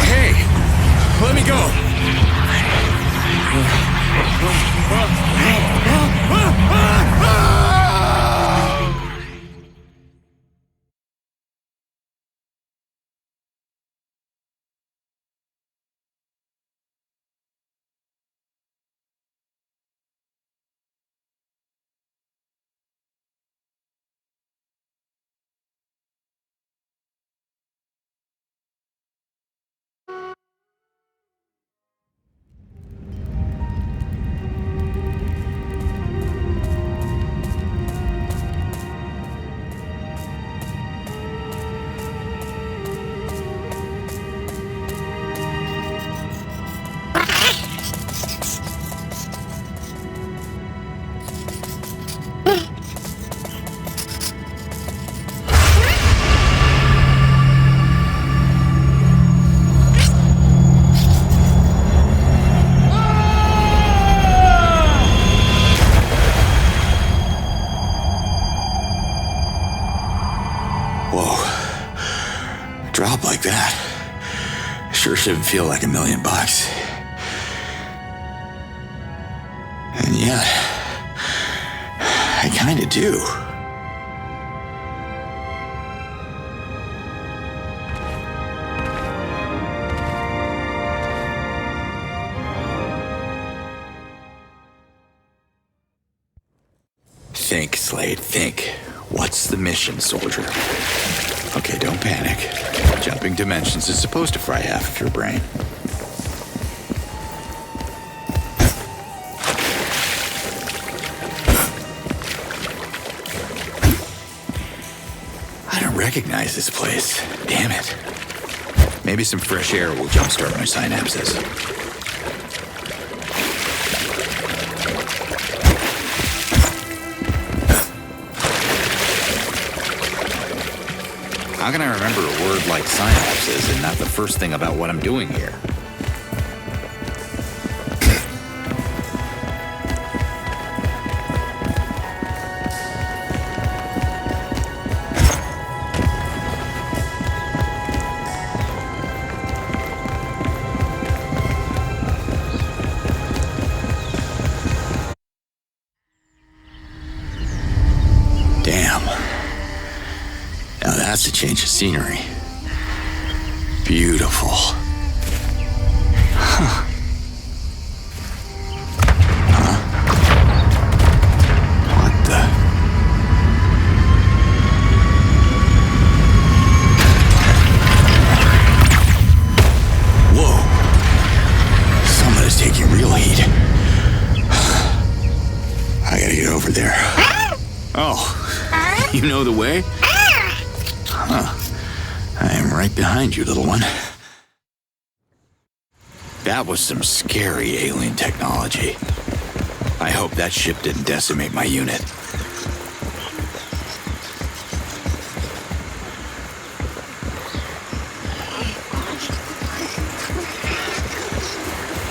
Hey! Let me go! Drop like that. Sure shouldn't feel like $1 million. And yet, I kinda do. Think, Slade, think. What's the mission, soldier? Okay, don't panic. Jumping dimensions is supposed to fry half of your brain. I don't recognize this place. Damn it. Maybe some fresh air will jumpstart my synapses. How can I remember a word like synapses and not the first thing about what I'm doing here? Damn. Now that's a change of scenery. Beautiful. Huh. What the? Whoa. Someone is taking real heat. I gotta get over there. Oh, you know the way? Huh. I am right behind you, little one. That was some scary alien technology. I hope that ship didn't decimate my unit.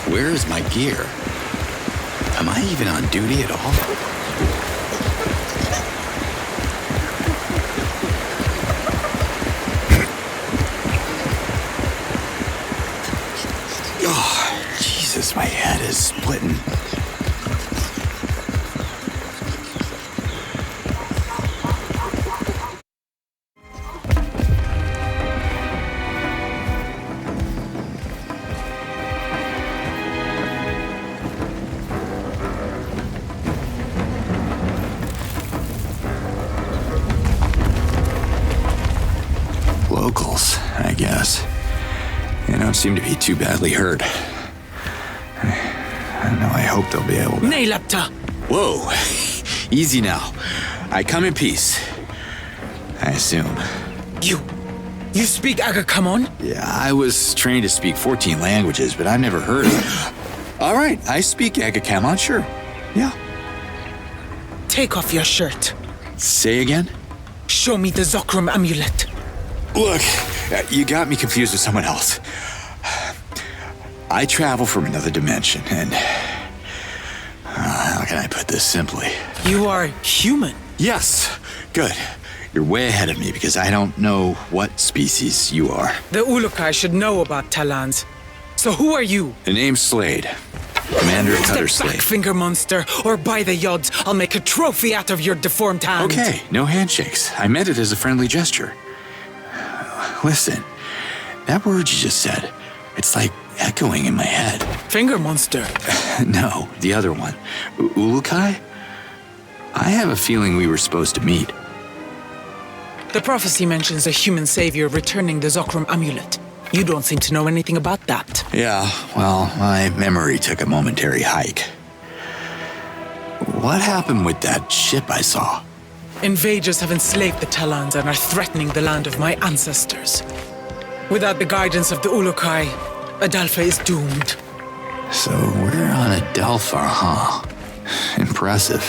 Where is my gear? Am I even on duty at all? My head is splitting. Locals, I guess. They don't seem to be too badly hurt. I hope they'll be able to... Whoa! Easy now. I come in peace. I assume. You speak Agakamon? Yeah, I was trained to speak 14 languages, but I've never heard of... All right, I speak Agakamon, sure. Yeah. Take off your shirt. Say again? Show me the Zokrum amulet. Look, you got me confused with someone else. I travel from another dimension, and... how can I put this simply? You are human. Yes. Good. You're way ahead of me because I don't know what species you are. The Ulukai should know about Talans. So who are you? The name's Slade. Commander Cutter Step back, Slade. finger monster, or by the yods, I'll make a trophy out of your deformed hand. Okay, no handshakes. I meant it as a friendly gesture. Listen, that word you just said, it's like echoing in my head. Finger monster. No, the other one. Ulukai? I have a feeling we were supposed to meet. The prophecy mentions a human savior returning the Zokram amulet. You don't seem to know anything about that. Yeah, well, my memory took a momentary hike. What happened with that ship I saw? Invaders have enslaved the Talans and are threatening the land of my ancestors. Without the guidance of the Ulukai, Adelpha is doomed. So we're on Adelpha, huh? Impressive.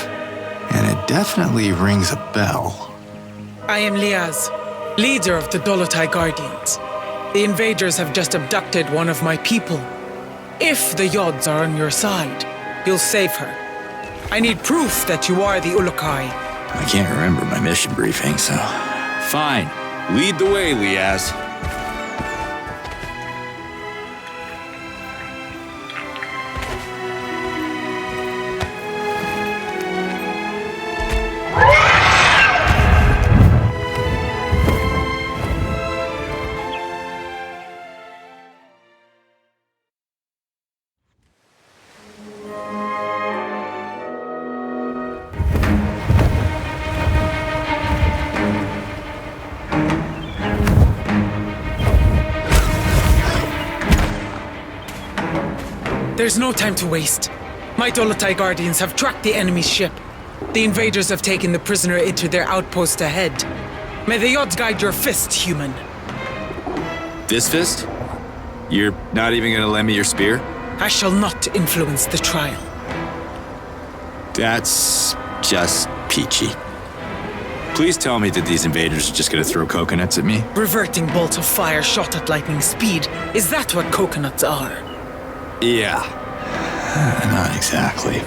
And it definitely rings a bell. I am Liaz, leader of the Dolotai Guardians. The invaders have just abducted one of my people. If the Yods are on your side, you'll save her. I need proof that you are the Ulukai. I can't remember my mission briefing, so... Fine. Lead the way, Liaz. There's no time to waste. My Dolotai Guardians have tracked the enemy's ship. The invaders have taken the prisoner into their outpost ahead. May the Yods guide your fist, human. This fist? You're not even gonna lend me your spear? I shall not influence the trial. That's just peachy. Please tell me that these invaders are just gonna throw coconuts at me? Reverting bolts of fire shot at lightning speed. Is that what coconuts are? Yeah. Not exactly.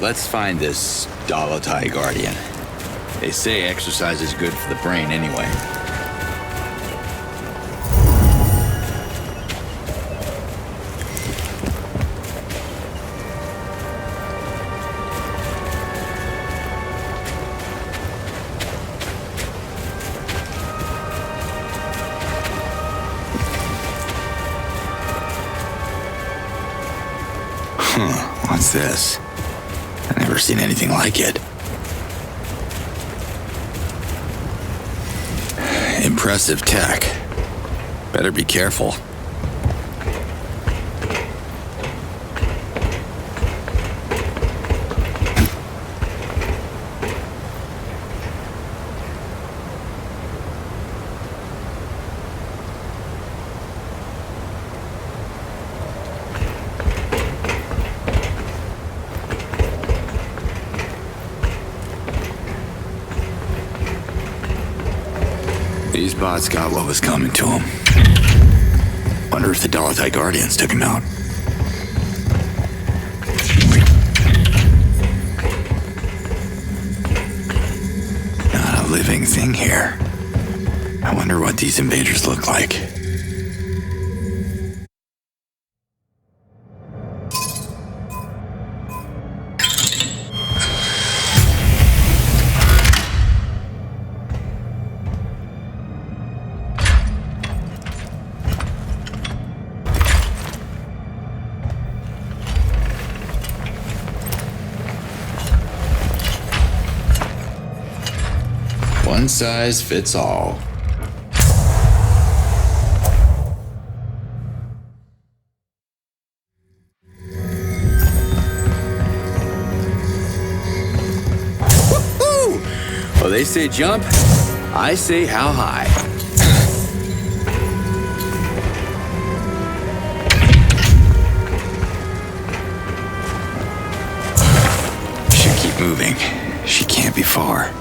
Let's find this Dolotai Guardian. They say exercise is good for the brain anyway. What's this? I've never seen anything like it. Impressive tech. Better be careful. bots got what was coming to him. Wonder if the Dolotai Guardians took him out. Not a living thing here. I wonder what these invaders look like. One size fits all. Woo-hoo! Well, they say jump, I say how high. Should keep moving. She can't be far.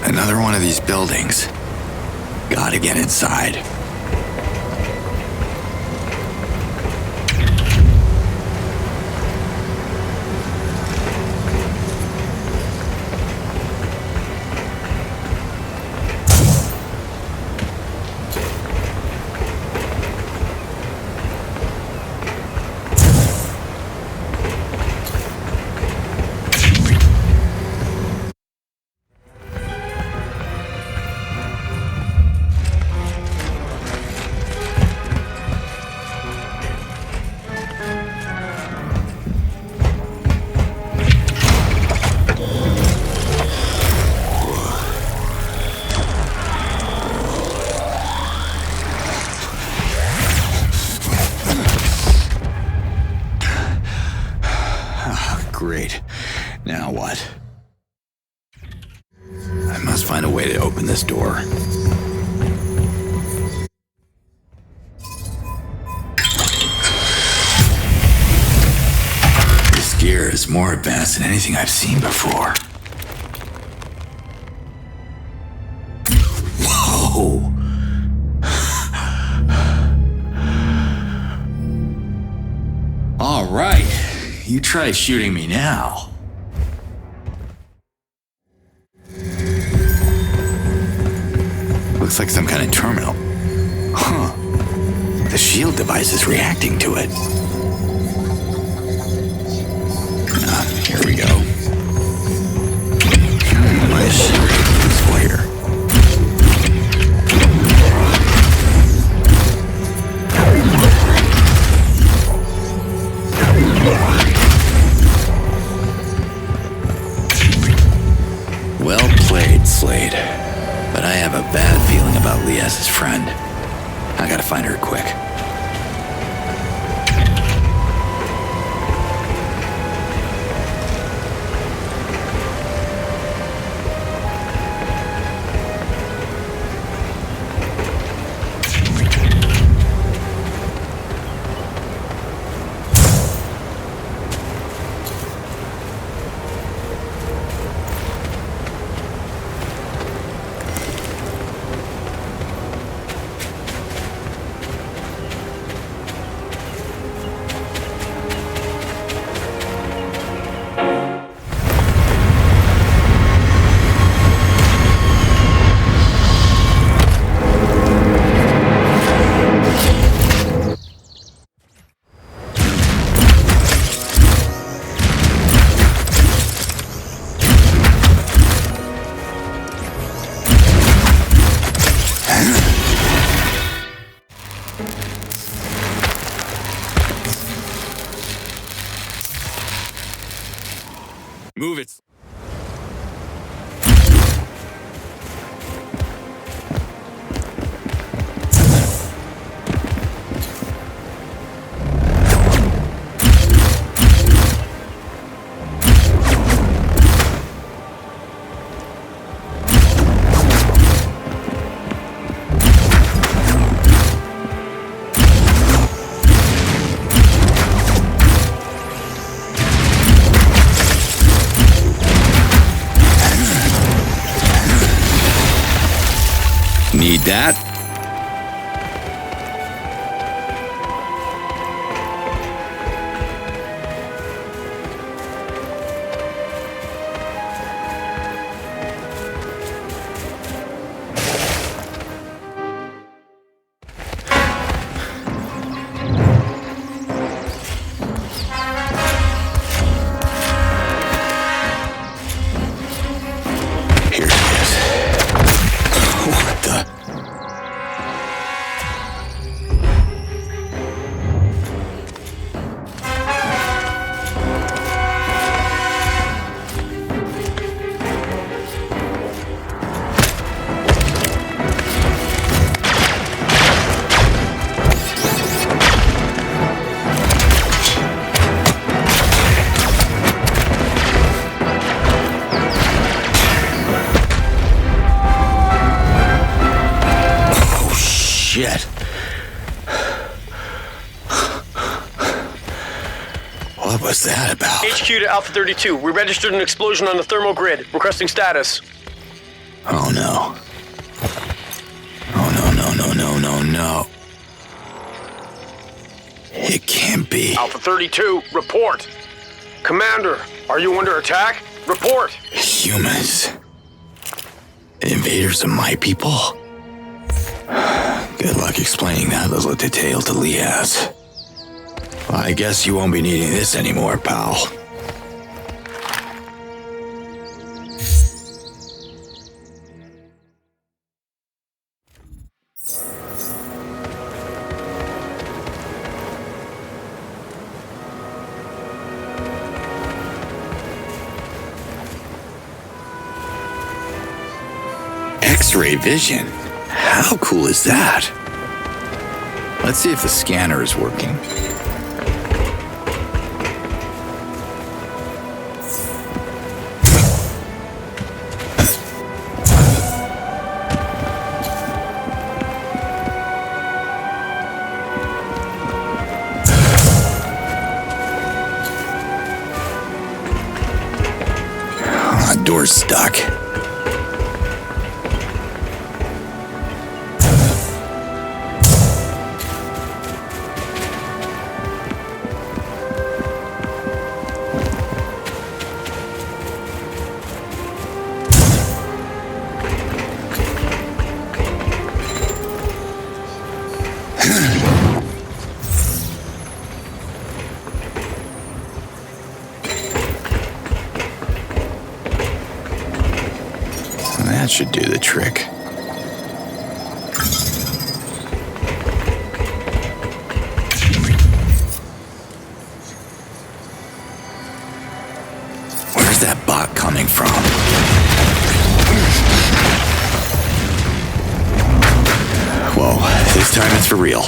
Another one of these buildings. Gotta get inside. Great. Now what? I must find a way to open this door. This gear is more advanced than anything I've seen before. Whoa! All right. You try shooting me now. Looks like some kind of terminal. Huh. The shield device is reacting to it. Here we go. My shield is fire. Well played, Slade. But I have a bad feeling about Lies's friend. I gotta find her quick. need that. Shit. What was that about? HQ to Alpha 32. We registered an explosion on the thermal grid. Requesting status. Oh no. Oh no. It can't be. Alpha 32, report. Commander, are you under attack? Report. Humans. Invaders of my people? Good luck explaining that little detail to Liaz. Well, I guess you won't be needing this anymore, pal. X-ray vision? How cool is that? Let's see if the scanner is working. Door's stuck. That should do the trick. Where's that bot coming from? Whoa, this time it's for real.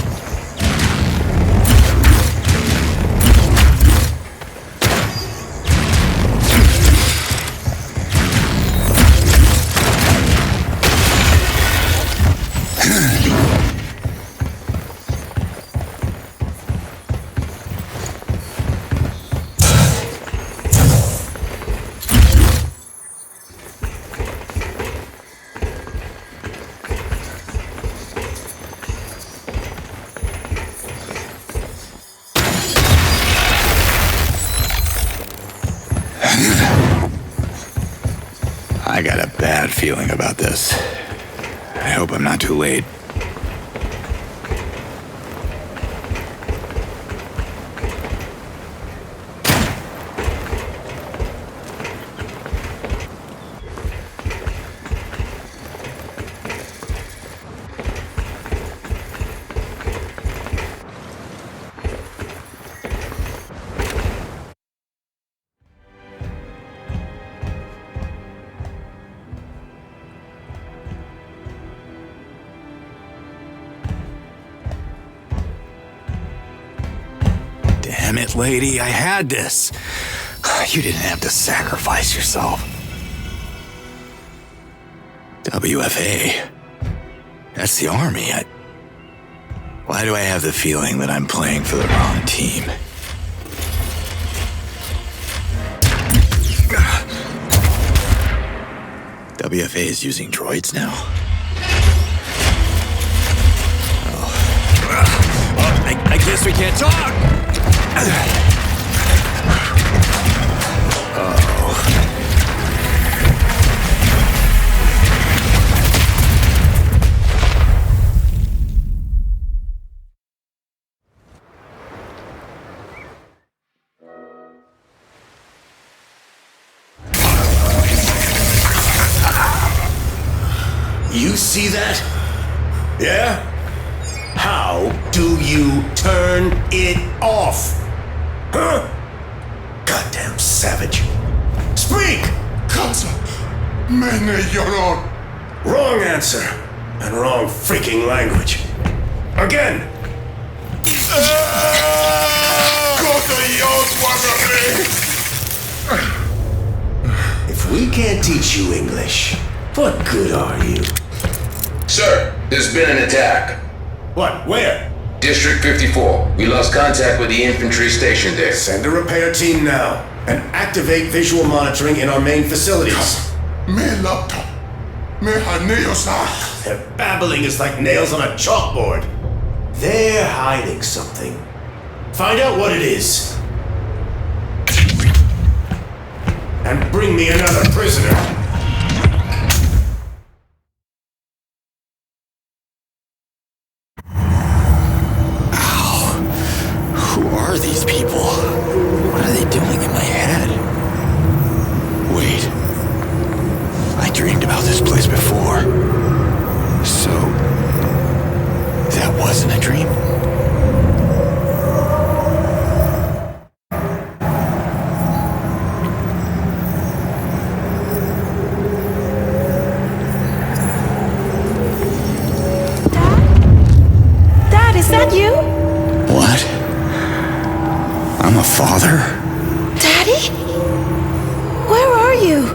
I got a bad feeling about this. I hope I'm not too late. Damn it, lady, I had this. You didn't have to sacrifice yourself. WFA. That's the army. Why do I have the feeling that I'm playing for the wrong team? WFA is using droids now? I guess we can't talk. You see that? Yeah? How do you turn it off? Huh? Goddamn savage. Speak! Casa, mene lloró. Wrong answer. And wrong freaking language. Again. If we can't teach you English, what good are you? Sir, there's been an attack. What? Where? District 54. We lost contact with the infantry stationed there. Send a repair team now and activate visual monitoring in our main facilities. Me laptop. Me hanillos. Their babbling is like nails on a chalkboard. They're hiding something. Find out what it is. And bring me another prisoner. Who are these people? What are they doing in my head? Wait. I dreamed about this place before. So... that wasn't a dream? Dad, is that you? What? I'm a father? Daddy? Where are you?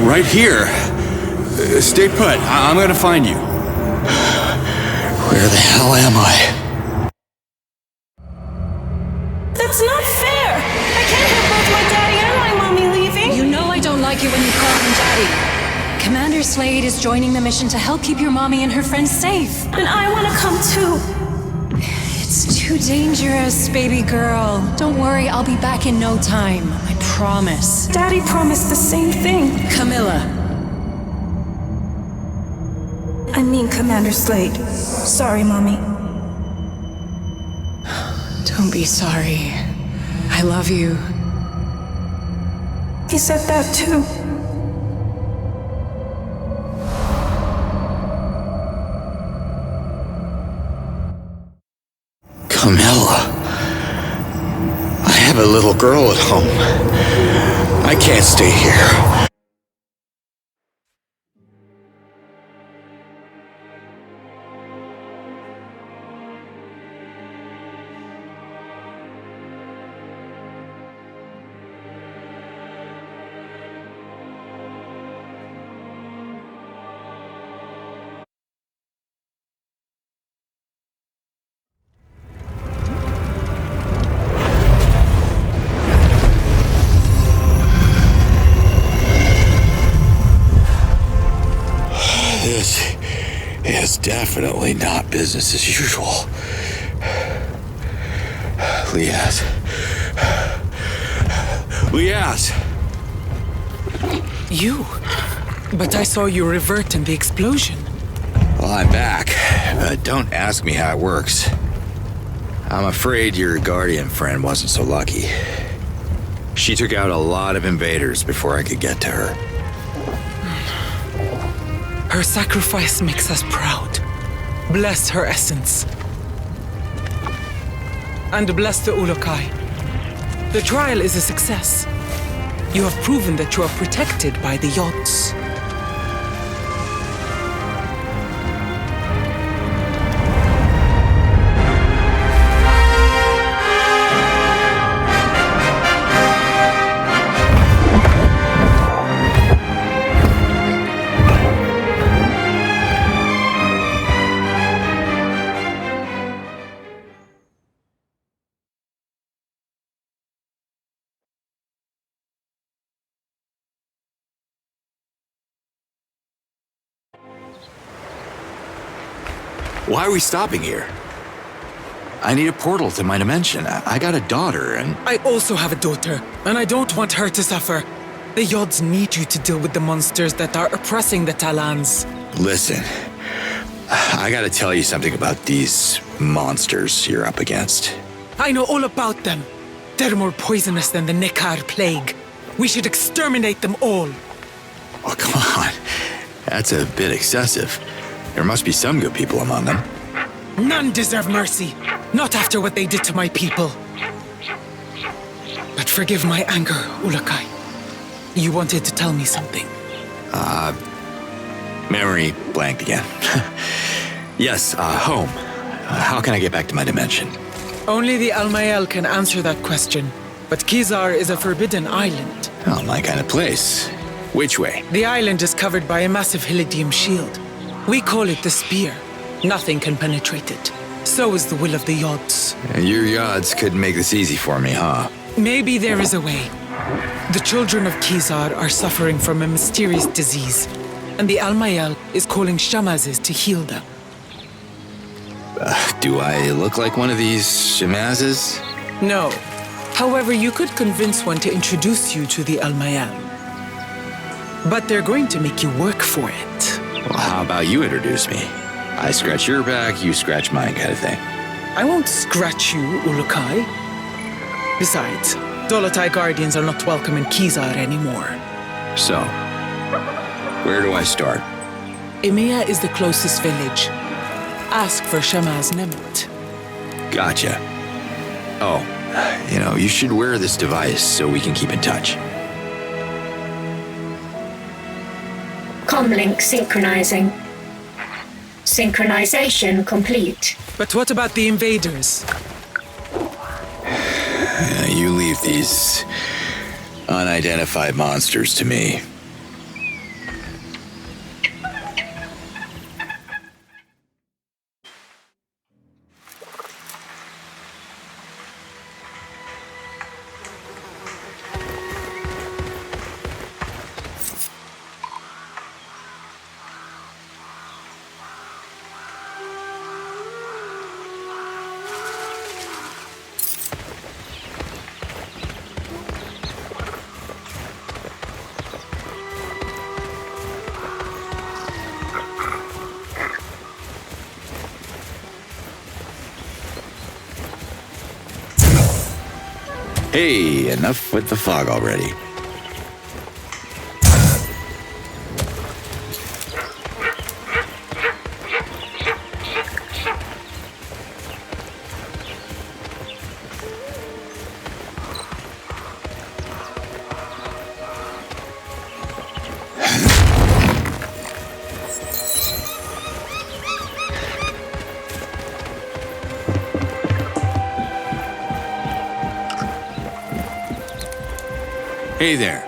Right here. Stay put. I'm gonna find you. Where the hell am I? That's not fair! I can't have both my daddy and my mommy leaving! You know I don't like it when you call him Daddy. Commander Slade is joining the mission to help keep your mommy and her friends safe. And I want to come too! It's too dangerous, baby girl. Don't worry, I'll be back in no time. I promise. Daddy promised the same thing. Camilla. I mean Commander Slade. Sorry, Mommy. Don't be sorry. I love you. He said that too. Camilla. I have a little girl at home. I can't stay here. This is definitely not business as usual. Liaz. You? But I saw you revert in the explosion. Well, I'm back, but don't ask me how it works. I'm afraid your guardian friend wasn't so lucky. She took out a lot of invaders before I could get to her. Her sacrifice makes us proud. Bless her essence. And bless the Ulukai. The trial is a success. You have proven that you are protected by the Yods. Why are we stopping here? I need a portal to my dimension. I got a daughter, and... I also have a daughter, and I don't want her to suffer. The Yods need you to deal with the monsters that are oppressing the Talans. Listen, I gotta tell you something about these monsters you're up against. I know all about them. They're more poisonous than the Nekar plague. We should exterminate them all. Oh, come on. That's a bit excessive. There must be some good people among them. None deserve mercy. Not after what they did to my people. But forgive my anger, Ulukai. You wanted to tell me something. Memory blanked again. Yes, home. How can I get back to my dimension? Only the Almael can answer that question. But Kizar is a forbidden island. Oh, my kind of place. Which way? The island is covered by a massive Hylidium shield. We call it the Spear. Nothing can penetrate it. So is the will of the Yods. Your Yods couldn't make this easy for me, huh? Maybe there is a way. The children of Kizar are suffering from a mysterious disease, and the Almael is calling Shamazes to heal them. Do I look like one of these Shamazes? No. However, you could convince one to introduce you to the Almael. But they're going to make you work for it. Well, how about you introduce me? I scratch your back, you scratch mine kind of thing. I won't scratch you, Ulukai. Besides, Dolotai Guardians are not welcome in Kizar anymore. So, where do I start? Emiya is the closest village. Ask for Shamaz Nemet. Gotcha. Oh, you should wear this device so we can keep in touch. Comlink synchronizing. Synchronization complete. But what about the invaders? You leave these unidentified monsters to me. Hey, enough with the fog already. Hey there.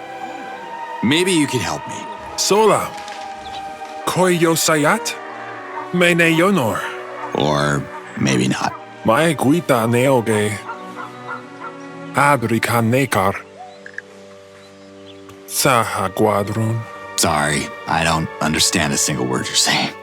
Maybe you could help me. Sola. Koyo Sayat? Mene Yonor. Or maybe not. Mae guita neoge. Adrika nekar. Saha guadrun. Sorry, I don't understand a single word you're saying.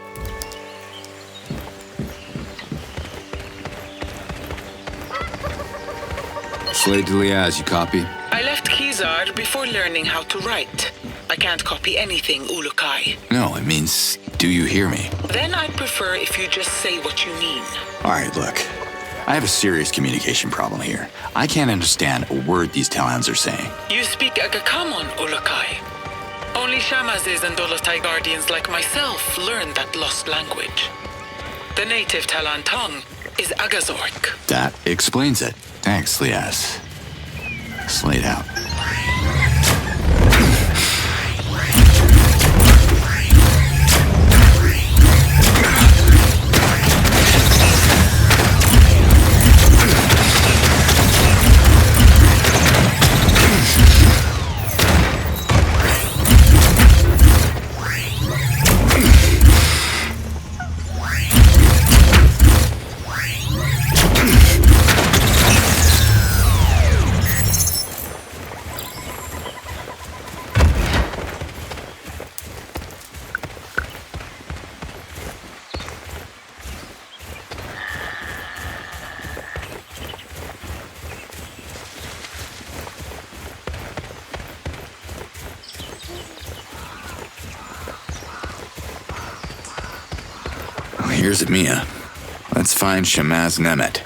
Slade to Liaz, you copy? I left Kizar before learning how to write. I can't copy anything, Ulukai. No, it means, do you hear me? Then I'd prefer if you just say what you mean. All right, look. I have a serious communication problem here. I can't understand a word these Talans are saying. You speak Agakamon, Ulukai. Only Shamazes and Dolotai Guardians like myself learn that lost language. The native Talan tongue is Agazork. That explains it. Thanks, Liaz. Slade out. Here's Mia. Let's find Shamaz Nemet.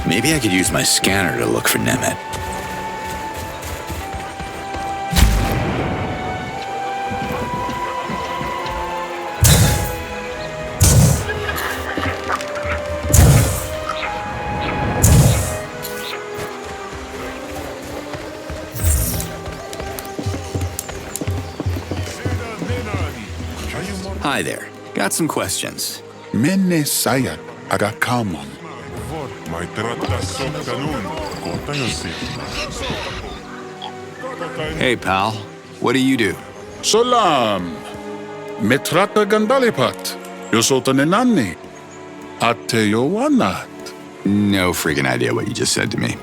Maybe I could use my scanner to look for Nemet. Hi there. Got some questions. Mene sayat agakamon. Hey, pal. What do you do? Solam. Metrata gandalipat. Yosotanenani. Ateyowanat. No freaking idea what you just said to me.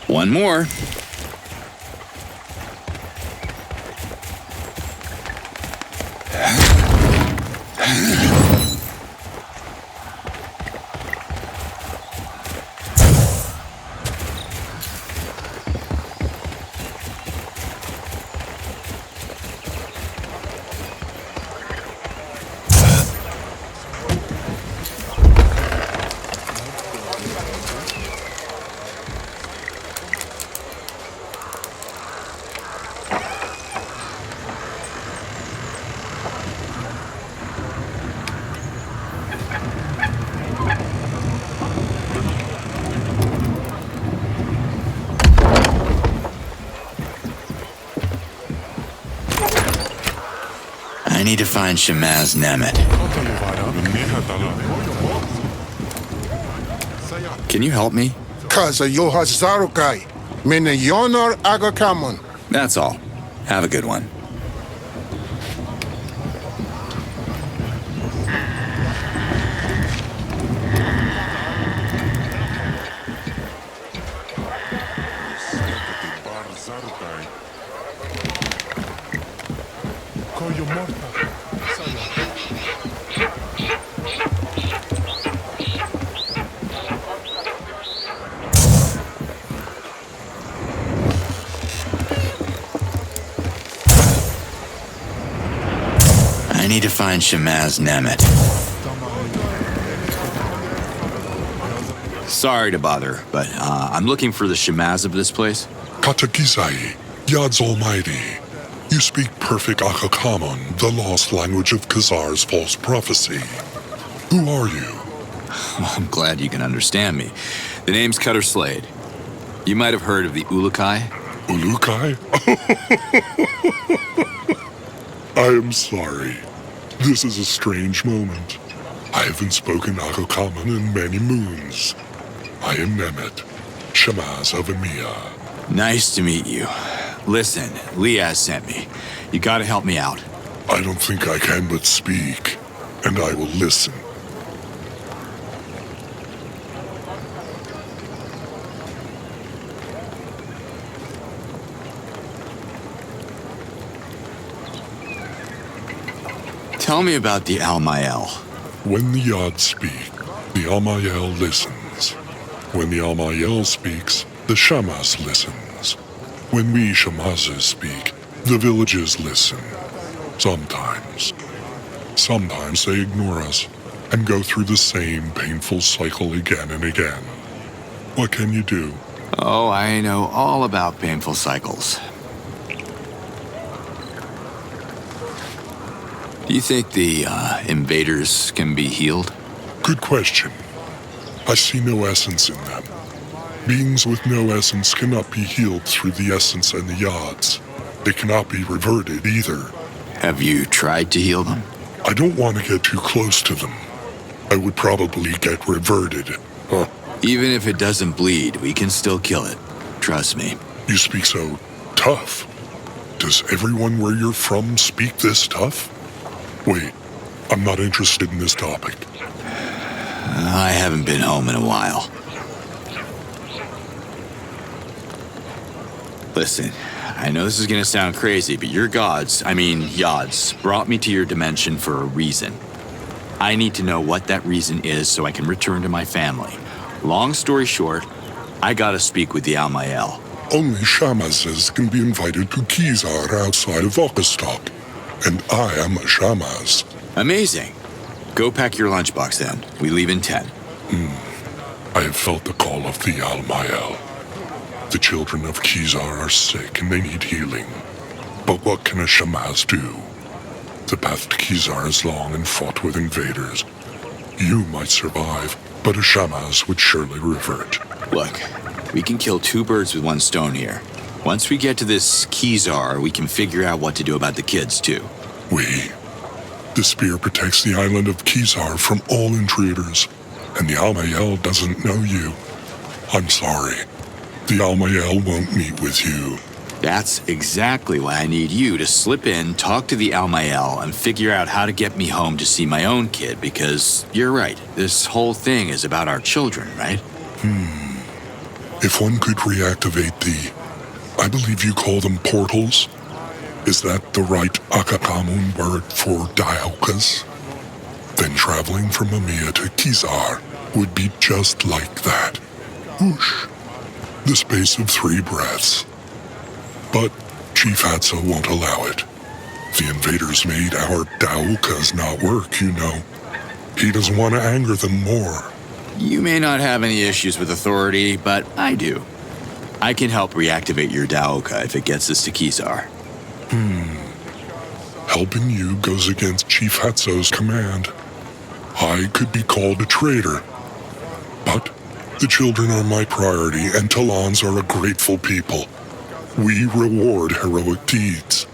One more. I need to find Shamaz Nemet. Can you help me? Kaza yohazarukai. Mene yonor agakamon. That's all. Have a good one. I need to find Shamaz Nemet. Sorry to bother, but I'm looking for the Shamaz of this place. Katakizai, Yad's Almighty. You speak perfect Akakamon, the lost language of Khazar's false prophecy. Who are you? Well, I'm glad you can understand me. The name's Cutter Slade. You might have heard of the Ulukai. Ulukai? I am sorry. This is a strange moment. I haven't spoken Akakamon in many moons. I am Nemet, Shamaz of Emiya. Nice to meet you. Listen, Liaz sent me. You gotta help me out. I don't think I can but speak, and I will listen. Tell me about the Almael. When the Yod speak, the Almael listens. When the Almael speaks, the Shamas listens. When we Shamazes speak, the villages listen. Sometimes. Sometimes they ignore us and go through the same painful cycle again and again. What can you do? Oh, I know all about painful cycles. Do you think the invaders can be healed? Good question. I see no essence in them. Beings with no essence cannot be healed through the essence and the Yods. They cannot be reverted either. Have you tried to heal them? I don't want to get too close to them. I would probably get reverted. Even if it doesn't bleed, we can still kill it. Trust me. You speak so tough. Does everyone where you're from speak this tough? Wait, I'm not interested in this topic. I haven't been home in a while. Listen, I know this is gonna sound crazy, but your gods, Yods, brought me to your dimension for a reason. I need to know what that reason is so I can return to my family. Long story short, I gotta speak with the Almael. Only Shamazes can be invited to Kizar outside of Volkastok, and I am a Shamaz. Amazing. Go pack your lunchbox then. We leave in 10. I have felt the call of the Almael. The children of Kizar are sick and they need healing. But what can a Shamaz do? The path to Kizar is long and fraught with invaders. You might survive, but a Shamaz would surely revert. Look, we can kill 2 birds with 1 stone here. Once we get to this Kizar, we can figure out what to do about the kids too. The spear protects the island of Kizar from all intruders, and the Almael doesn't know you. I'm sorry. The Almael won't meet with you. That's exactly why I need you to slip in, talk to the Almael, and figure out how to get me home to see my own kid, because you're right, this whole thing is about our children, right? If one could reactivate I believe you call them portals? Is that the right Akakamun word for dialkas? Then traveling from Mamiya to Kizar would be just like that. Whoosh. The space of 3 breaths. But Chief Hatso won't allow it. The invaders made our Daokas not work, you know. He doesn't want to anger them more. You may not have any issues with authority, but I do. I can help reactivate your Daoka if it gets us to Kizar. Helping you goes against Chief Hatso's command. I could be called a traitor. But the children are my priority, and Talans are a grateful people. We reward heroic deeds.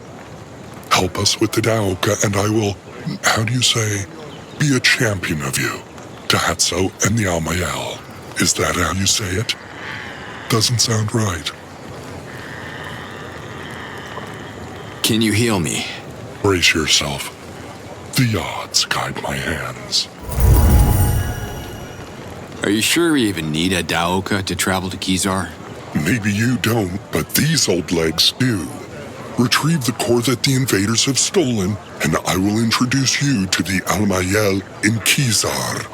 Help us with the Daoka, and I will, be a champion of you. To Hatso and the Almael. Is that how you say it? Doesn't sound right. Can you heal me? Brace yourself. The Yods guide my hands. Are you sure we even need a Daoka to travel to Kizar? Maybe you don't, but these old legs do. Retrieve the core that the invaders have stolen, and I will introduce you to the Almael in Kizar.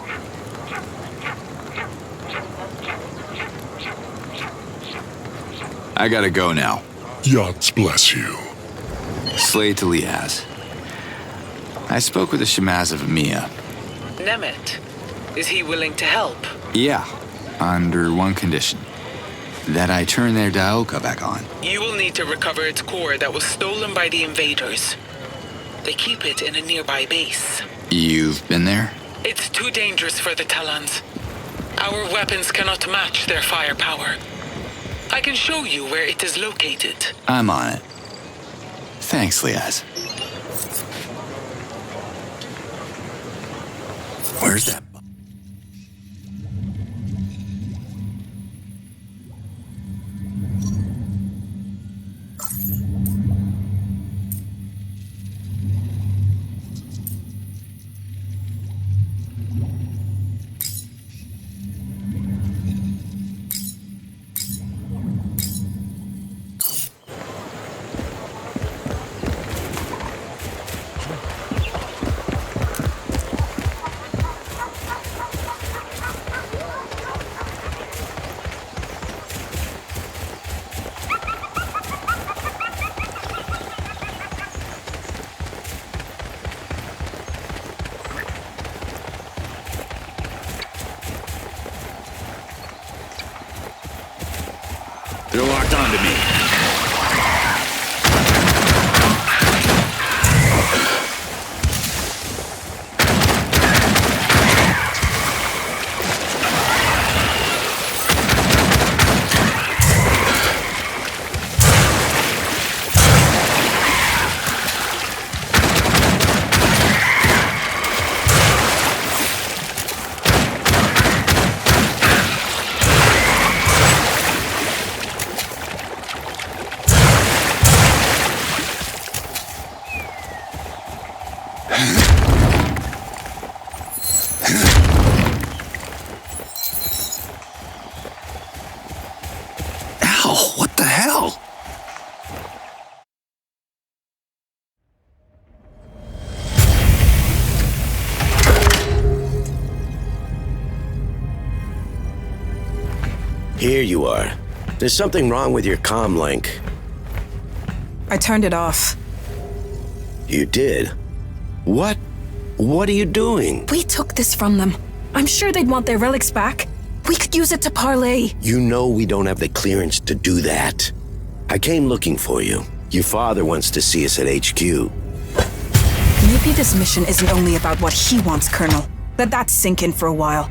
I gotta go now. Yods bless you. Slade to Liaz. I spoke with the Shamaz of Mia. Nemet, is he willing to help? Yeah, under one condition. That I turn their Daoka back on. You will need to recover its core that was stolen by the invaders. They keep it in a nearby base. You've been there? It's too dangerous for the Talans. Our weapons cannot match their firepower. I can show you where it is located. I'm on it. Thanks, Liaz. Where's that? You're locked onto me. Ow, what the hell? Here you are. There's something wrong with your comm link. I turned it off. You did? What? What are you doing? We took this from them. I'm sure they'd want their relics back. We could use it to parlay. You know we don't have the clearance to do that. I came looking for you. Your father wants to see us at HQ. Maybe this mission isn't only about what he wants, Colonel. Let that sink in for a while.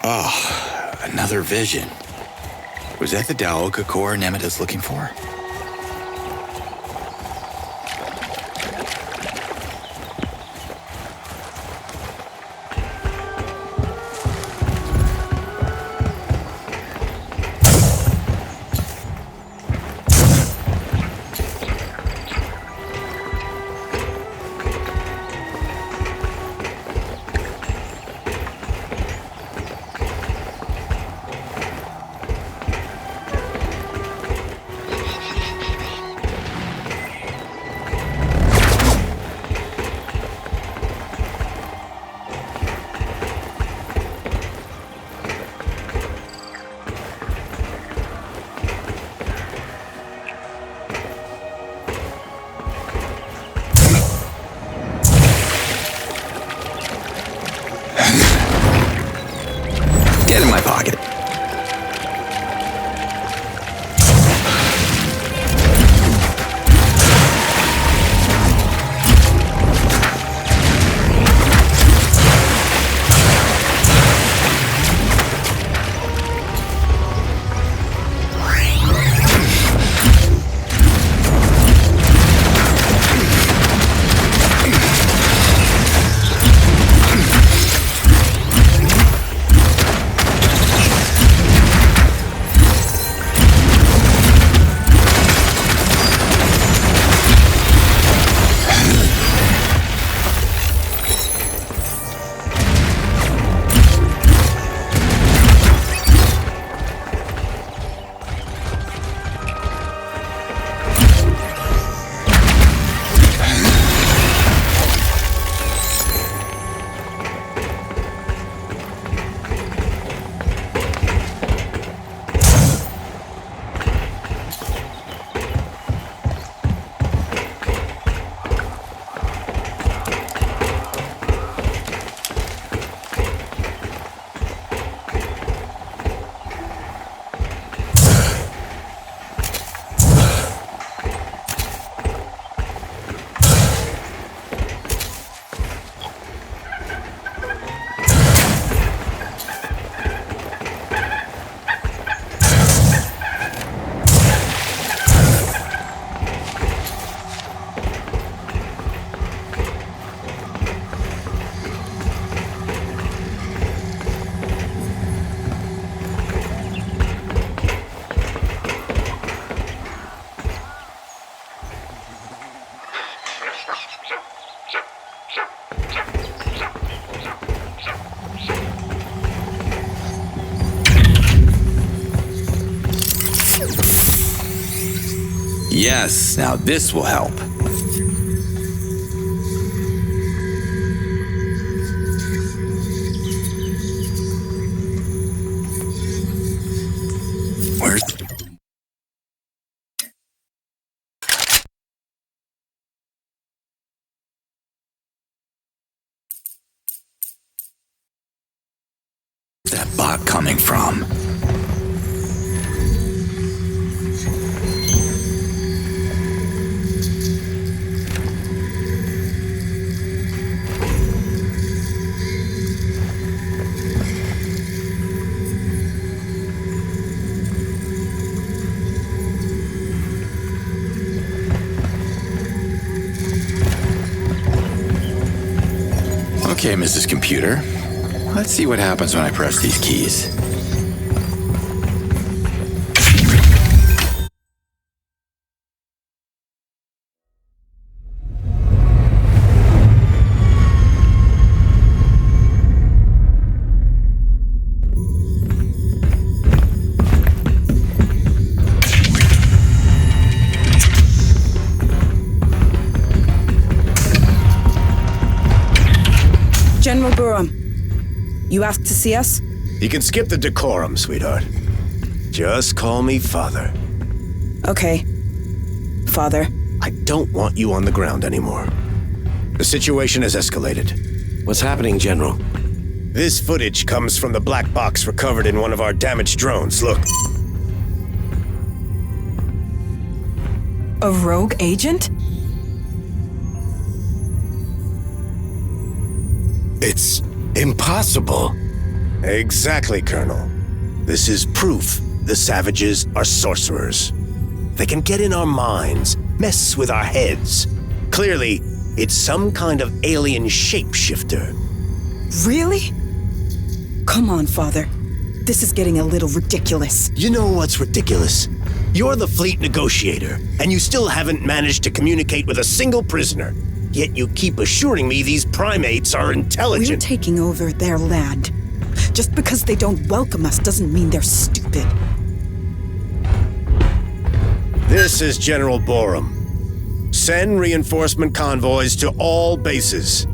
Oh, another vision. Was that the Daoka core Nemeta's looking for? Get in my pocket. Yes, now this will help. Where's... bot coming from? Okay, Mrs. Computer. Let's see what happens when I press these keys. General Burham, you asked to see us? You can skip the decorum, sweetheart. Just call me Father. Okay. Father. I don't want you on the ground anymore. The situation has escalated. What's happening, General? This footage comes from the black box recovered in one of our damaged drones. Look. A rogue agent? It's impossible. Exactly, Colonel. This is proof the savages are sorcerers. They can get in our minds, mess with our heads. Clearly, it's some kind of alien shapeshifter. Really? Come on, Father. This is getting a little ridiculous. You know what's ridiculous? You're the fleet negotiator, and you still haven't managed to communicate with a single prisoner. Yet you keep assuring me these primates are intelligent. We're taking over their land. Just because they don't welcome us doesn't mean they're stupid. This is General Borum. Send reinforcement convoys to all bases.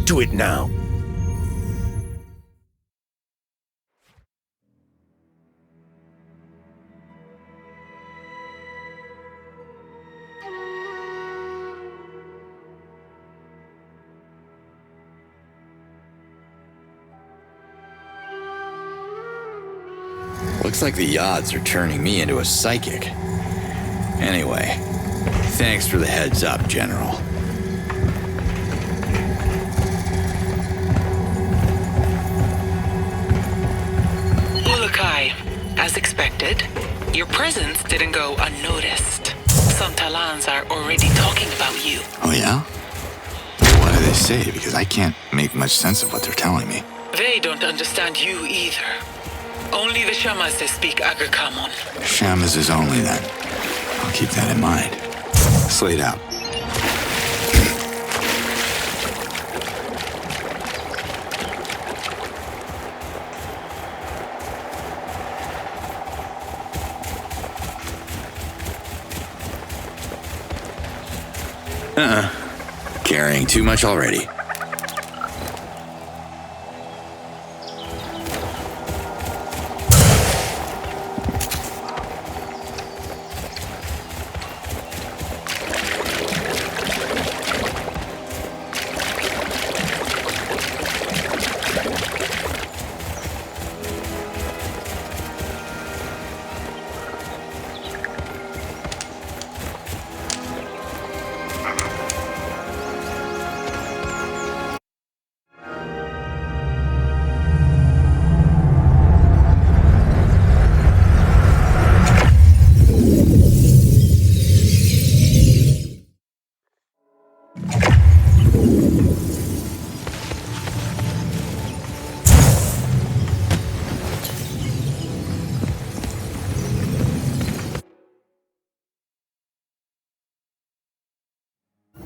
Do it now. Looks like the odds are turning me into a psychic. Anyway, thanks for the heads up, General. Mulukai, as expected, your presence didn't go unnoticed. Some Talans are already talking about you. Oh yeah? What do they say? Because I can't make much sense of what they're telling me. They don't understand you either. Only the Shamas speak Agakamon. Shamas is only then. I'll keep that in mind. Slade out. Carrying too much already.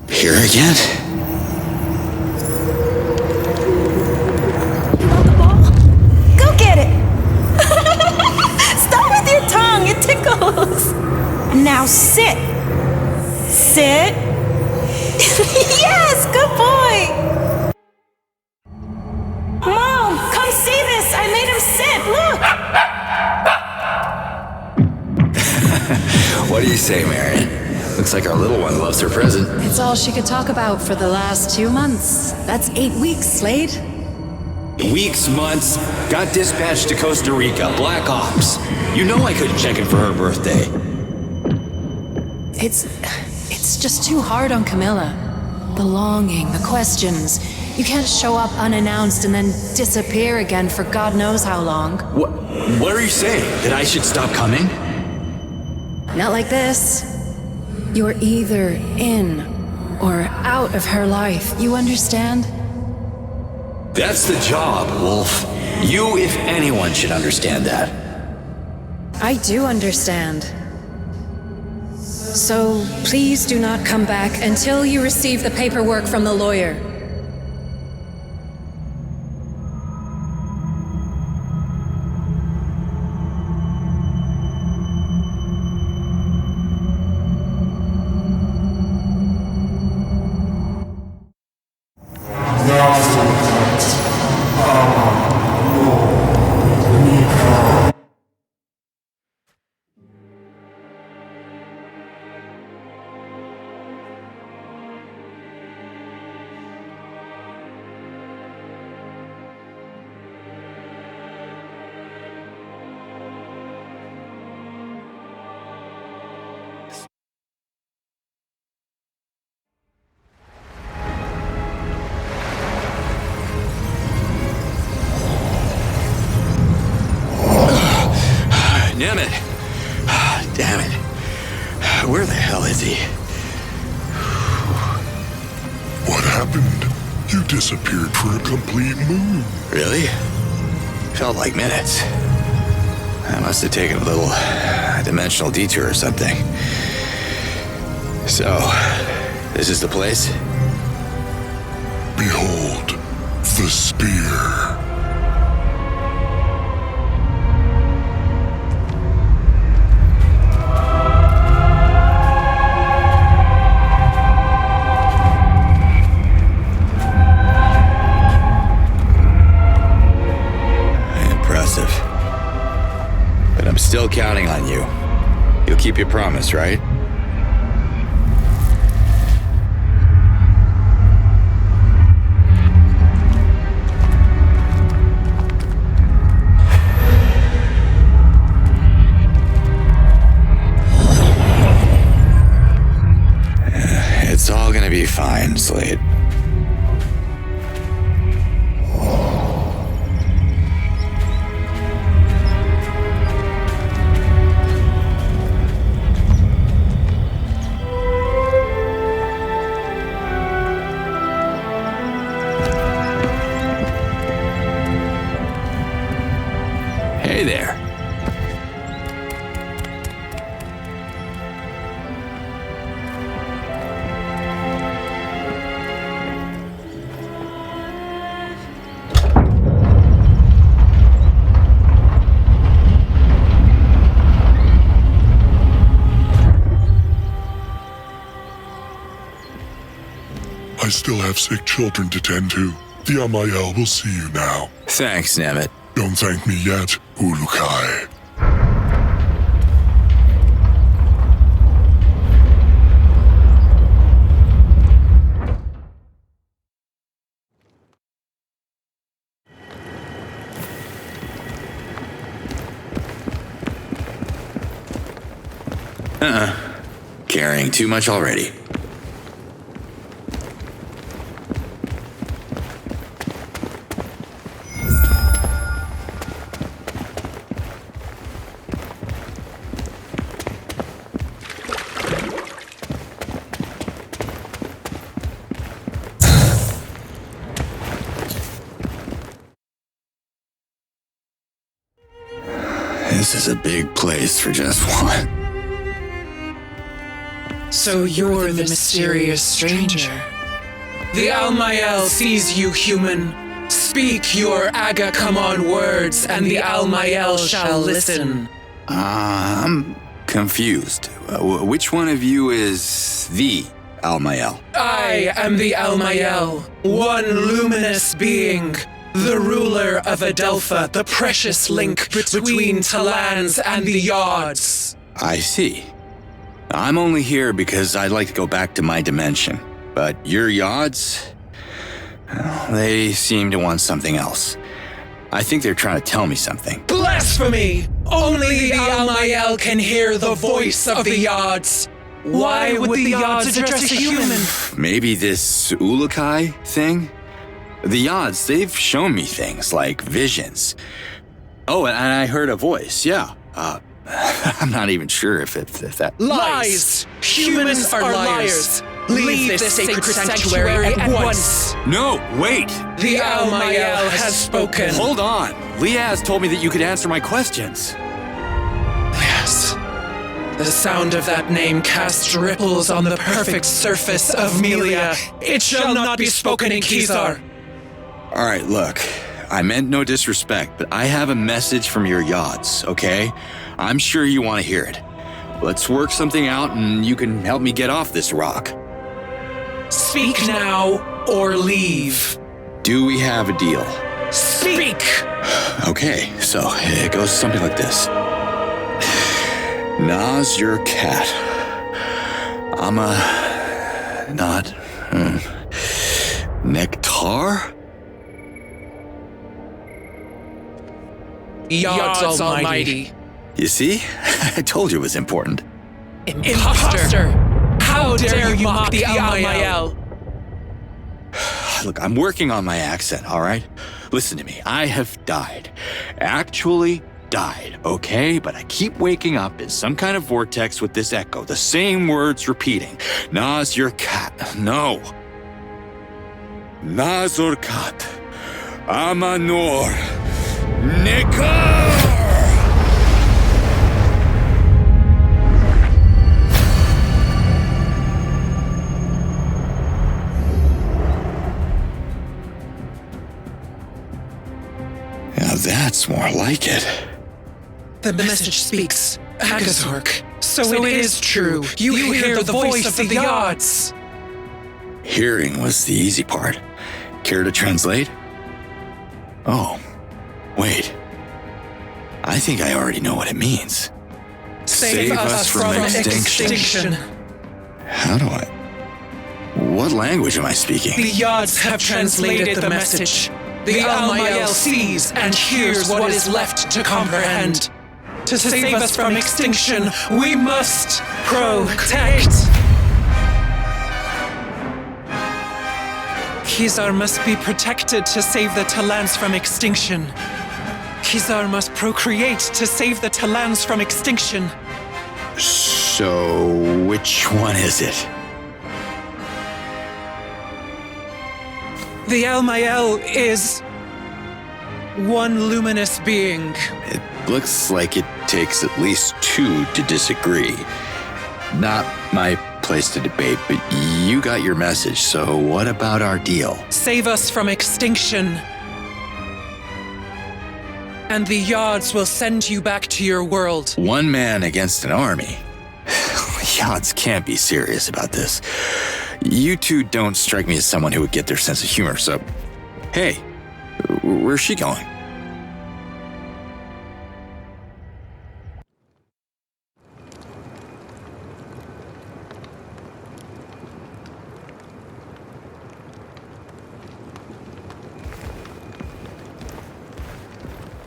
Here again? You want the ball? Go get it! Stop with your tongue, it tickles! Now sit! Sit! Yes, good boy! Mom, come see this! I made him sit, look! What do you say, Marion? Looks like our little one loves her present. It's all she could talk about for the last 2 months. That's 8 weeks, Slade. Weeks, months, got dispatched to Costa Rica, Black Ops. You know I couldn't check in for her birthday. It's just too hard on Camilla. The longing, the questions. You can't show up unannounced and then disappear again for God knows how long. What are you saying? That I should stop coming? Not like this. You're either in or out of her life. You understand? That's the job, Wolf. You, if anyone, should understand that. I do understand. So please do not come back until you receive the paperwork from the lawyer. Damn it. Where the hell is he? What happened? You disappeared for a complete moon. Really? Felt like minutes. I must have taken a little dimensional detour or something. So, this is the place? Behold, the spear. But I'm still counting on you. You'll keep your promise, right? It's all gonna be fine, Slade. Hey there. I still have sick children to tend to. The Amael will see you now. Thanks, Nemeth. Don't thank me yet, Ulukai. Carrying too much already. This is a big place for just one. So you're the mysterious stranger. The Almael sees you, human. Speak your Aga-come-on words, and the Almael shall listen. I'm confused. Which one of you is the Almael? I am the Almael, one luminous being. The ruler of Adelpha, the precious link between Talans and the Yods. I see. I'm only here because I'd like to go back to my dimension. But your Yods? Well, they seem to want something else. I think they're trying to tell me something. Blasphemy! Only the Almael can hear the voice of the Yods. Why would the Yods address a human? Maybe this Ulukai thing? The Yods, they've shown me things like visions. Oh, and I heard a voice, yeah. I'm not even sure if that... Lies! Humans are liars! Leave this sacred sanctuary at once! No, wait! The Almael has spoken. Hold on! Liaz told me that you could answer my questions. Liaz. The sound of that name casts ripples on the perfect surface of Melia. It shall not be spoken in Kizar. All right, look. I meant no disrespect, but I have a message from your Yods, okay? I'm sure you want to hear it. Let's work something out and you can help me get off this rock. Speak now or leave. Do we have a deal? Speak! Okay, so it goes something like this. Na's your cat. I'm a... not... Nectar? Yods Almighty. You see? I told you it was important. Imposter! How dare you mock the Almael? Look, I'm working on my accent, all right? Listen to me. I have died. Actually died, okay? But I keep waking up in some kind of vortex with this echo, the same words repeating. Na's your cat. No. Nazor kat. Amanor. Nikar! Now that's more like it. The message speaks. Agazork. So it is true. You hear the voice of the Yods. Hearing was the easy part. Care to translate? Oh, wait. I think I already know what it means. Save us from extinction. How do I... What language am I speaking? The Yods have translated the message. The Almael sees and hears what is left to comprehend. To save us from extinction, we must protect. Kizar must be protected to save the Talans from extinction. Kizar must procreate to save the Talans from extinction. So, which one is it? The Almael is one luminous being. It looks like it takes at least two to disagree. Not my place to debate, but you got your message, so what about our deal? Save us from extinction. And the Yods will send you back to your world. One man against an army? Yods can't be serious about this. You two don't strike me as someone who would get their sense of humor, so... Hey, where's she going?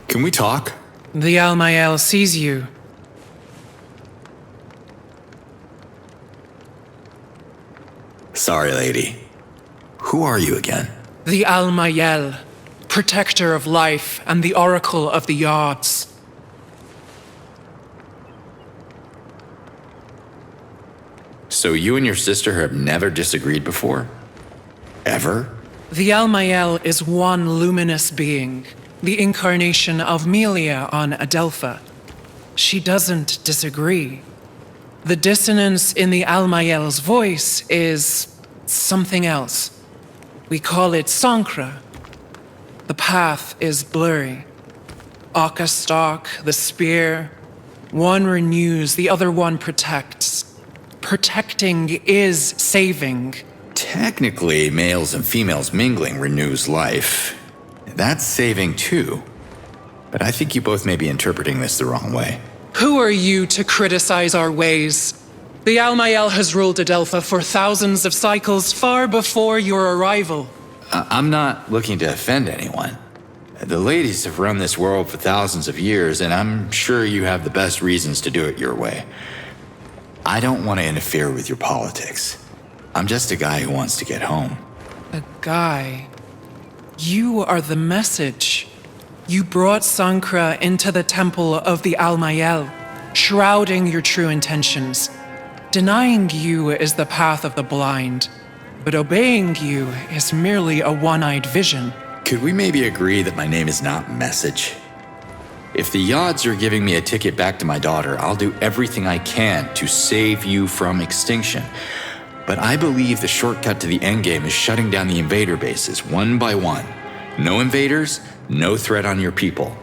Can we talk? The Almael sees you. Sorry, lady. Who are you again? The Almael, protector of life and the oracle of the Yods. So you and your sister have never disagreed before? Ever? The Almael is one luminous being, the incarnation of Melia on Adelpha. She doesn't disagree. The dissonance in the Almael's voice is something else. We call it Sankra. The path is blurry. Aka stalk, the spear. One renews, the other one protects. Protecting is saving. Technically, males and females mingling renews life. That's saving too. But I think you both may be interpreting this the wrong way. Who are you to criticize our ways? The Almael has ruled Adelpha for thousands of cycles far before your arrival. I'm not looking to offend anyone. The ladies have run this world for thousands of years, and I'm sure you have the best reasons to do it your way. I don't want to interfere with your politics. I'm just a guy who wants to get home. A guy? You are the message. You brought Sankra into the temple of the Almayel, shrouding your true intentions. Denying you is the path of the blind, but obeying you is merely a one-eyed vision. Could we maybe agree that my name is not Message? If the Yods are giving me a ticket back to my daughter, I'll do everything I can to save you from extinction. But I believe the shortcut to the endgame is shutting down the invader bases, one by one. No invaders, no threat on your people.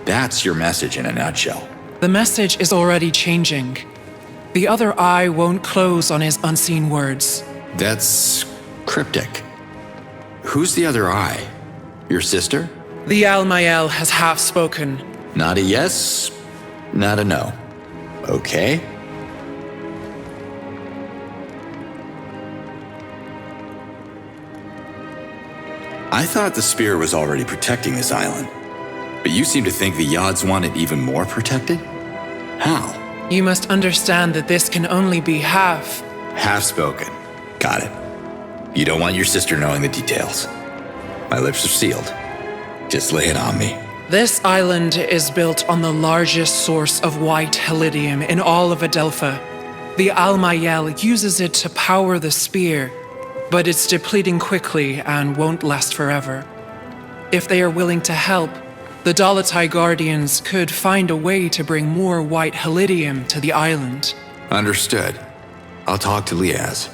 That's your message in a nutshell. The message is already changing. The other eye won't close on his unseen words. That's cryptic. Who's the other eye? Your sister? The Almayel has half spoken. Not a yes, not a no. Okay. I thought the spear was already protecting this island, but you seem to think the Yods want it even more protected? How? You must understand that this can only be half. Half-spoken. Got it. You don't want your sister knowing the details. My lips are sealed. Just lay it on me. This island is built on the largest source of white helidium in all of Adelpha. The Almayel uses it to power the spear, but it's depleting quickly and won't last forever. If they are willing to help, the Dolotai Guardians could find a way to bring more white helidium to the island. Understood. I'll talk to Liaz.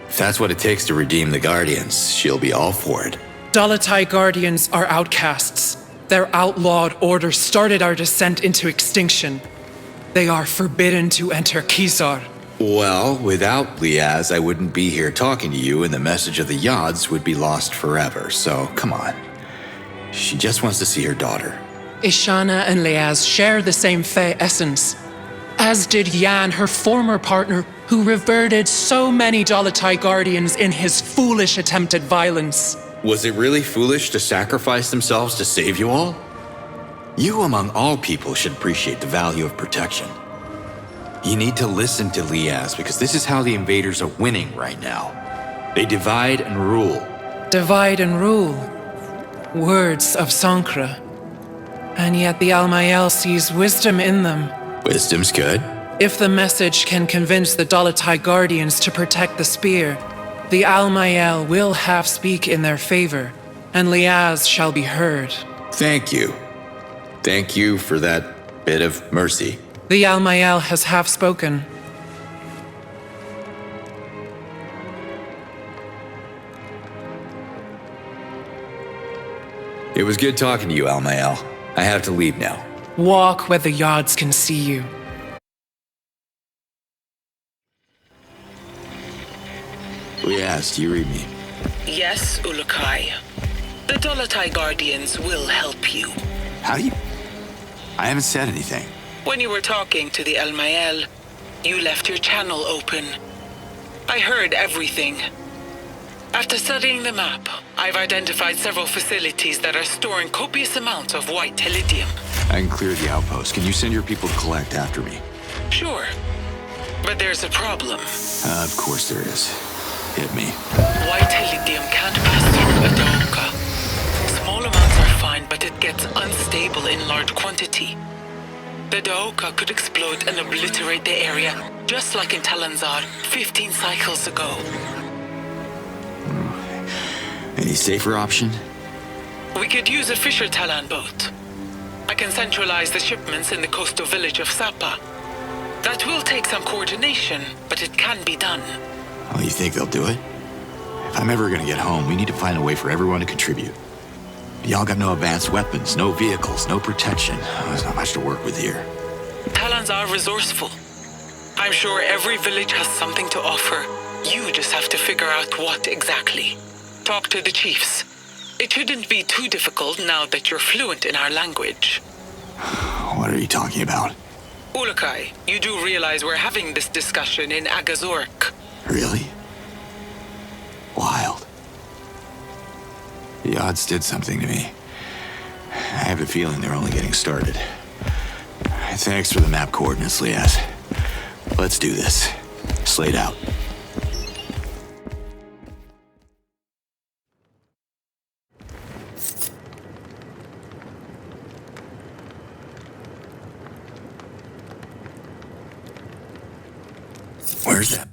If that's what it takes to redeem the Guardians, she'll be all for it. Dolotai Guardians are outcasts. Their outlawed order started our descent into extinction. They are forbidden to enter Kizar. Well, without Liaz, I wouldn't be here talking to you, and the message of the Yods would be lost forever, so come on. She just wants to see her daughter. Ishana and Liaz share the same Fey essence, as did Yan, her former partner, who reverted so many Dolotai Guardians in his foolish attempt at violence. Was it really foolish to sacrifice themselves to save you all? You, among all people, should appreciate the value of protection. You need to listen to Liaz, because this is how the invaders are winning right now. They divide and rule. Divide and rule. Words of Sankra. And yet the Almayel sees wisdom in them. Wisdom's good. If the message can convince the Dolotai Guardians to protect the spear, the Almayel will half speak in their favor, and Liaz shall be heard. Thank you. Thank you for that bit of mercy. The Almayel has half spoken. It was good talking to you, Almayel. I have to leave now. Walk where the Yods can see you. Liaz, do you read me? Yes, Ulukai. The Dolotai Guardians will help you. How do you... I haven't said anything. When you were talking to the Almayel, you left your channel open. I heard everything. After studying the map, I've identified several facilities that are storing copious amounts of white helidium. I can clear the outpost. Can you send your people to collect after me? Sure. But there's a problem. Of course there is. Hit me. White helidium can't pass through a Daoka. Small amounts are fine, but it gets unstable in large quantity. The Daoka could explode and obliterate the area, just like in Talanzar 15 cycles ago. Any safer option? We could use a Fisher Talan boat. I can centralize the shipments in the coastal village of Sapa. That will take some coordination, but it can be done. Oh, you think they'll do it? If I'm ever gonna get home, we need to find a way for everyone to contribute. Y'all got no advanced weapons, no vehicles, no protection. There's not much to work with here. Talans are resourceful. I'm sure every village has something to offer. You just have to figure out what exactly. Talk to the chiefs. It shouldn't be too difficult now that you're fluent in our language. What are you talking about? Ulukai, you do realize we're having this discussion in Agazork. Really? Wild. The odds did something to me. have a feeling they're only getting started. Thanks for the map coordinates, Liaz. Let's do this. Slade out. Where's that?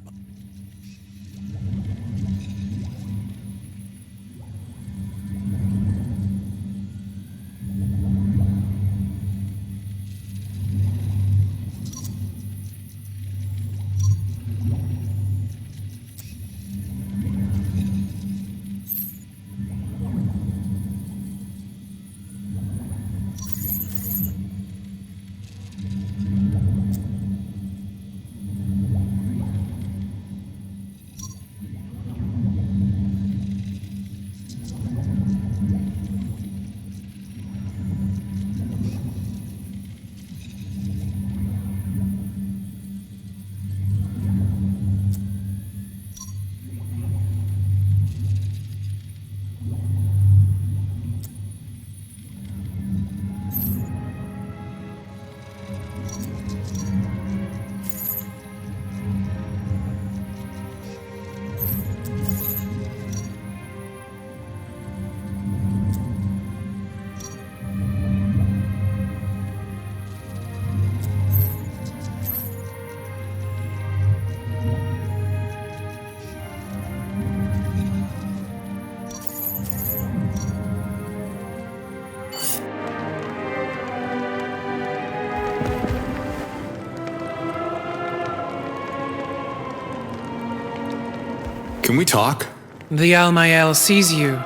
Can we talk? The Almael sees you.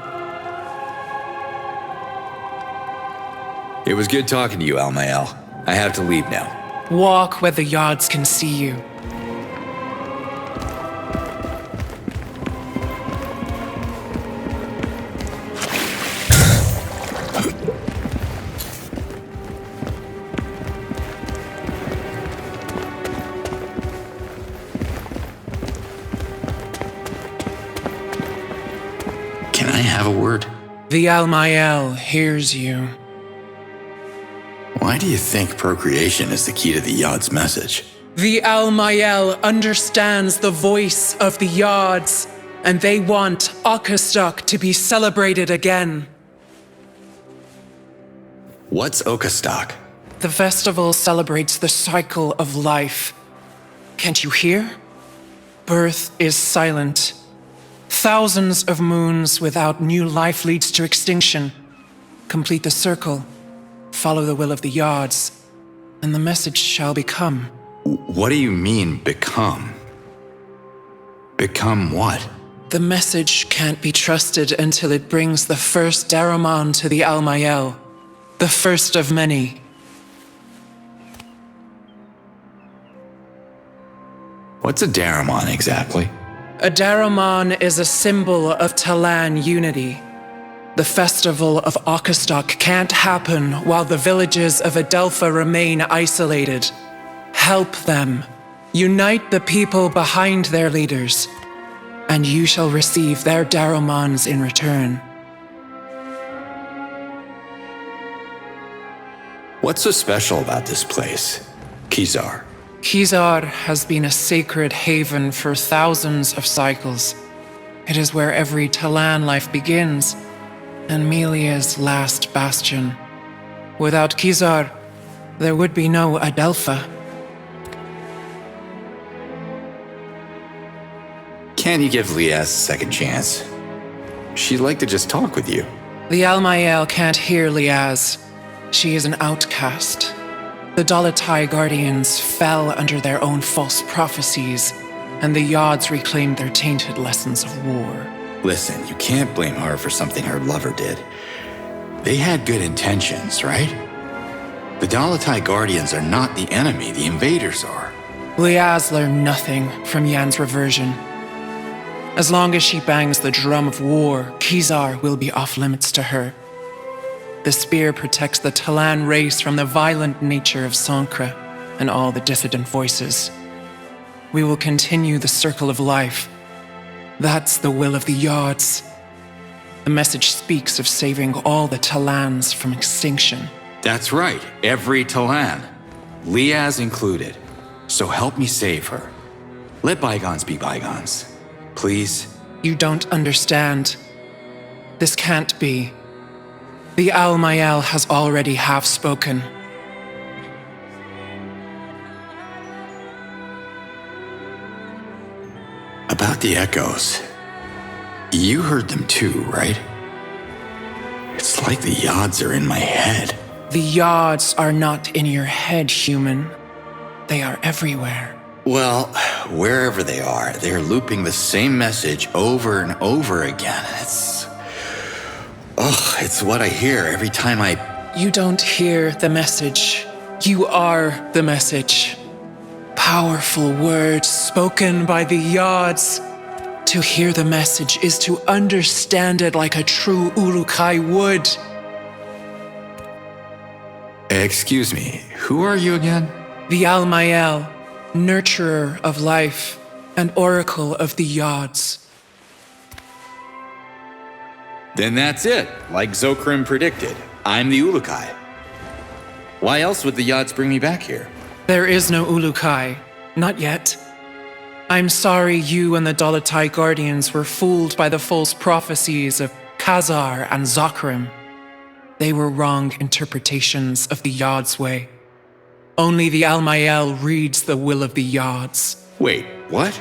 It was good talking to you, Almael. I have to leave now. Walk where the yards can see you. Can I have a word? The Almael hears you. Why do you think procreation is the key to the Yod's message? The Almael understands the voice of the yards, and they want Outcast to be celebrated again. What's Outcast? The festival celebrates the cycle of life. Can't you hear? Birth is silent. Thousands of moons without new life leads to extinction. Complete the circle. Follow the will of the yards, and the message shall become. What do you mean, become? Become what? The message can't be trusted until it brings the first Daramon to the Almael, the first of many. What's a Daramon exactly? A Daramon is a symbol of Talan unity. The festival of Outcast can't happen while the villages of Adelpha remain isolated. Help them. Unite the people behind their leaders, and you shall receive their Daramons in return. What's so special about this place, Kizar? Kizar has been a sacred haven for thousands of cycles. It is where every Talan life begins, and Melia's last bastion. Without Kizar, there would be no Adelpha. Can't you give Liaz a second chance? She'd like to just talk with you. The Almael can't hear Liaz. She is an outcast. The Dolotai Guardians fell under their own false prophecies, and the Yards reclaimed their tainted lessons of war. Listen, you can't blame her for something her lover did. They had good intentions, right? The Dolotai Guardians are not the enemy, the invaders are. Liaz learned nothing from Yan's reversion. As long as she bangs the drum of war, Kizar will be off-limits to her. The spear protects the Talan race from the violent nature of Sankra and all the dissident voices. We will continue the circle of life. That's the will of the Yards. The message speaks of saving all the Talans from extinction. That's right, every Talan. Liaz included. So help me save her. Let bygones be bygones. Please? You don't understand. This can't be. The Al-Mayal has already half spoken. About the echoes. You heard them too, right? It's like the Yods are in my head. The Yods are not in your head, human. They are everywhere. Well, wherever they are, they're looping the same message over and over again. It's what I hear every time I... You don't hear the message. You are the message. Powerful words spoken by the Yods. To hear the message is to understand it like a true Uruk-hai would. Excuse me, who are you again? The Al-Mayal, nurturer of life and oracle of the Yods. Then that's it, like Zokrim predicted. I'm the Uruk-hai. Why else would the Yods bring me back here? There is no Uruk-hai. Not yet. I'm sorry you and the Dolotai Guardians were fooled by the false prophecies of Khazar and Zokrim. They were wrong interpretations of the Yods' way. Only the Al-Mayal reads the will of the Yods. Wait, what?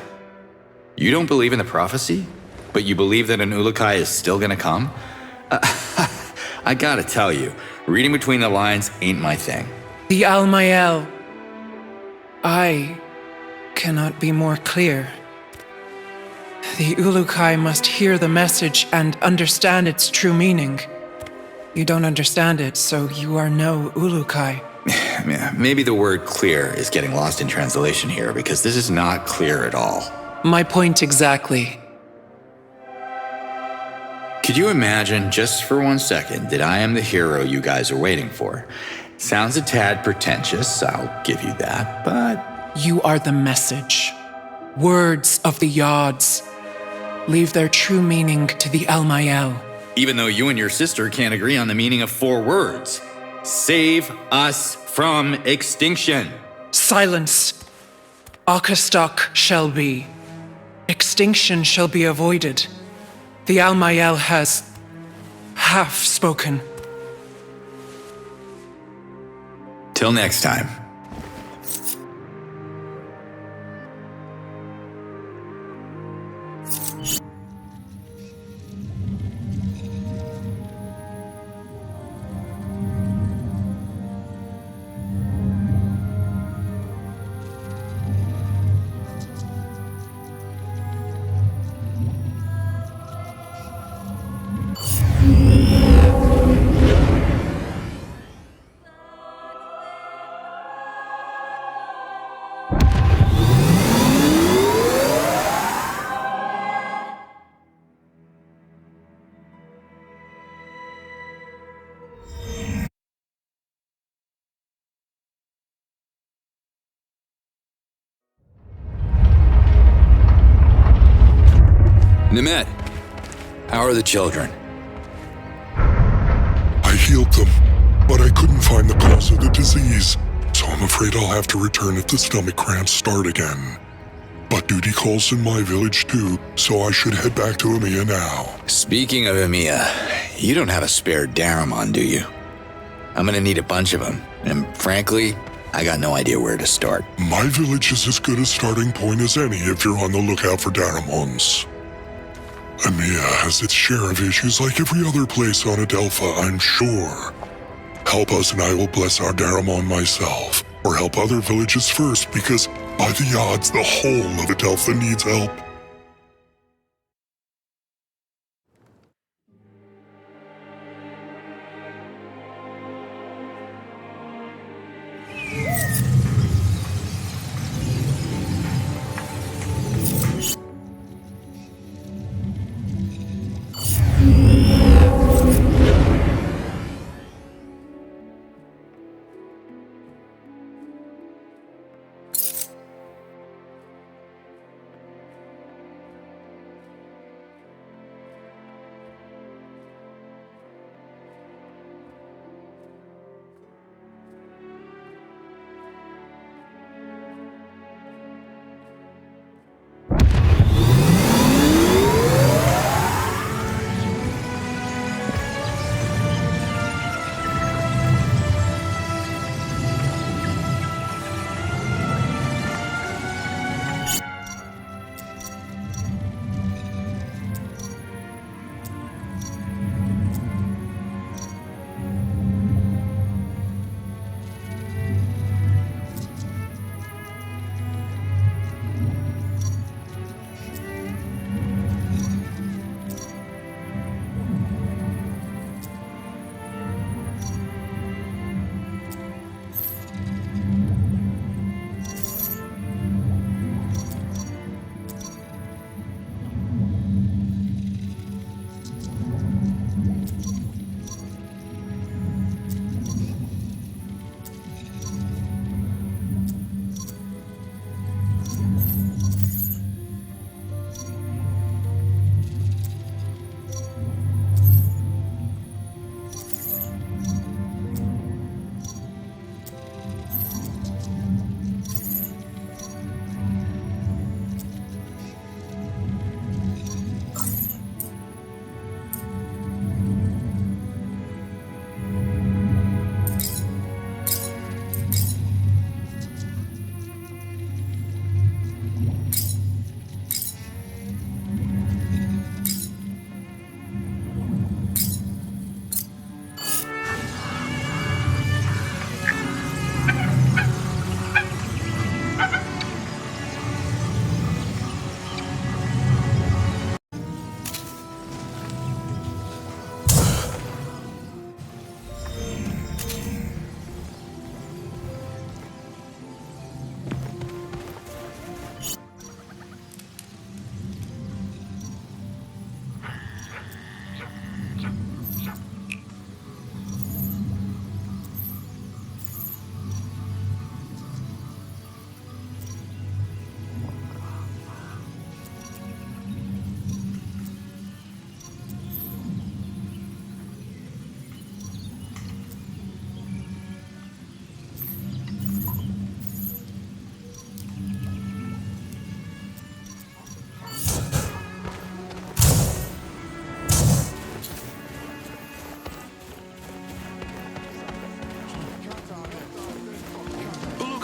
You don't believe in the prophecy? But you believe that an Uruk-hai is still gonna come? I gotta tell you, reading between the lines ain't my thing. The Al-Mayal. I cannot be more clear. The Uruk-hai must hear the message and understand its true meaning. You don't understand it, so you are no Uruk-hai. Maybe the word clear is getting lost in translation here, because this is not clear at all. My point exactly. Could you imagine, just for 1 second, that I am the hero you guys are waiting for? Sounds a tad pretentious, I'll give you that, but... You are the message. Words of the Yods. Leave their true meaning to the Al-Mayal. Even though you and your sister can't agree on the meaning of 4 words. Save us from extinction. Silence. Akastok shall be. Extinction shall be avoided. The Al-Mayal has half spoken. Till next time. Nemet, how are the children? I healed them, but I couldn't find the cause of the disease, so I'm afraid I'll have to return if the stomach cramps start again. But duty calls in my village too, so I should head back to Emiya now. Speaking of Emiya, you don't have a spare Daramon, do you? I'm gonna need a bunch of them, and frankly, I got no idea where to start. My village is as good a starting point as any if you're on the lookout for Daramons. Emiya has its share of issues like every other place on Adelpha, I'm sure. Help us and I will bless our Daramon myself, or help other villages first, because by the odds, the whole of Adelpha needs help.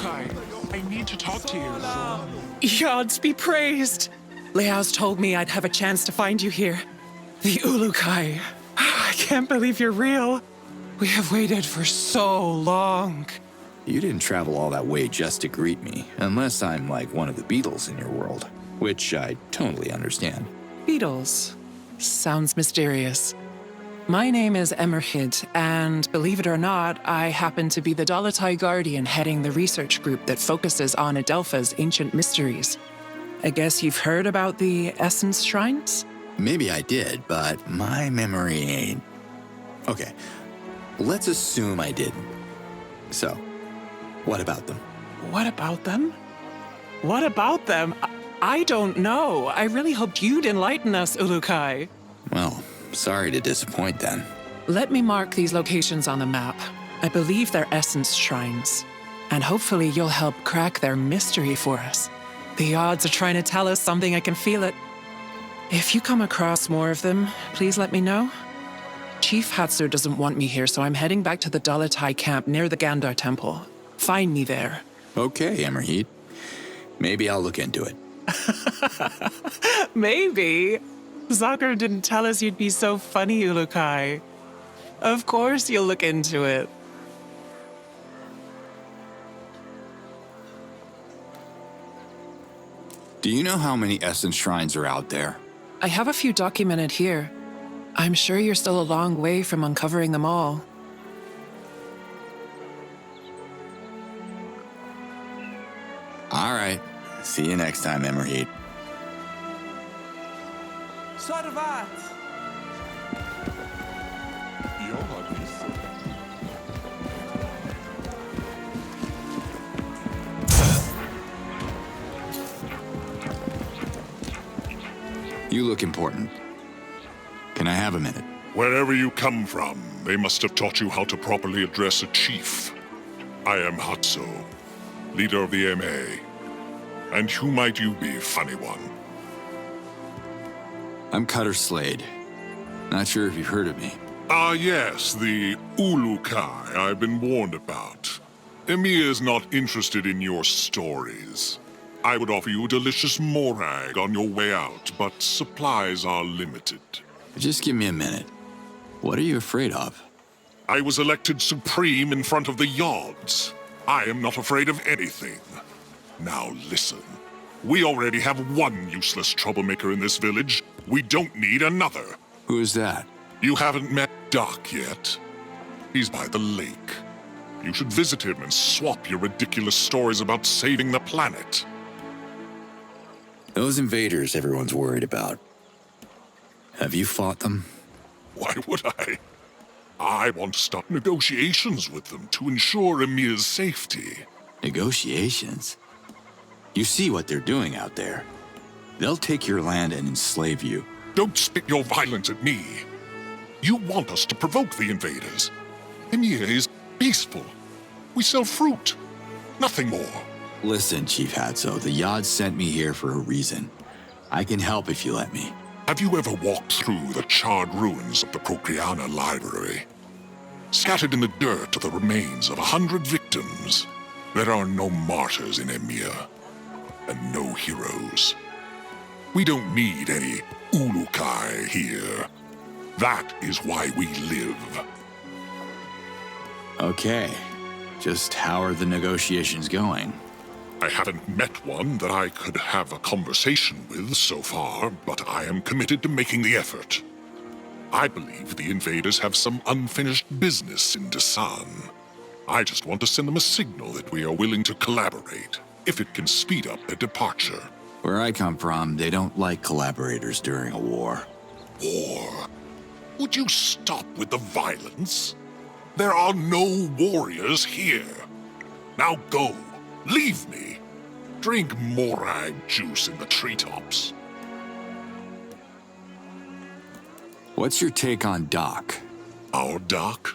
Ulukai. I need to talk to you. Yods be praised. Leo's told me I'd have a chance to find you here. The Ulukai. I can't believe you're real. We have waited for so long. You didn't travel all that way just to greet me, unless I'm like one of the Beatles in your world, which I totally understand. Beatles. Sounds mysterious. My name is Emerhid, and believe it or not, I happen to be the Dolotai Guardian heading the research group that focuses on Adelpha's ancient mysteries. I guess you've heard about the Essence Shrines? Maybe I did, but my memory ain't... Okay, let's assume I didn't. So, what about them? What about them? What about them? I don't know. I really hoped you'd enlighten us, Ulukai. Well, sorry to disappoint then. Let me mark these locations on the map. I believe they're Essence Shrines. And hopefully you'll help crack their mystery for us. The odds are trying to tell us something, I can feel it. If you come across more of them, please let me know. Chief Hatsu doesn't want me here, so I'm heading back to the Dolotai camp near the Gandar Temple. Find me there. Okay, Emerhid. Maybe I'll look into it. Maybe. Zucker didn't tell us you'd be so funny, Ulukai. Of course you'll look into it. Do you know how many Essence Shrines are out there? I have a few documented here. I'm sure you're still a long way from uncovering them all. All right. See you next time, Emerhid. Sarvat! You look important. Can I have a minute? Wherever you come from, they must have taught you how to properly address a chief. I am Hatsu, leader of the MA. And who might you be, funny one? I'm Cutter Slade. Not sure if you've heard of me. Ah, yes, the Ulukai I've been warned about. Emiya is not interested in your stories. I would offer you a delicious morag on your way out, but supplies are limited. Just give me a minute. What are you afraid of? I was elected supreme in front of the Yods. I am not afraid of anything. Now listen. We already have one useless troublemaker in this village. We don't need another. Who is that? You haven't met Doc yet. He's by the lake. You should visit him and swap your ridiculous stories about saving the planet. Those invaders everyone's worried about. Have you fought them? Why would I? I want to start negotiations with them to ensure Emiya's safety. Negotiations? You see what they're doing out there. They'll take your land and enslave you. Don't spit your violence at me. You want us to provoke the invaders. Emiya is peaceful. We sell fruit. Nothing more. Listen, Chief Hatso, the Yods sent me here for a reason. I can help if you let me. Have you ever walked through the charred ruins of the Procreana Library? Scattered in the dirt are the remains of 100 victims. There are no martyrs in Emiya, and no heroes. We don't need any Ulukai here. That is why we live. Okay. Just how are the negotiations going? I haven't met one that I could have a conversation with so far, but I am committed to making the effort. I believe the invaders have some unfinished business in Dasan. I just want to send them a signal that we are willing to collaborate, if it can speed up their departure. Where I come from, they don't like collaborators during a war. War? Would you stop with the violence? There are no warriors here. Now go. Leave me. Drink morag juice in the treetops. What's your take on Doc? Our Doc?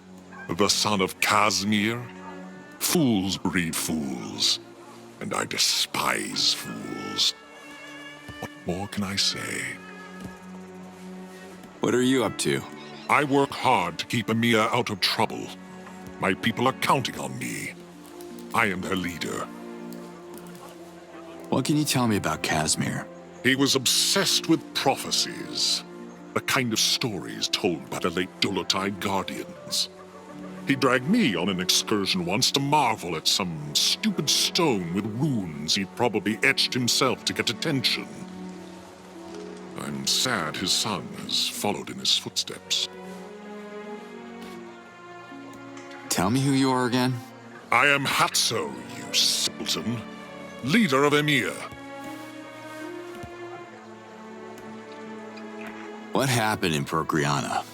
The son of Kazmir? Fools breed fools. And I despise fools. What more can I say? What are you up to? I work hard to keep Emiya out of trouble. My people are counting on me. I am their leader, What can you tell me about Casimir? He was obsessed with prophecies, the kind of stories told by the late Dolotide Guardians. He dragged me on an excursion once to marvel at some stupid stone with runes he'd probably etched himself to get attention. I'm sad his son has followed in his footsteps. Tell me who you are again? I am Hatso, you simpleton, leader of Emir. What happened in Procreana?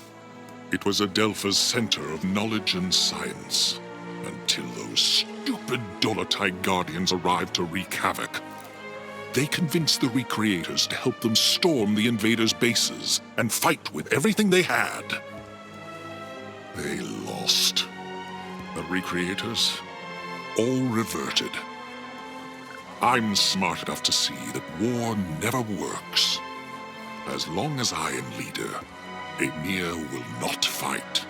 It was Adelpha's center of knowledge and science, until those stupid Dolotide Guardians arrived to wreak havoc. They convinced the Recreators to help them storm the invaders' bases and fight with everything they had. They lost. The Recreators all reverted. I'm smart enough to see that war never works. As long as I am leader, Emir will not fight.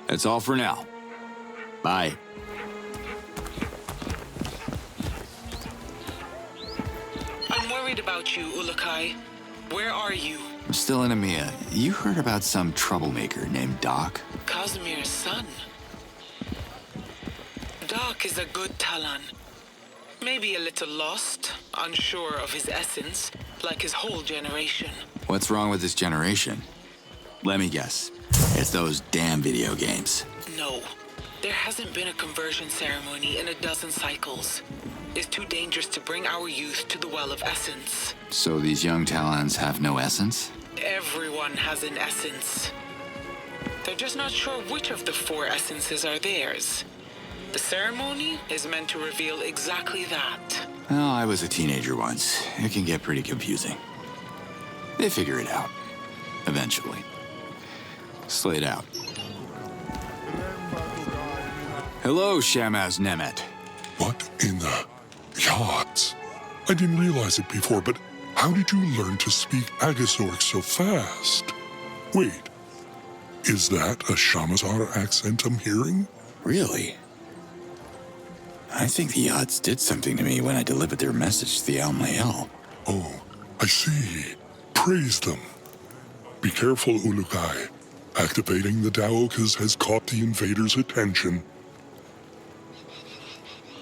That's all for now. Bye. I'm worried about you, Ulukai. Where are you? I'm still in Emia. You heard about some troublemaker named Doc? Casimir's son. Doc is a good Talon. Maybe a little lost, unsure of his essence, like his whole generation. What's wrong with this generation? Let me guess. It's those damn video games. No. There hasn't been a conversion ceremony in a dozen cycles. It's too dangerous to bring our youth to the Well of Essence. So these young Talons have no essence? Everyone has an essence. They're just not sure which of the 4 essences are theirs. The ceremony is meant to reveal exactly that. Well, I was a teenager once. It can get pretty confusing. They figure it out. Eventually. Slade out. Hello, Shamaz Nemet. What in the yachts? I didn't realize it before, but how did you learn to speak Agasork so fast? Wait, is that a Shamazar accent I'm hearing? Really? I think the yachts did something to me when I delivered their message to the Almael. Oh, I see. Praise them. Be careful, Ulukai. Activating the Daokas has caught the invaders' attention.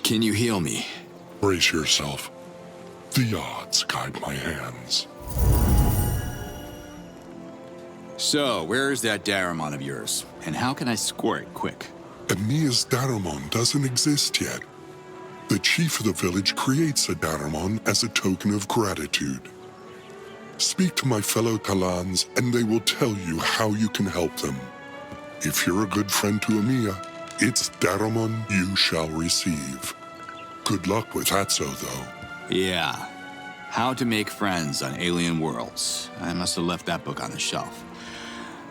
Can you heal me? Brace yourself. The odds guide my hands. So, where is that Daramon of yours? And how can I score it quick? Emia's Daramon doesn't exist yet. The chief of the village creates a Daramon as a token of gratitude. Speak to my fellow Talans, and they will tell you how you can help them. If you're a good friend to Emiya, it's Daramon you shall receive. Good luck with Hatso, though. Yeah. How to Make Friends on Alien Worlds. I must have left that book on the shelf.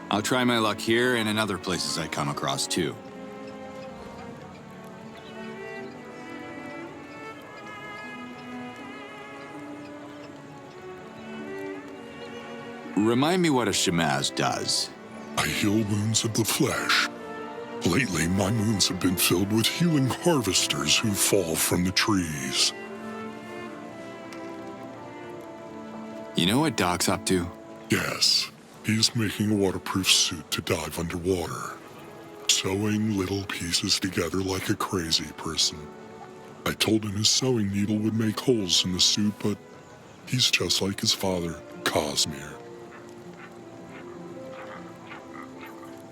I'll try my luck here and in other places I come across, too. Remind me what a Shamaz does. I heal wounds of the flesh. Lately, my moons have been filled with healing harvesters who fall from the trees. You know what Doc's up to? Yes, he's making a waterproof suit to dive underwater. Sewing little pieces together like a crazy person. I told him his sewing needle would make holes in the suit, but he's just like his father, Casimir.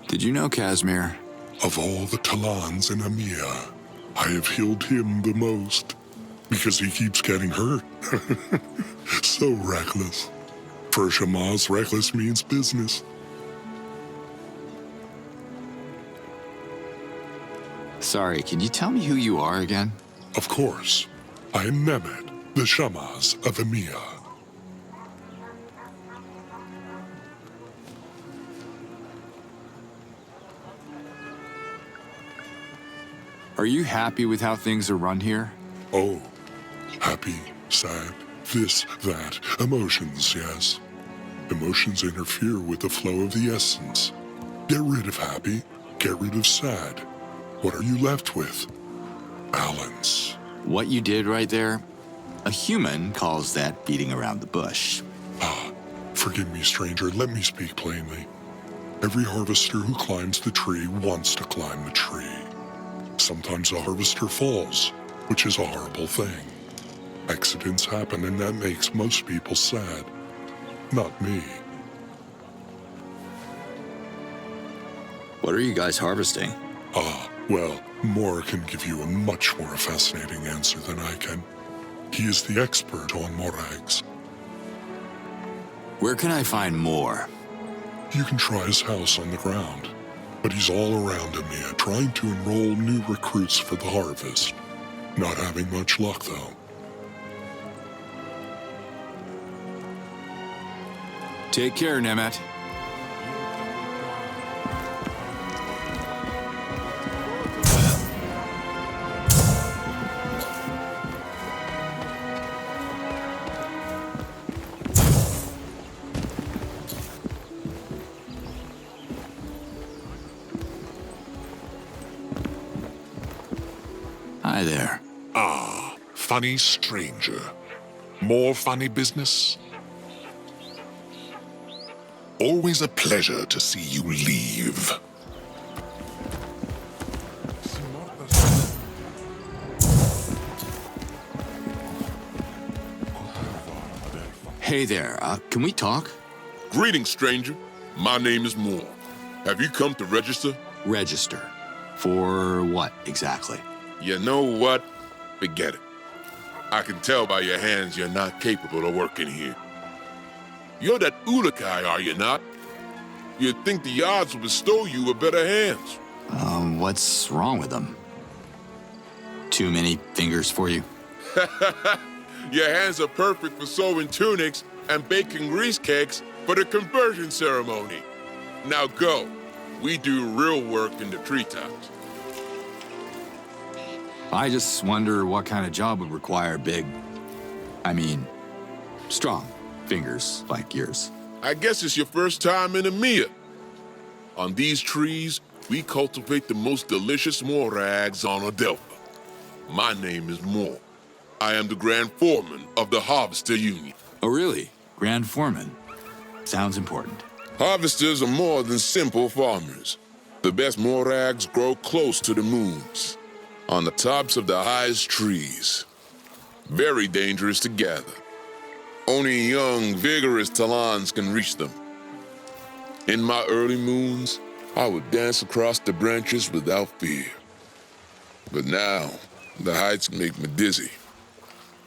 Did you know Casimir? Of all the Talans in Emiya, I have healed him the most, because he keeps getting hurt. So reckless. For Shamaz, reckless means business. Sorry, can you tell me who you are again? Of course. I am Nemet, the Shamaz of Emiya. Are you happy with how things are run here? Oh, happy, sad, this, that. Emotions, yes. Emotions interfere with the flow of the essence. Get rid of happy, Get rid of sad. What are you left with? Balance. What you did right there, a human calls that beating around the bush. Forgive me, stranger, let me speak plainly. Every harvester who climbs the tree wants to climb the tree. Sometimes a harvester falls, which is a horrible thing. Accidents happen and that makes most people sad. Not me. What are you guys harvesting? Well, Moore can give you a much more fascinating answer than I can. He is the expert on morags. Where can I find more? You can try his house on the ground, but he's all around Amia trying to enroll new recruits for the harvest. Not having much luck, though. Take care, Nemet. Hi there. Funny stranger. More funny business? Always a pleasure to see you leave. Hey there, can we talk? Greetings, stranger. My name is Moore. Have you come to register? Register? For what, exactly? You know what? Forget it. I can tell by your hands you're not capable of working here. You're that Ulukai, are you not? You'd think the odds will bestow you with better hands. What's wrong with them? Too many fingers for you? Your hands are perfect for sewing tunics and baking grease cakes for the conversion ceremony. Now go. We do real work in the treetops. I just wonder what kind of job would require strong fingers like yours. I guess it's your first time in EMEA. On these trees, we cultivate the most delicious morags on Adelpha. My name is Moore. I am the Grand Foreman of the Harvester Union. Oh, really? Grand Foreman? Sounds important. Harvesters are more than simple farmers. The best morags grow close to the moons, on the tops of the highest trees. Very dangerous to gather. Only young, vigorous Talons can reach them. In my early moons, I would dance across the branches without fear. But now, the heights make me dizzy.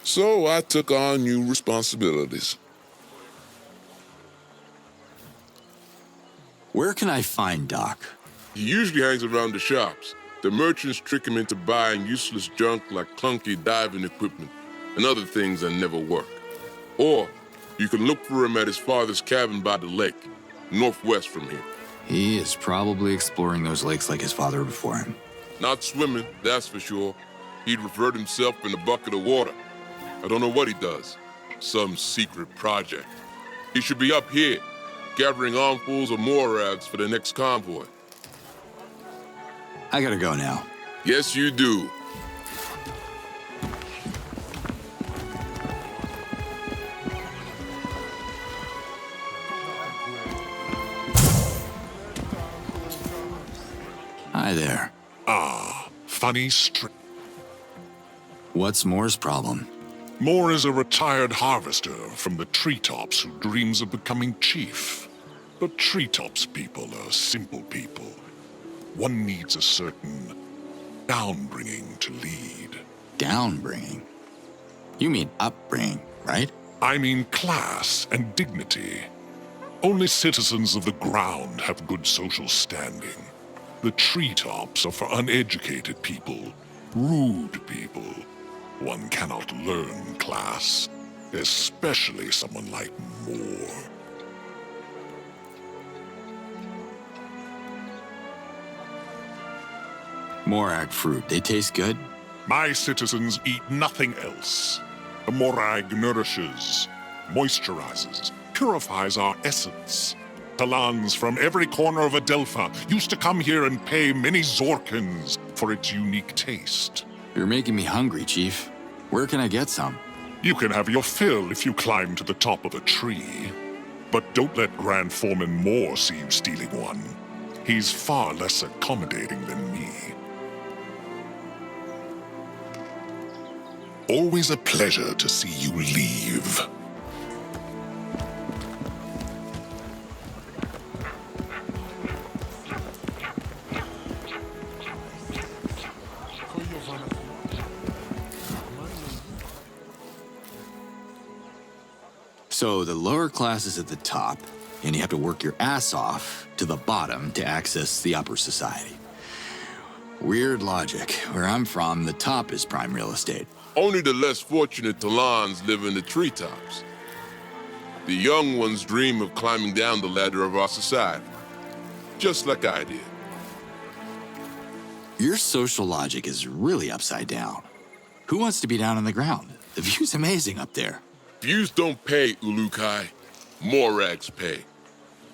So I took on new responsibilities. Where can I find Doc? He usually hangs around the shops. The merchants trick him into buying useless junk like clunky diving equipment and other things that never work. Or you can look for him at his father's cabin by the lake, northwest from here. He is probably exploring those lakes like his father before him. Not swimming, that's for sure. He'd revert himself in a bucket of water. I don't know what he does. Some secret project. He should be up here, gathering armfuls of morags for the next convoy. I gotta go now. Yes, you do. Hi there. Funny What's Moore's problem? Moore is a retired harvester from the treetops who dreams of becoming chief. But treetops people are simple people. One needs a certain downbringing to lead. Downbringing? You mean upbringing, right? I mean class and dignity. Only citizens of the ground have good social standing. The treetops are for uneducated people, rude people. One cannot learn class, especially someone like Moore. Morag fruit, they taste good? My citizens eat nothing else. The morag nourishes, moisturizes, purifies our essence. Catalans from every corner of Adelpha used to come here and pay many Zorkins for its unique taste. You're making me hungry, Chief. Where can I get some? You can have your fill if you climb to the top of a tree. But don't let Grand Foreman Moore see you stealing one. He's far less accommodating than me. Always a pleasure to see you leave. So the lower class is at the top, and you have to work your ass off to the bottom to access the upper society. Weird logic. Where I'm from, the top is prime real estate. Only the less fortunate Talans live in the treetops. The young ones dream of climbing down the ladder of our society, just like I did. Your social logic is really upside down. Who wants to be down on the ground? The view's amazing up there. Views don't pay, Ulukai. Morags pay.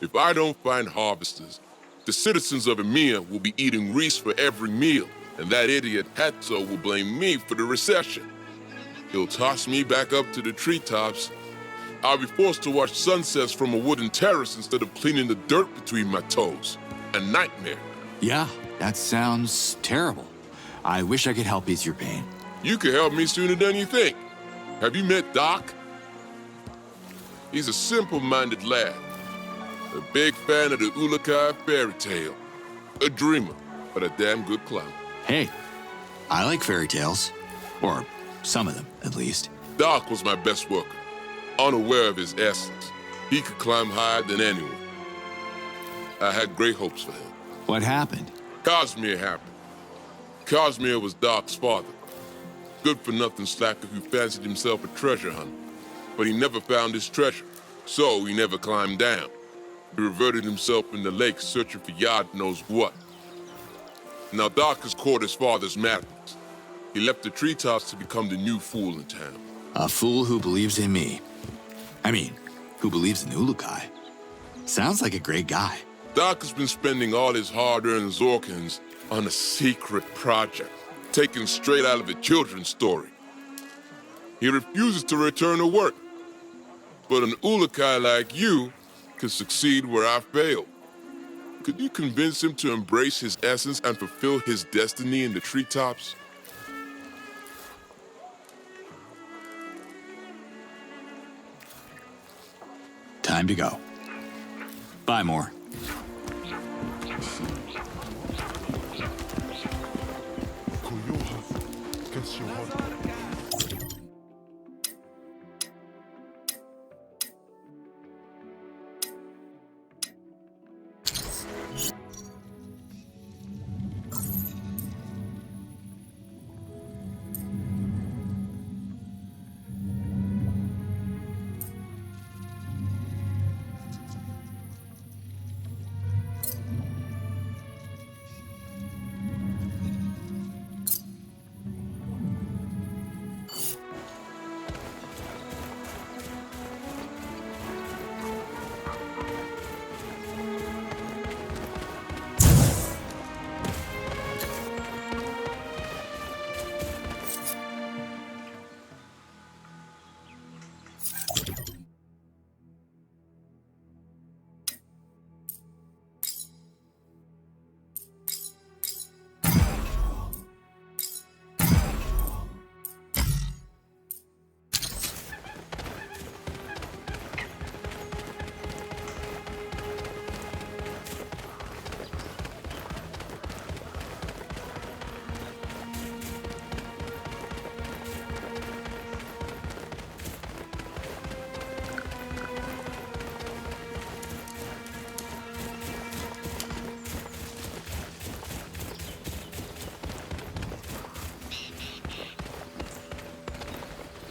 If I don't find harvesters, the citizens of Emia will be eating reese for every meal, and that idiot Hatzo will blame me for the recession. He'll toss me back up to the treetops. I'll be forced to watch sunsets from a wooden terrace instead of cleaning the dirt between my toes. A nightmare. Yeah, that sounds terrible. I wish I could help ease your pain. You could help me sooner than you think. Have you met Doc? He's a simple-minded lad. A big fan of the Ulukai fairy tale. A dreamer, but a damn good clown. Hey, I like fairy tales. Or some of them, at least. Doc was my best worker. Unaware of his essence. He could climb higher than anyone. I had great hopes for him. What happened? Cosmere happened. Cosmere was Doc's father. Good-for-nothing slacker who fancied himself a treasure hunter. But he never found his treasure, so he never climbed down. He reverted himself in the lake searching for God knows what. Now Doc has caught his father's madness. He left the treetops to become the new fool in town. A fool who believes in me. I mean, who believes in Ulukai. Sounds like a great guy. Doc has been spending all his hard-earned Zorkins on a secret project, taken straight out of a children's story. He refuses to return to work. But an Ulukai like you could succeed where I failed. Could you convince him to embrace his essence and fulfill his destiny in the treetops? Time to go. Bye, Moore.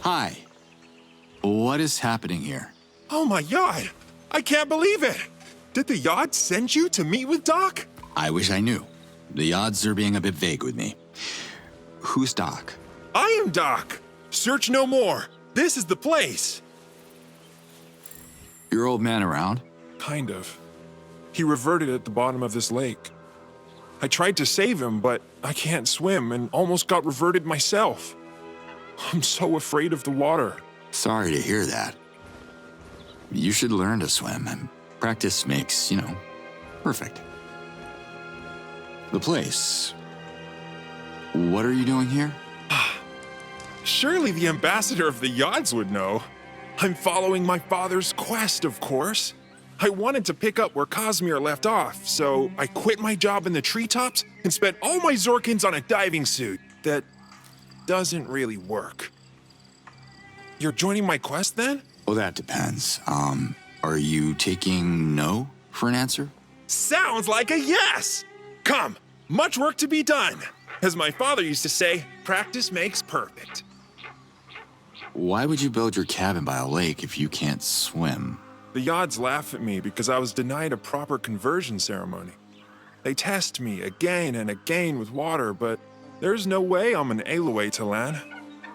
Hi. What is happening here? Oh my God! I can't believe it! Did the Yod send you to meet with Doc? I wish I knew. The odds are being a bit vague with me. Who's Doc? I am Doc! Search no more. This is the place. Your old man around? Kind of. He reverted at the bottom of this lake. I tried to save him, but I can't swim and almost got reverted myself. I'm so afraid of the water. Sorry to hear that. You should learn to swim, and practice makes, perfect. The place. What are you doing here? Surely the ambassador of the Yods would know. I'm following my father's quest, of course. I wanted to pick up where Cosmere left off, so I quit my job in the treetops and spent all my Zorkins on a diving suit that doesn't really work. You're joining my quest then? Well, that depends. Are you taking no for an answer? Sounds like a yes! Come, much work to be done. As my father used to say, practice makes perfect. Why would you build your cabin by a lake if you can't swim? The Yods laugh at me because I was denied a proper conversion ceremony. They test me again and again with water, but there's no way I'm an Aloe to land.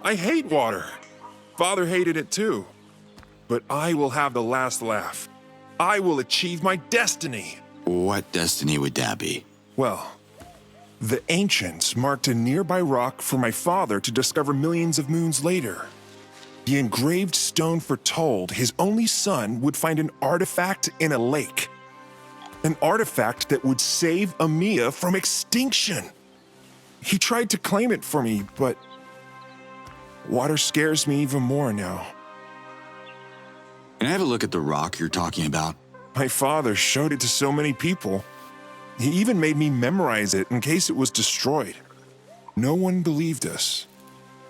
I hate water. Father hated it too. But I will have the last laugh. I will achieve my destiny. What destiny would that be? Well, the ancients marked a nearby rock for my father to discover millions of moons later. The engraved stone foretold his only son would find an artifact in a lake. An artifact that would save Amia from extinction. He tried to claim it for me, but water scares me even more now. Can I have a look at the rock you're talking about? My father showed it to so many people. He even made me memorize it in case it was destroyed. No one believed us.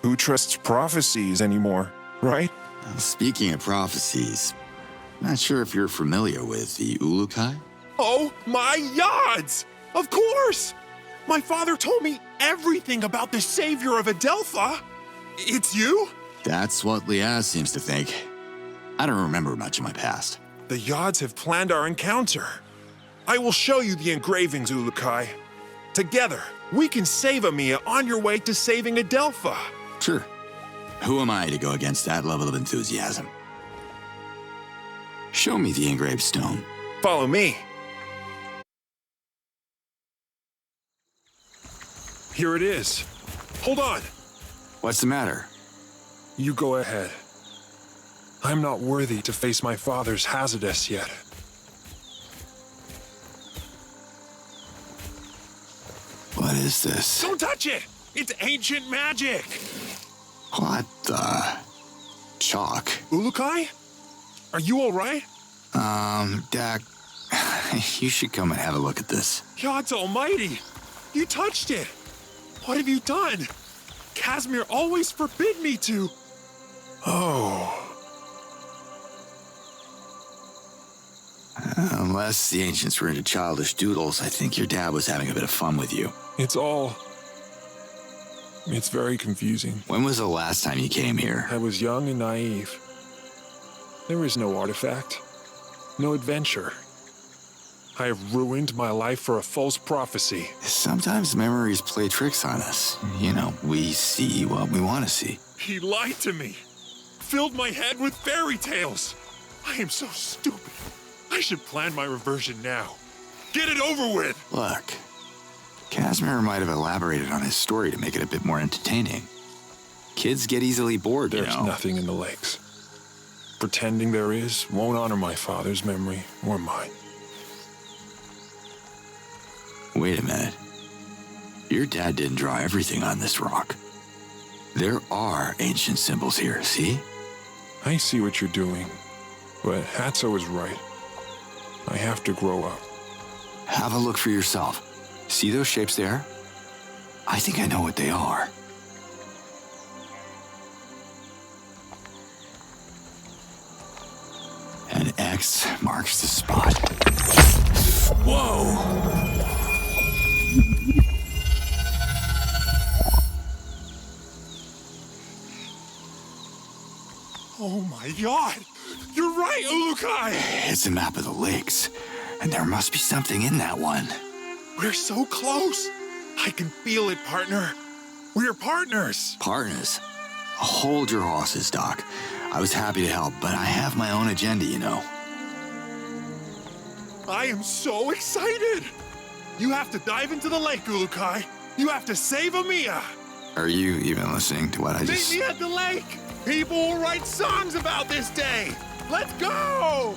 Who trusts prophecies anymore, right? Speaking of prophecies, not sure if you're familiar with the Ulukai? Oh, my Yods! Of course! My father told me everything about the savior of Adelpha. It's you? That's what Liaz seems to think. I don't remember much of my past. The Yods have planned our encounter. I will show you the engravings, Ulukai. Together, we can save Amia on your way to saving Adelpha. Sure. Who am I to go against that level of enthusiasm? Show me the engraved stone. Follow me. Here it is. Hold on. What's the matter? You go ahead. I'm not worthy to face my father's hazardous yet. What is this? Don't touch it! It's ancient magic! What the? Chalk? Ulukai? Are you alright? Dak, you should come and have a look at this. God's almighty! You touched it! What have you done? Casimir always forbid me to. Oh. Unless the ancients were into childish doodles, I think your dad was having a bit of fun with you. It's very confusing. When was the last time you came here? I was young and naive. There is no artifact, no adventure. I have ruined my life for a false prophecy. Sometimes memories play tricks on us. We see what we want to see. He lied to me, filled my head with fairy tales. I am so stupid. I should plan my reversion now. Get it over with! Look, Casimir might have elaborated on his story to make it a bit more entertaining. Kids get easily bored, There's nothing in the lakes. Pretending there is won't honor my father's memory or mine. Wait a minute. Your dad didn't draw everything on this rock. There are ancient symbols here, see? I see what you're doing, but Hatso is right. I have to grow up. Have a look for yourself. See those shapes there? I think I know what they are. An X marks the spot. Whoa! Oh my god! You're right, Ulukai! It's a map of the lakes, and there must be something in that one. We're so close! I can feel it, partner. We're partners! Partners? Hold your horses, Doc. I was happy to help, but I have my own agenda, I am so excited! You have to dive into the lake, Ulukai. You have to save Amiya. Are you even listening to what I just... Meet me at the lake! People will write songs about this day! Let's go!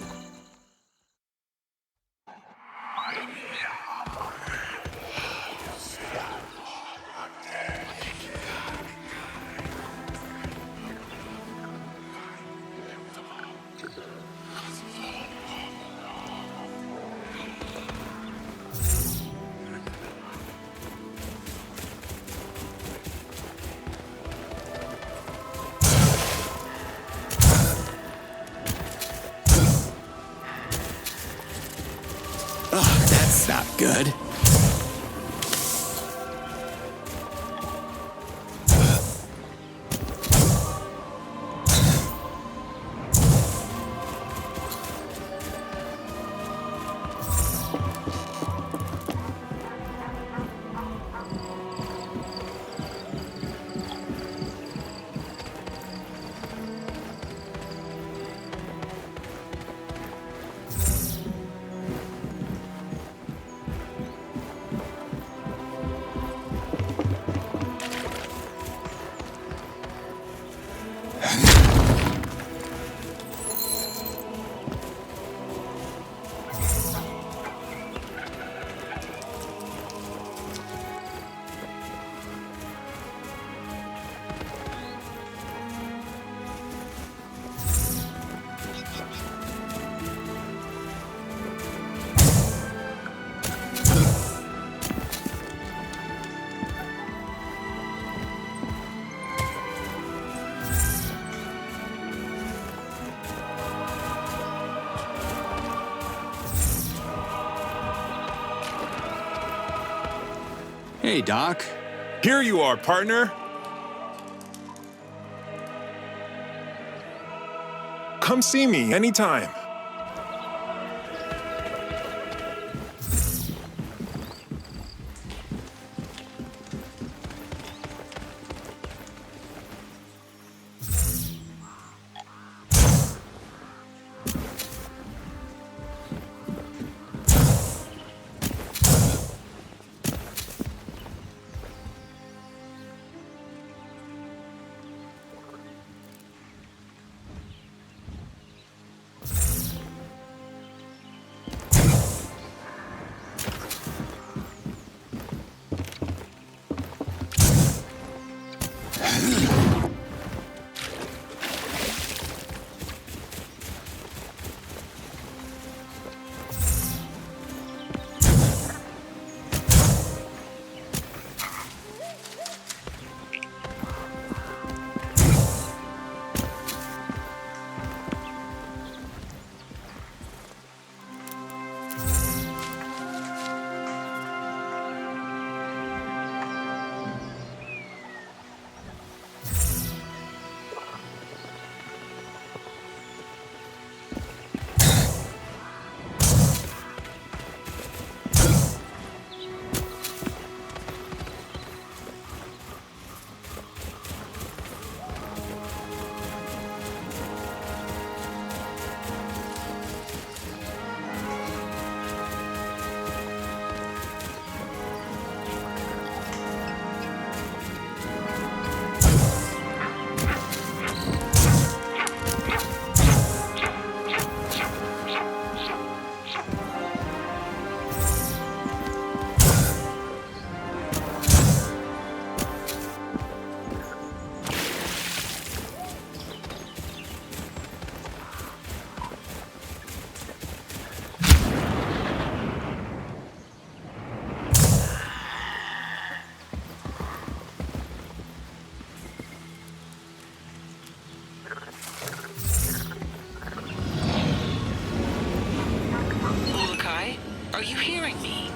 That's not good. Hey, Doc. Here you are, partner. Come see me anytime.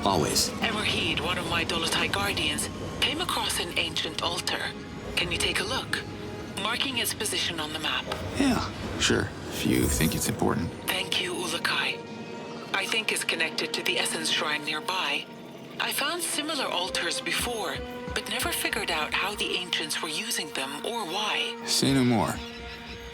Always. Emerheed, one of my Dolotai guardians, came across an ancient altar. Can you take a look? Marking its position on the map. Yeah, sure. If you think it's important. Thank you, Ulukai. I think it's connected to the Essence Shrine nearby. I found similar altars before, but never figured out how the ancients were using them or why. Say no more.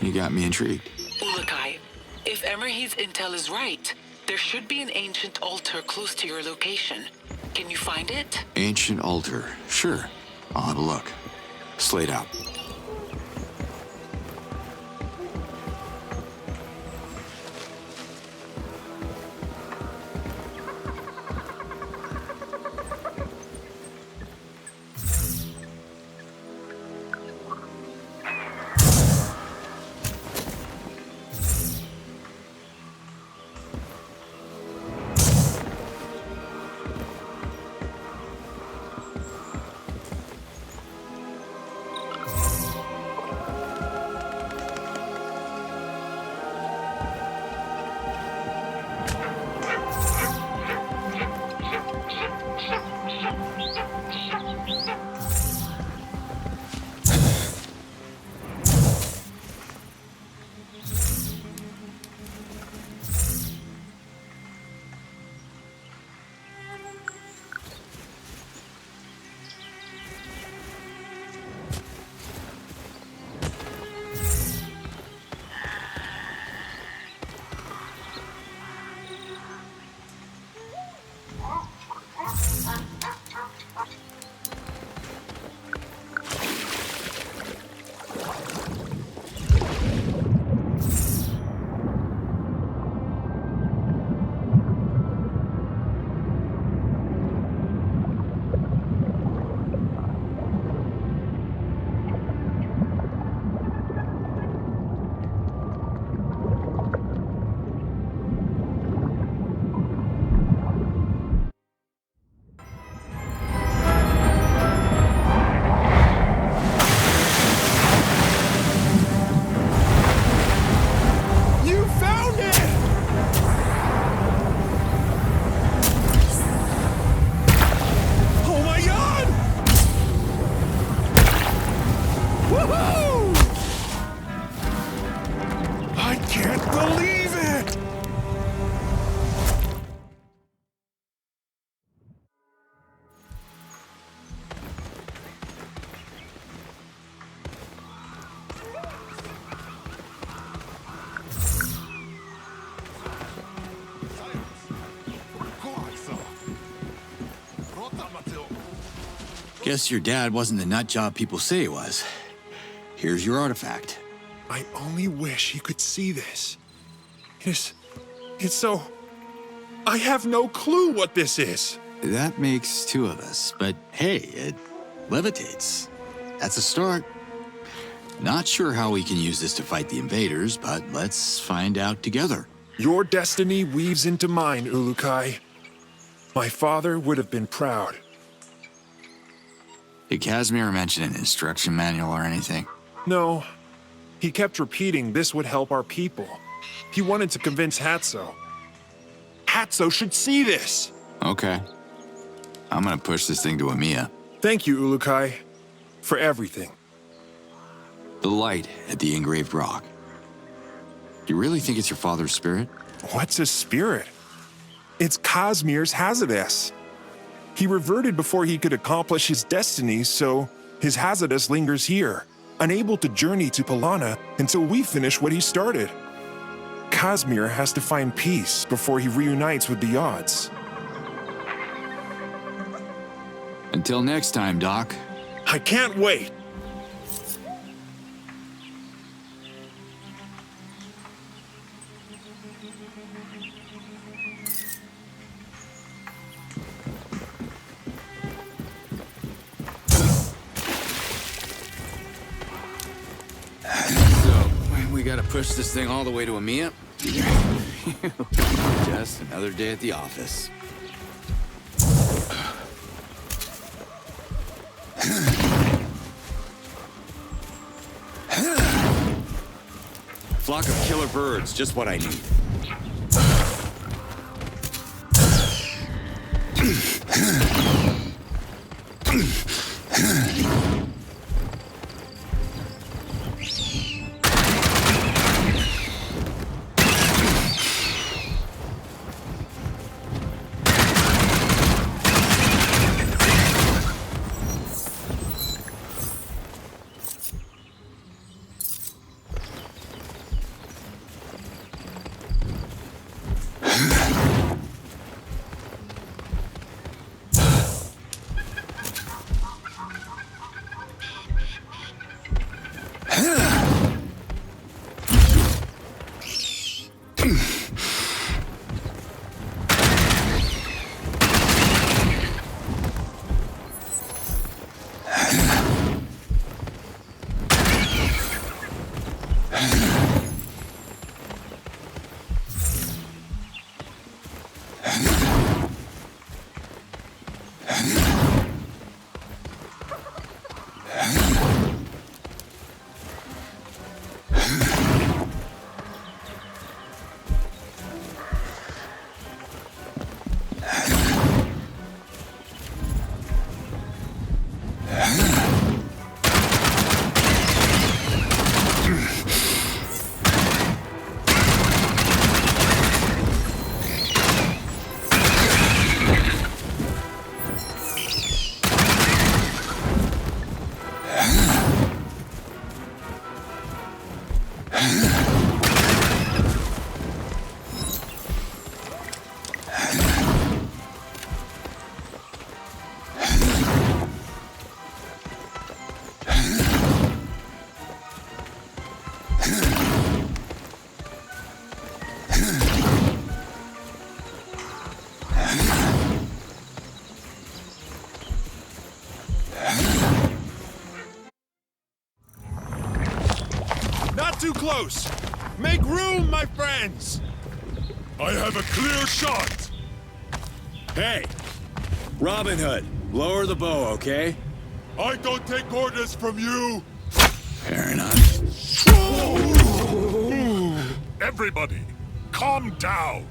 You got me intrigued. Ulukai, if Emerheed's intel is right, There should be an ancient altar close to your location. Can you find it? Ancient altar. Sure. I'll have a look. Slade out. Guess your dad wasn't the nut job people say he was. Here's your artifact. I only wish he could see this. It's so... I have no clue what this is. That makes two of us, but hey, it levitates. That's a start. Not sure how we can use this to fight the invaders, but let's find out together. Your destiny weaves into mine, Ulukai. My father would have been proud. Did Casimir mention an instruction manual or anything? No. He kept repeating this would help our people. He wanted to convince Hatso. Hatso should see this! Okay. I'm gonna push this thing to Amiya. Thank you, Ulukai, for everything. The light at the engraved rock. You really think it's your father's spirit? What's a spirit? It's Casimir's Hazardous. He reverted before he could accomplish his destiny, so his Hazardous lingers here, unable to journey to Palana until we finish what he started. Casimir has to find peace before he reunites with the odds. Until next time, Doc. I can't wait! We gotta push this thing all the way to Amiya? Just another day at the office. Flock of killer birds, just what I need. close! Make room, my friends! I have a clear shot! Hey! Robin Hood, lower the bow, okay? I don't take orders from you! Fair enough. Everybody, calm down!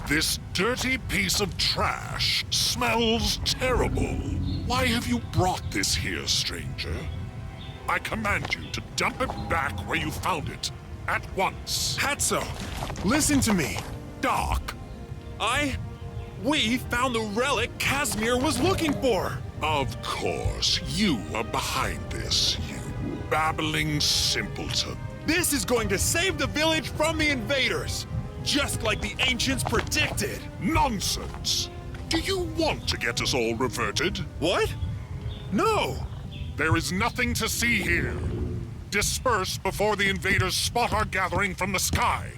This dirty piece of trash smells terrible. Why have you brought this here, stranger? I command you to dump it back where you found it, at once. Hatso, listen to me. Doc. We found the relic Casimir was looking for. Of course, you are behind this, you babbling simpleton. This is going to save the village from the invaders, just like the ancients predicted. Nonsense. Do you want to get us all reverted? What? No. There is nothing to see here. Disperse before the invaders spot our gathering from the sky.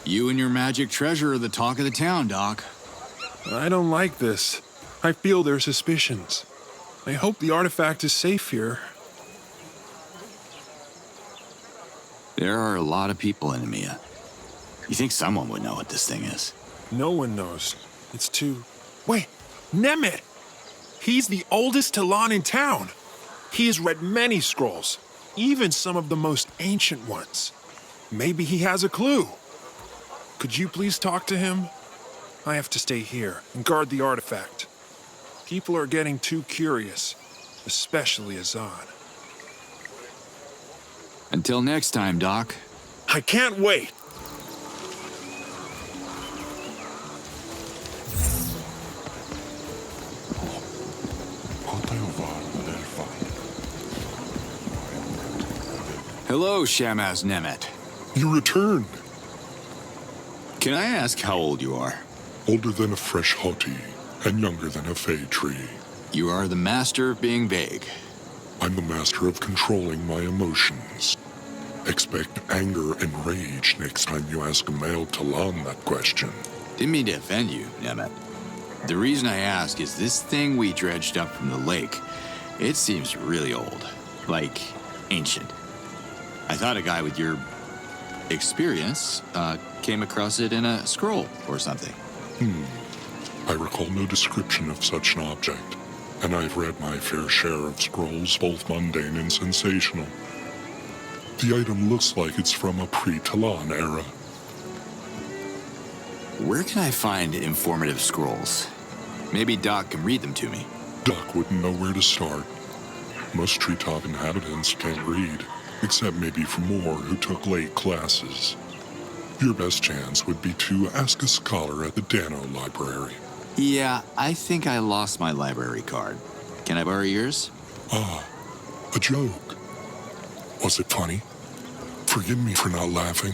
You and your magic treasure are the talk of the town, Doc. I don't like this. I feel their suspicions. I hope the artifact is safe here. There are a lot of people in EMEA. You think someone would know what this thing is? No one knows. It's too... Wait, Nemet! He's the oldest Talon in town. He has read many scrolls, even some of the most ancient ones. Maybe he has a clue. Could you please talk to him? I have to stay here and guard the artifact. People are getting too curious, especially Azan. Until next time, Doc. I can't wait! Hello, Shamaz Nemet. You returned. Can I ask how old you are? Older than a fresh hoti, and younger than a fey tree. You are the master of being vague. I'm the master of controlling my emotions. Expect anger and rage next time you ask a male Talon that question. Didn't mean to offend you, Nemet. The reason I ask is this thing we dredged up from the lake, it seems really old. Like, ancient. I thought a guy with your experience came across it in a scroll or something. I recall no description of such an object, and I've read my fair share of scrolls, both mundane and sensational. The item looks like it's from a pre-Talon era. Where can I find informative scrolls? Maybe Doc can read them to me. Doc wouldn't know where to start. Most treetop inhabitants can't read, except maybe for more who took late classes. Your best chance would be to ask a scholar at the Dano Library. Yeah, I think I lost my library card. Can I borrow yours? Ah, a joke. Was it funny? Forgive me for not laughing.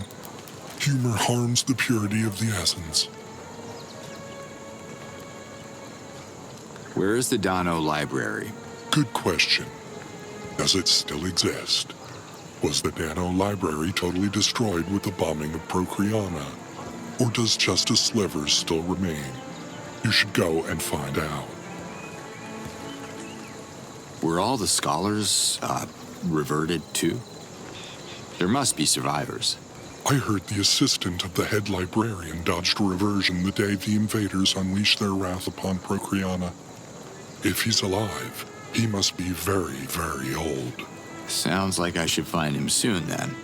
Humor harms the purity of the essence. Where is the Dano Library? Good question. Does it still exist? Was the Dano Library totally destroyed with the bombing of Procreana? Or does just a sliver still remain? You should go and find out. Were all the scholars, reverted too? There must be survivors. I heard the assistant of the head librarian dodged a reversion the day the invaders unleashed their wrath upon Procreana. If he's alive, he must be very, very old. Sounds like I should find him soon, then.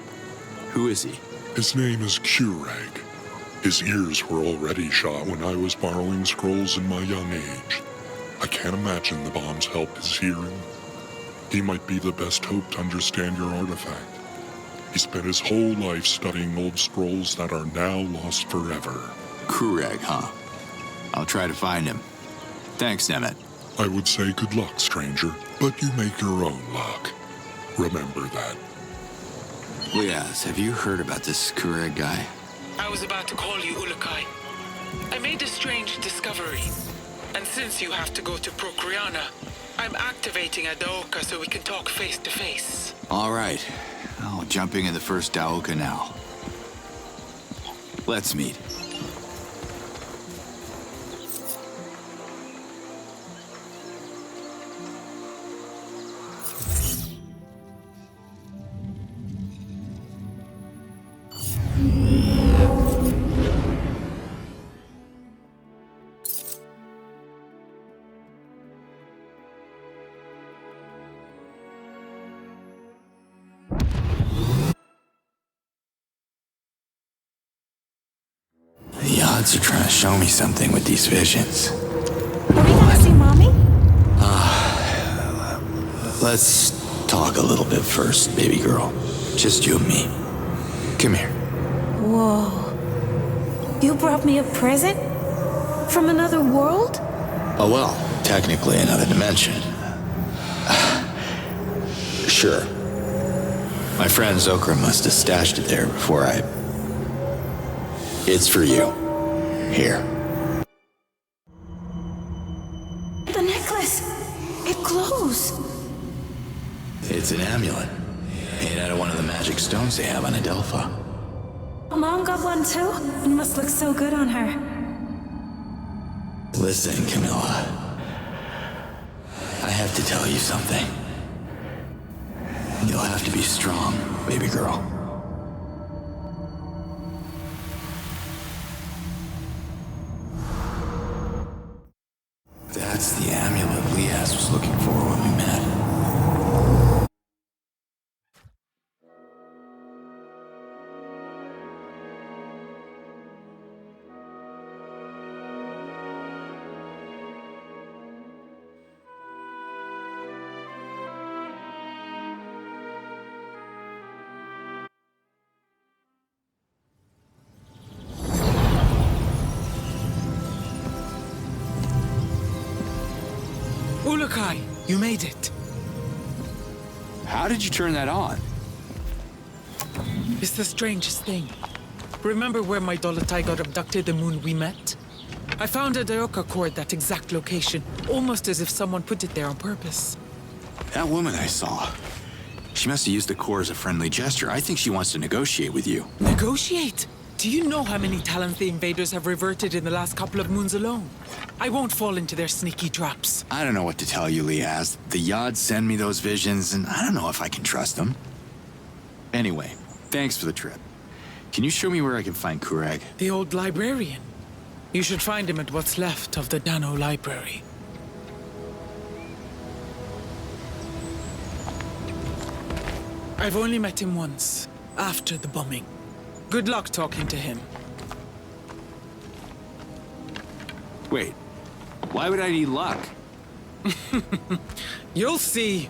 Who is he? His name is Kureg. His ears were already shot when I was borrowing scrolls in my young age. I can't imagine the bombs helped his hearing. He might be the best hope to understand your artifact. He spent his whole life studying old scrolls that are now lost forever. Kureg, huh? I'll try to find him. Thanks, Nemet. I would say good luck, stranger, but you make your own luck. Remember that. Liaz, have you heard about this Kureg guy? I was about to call you Ulukai. I made a strange discovery. And since you have to go to Procreana, I'm activating Adelpha so we can talk face to face. All right. Oh, jumping in the first Adelpha now. Let's meet. The odds are trying to show me something with these visions. Are we gonna see Mommy? Let's talk a little bit first, baby girl. Just you and me. Come here. Whoa. You brought me a present? From another world? Oh, well, technically another dimension. Sure. My friend Zokra must have stashed it there before I... It's for you. Here. The necklace! It glows! It's an amulet. Made out of one of the magic stones they have on Adelpha. Mom got one too? It must look so good on her. Listen, Camilla. I have to tell you something. You'll have to be strong, baby girl. That's the amulet Liaz was looking for when we met. Ulukai, you made it. How did you turn that on? It's the strangest thing. Remember where my Dolotai got abducted the moon we met? I found a Daioka core at that exact location, almost as if someone put it there on purpose. That woman I saw. She must have used the core as a friendly gesture. I think she wants to negotiate with you. Negotiate? Do you know how many talents the invaders have reverted in the last couple of moons alone? I won't fall into their sneaky traps. I don't know what to tell you, Liaz. The Yods send me those visions, and I don't know if I can trust them. Anyway, thanks for the trip. Can you show me where I can find Kureg? The old librarian. You should find him at what's left of the Dano Library. I've only met him once, after the bombing. Good luck talking to him. Wait, why would I need luck? You'll see.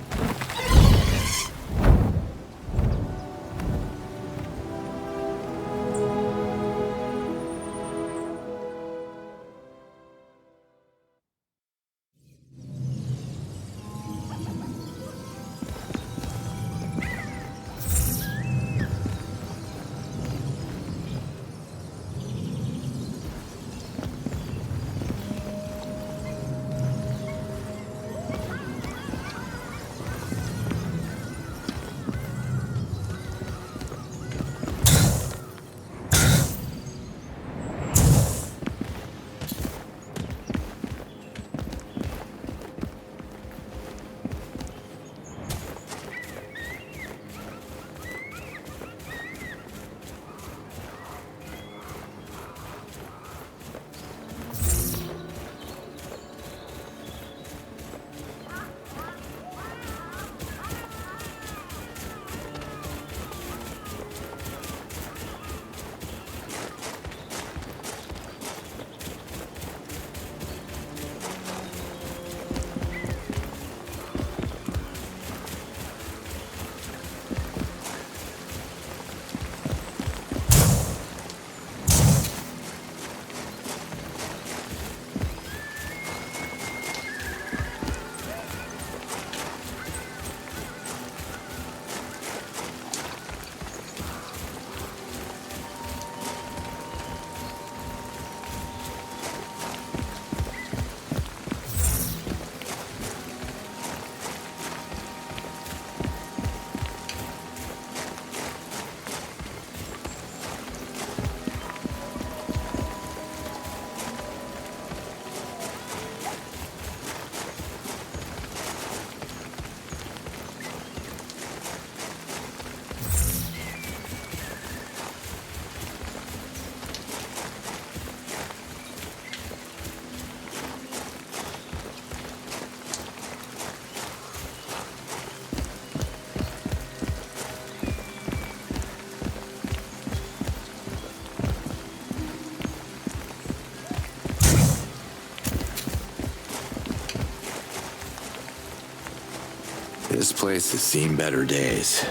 This place has seen better days.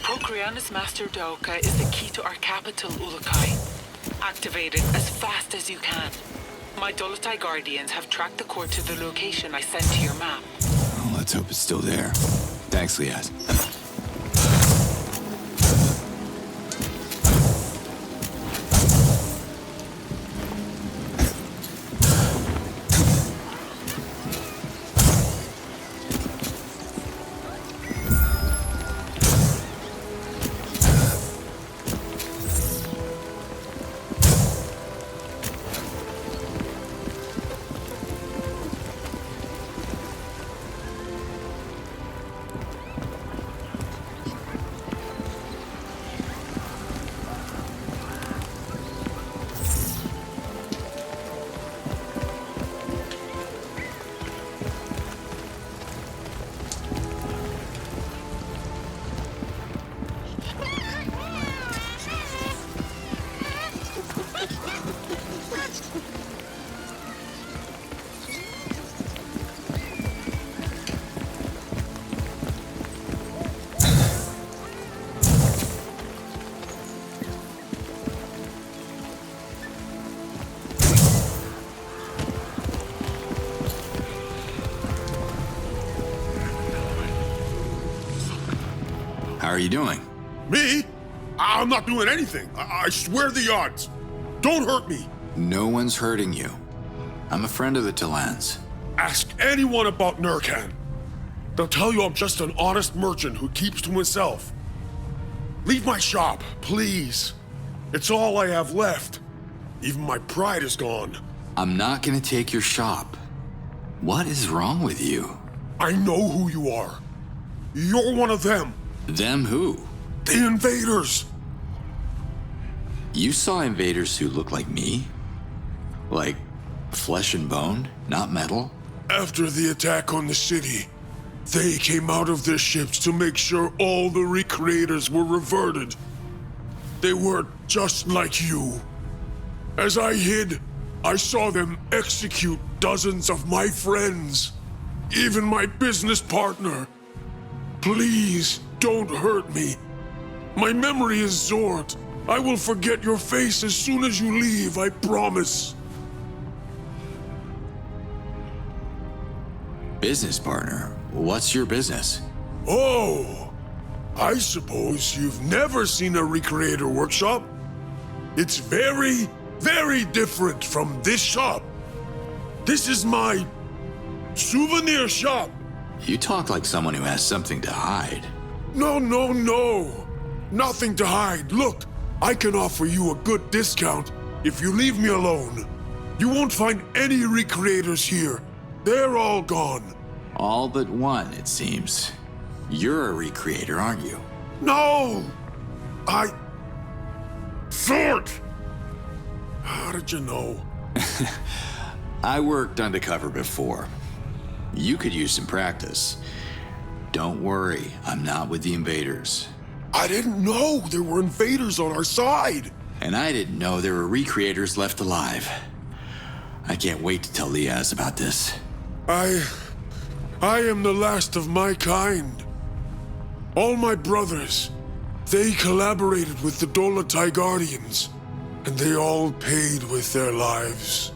Procreanus Master Doka is the key to our capital, Ulukai. Activate it as fast as you can. My Dolotai Guardians have tracked the core to the location I sent to your map. Well, let's hope it's still there. Thanks, Liaz. How are you doing? Me? I'm not doing anything. I swear the odds. Don't hurt me. No one's hurting you. I'm a friend of the Talans. Ask anyone about Nurkan. They'll tell you I'm just an honest merchant who keeps to himself. Leave my shop, please. It's all I have left. Even my pride is gone. I'm not gonna take your shop. What is wrong with you? I know who you are. You're one of them. Them who? The invaders. You saw invaders who look like me? Like flesh and bone, not metal? After the attack on the city, they came out of their ships to make sure all the recreators were reverted. They were just like you. As I hid, I saw them execute dozens of my friends, even my business partner. Please, don't hurt me. My memory is Zord. I will forget your face as soon as you leave, I promise. Business partner? What's your business? Oh, I suppose you've never seen a recreator workshop? It's very, very different from this shop. This is my souvenir shop. You talk like someone who has something to hide. No. Nothing to hide. Look, I can offer you a good discount if you leave me alone. You won't find any recreators here. They're all gone. All but one, it seems. You're a recreator, aren't you? No! Sort! How did you know? I worked undercover before. You could use some practice. Don't worry, I'm not with the invaders. I didn't know there were invaders on our side. And I didn't know there were recreators left alive. I can't wait to tell Liaz about this. I am the last of my kind. All my brothers, they collaborated with the Dolotai Guardians, and they all paid with their lives.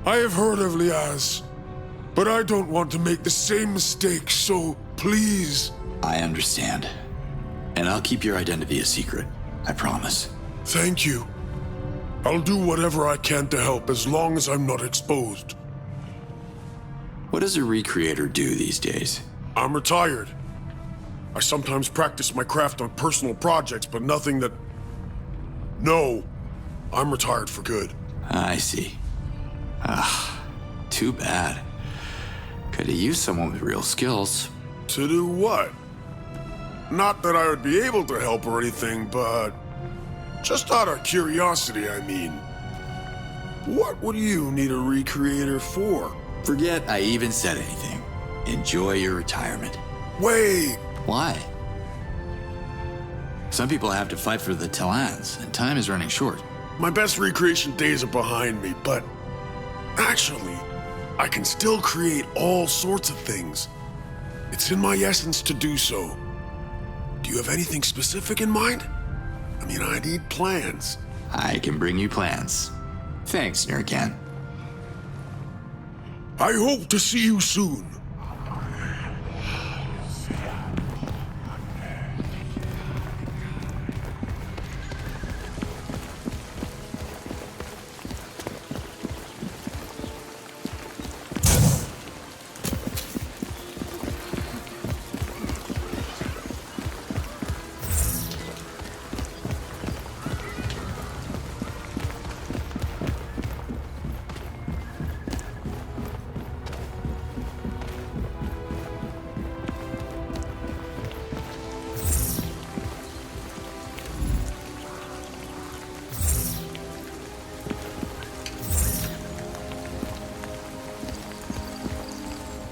I have heard of Liaz, but I don't want to make the same mistake, so please. I understand. And I'll keep your identity a secret, I promise. Thank you. I'll do whatever I can to help as long as I'm not exposed. What does a recreator do these days? I'm retired. I sometimes practice my craft on personal projects, but nothing that... No, I'm retired for good. I see. Too bad. Could have used someone with real skills. To do what? Not that I would be able to help or anything, but... just out of curiosity, I mean. What would you need a recreator for? Forget I even said anything. Enjoy your retirement. Wait! Why? Some people have to fight for the Talans, and time is running short. My best recreation days are behind me, but... actually, I can still create all sorts of things. It's in my essence to do so. Do you have anything specific in mind? I mean, I need plans. I can bring you plans. Thanks, Nurkan. I hope to see you soon.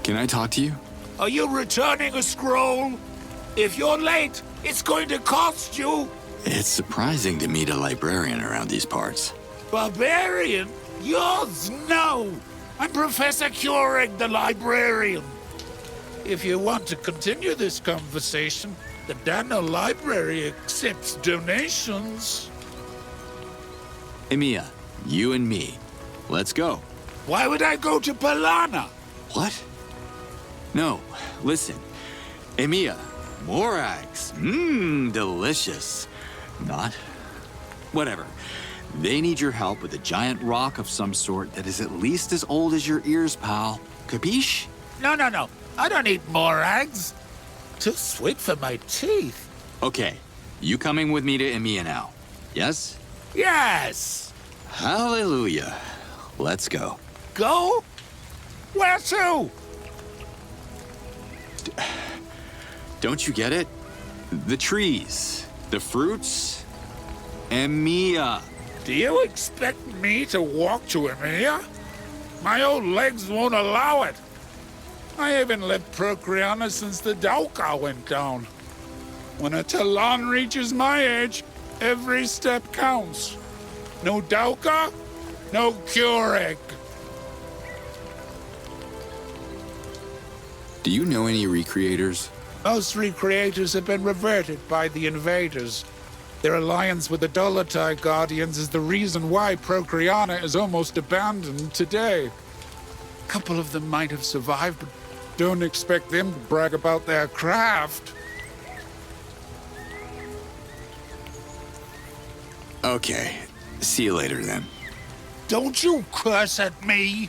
Can I talk to you? Are you returning a scroll? If you're late, it's going to cost you. It's surprising to meet a librarian around these parts. Barbarian? Yours? No. I'm Professor Keurig, the librarian. If you want to continue this conversation, the Dano Library accepts donations. Emiya, you and me. Let's go. Why would I go to Palana? What? No, listen. Emiya, Morags. Delicious. Not? Whatever. They need your help with a giant rock of some sort that is at least as old as your ears, pal. Capiche? No. I don't eat morags. Too sweet for my teeth. Okay, you coming with me to Emiya now? Yes? Yes! Hallelujah. Let's go. Go? Where to? Don't you get it? The trees, the fruits, Emiya. Do you expect me to walk to Emiya? My old legs won't allow it. I haven't left Procreana since the Dauka went down. When a Talon reaches my age, every step counts. No Dauka, no Keurig. Do you know any recreators? Most recreators have been reverted by the invaders. Their alliance with the Dolotai Guardians is the reason why Procreana is almost abandoned today. A couple of them might have survived, but don't expect them to brag about their craft. Okay, see you later then. Don't you curse at me!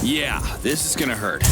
Yeah, this is gonna hurt.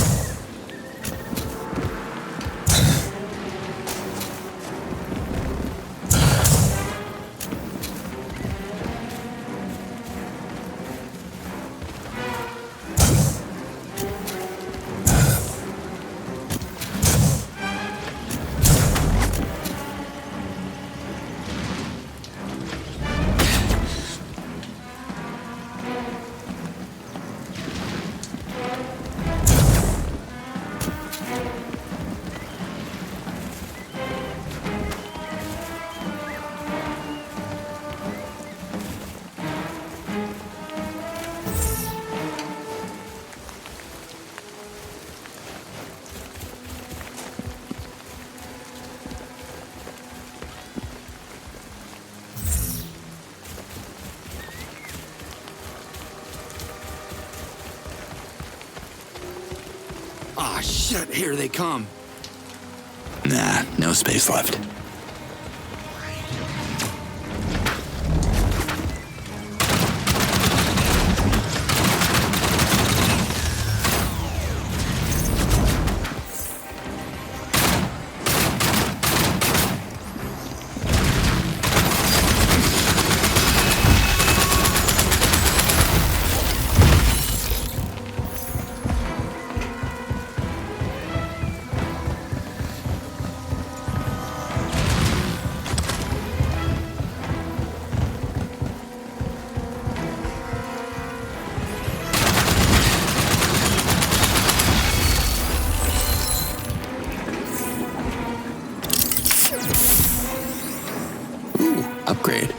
Ah, shit, here they come. Nah, no space left. Upgrade.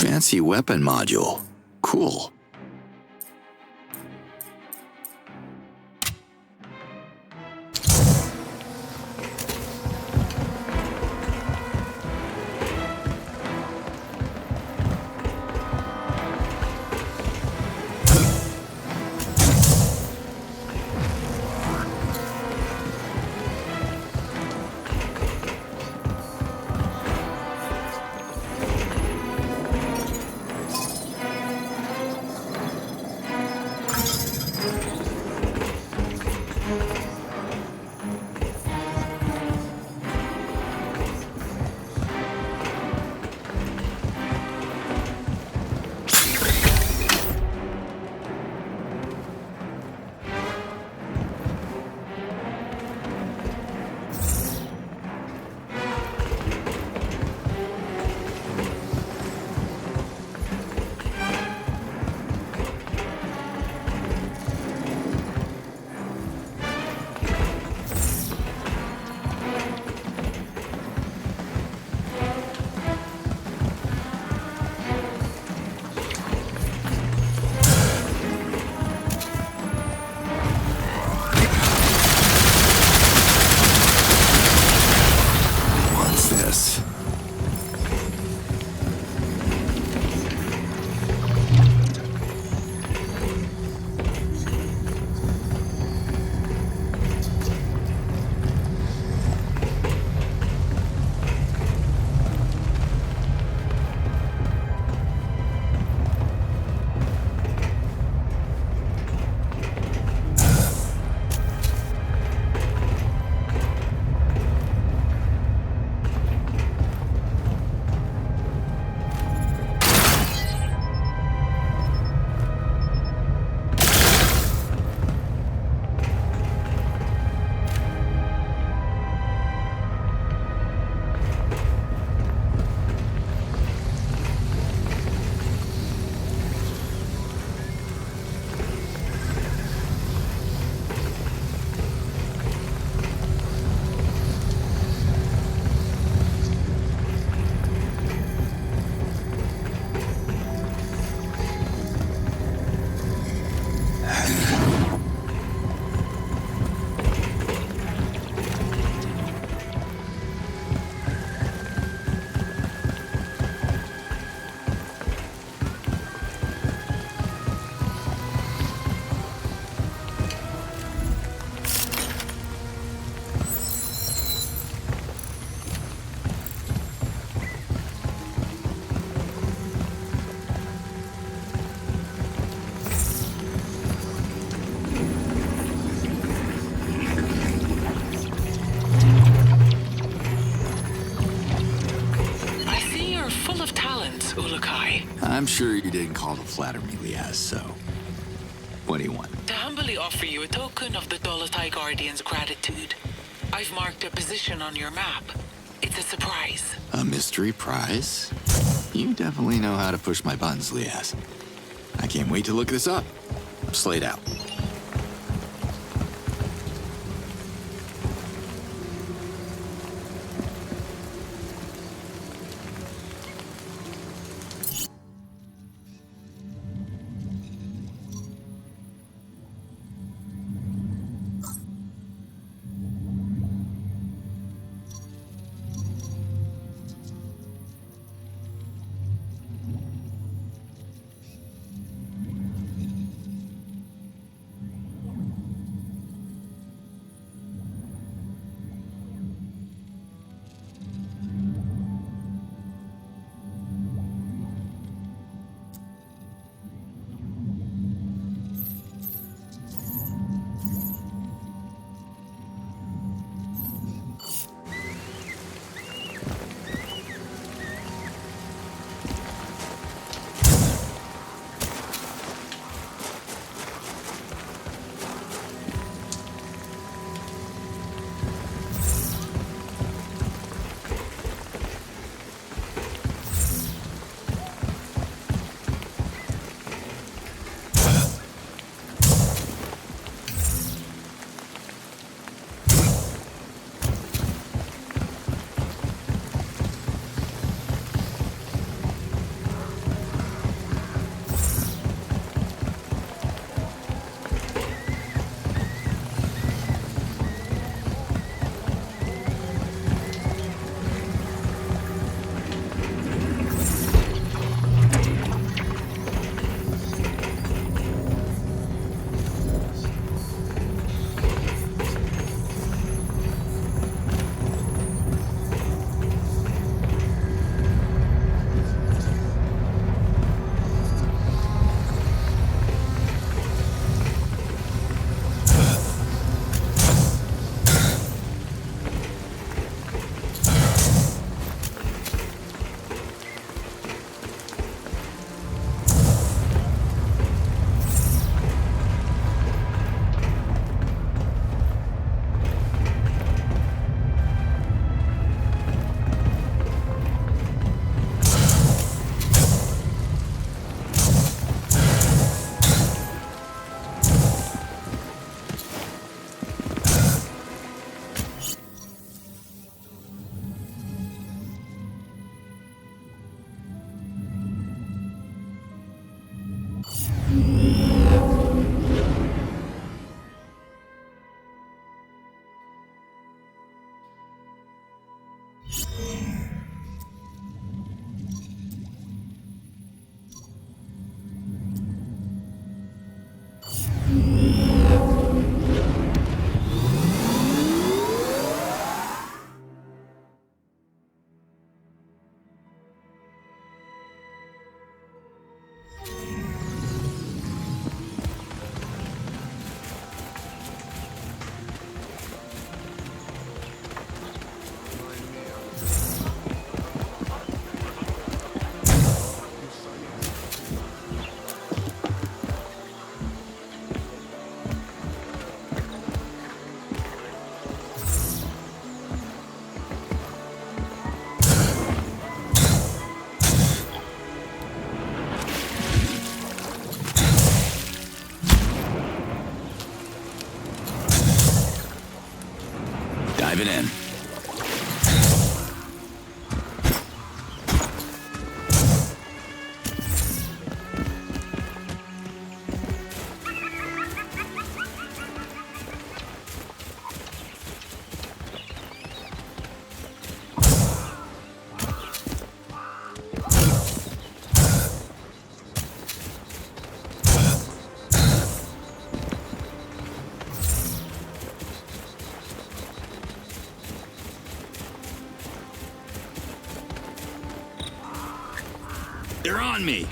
Fancy weapon module. Cool. I'm sure you didn't call to flatter me, Liaz, so... What do you want? To humbly offer you a token of the Dolotai Guardian's gratitude. I've marked a position on your map. It's a surprise. A mystery prize? You definitely know how to push my buttons, Liaz. I can't wait to look this up. Slade out. Diving in. They're on me!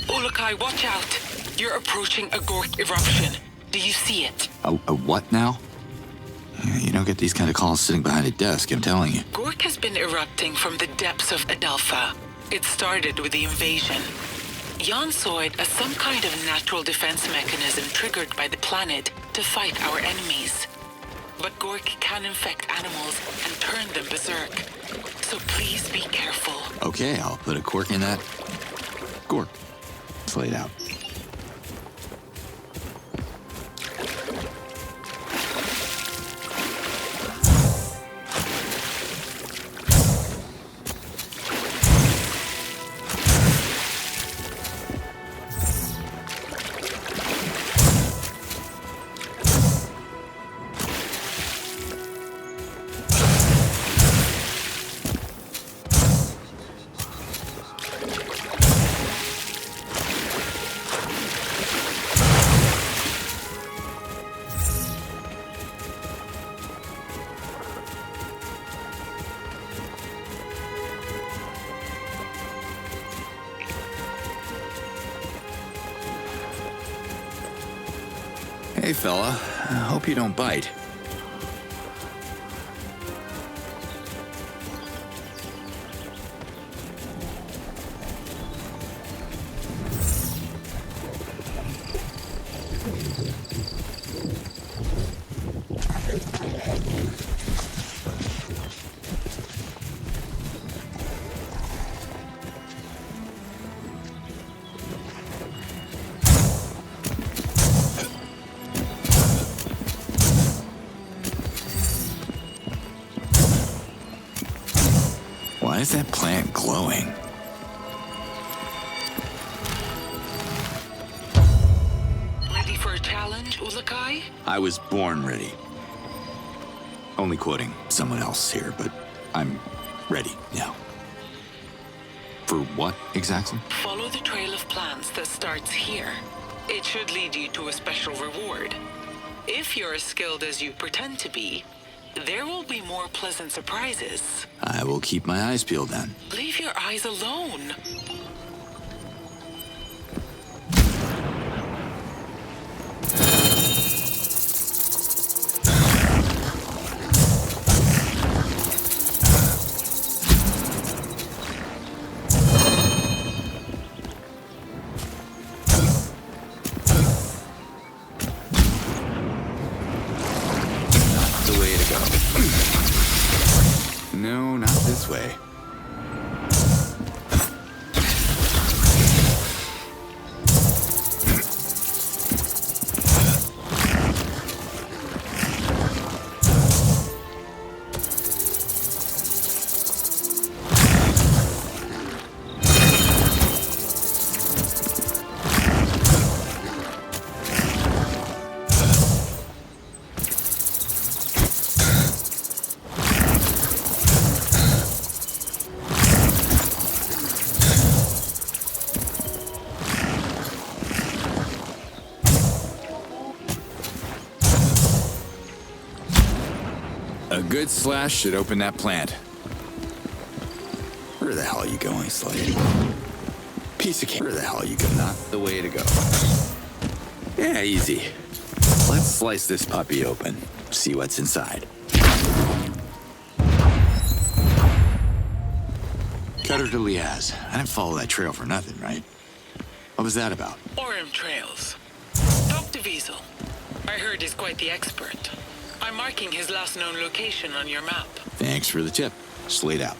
Olokai, watch out! You're approaching a Gork eruption. Do you see it? A what now? You don't get these kind of calls sitting behind a desk, I'm telling you. Gork has been erupting from the depths of Adelpha. It started with the invasion. Jan saw it as some kind of natural defense mechanism triggered by the planet to fight our enemies. But Gork can infect animals and turn them berserk. So please be careful. Okay, I'll put a cork in that. Gork. Slade out. Hey, fella. I hope you don't bite. Why is that plant glowing? Ready for a challenge, Ulakai? I was born ready. Only quoting someone else here, but I'm ready now. For what exactly? Follow the trail of plants that starts here. It should lead you to a special reward. If you're as skilled as you pretend to be, there will be more pleasant surprises. I will keep my eyes peeled then. Leave your eyes alone. No, not this way. A good slash should open that plant. Where the hell are you going, Slade? Piece of cake. Where the hell are you going? Not the way to go. Yeah, easy. Let's slice this puppy open. See what's inside. Cutter Slade. I didn't follow that trail for nothing, right? What was that about? Orem trails. Talk to Wiesel. I heard he's quite the expert. I'm marking his last known location on your map. Thanks for the tip. Slade out.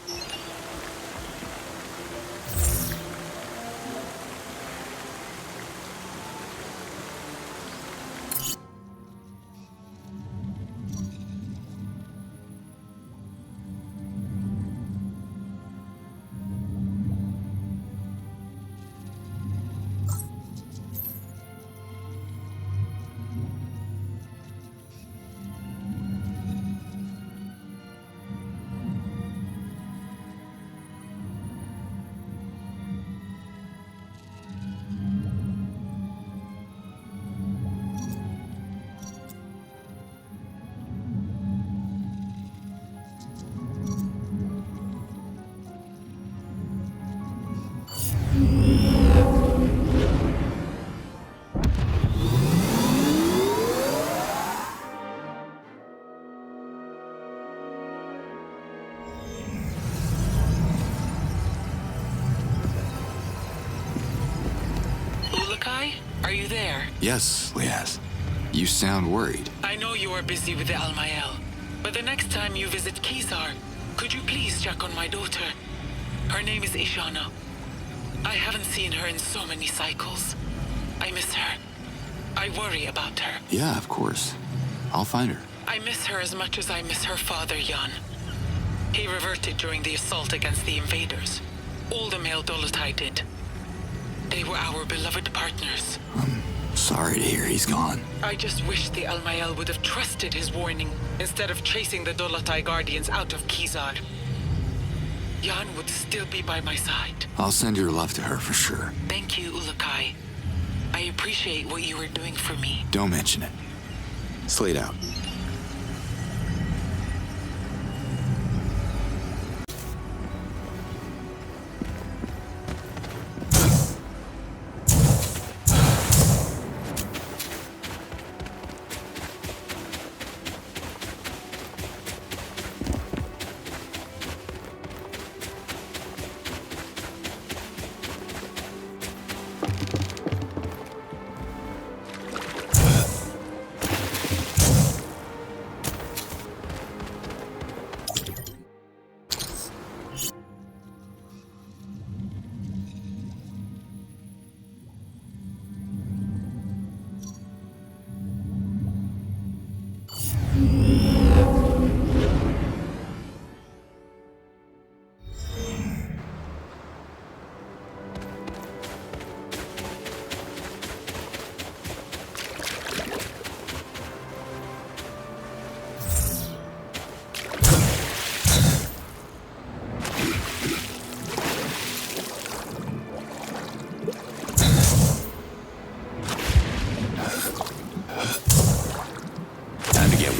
Yes, Liaz. You sound worried. I know you are busy with the Almael, but the next time you visit Kizar, could you please check on my daughter? Her name is Ishana. I haven't seen her in so many cycles. I miss her. I worry about her. Yeah, of course. I'll find her. I miss her as much as I miss her father, Jan. He reverted during the assault against the invaders. All the male Dolotai did. They were our beloved partners. I'm sorry to hear he's gone. I just wish the Almael would have trusted his warning instead of chasing the Dolotai Guardians out of Kizar. Jan would still be by my side. I'll send your love to her for sure. Thank you, Ulakai. I appreciate what you are doing for me. Don't mention it. Slade out.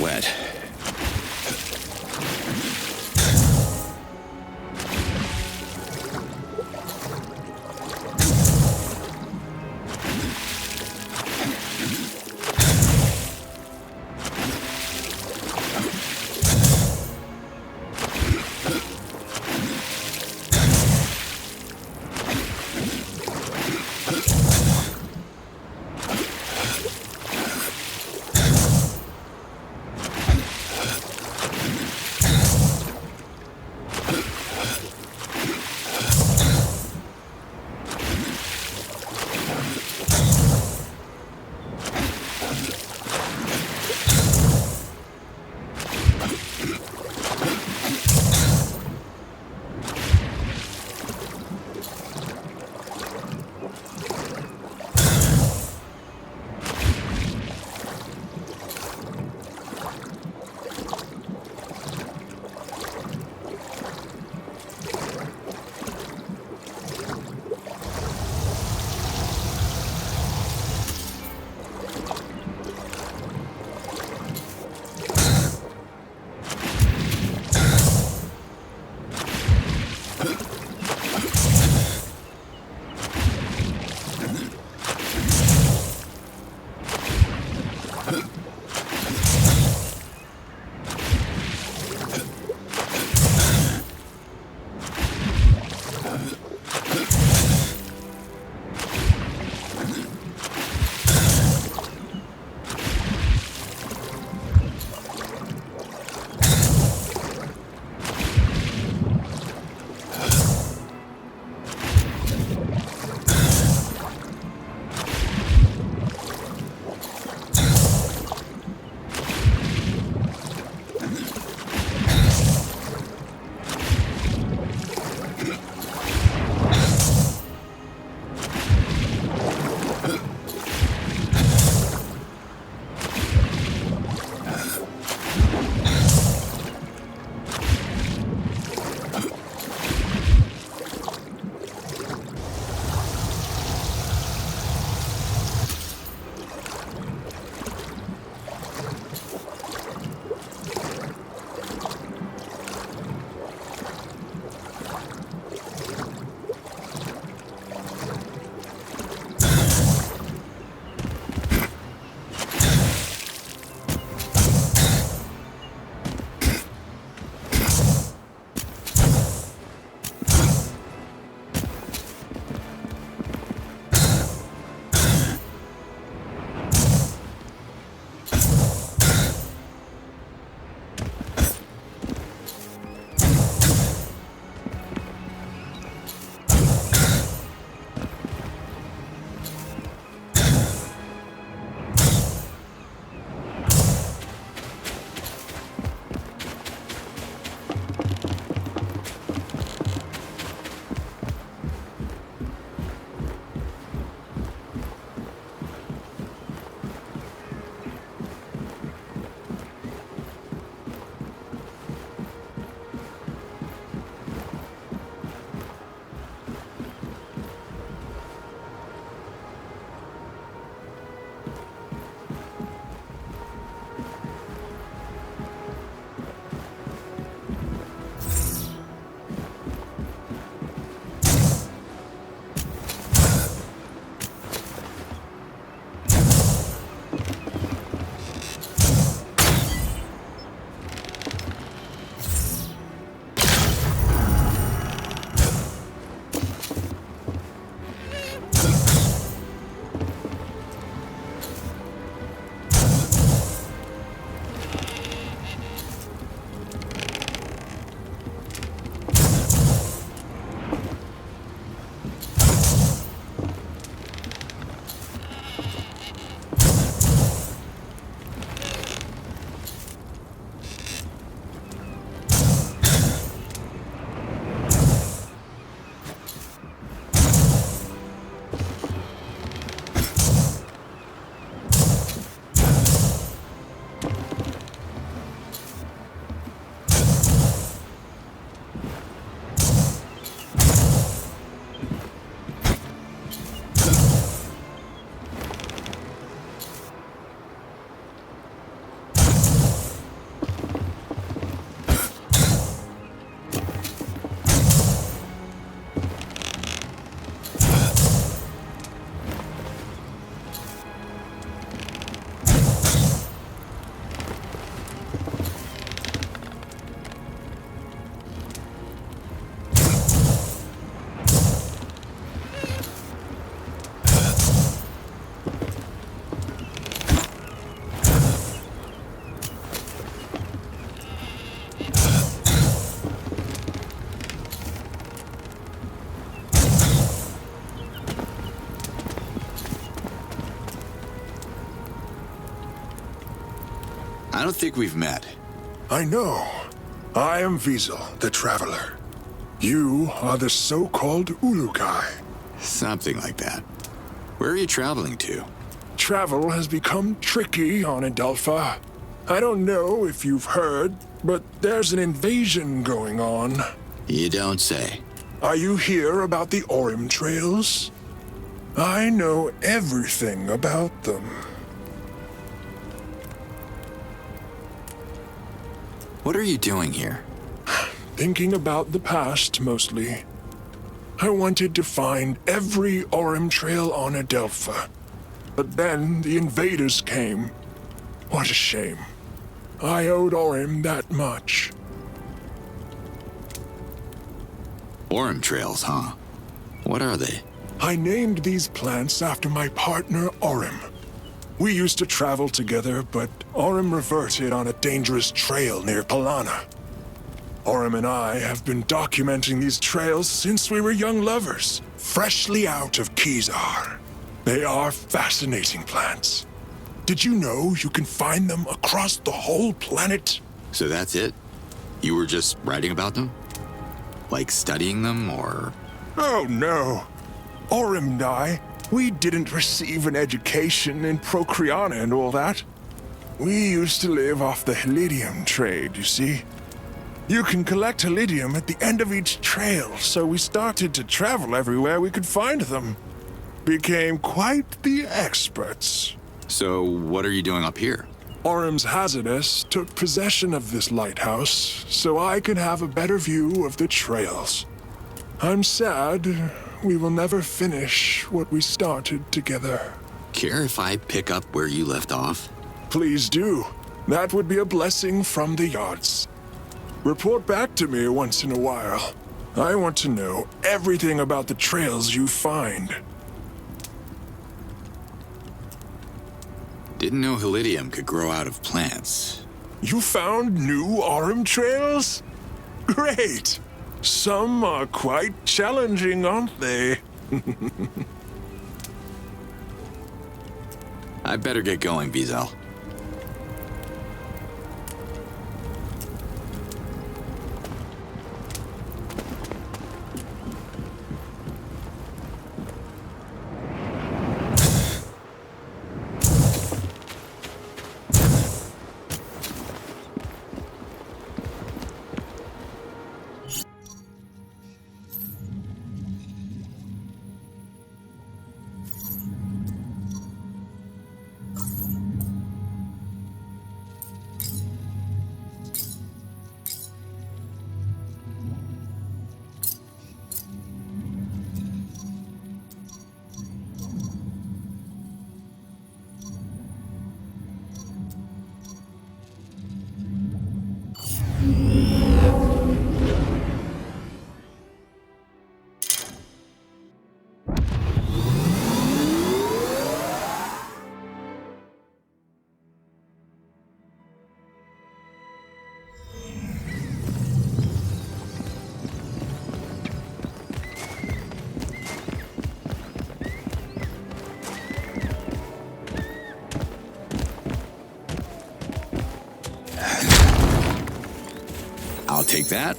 Wet. I don't think we've met. I know. I am Wiesel, the Traveler. You are the so-called Ulukai. Something like that. Where are you traveling to? Travel has become tricky on Adelpha. I don't know if you've heard, but there's an invasion going on. You don't say. Are you here about the Orim trails? I know everything about them. What are you doing here? Thinking about the past, mostly. I wanted to find every Orim trail on Adelpha. But then the invaders came. What a shame. I owed Orim that much. Orim trails, huh? What are they? I named these plants after my partner, Orim. We used to travel together, but Orim reverted on a dangerous trail near Palana. Orim and I have been documenting these trails since we were young lovers, freshly out of Kizar. They are fascinating plants. Did you know you can find them across the whole planet? So that's it? You were just writing about them? Like studying them, or...? Oh, no. Orim and I, we didn't receive an education in Procreana and all that. We used to live off the Helidium trade, you see. You can collect Helidium at the end of each trail, so we started to travel everywhere we could find them. Became quite the experts. So what are you doing up here? Orim's Hazardous took possession of this lighthouse, so I could have a better view of the trails. I'm sad we will never finish what we started together. Care if I pick up where you left off? Please do. That would be a blessing from the yards. Report back to me once in a while. I want to know everything about the trails you find. Didn't know Helidium could grow out of plants. You found new Orim trails? Great! Some are quite challenging, aren't they? I better get going, Wiesel. I'll take that.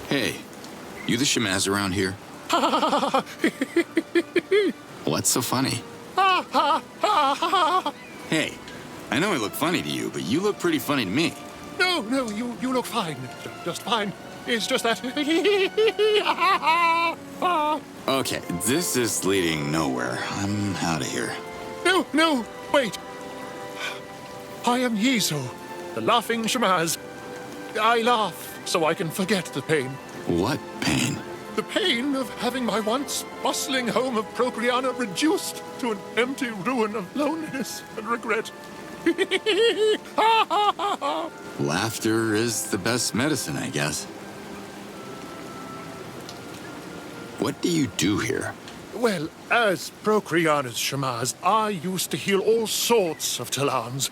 Hey, you the Shamaz around here? What's so funny? Hey, I know I look funny to you, but you look pretty funny to me. No, you look fine. Just fine. It's just that... Okay, this is leading nowhere. I'm out of here. No, wait. I am Yiso, the laughing Shamaz. I laugh so I can forget the pain. What pain? The pain of having my once bustling home of Procreana reduced to an empty ruin of loneliness and regret. Laughter is the best medicine, I guess. What do you do here? Well, as Procreana's Shamaz, I used to heal all sorts of Talans.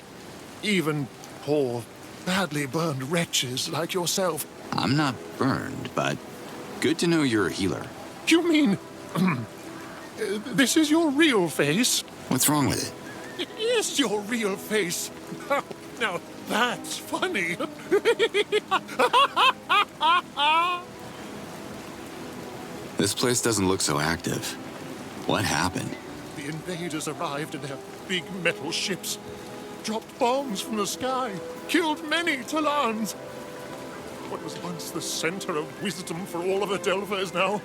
Even poor, badly burned wretches like yourself. I'm not burned, but good to know you're a healer. You mean... this is your real face? What's wrong with it? It is your real face. Now that's funny. This place doesn't look so active. What happened? The invaders arrived in their big metal ships, dropped bombs from the sky, killed many Talans. What was once the center of wisdom for all of Adelpha is now...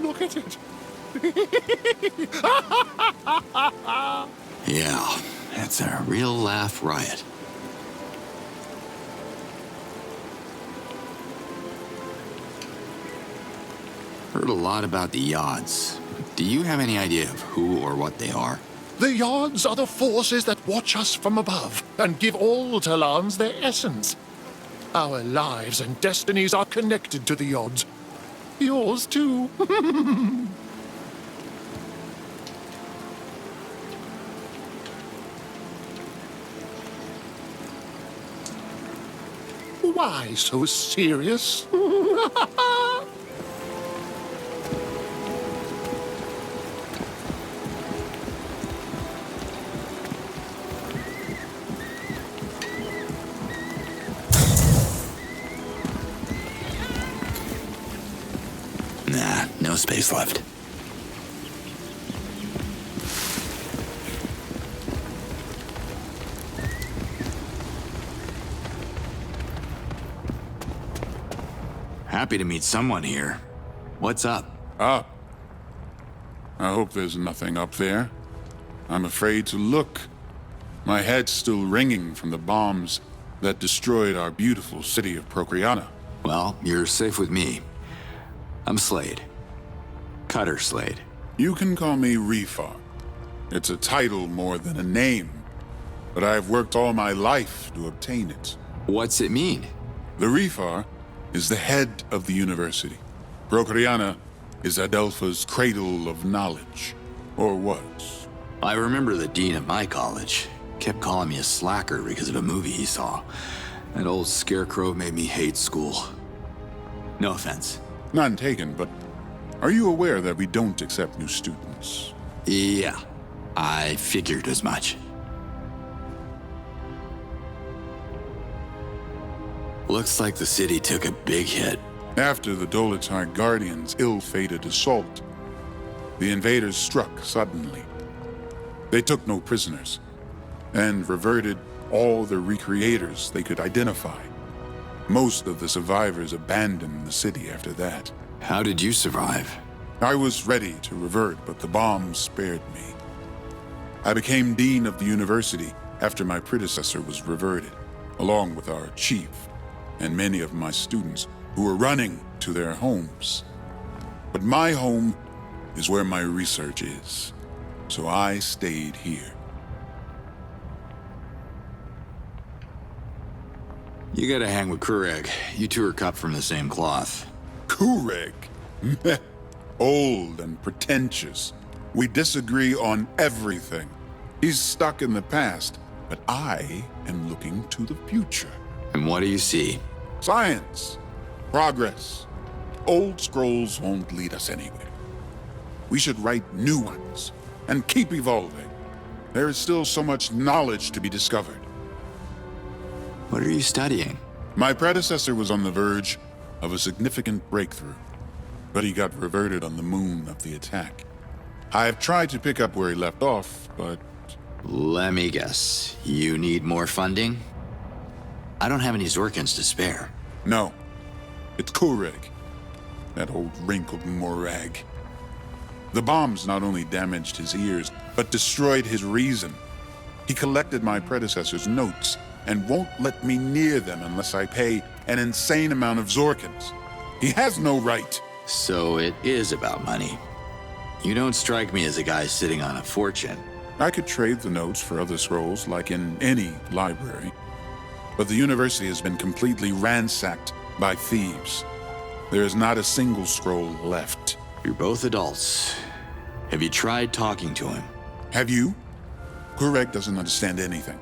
look at it. Yeah, it's a real laugh riot. Heard a lot about the Yods. Do you have any idea of who or what they are? The Yods are the forces that watch us from above and give all Talans their essence. Our lives and destinies are connected to the Yods. Yours too. Why so serious? Nah, no space left. Happy to meet someone here. What's up? Up? I hope there's nothing up there. I'm afraid to look. My head's still ringing from the bombs that destroyed our beautiful city of Procreana. Well, you're safe with me. I'm Slade. Cutter Slade. You can call me Refar. It's a title more than a name, but I've worked all my life to obtain it. What's it mean? The Refar is the head of the university. Procreana is Adelpha's cradle of knowledge, or was. I remember the dean of my college kept calling me a slacker because of a movie he saw. That old scarecrow made me hate school. No offense. None taken, but are you aware that we don't accept new students? Yeah, I figured as much. Looks like the city took a big hit. After the Dolotar Guardians' ill-fated assault, the invaders struck suddenly. They took no prisoners, and reverted all the recreators they could identify. Most of the survivors abandoned the city after that. How did you survive? I was ready to revert, but the bombs spared me. I became dean of the university after my predecessor was reverted, along with our chief and many of my students who were running to their homes. But my home is where my research is, so I stayed here. You gotta hang with Kureg. You two are cut from the same cloth. Kureg? Meh. Old and pretentious. We disagree on everything. He's stuck in the past, but I am looking to the future. And what do you see? Science. Progress. Old scrolls won't lead us anywhere. We should write new ones and keep evolving. There is still so much knowledge to be discovered. What are you studying? My predecessor was on the verge of a significant breakthrough, but he got reverted on the moon of the attack. I have tried to pick up where he left off, but... Let me guess. You need more funding? I don't have any Zorkins to spare. No. It's Kureg. That old wrinkled morag. The bombs not only damaged his ears, but destroyed his reason. He collected my predecessor's notes and won't let me near them unless I pay an insane amount of Zorkins. He has no right. So it is about money. You don't strike me as a guy sitting on a fortune. I could trade the notes for other scrolls, like in any library. But the university has been completely ransacked by thieves. There is not a single scroll left. You're both adults. Have you tried talking to him? Have you? Kureg doesn't understand anything.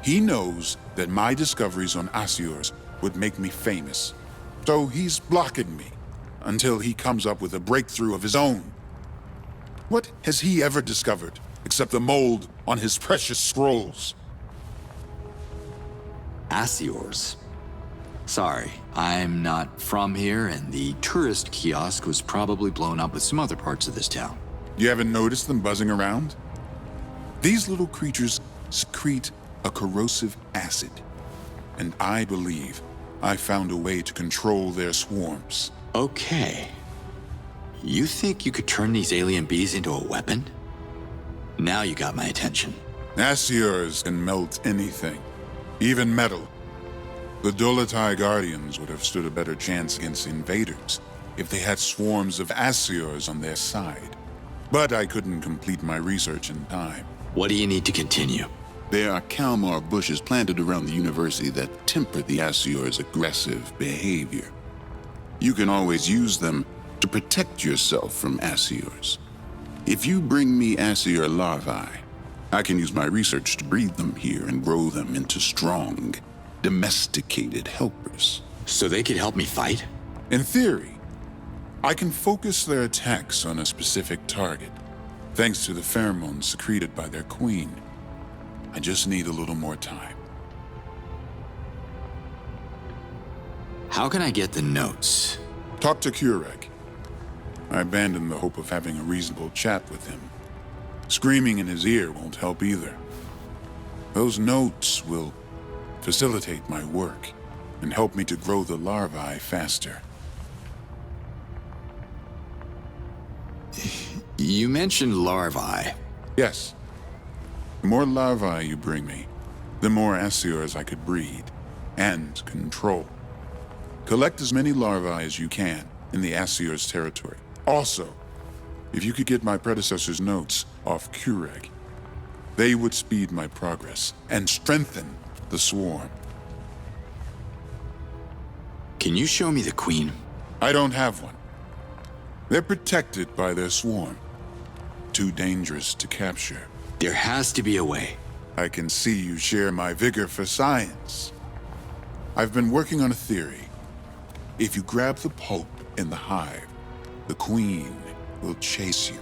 He knows that my discoveries on Asiors would make me famous. So he's blocking me until he comes up with a breakthrough of his own. What has he ever discovered except the mold on his precious scrolls? Asiors. Sorry, I'm not from here, and the tourist kiosk was probably blown up with some other parts of this town. You haven't noticed them buzzing around? These little creatures secrete a corrosive acid, and I believe I found a way to control their swarms. Okay. You think you could turn these alien bees into a weapon? Now you got my attention. Asiors can melt anything, even metal. The Dolotai Guardians would have stood a better chance against invaders if they had swarms of Asiors on their side. But I couldn't complete my research in time. What do you need to continue? There are Kalmar bushes planted around the university that temper the Asior's aggressive behavior. You can always use them to protect yourself from Asiors. If you bring me Asior larvae, I can use my research to breed them here and grow them into strong, domesticated helpers. So they could help me fight? In theory, I can focus their attacks on a specific target, thanks to the pheromones secreted by their queen. I just need a little more time. How can I get the notes? Talk to Kureg. I abandoned the hope of having a reasonable chat with him. Screaming in his ear won't help either. Those notes will facilitate my work and help me to grow the larvae faster. You mentioned larvae. Yes. The more larvae you bring me, the more Asiors I could breed and control. Collect as many larvae as you can in the Asiors territory. Also, if you could get my predecessor's notes off Kureg, they would speed my progress and strengthen the swarm. Can you show me the queen? I don't have one. They're protected by their swarm. Too dangerous to capture. There has to be a way. I can see you share my vigor for science. I've been working on a theory. If you grab the pulp in the hive, the queen will chase you.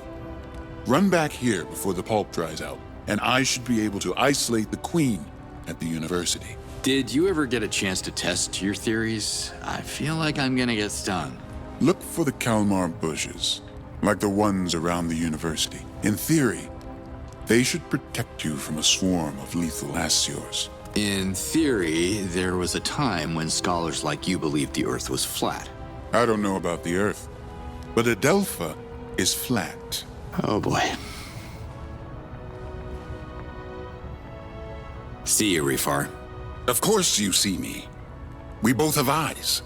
Run back here before the pulp dries out, and I should be able to isolate the queen at the university. Did you ever get a chance to test your theories? I feel like I'm gonna get stung. Look for the Kalmar bushes, like the ones around the university. In theory, they should protect you from a swarm of lethal Asiors. In theory, there was a time when scholars like you believed the Earth was flat. I don't know about the Earth, but Adelpha is flat. Oh boy. See you, Rifar. Of course you see me. We both have eyes.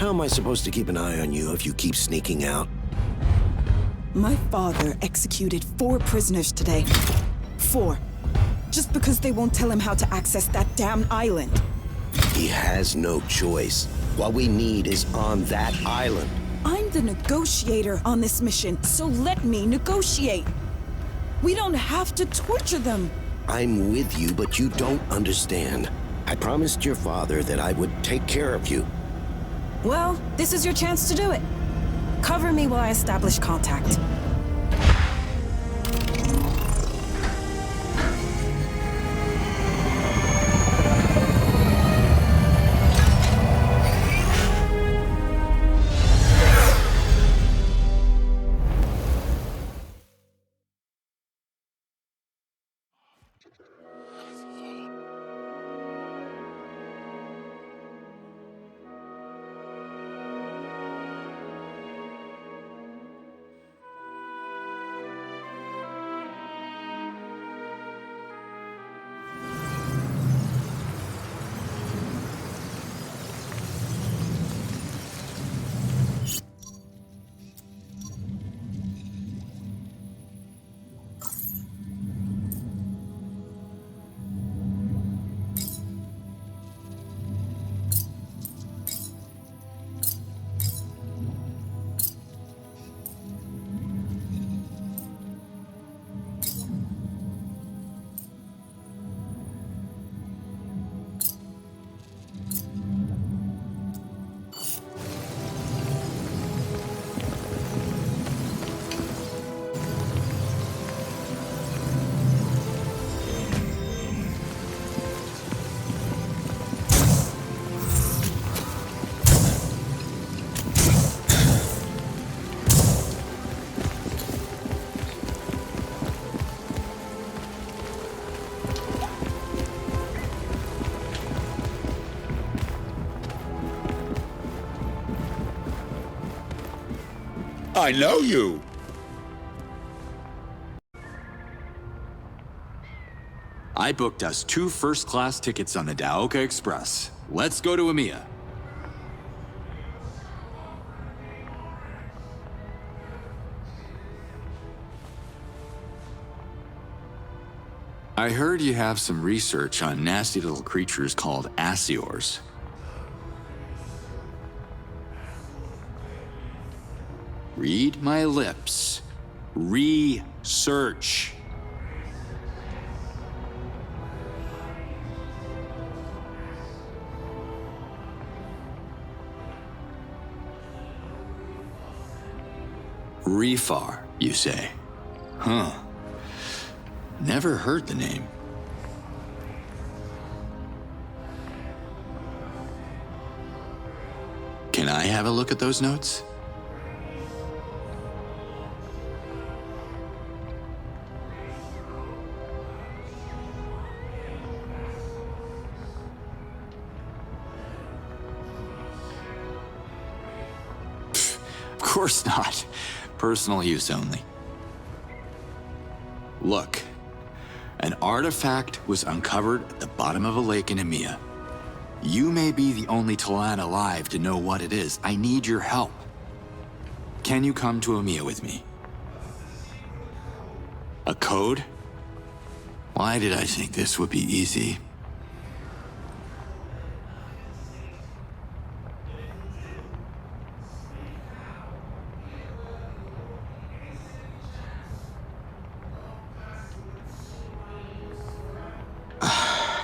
How am I supposed to keep an eye on you if you keep sneaking out? My father executed 4 prisoners today. 4. Just because they won't tell him how to access that damn island. He has no choice. What we need is on that island. I'm the negotiator on this mission, so let me negotiate. We don't have to torture them. I'm with you, but you don't understand. I promised your father that I would take care of you. Well, this is your chance to do it. Cover me while I establish contact. I know you! I booked us 2 first-class tickets on the Daoka Express. Let's go to EMEA. I heard you have some research on nasty little creatures called Asiors. Read my lips. Research. Refar, you say? Huh. Never heard the name. Can I have a look at those notes? Of course not. Personal use only. Look. An artifact was uncovered at the bottom of a lake in EMEA. You may be the only Talan alive to know what it is. I need your help. Can you come to EMEA with me? A code? Why did I think this would be easy?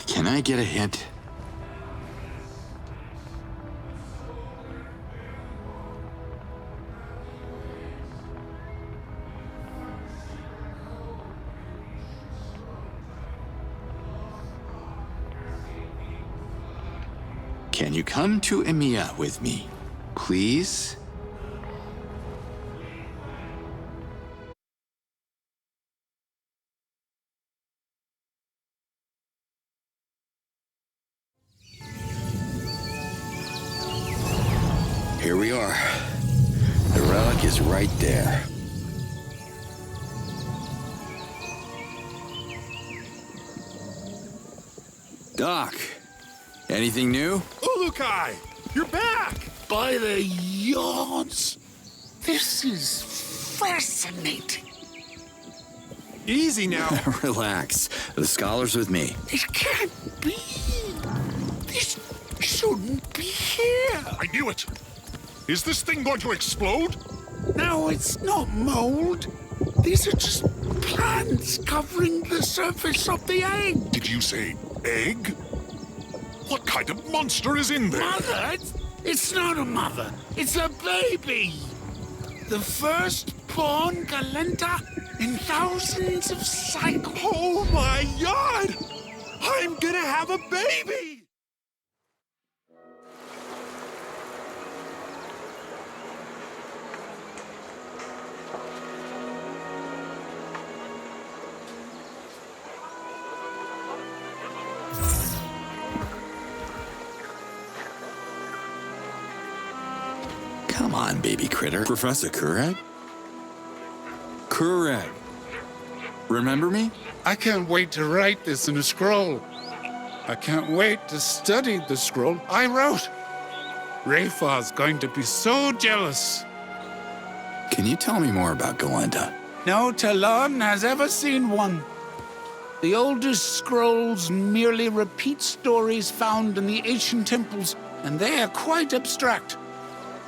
Can I get a hint? Can you come to EMEA with me, please? Here we are. The relic is right there. Doc, anything new? Ulukai! You're back! by the yards. This is fascinating. Easy now. Relax. The scholar's with me. It can't be. This shouldn't be here. I knew it. Is this thing going to explode? No, it's not mold. These are just plants covering the surface of the egg. Did you say egg? What kind of monster is in there? Mother? It's not a mother. It's a baby. The first-born Galenta in thousands of cycles. Oh my God! I'm gonna have a baby! Come on, baby critter. Professor Kurag? Kurag. Remember me? I can't wait to write this in a scroll. I can't wait to study the scroll I wrote. Rayfar's going to be so jealous. Can you tell me more about Galenta? No Talon has ever seen one. The oldest scrolls merely repeat stories found in the ancient temples, and they are quite abstract.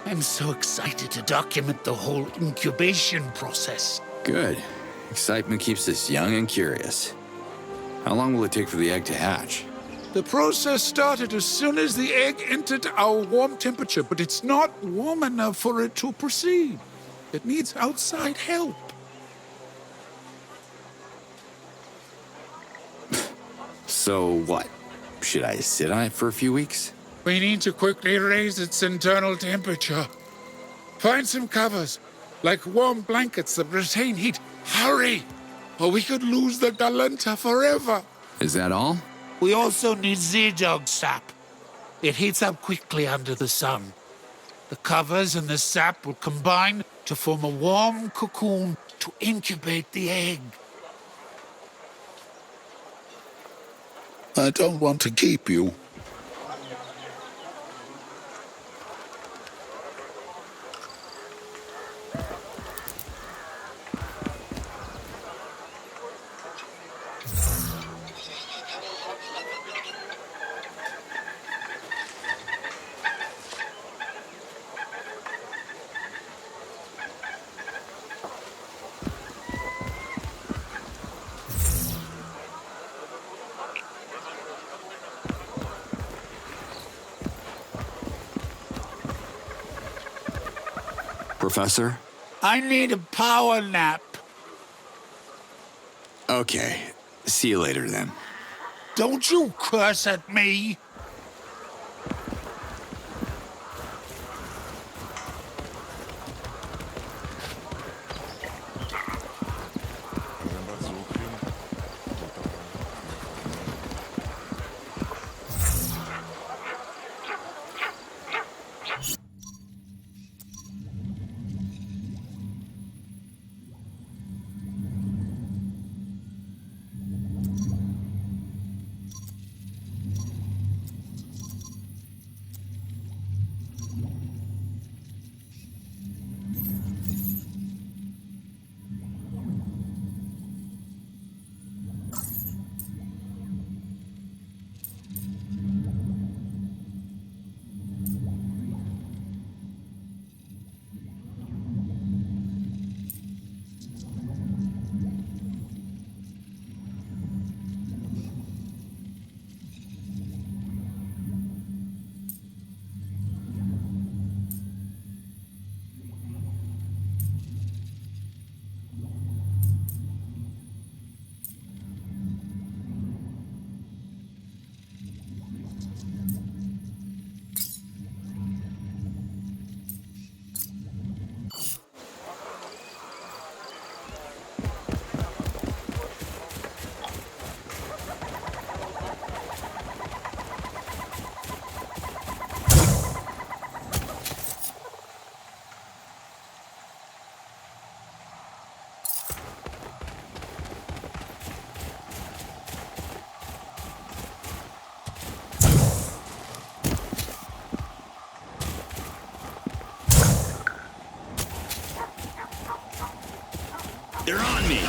I'm so excited to document the whole incubation process. Good. Excitement keeps us young and curious. How long will it take for the egg to hatch? The process started as soon as the egg entered our warm temperature, but it's not warm enough for it to proceed. It needs outside help. So what? Should I sit on it for a few weeks? We need to quickly raise its internal temperature. Find some covers, like warm blankets that retain heat. Hurry, or we could lose the Galenta forever. Is that all? We also need Z-Dog sap. It heats up quickly under the sun. The covers and the sap will combine to form a warm cocoon to incubate the egg. I don't want to keep you. Professor? I need a power nap. Okay. See you later, then. Don't you curse at me. They're on me!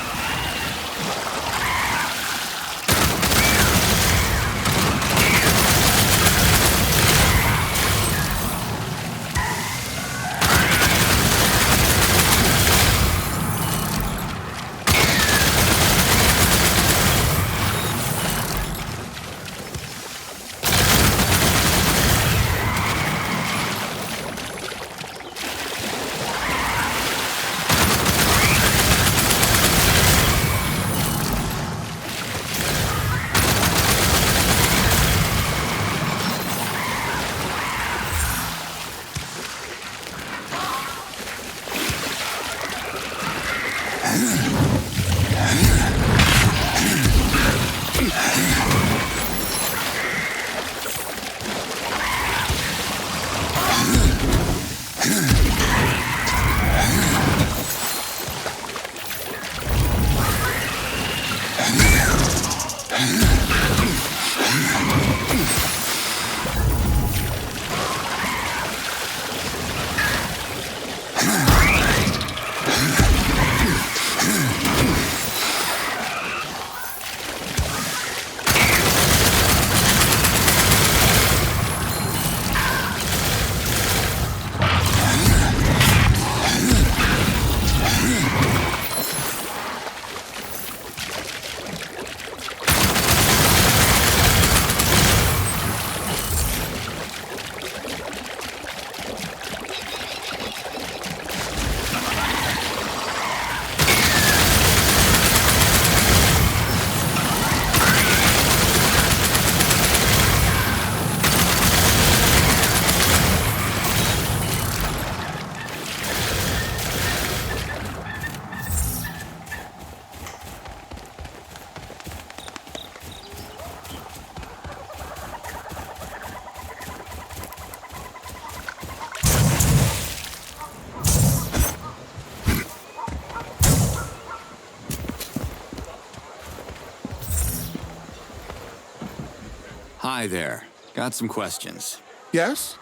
Hi there. Got some questions. Yes?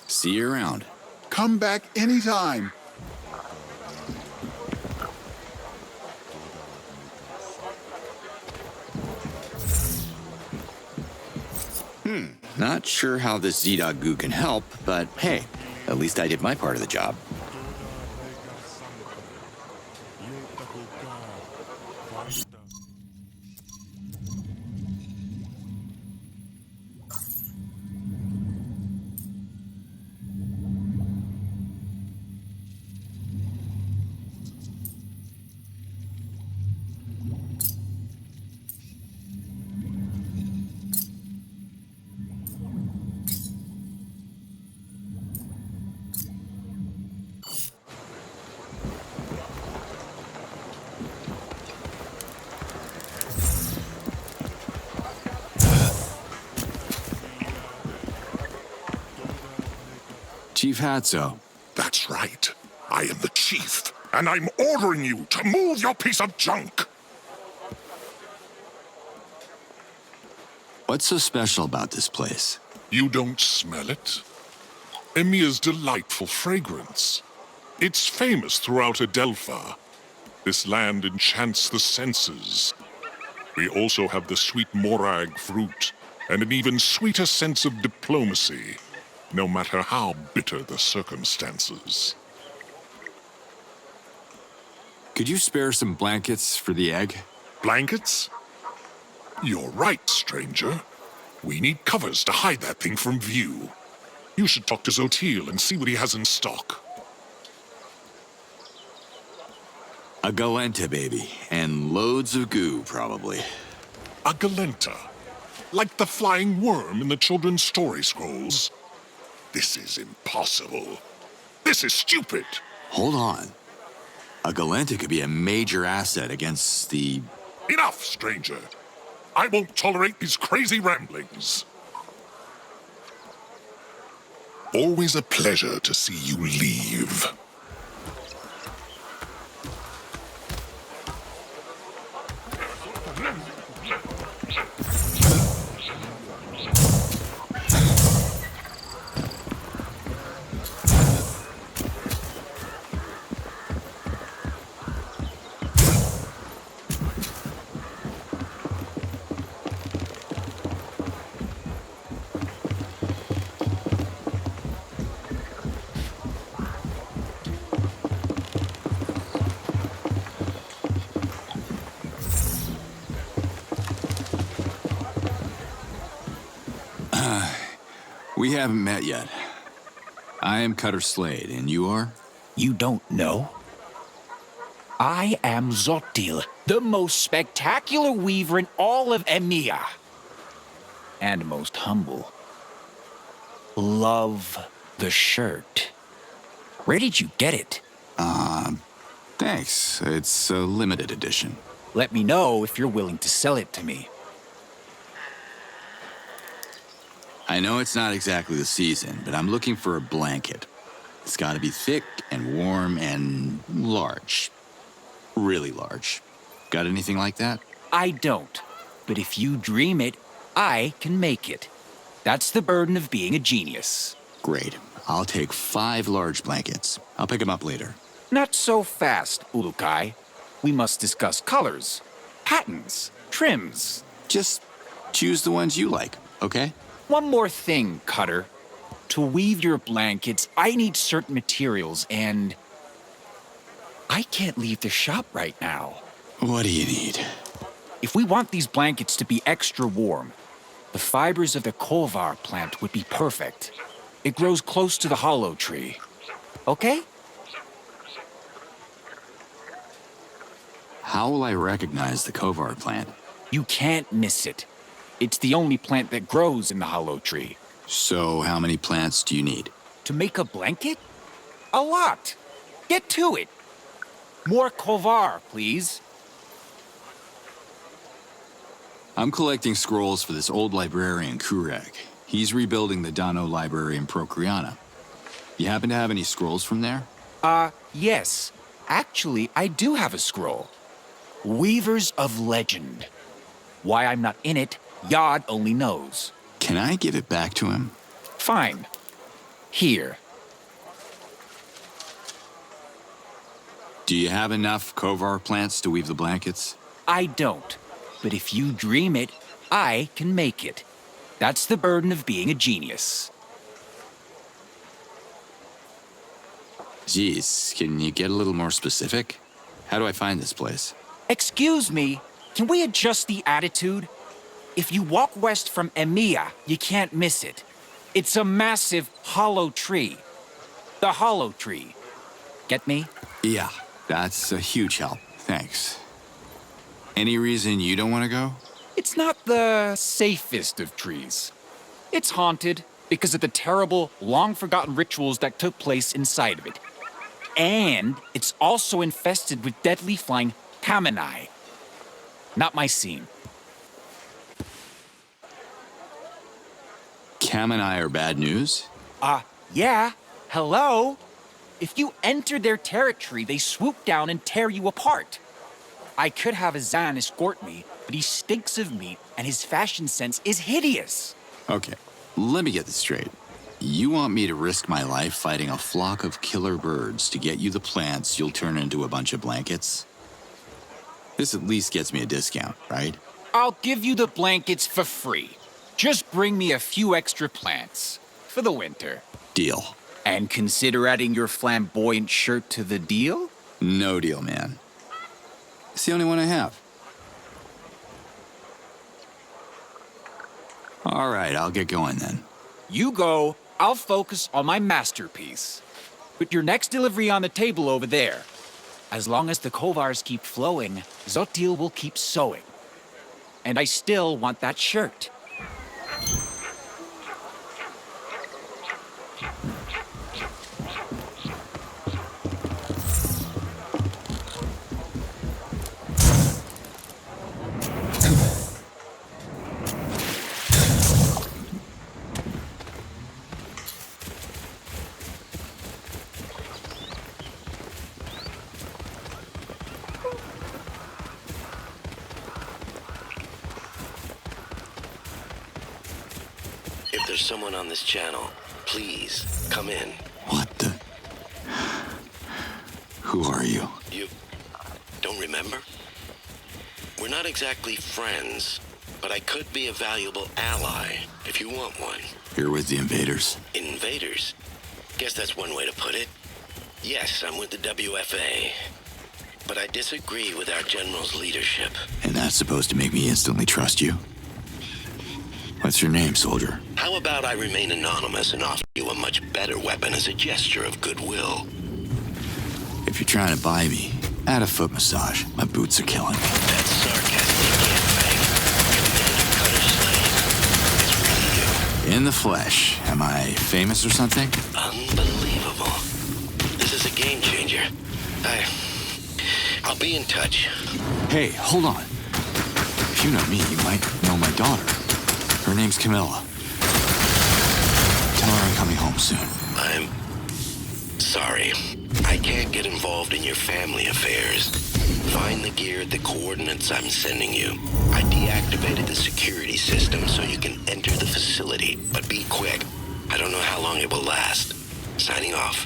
See you around. Come back anytime. Not sure how this Z-Dog goo can help, but hey, at least I did my part of the job. Chief Hatso. That's right. I am the chief, and I'm ordering you to move your piece of junk. What's so special about this place? You don't smell it? Emia's delightful fragrance. It's famous throughout Adelpha. This land enchants the senses. We also have the sweet morag fruit, and an even sweeter sense of diplomacy, no matter how bitter the circumstances. Could you spare some blankets for the egg? Blankets? You're right, stranger. We need covers to hide that thing from view. You should talk to Zotil and see what he has in stock. A Galenta, baby. And loads of goo, probably. A Galenta? Like the flying worm in the children's story scrolls? This is impossible. This is stupid. Hold on. A Galenta could be a major asset against the... Enough, stranger. I won't tolerate these crazy ramblings. Always a pleasure to see you leave. We haven't met yet. I am Cutter Slade, and you are? You don't know? I am Zotil, the most spectacular weaver in all of EMEA. And most humble. Love the shirt. Where did you get it? Thanks. It's a limited edition. Let me know if you're willing to sell it to me. I know it's not exactly the season, but I'm looking for a blanket. It's gotta be thick and warm and large. Really large. Got anything like that? I don't. But if you dream it, I can make it. That's the burden of being a genius. Great. I'll take 5 large blankets. I'll pick them up later. Not so fast, Urukai. We must discuss colors, patterns, trims. Just choose the ones you like, okay? One more thing, Cutter. To weave your blankets, I need certain materials, and I can't leave the shop right now. What do you need? If we want these blankets to be extra warm, the fibers of the kovar plant would be perfect. It grows close to the hollow tree. Okay? How will I recognize the kovar plant? You can't miss it. It's the only plant that grows in the hollow tree. So how many plants do you need? To make a blanket? A lot. Get to it. More kovar, please. I'm collecting scrolls for this old librarian, Kurek. He's rebuilding the Dano Library in Procreana. You happen to have any scrolls from there? Yes. Actually, I do have a scroll. Weavers of Legend. Why I'm not in it, Yod only knows. Can I give it back to him? Fine. Here. Do you have enough kovar plants to weave the blankets? I don't. But if you dream it, I can make it. That's the burden of being a genius. Geez, can you get a little more specific? How do I find this place? Excuse me, can we adjust the attitude? If you walk west from EMEA, you can't miss it. It's a massive hollow tree. The hollow tree. Get me? Yeah, that's a huge help. Thanks. Any reason you don't want to go? It's not the safest of trees. It's haunted because of the terrible, long-forgotten rituals that took place inside of it. And it's also infested with deadly flying Kaminai. Not my scene. Kaminai are bad news? Yeah. Hello? If you enter their territory, they swoop down and tear you apart. I could have a Zan escort me, but he stinks of meat and his fashion sense is hideous. Okay, let me get this straight. You want me to risk my life fighting a flock of killer birds to get you the plants you'll turn into a bunch of blankets? This at least gets me a discount, right? I'll give you the blankets for free. Just bring me a few extra plants for the winter. Deal. And consider adding your flamboyant shirt to the deal? No deal, man. It's the only one I have. All right, I'll get going then. You go. I'll focus on my masterpiece. Put your next delivery on the table over there. As long as the kovars keep flowing, Zotil will keep sewing. And I still want that shirt. If there's someone on this channel, please come in. What the? Who are you? You don't remember? We're not exactly friends, but I could be a valuable ally if you want one. You're with the invaders? Invaders? Guess that's one way to put it. Yes, I'm with the WFA. But I disagree with our general's leadership. And that's supposed to make me instantly trust you? What's your name, soldier? How about I remain anonymous and offer you a much better weapon as a gesture of goodwill? If you're trying to buy me, add a foot massage. My boots are killing me. That's sarcastic gangbang. Commander Cutter Slade. It's really you. In the flesh. Am I famous or something? Unbelievable. This is a game changer. I'll be in touch. Hey, hold on. If you know me, you might know my daughter. Her name's Camilla. Tell her I'm coming home soon. I'm sorry. I can't get involved in your family affairs. Find the gear at the coordinates I'm sending you. I deactivated the security system so you can enter the facility, but be quick. I don't know how long it will last. Signing off.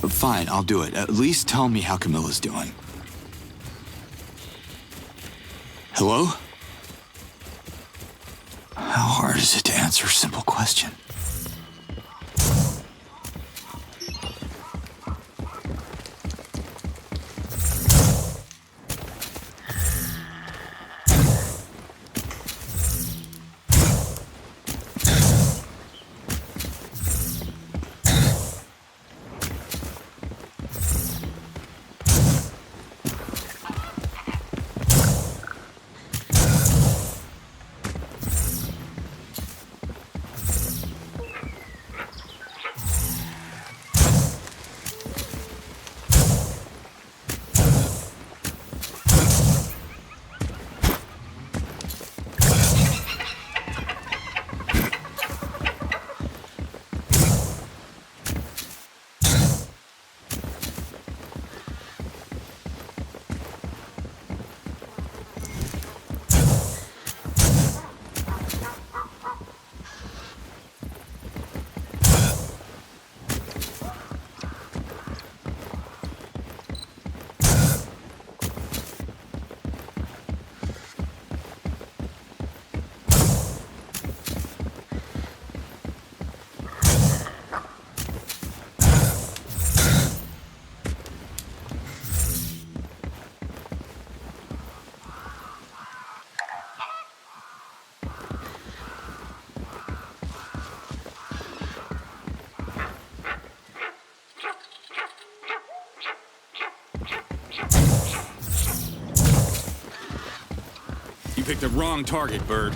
Fine, I'll do it. At least tell me how Camilla's doing. Hello? How hard is it to answer a simple question? Picked the wrong target, Bird.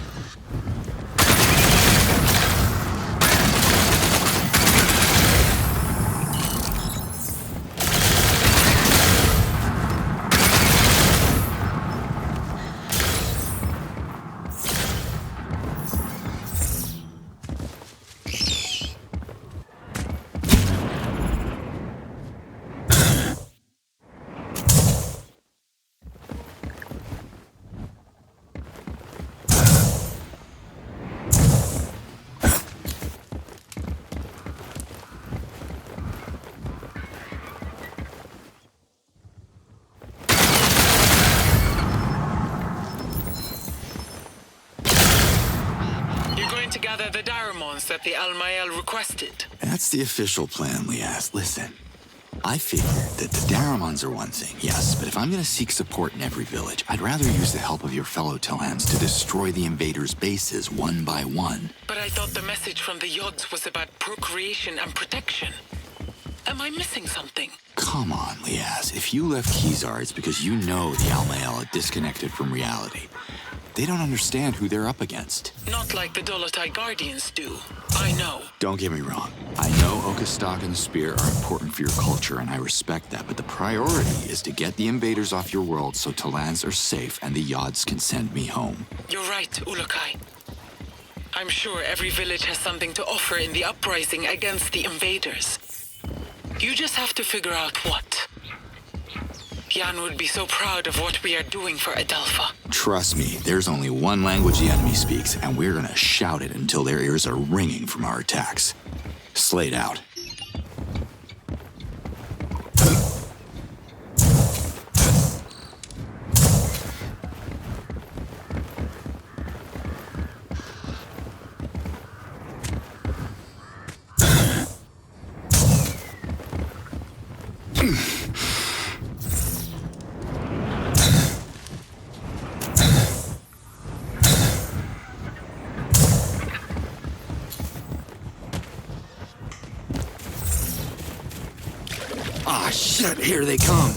The diamonds that the Almael requested. That's the official plan, Liaz. Listen, I figured that the Daramons are one thing, yes, but if I'm gonna seek support in every village, I'd rather use the help of your fellow Tillans to destroy the invaders' bases one by one. But I thought the message from the Yods was about procreation and protection. Am I missing something? Come on, Liaz. If you left Kizar, it's because you know the Almael are disconnected from reality. They don't understand who they're up against. Not like the Dolotai Guardians do. I know. Don't get me wrong. I know Okastok and the Spear are important for your culture, and I respect that, but the priority is to get the invaders off your world so Tillans are safe and the Yods can send me home. You're right, Ulukai. I'm sure every village has something to offer in the uprising against the invaders. You just have to figure out what. Jan would be so proud of what we are doing for Adelpha. Trust me, there's only one language the enemy speaks, and we're gonna shout it until their ears are ringing from our attacks. Slade out. Ah, shit, here they come.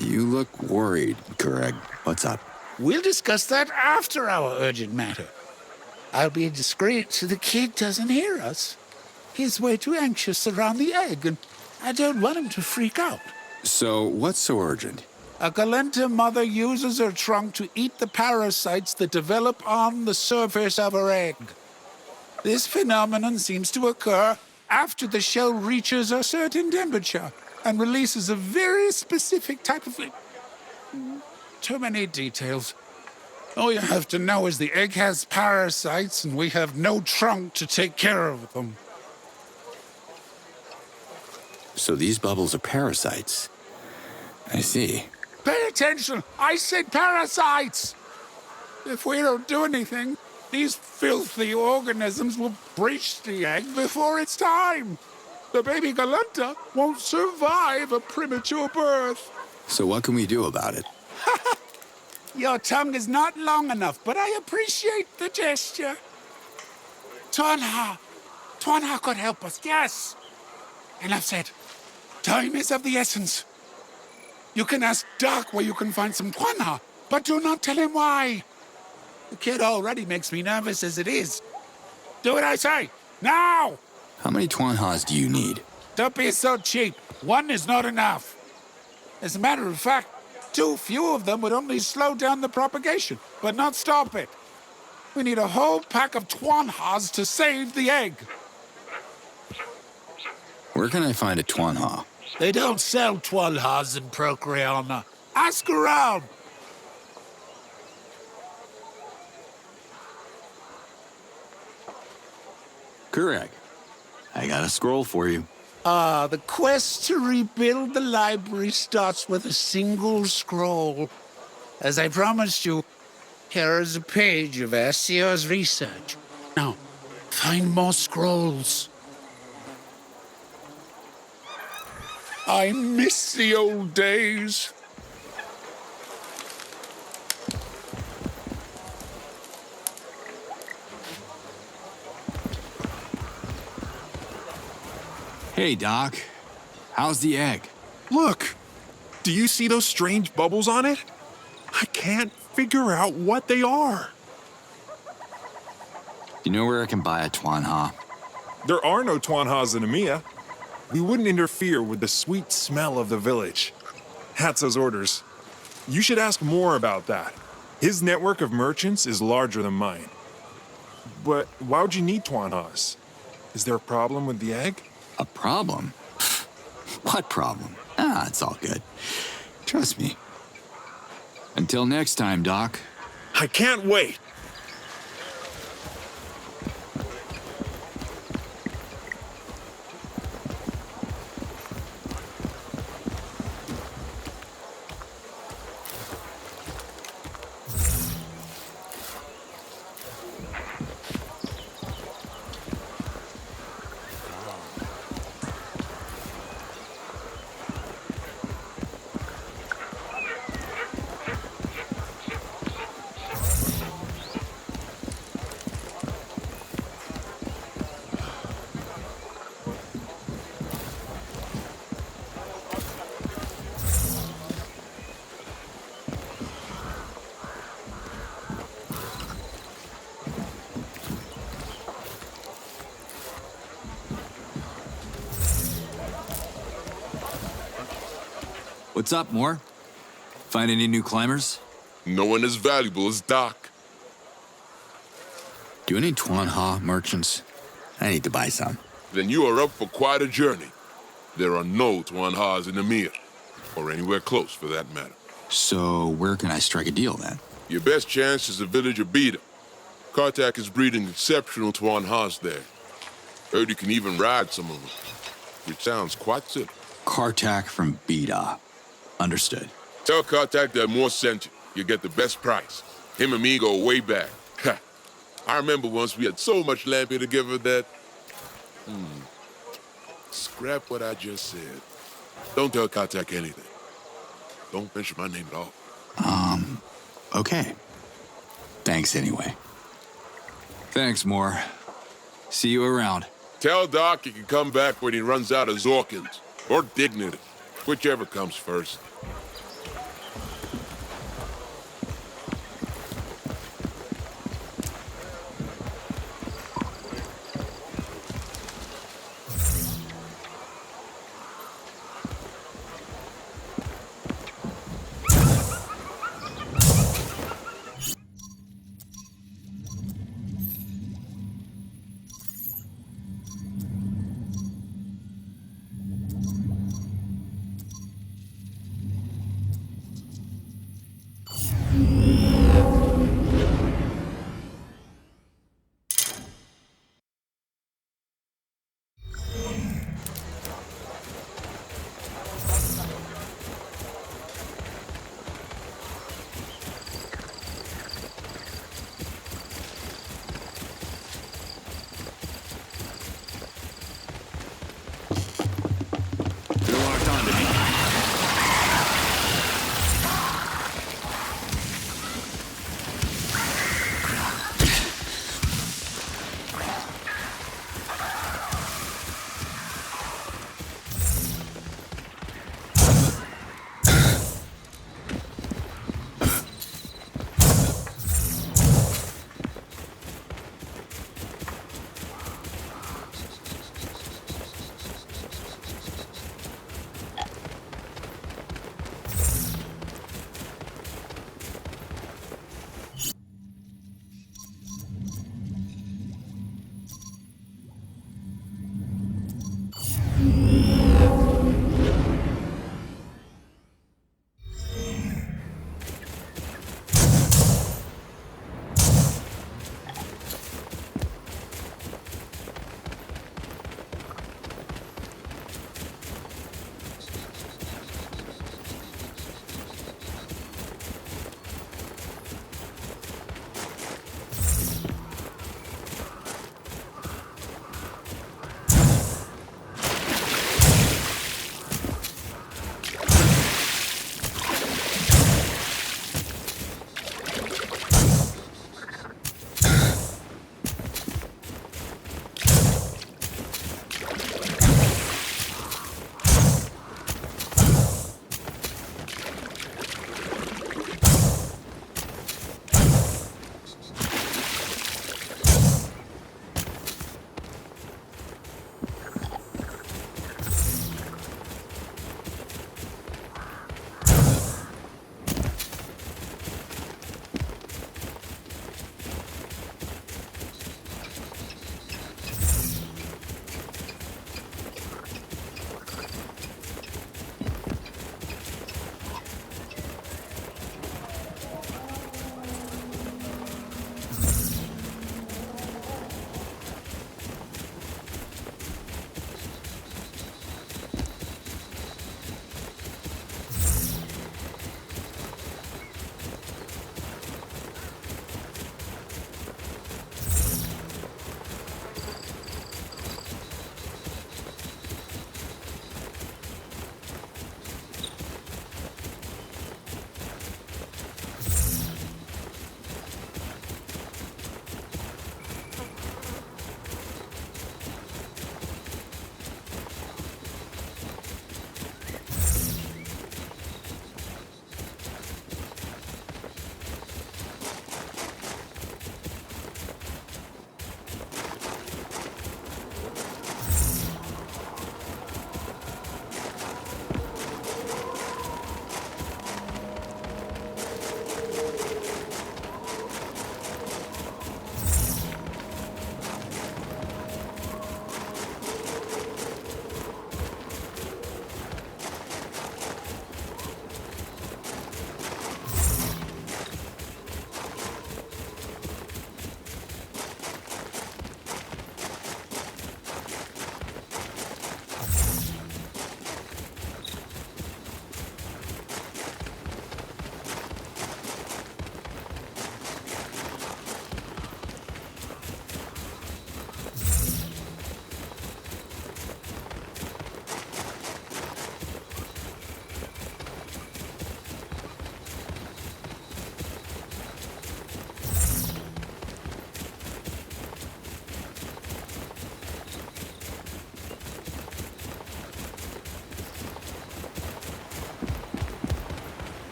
You look worried, Greg. What's up? We'll discuss that after our urgent matter. I'll be discreet so the kid doesn't hear us. He's way too anxious around the egg, and I don't want him to freak out. So, what's so urgent? A Galenta mother uses her trunk to eat the parasites that develop on the surface of her egg. This phenomenon seems to occur after the shell reaches a certain temperature and releases a very specific type of... Too many details. All you have to know is the egg has parasites and we have no trunk to take care of them. So these bubbles are parasites. I see. Pay attention! I said parasites! If we don't do anything, these filthy organisms will breach the egg before its time. The baby Galenta won't survive a premature birth. So what can we do about it? Your tongue is not long enough, but I appreciate the gesture. Tuanha could help us, yes. Enough said. Time is of the essence. You can ask Doc where you can find some Tuanha, but do not tell him why. The kid already makes me nervous as it is. Do what I say, now! How many Tuanhas do you need? Don't be so cheap. One is not enough. As a matter of fact, too few of them would only slow down the propagation, but not stop it. We need a whole pack of Tuanhas to save the egg. Where can I find a Tuanha? They don't sell Tuanhas in Procreana. Ask around. Correct. I got a scroll for you. The quest to rebuild the library starts with a single scroll. As I promised you, here is a page of Asier's research. Now, find more scrolls. I miss the old days. Hey, Doc. How's the egg? Look! Do you see those strange bubbles on it? I can't figure out what they are. You know where I can buy a Tuanha? There are no Tuanhas in EMEA. We wouldn't interfere with the sweet smell of the village. Hatzo's orders. You should ask more about that. His network of merchants is larger than mine. But why would you need Tuanhas? Is there a problem with the egg? A problem? What problem? Ah, it's all good. Trust me. Until next time, Doc. I can't wait! What's up, Moore? Find any new climbers? No one as valuable as Doc. Do any Tuanha merchants? I need to buy some. Then you are up for quite a journey. There are no Tuanhas in EMEA, or anywhere close for that matter. So where can I strike a deal then? Your best chance is the village of Beta. Kartak is breeding exceptional Tuanhas there. Heard you can even ride some of them, which sounds quite simple. Kartak from Beta. Understood. Tell Kartak that Moore sent you. You get the best price. Him and me go way back. Ha. I remember once we had so much Lampy together that... Scrap what I just said. Don't tell Kartak anything. Don't mention my name at all. Okay. Thanks anyway. Thanks, Moore. See you around. Tell Doc he can come back when he runs out of Zorkins. Or dignity. Whichever comes first.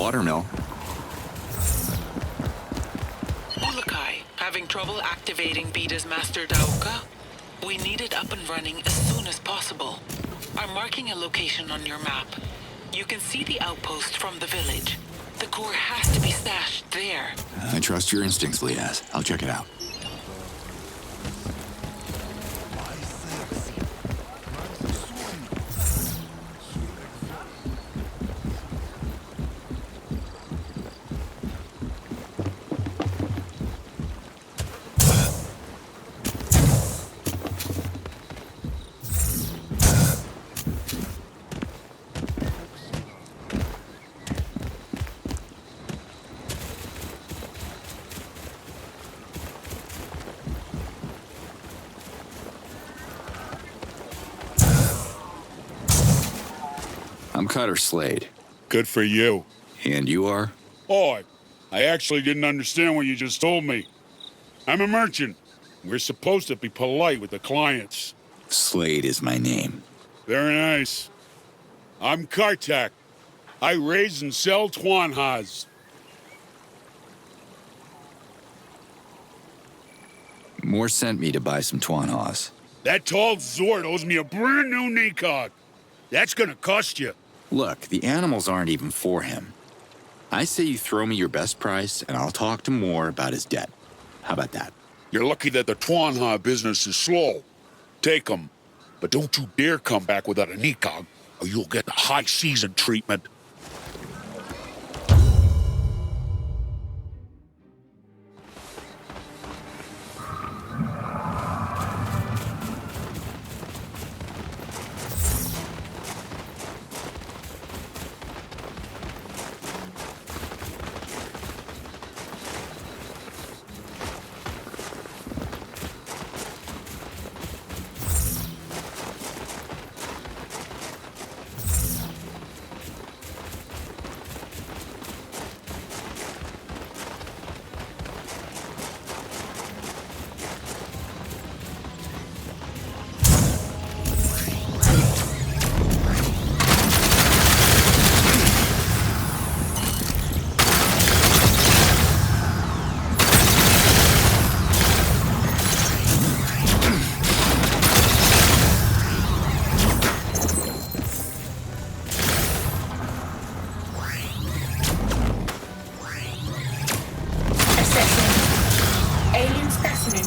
watermill. Molokai, having trouble activating Beta's Master Daoka? We need it up and running as soon as possible. I'm marking a location on your map. You can see the outpost from the village. The core has to be stashed there. I trust your instincts, Liaz. I'll check it out. I'm Cutter Slade. Good for you. And you are? Oh, I actually didn't understand what you just told me. I'm a merchant. We're supposed to be polite with the clients. Slade is my name. Very nice. I'm Kartak. I raise and sell Twanhas. Moore sent me to buy some Twanhas. That tall Zord owes me a brand new Nikog. That's gonna cost you. Look, the animals aren't even for him. I say you throw me your best price, and I'll talk to Moore about his debt. How about that? You're lucky that the Twanha business is slow. Take them. But don't you dare come back without a Nikog, or you'll get the high season treatment.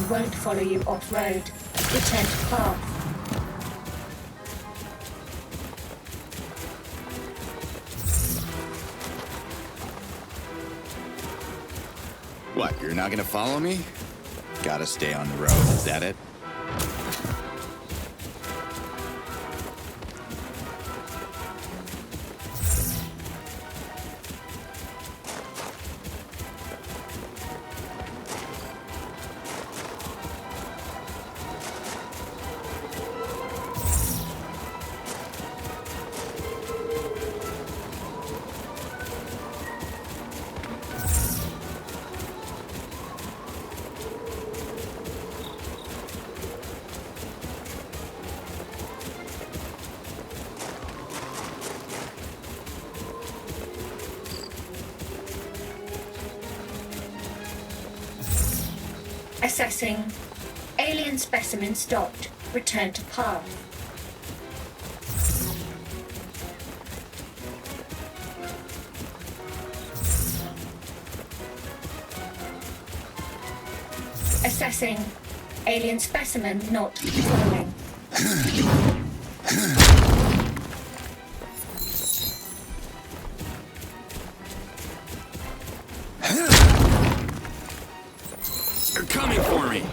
Won't follow you off-road. Return to path. What, you're not gonna follow me? Gotta stay on the road, is that it? Assessing. Alien specimen stopped. Return to path. Assessing. Alien specimen not following. They're coming for me!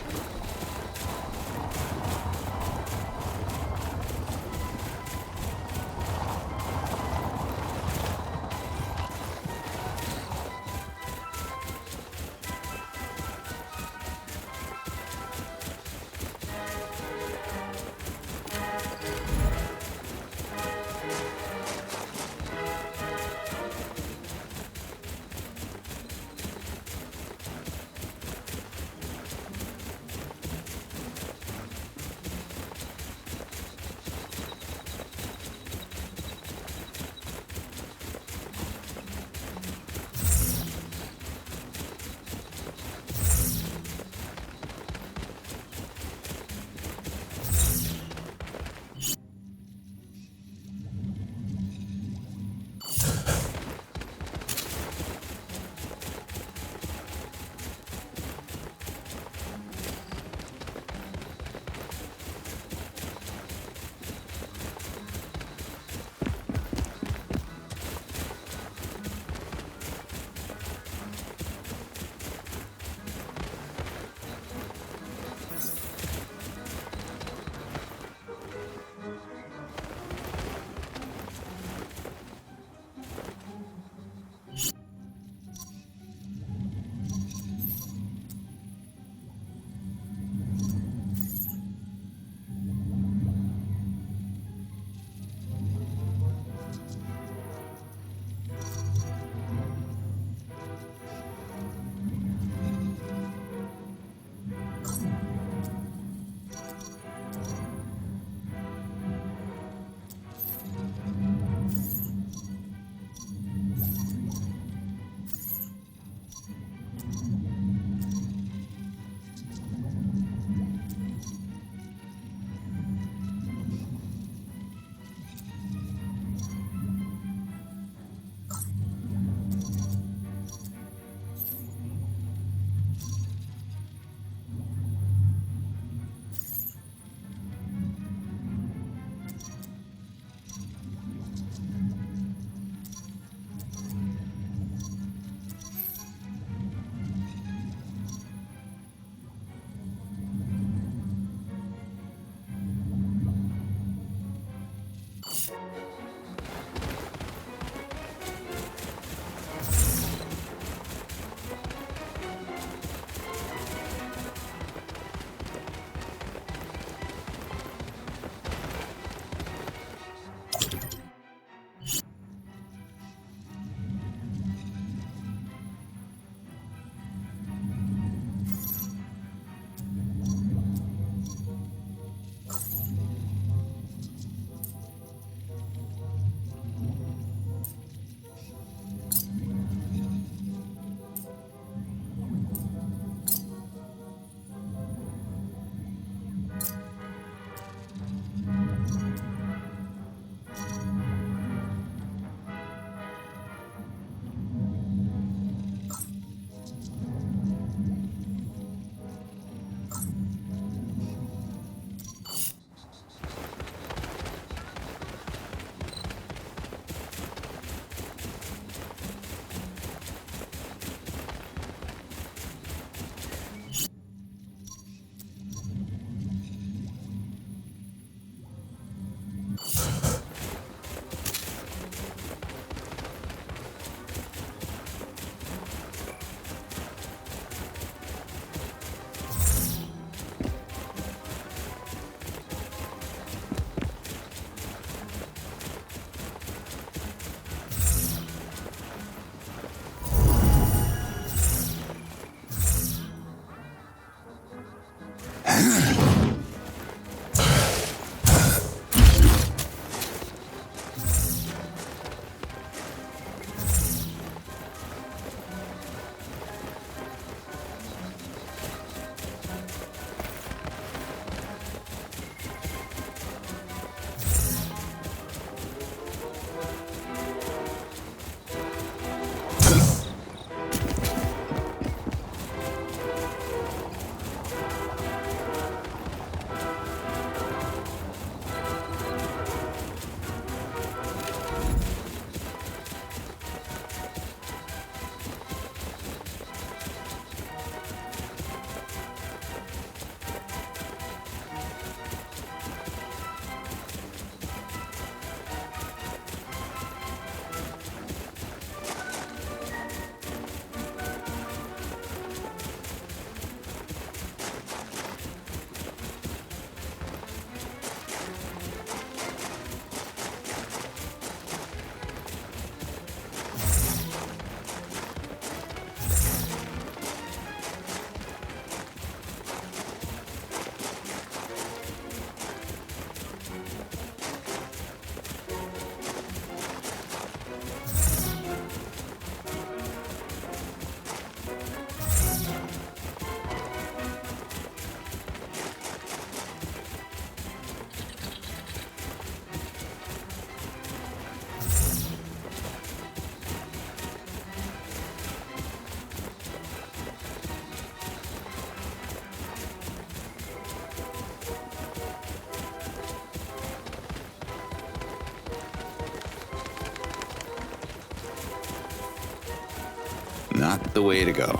not the way to go.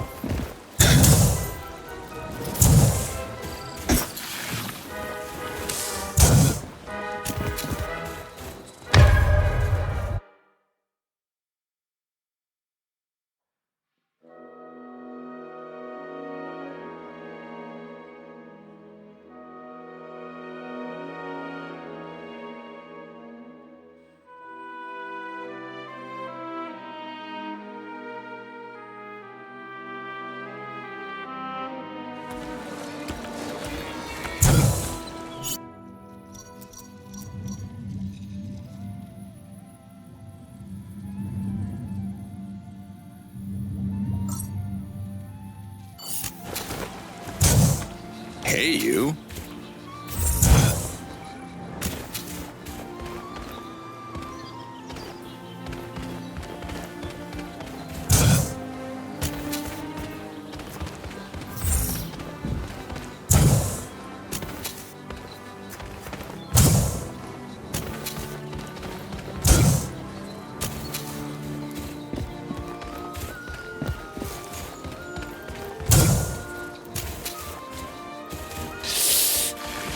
Hey, you.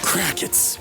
Crackets.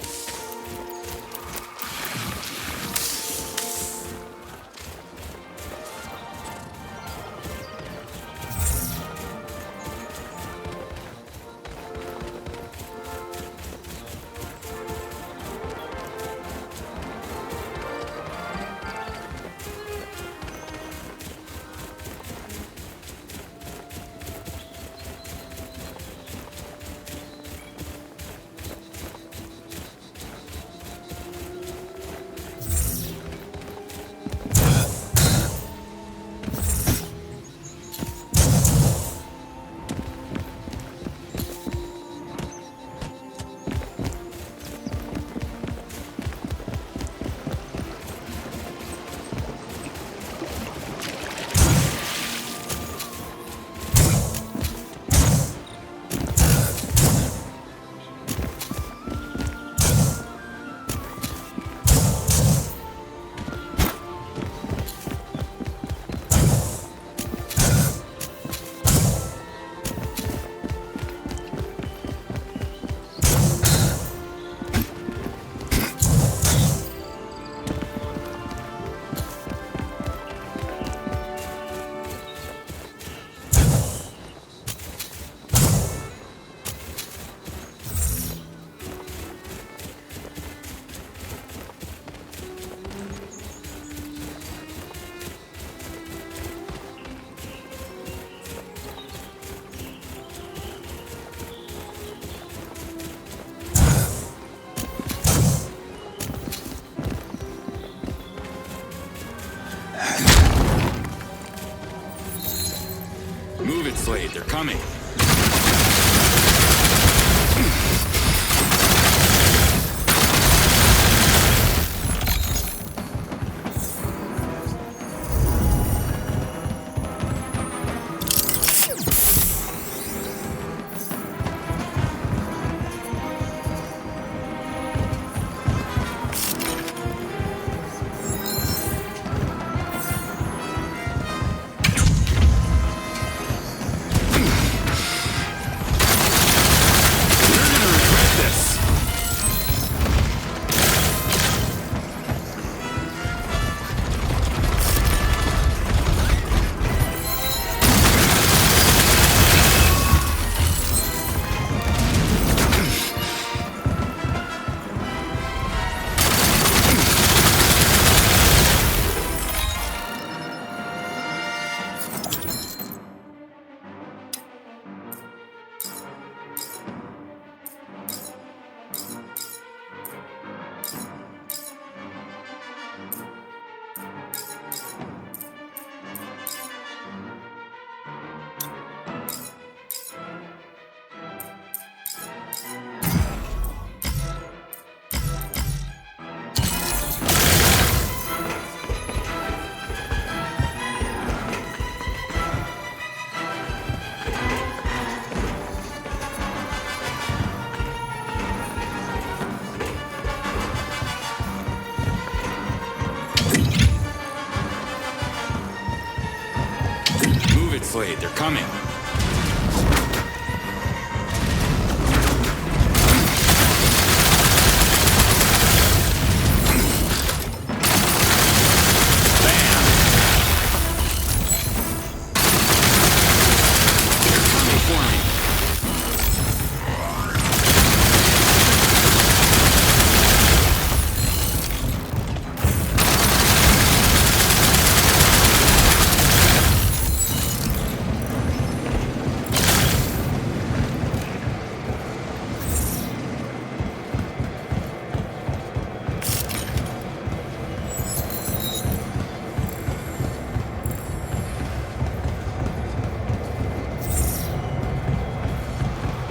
Move it, Slade. They're coming. Slade, they're coming.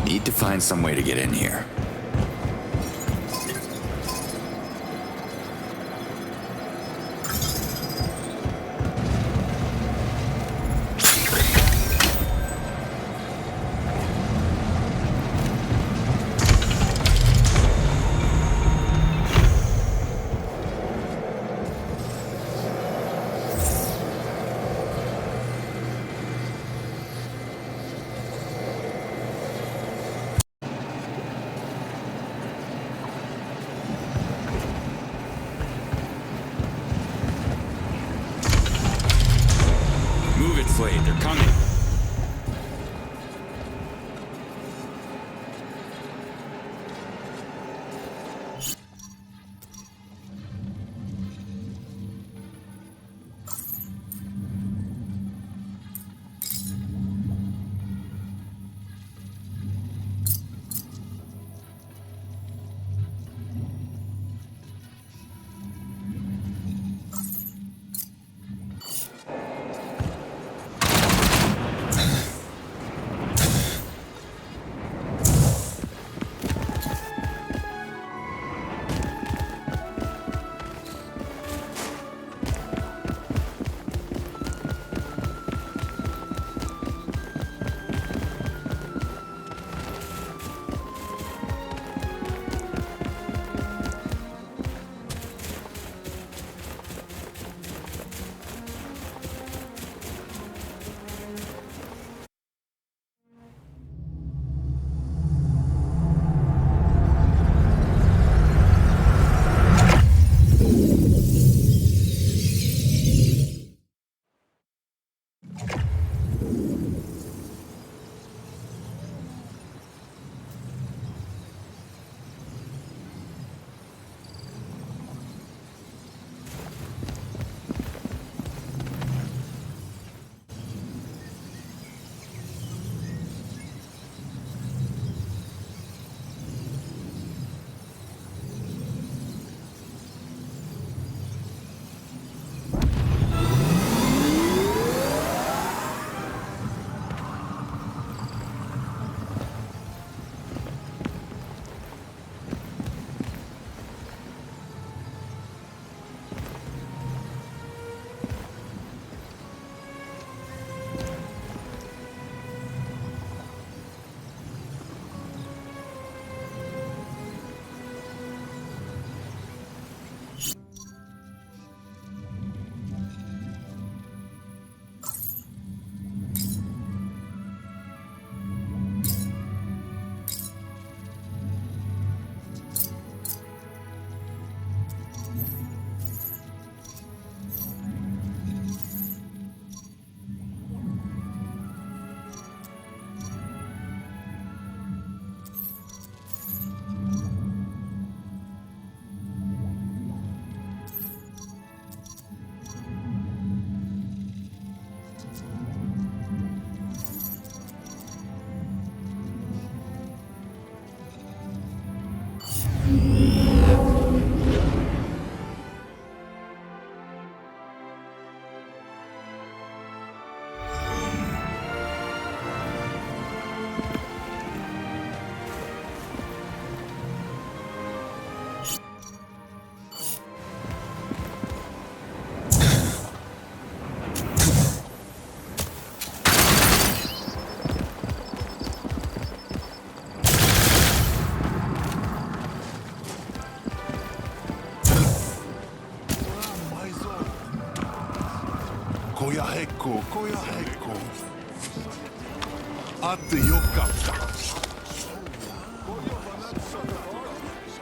Need to find some way to get in here. Move it, Slade. They're coming.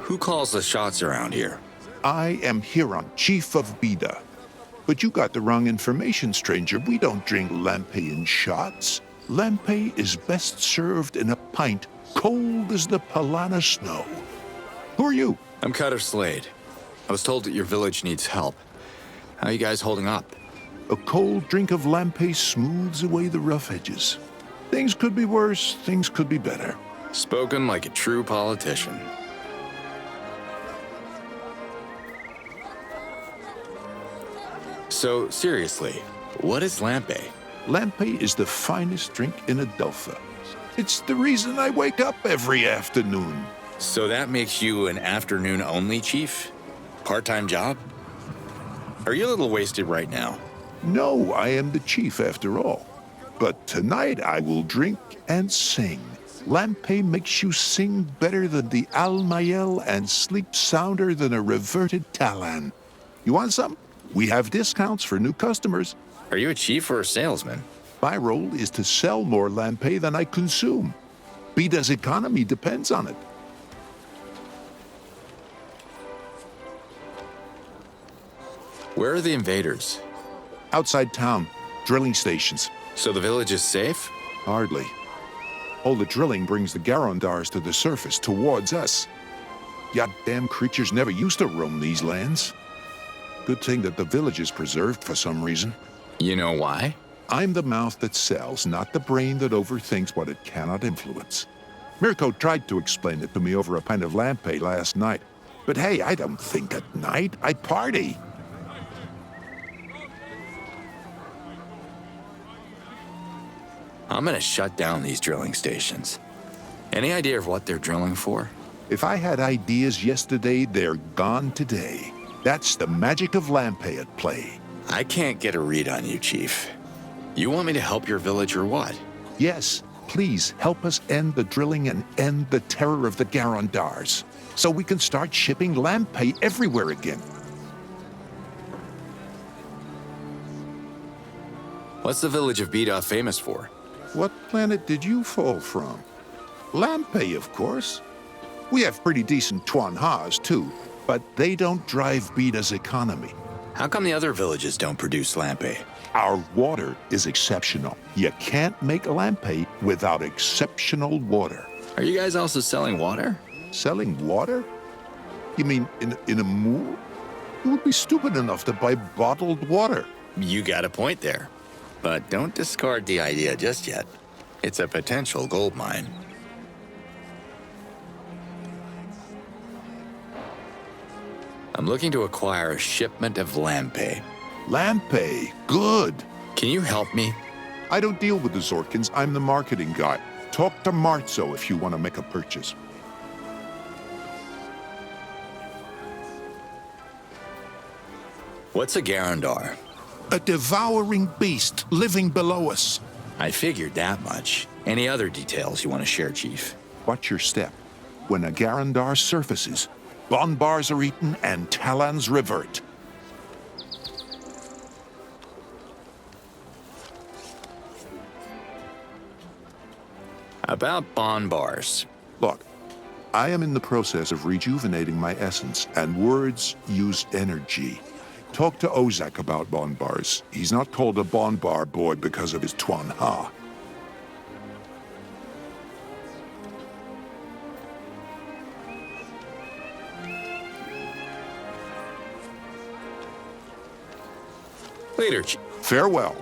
Who calls the shots around here? I am Hiram, Chief of Bida. But you got the wrong information, stranger. We don't drink lampe in shots. Lampe is best served in a pint, cold as the Palana snow. Who are you? I'm Cutter Slade. I was told that your village needs help. How are you guys holding up? A cold drink of lampe smooths away the rough edges. Things could be worse, things could be better. Spoken like a true politician. So, seriously, what is lampe? Lampe is the finest drink in Adelpha. It's the reason I wake up every afternoon. So that makes you an afternoon-only chief? Part-time job? Are you a little wasted right now? No, I am the chief after all. But tonight I will drink and sing. Lampe makes you sing better than the Almayel and sleep sounder than a reverted Talan. You want some? We have discounts for new customers. Are you a chief or a salesman? My role is to sell more lampe than I consume. Bida's economy depends on it. Where are the invaders? Outside town, drilling stations. So the village is safe? Hardly. All the drilling brings the Garondars to the surface, towards us. Goddamn creatures never used to roam these lands. Good thing that the village is preserved for some reason. You know why? I'm the mouth that sells, not the brain that overthinks what it cannot influence. Mirko tried to explain it to me over a pint of lampe last night. But hey, I don't think at night, I party. I'm gonna shut down these drilling stations. Any idea of what they're drilling for? If I had ideas yesterday, they're gone today. That's the magic of lampe at play. I can't get a read on you, Chief. You want me to help your village or what? Yes, please help us end the drilling and end the terror of the Garondars, so we can start shipping lampe everywhere again. What's the village of Bida famous for? What planet did you fall from? Lampe, of course. We have pretty decent Tuan Ha's, too, but they don't drive Bida's economy. How come the other villages don't produce lampe? Our water is exceptional. You can't make lampe without exceptional water. Are you guys also selling water? Selling water? You mean in a moor? Who would be stupid enough to buy bottled water? You got a point there. But don't discard the idea just yet. It's a potential gold mine. I'm looking to acquire a shipment of lampe. Lampe, good. Can you help me? I don't deal with the Zorkins. I'm the marketing guy. Talk to Marzo if you want to make a purchase. What's a Garondar? A devouring beast living below us. I figured that much. Any other details you want to share, Chief? Watch your step. When a Garondar surfaces, Bonbars are eaten and Talons revert. About Bonbars. Look, I am in the process of rejuvenating my essence, and words use energy. Talk to Ozak about Bonbars. He's not called a Bonbar boy because of his Tuan Ha. Later, Chief. Farewell.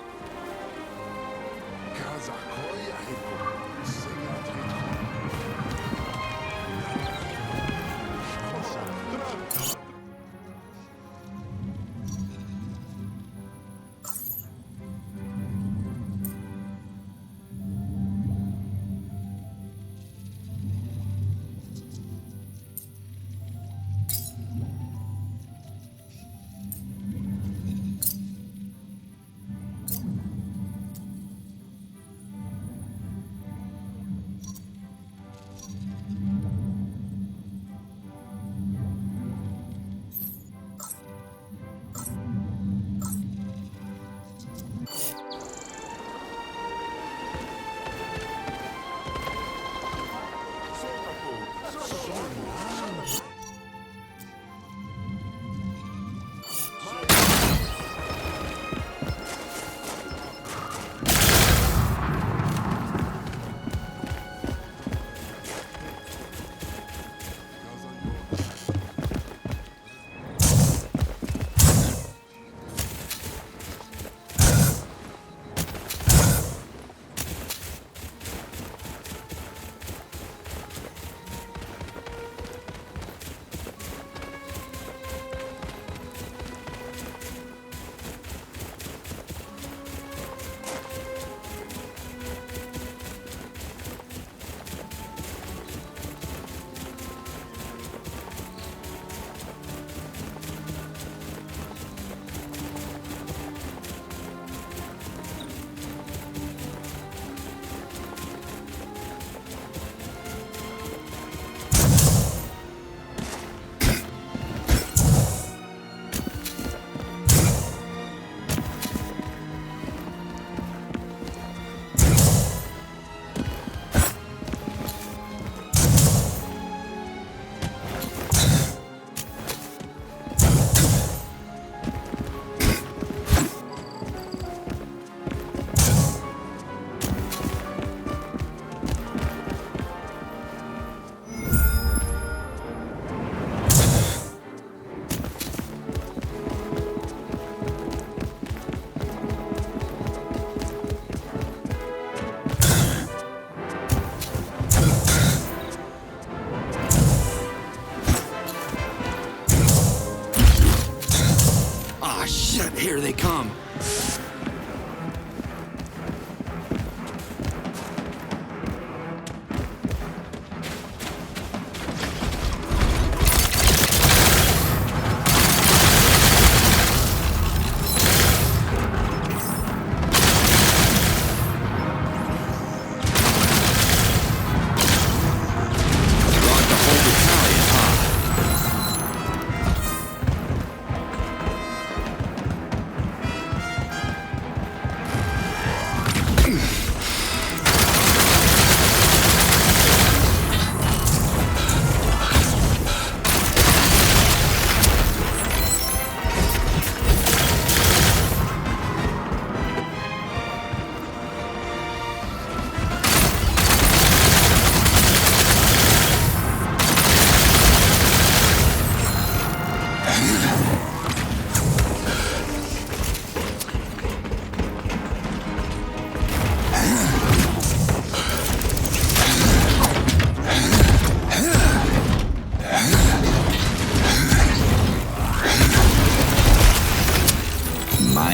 shit, here they come.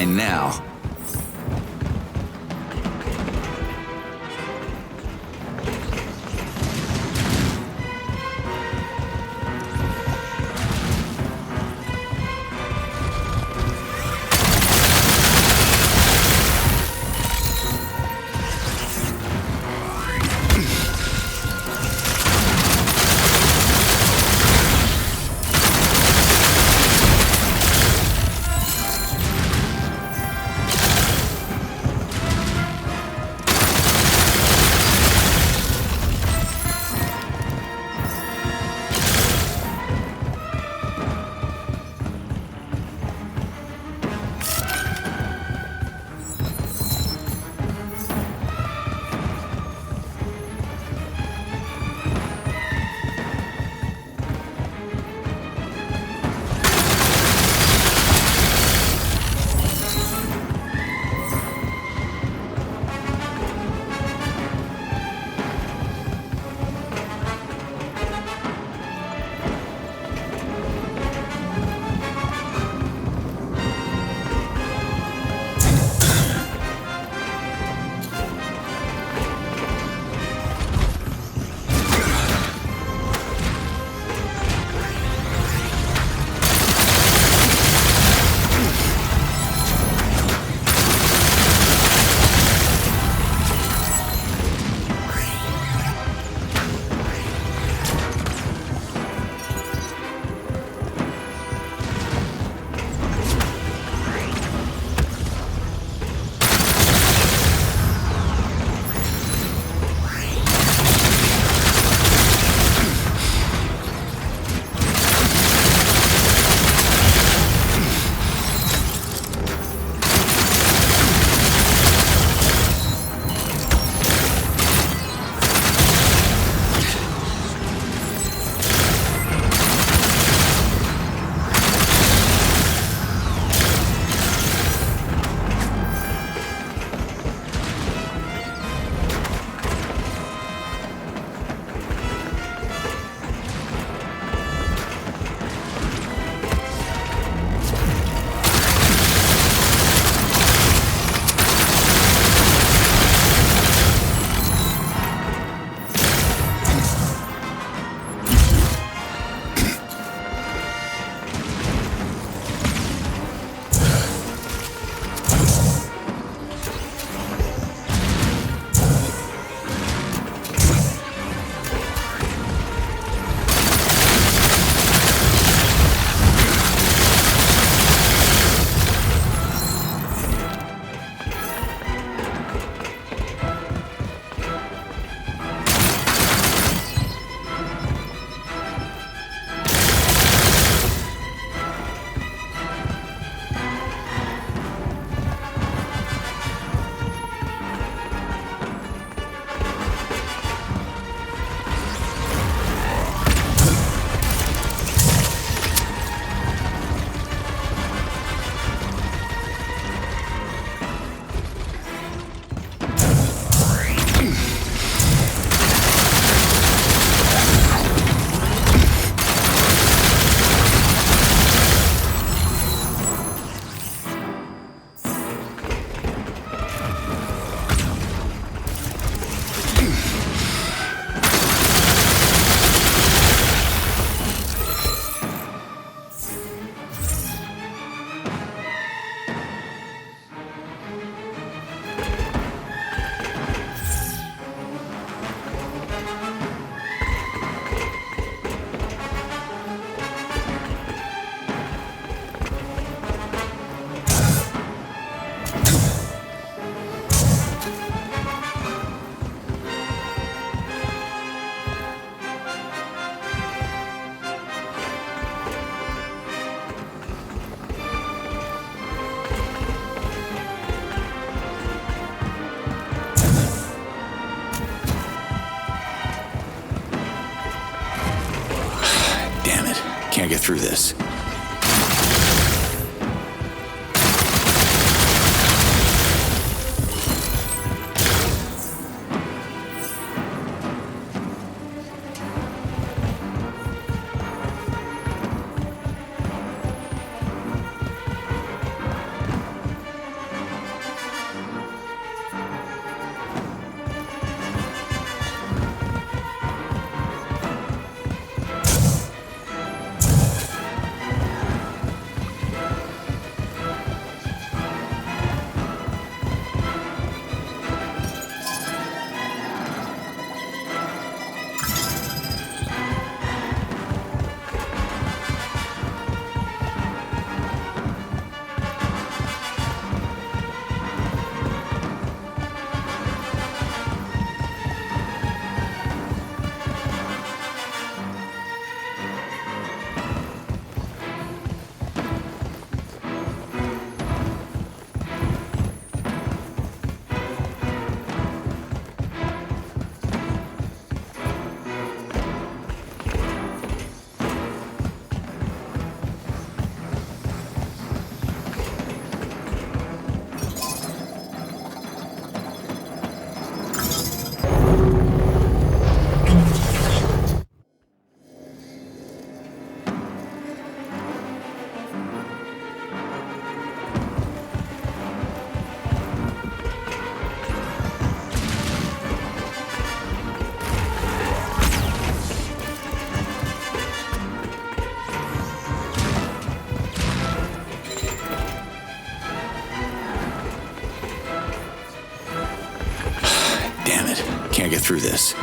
Now. through this. Can't get through this.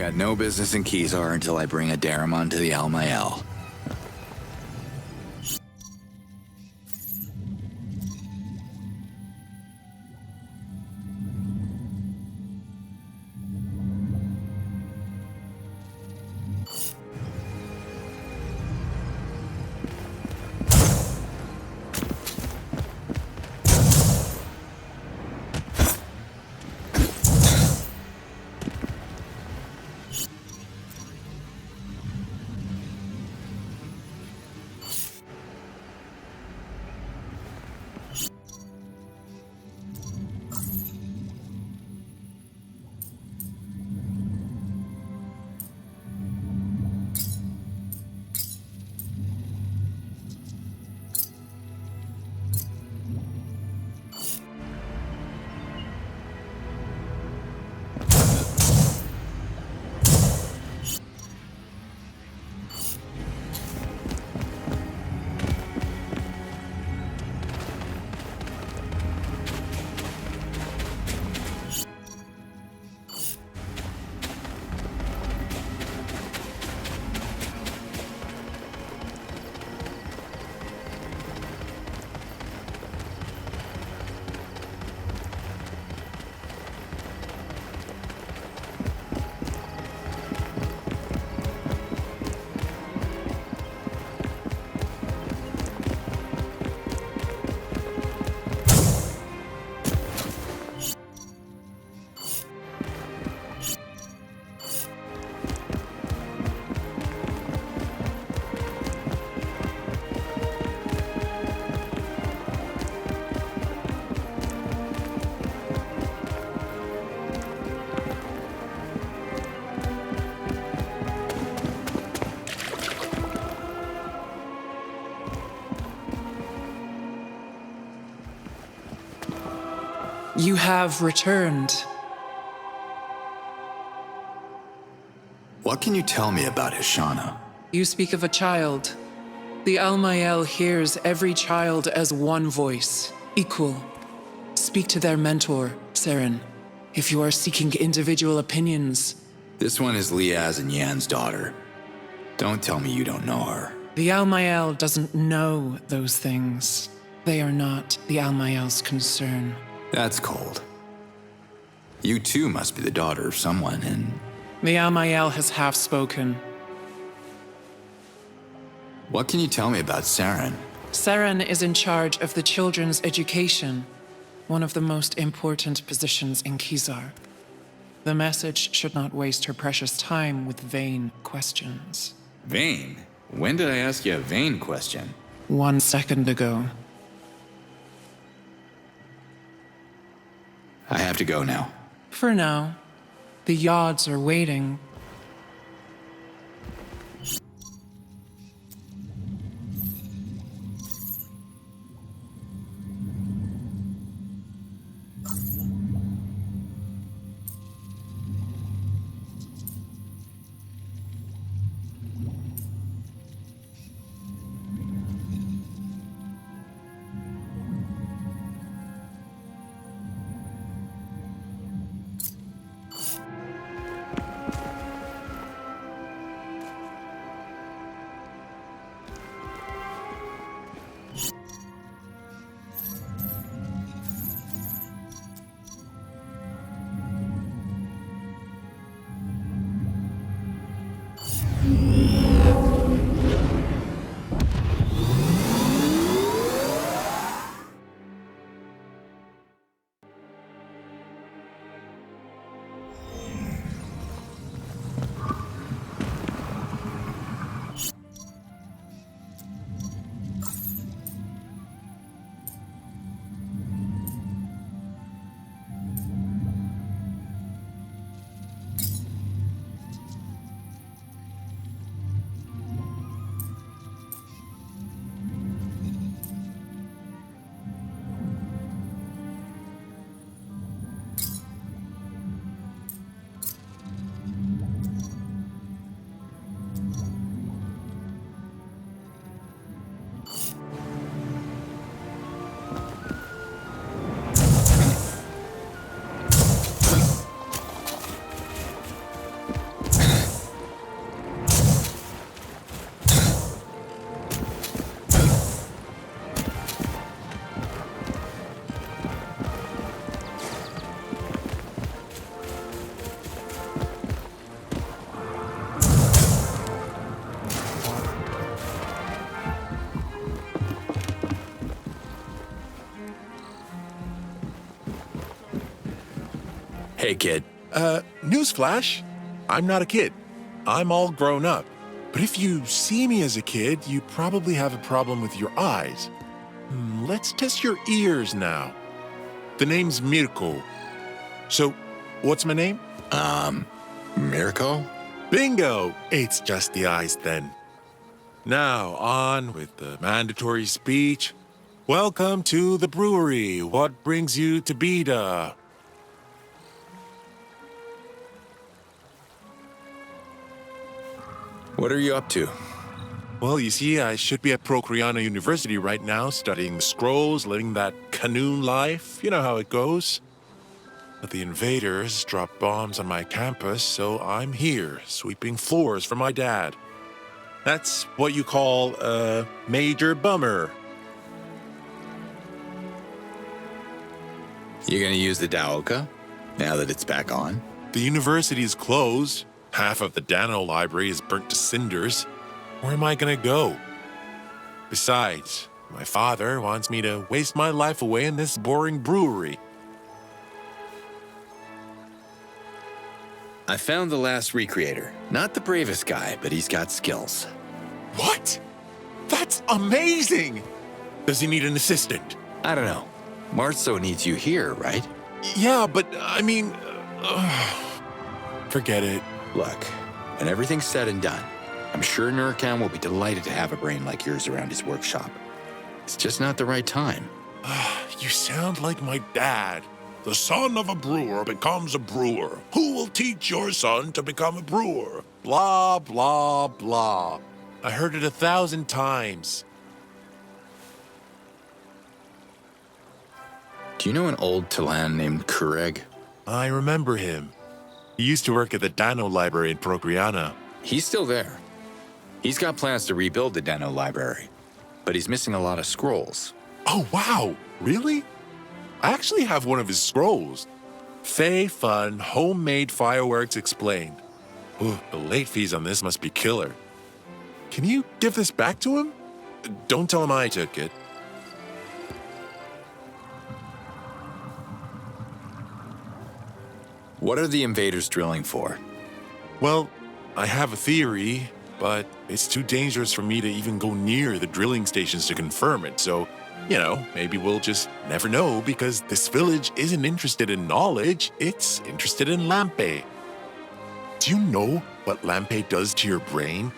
got no business in Kezar until I bring a Daramon to the Almael. You have returned. What can you tell me about Ishana? You speak of a child. The Almael hears every child as one voice, equal. Speak to their mentor, Seren, if you are seeking individual opinions. This one is Liaz and Yan's daughter. Don't tell me you don't know her. The Almael doesn't know those things. They are not the Almael's concern. That's cold. You too must be the daughter of someone, and... The Almael has half spoken. What can you tell me about Seren? Seren is in charge of the children's education, one of the most important positions in Kezar. The message should not waste her precious time with vain questions. Vain? When did I ask you a vain question? 1 second ago. I have to go now. For now. The Yods are waiting. Hey, kid. Newsflash. I'm not a kid. I'm all grown up. But if you see me as a kid, you probably have a problem with your eyes. Let's test your ears now. The name's Mirko. So, what's my name? Mirko? Bingo! It's just the eyes then. Now, on with the mandatory speech. Welcome to the brewery. What brings you to Beta? What are you up to? Well, you see, I should be at Procreana University right now, studying the scrolls, living that canoon life. You know how it goes. But the invaders dropped bombs on my campus, so I'm here, sweeping floors for my dad. That's what you call a major bummer. You gonna use the Daoka, now that it's back on? The university is closed. Half of the Dano library is burnt to cinders. Where am I gonna go? Besides, my father wants me to waste my life away in this boring brewery. I found the last recreator. Not the bravest guy, but he's got skills. What? That's amazing! Does he need an assistant? I don't know. Marzo needs you here, right? Yeah, but I mean... forget it. Look, when everything's said and done, I'm sure Nurkan will be delighted to have a brain like yours around his workshop. It's just not the right time. You sound like my dad. The son of a brewer becomes a brewer. Who will teach your son to become a brewer? Blah, blah, blah. I heard it 1,000 times. Do you know an old Talan named Kureg? I remember him. He used to work at the Dano library in Procreana. He's still there. He's got plans to rebuild the Dano library, but he's missing a lot of scrolls. Oh, wow. Really? I actually have one of his scrolls. Fey Fun Homemade Fireworks Explained. Ooh, the late fees on this must be killer. Can you give this back to him? Don't tell him I took it. What are the invaders drilling for? Well, I have a theory, but it's too dangerous for me to even go near the drilling stations to confirm it, so, you know, maybe we'll just never know because this village isn't interested in knowledge, it's interested in Lampe. Do you know what Lampe does to your brain?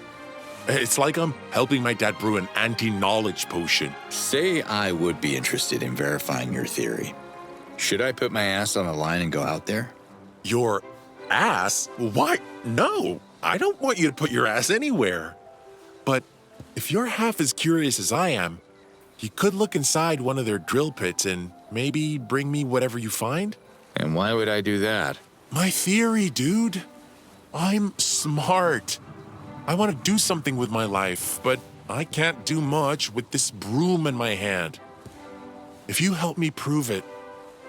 It's like I'm helping my dad brew an anti-knowledge potion. Say I would be interested in verifying your theory. Should I put my ass on the line and go out there? Your ass? Why? No, I don't want you to put your ass anywhere. But if you're half as curious as I am, you could look inside one of their drill pits and maybe bring me whatever you find. And why would I do that? My theory, dude. I'm smart. I want to do something with my life, but I can't do much with this broom in my hand. If you help me prove it,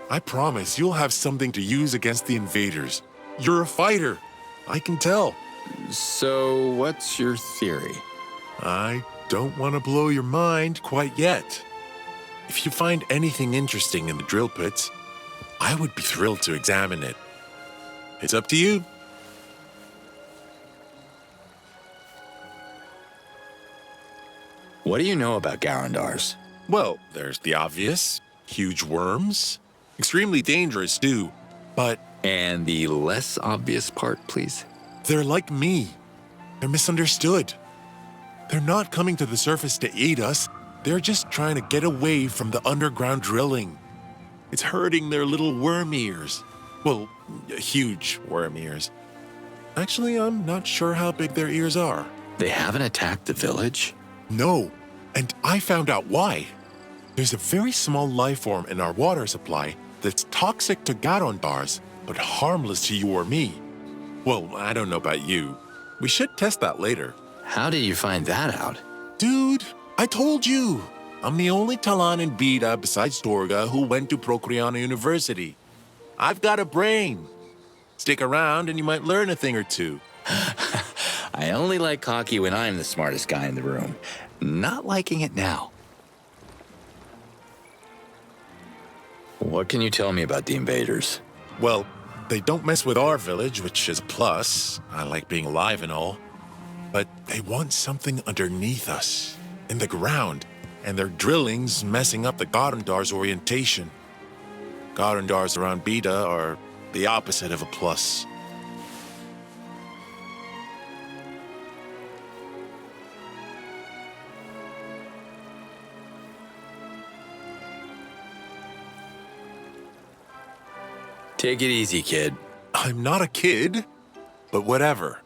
I promise you'll have something to use against the invaders. You're a fighter. I can tell. So, what's your theory? I don't want to blow your mind quite yet. If you find anything interesting in the drill pits, I would be thrilled to examine it. It's up to you. What do you know about Garandars? Well, there's the obvious. Huge worms. Extremely dangerous, too. But... And the less obvious part, please? They're like me. They're misunderstood. They're not coming to the surface to eat us. They're just trying to get away from the underground drilling. It's hurting their little worm ears. Well, huge worm ears. Actually, I'm not sure how big their ears are. They haven't attacked the village? No, and I found out why. There's a very small life form in our water supply that's toxic to Garandars, but harmless to you or me. Well, I don't know about you. We should test that later. How did you find that out? Dude, I told you. I'm the only Talan in Beta besides Dorga who went to Procreana University. I've got a brain. Stick around and you might learn a thing or two. I only like cocky when I'm the smartest guy in the room. Not liking it now. What can you tell me about the invaders? Well, They don't mess with our village, which is a plus. I like being alive and all. But they want something underneath us, in the ground, and their drilling's messing up the Garandar's orientation. Garandars around Beta are the opposite of a plus. Take it easy, kid. I'm not a kid, but whatever.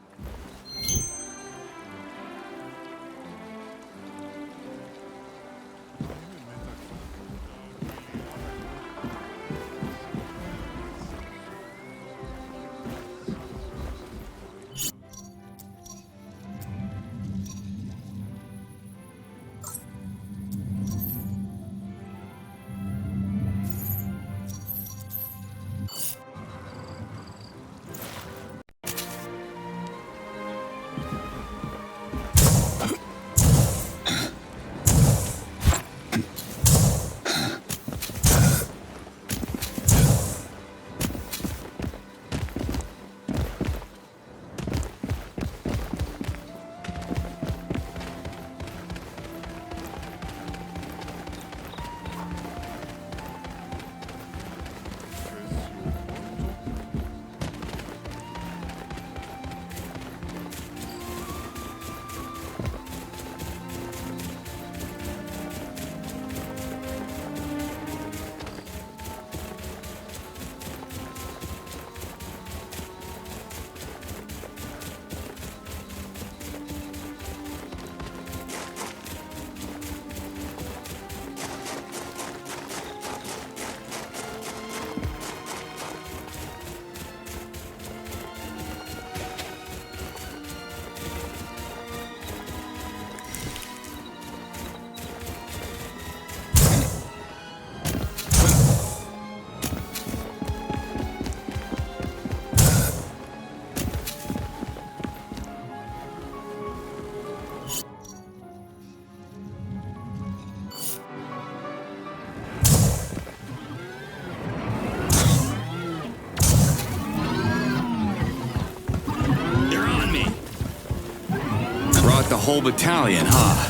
The whole battalion, huh?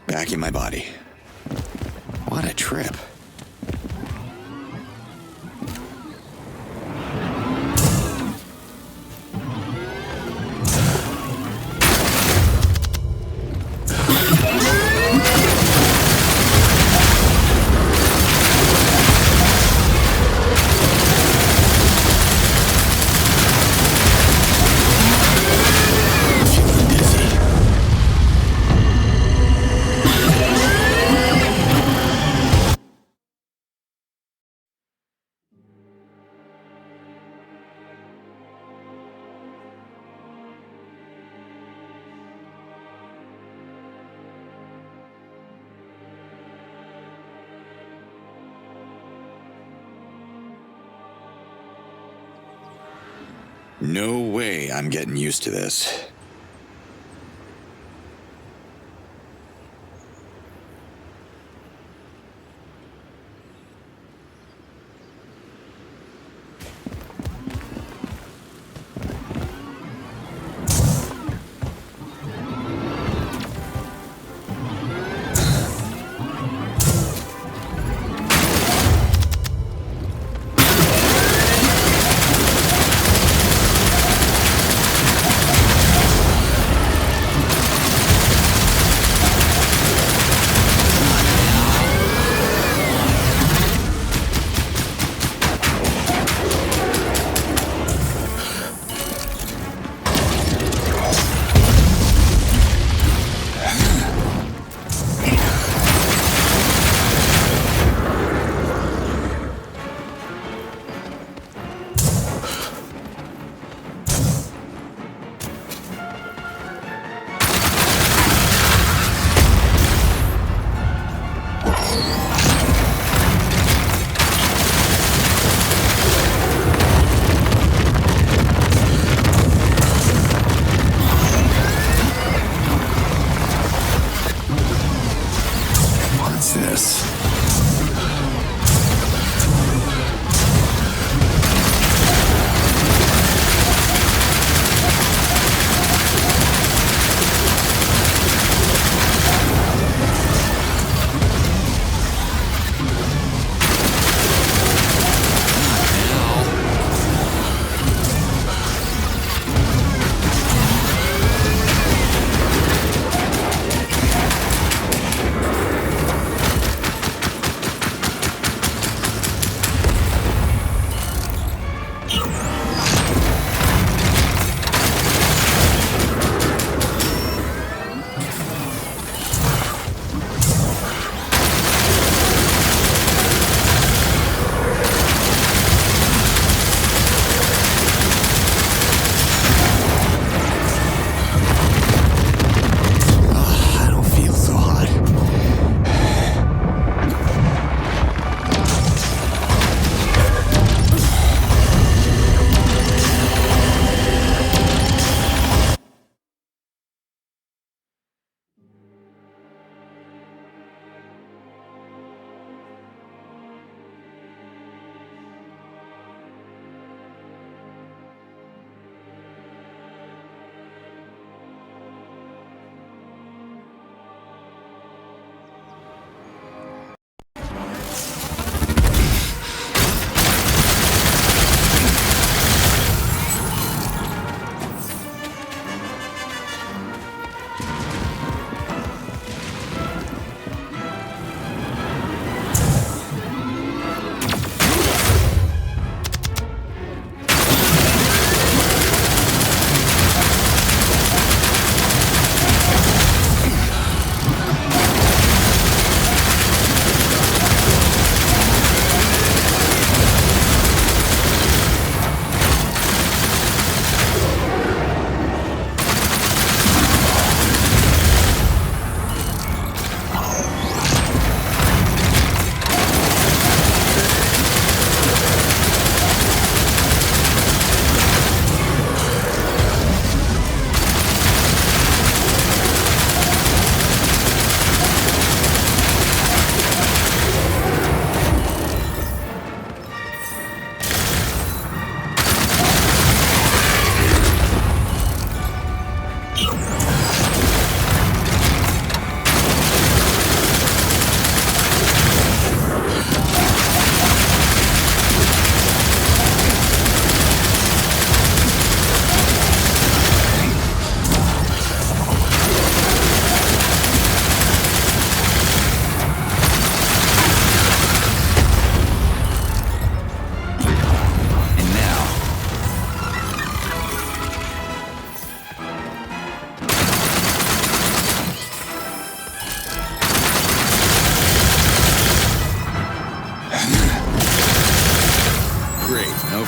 Back in my body. What a trip. No way I'm getting used to this.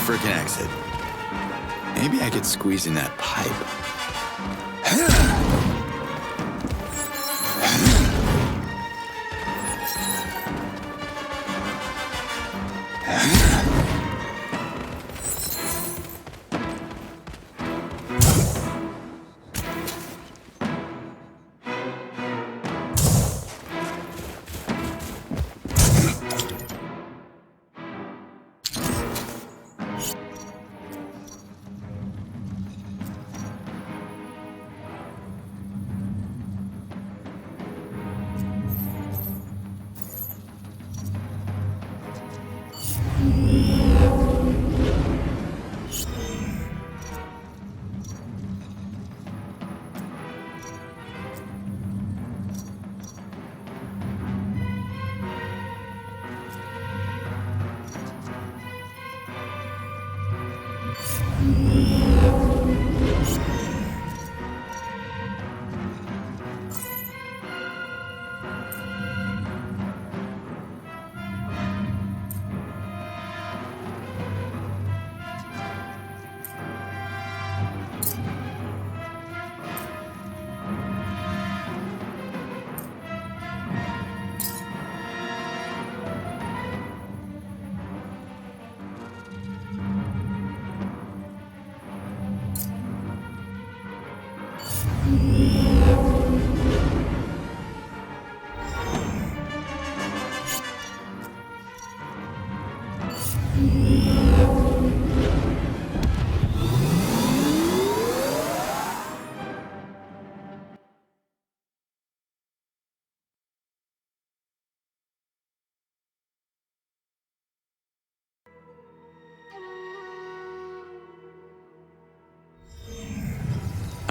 frickin' exit. Maybe I could squeeze in that pipe.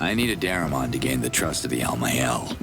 I need a Daramon to gain the trust of the Almael.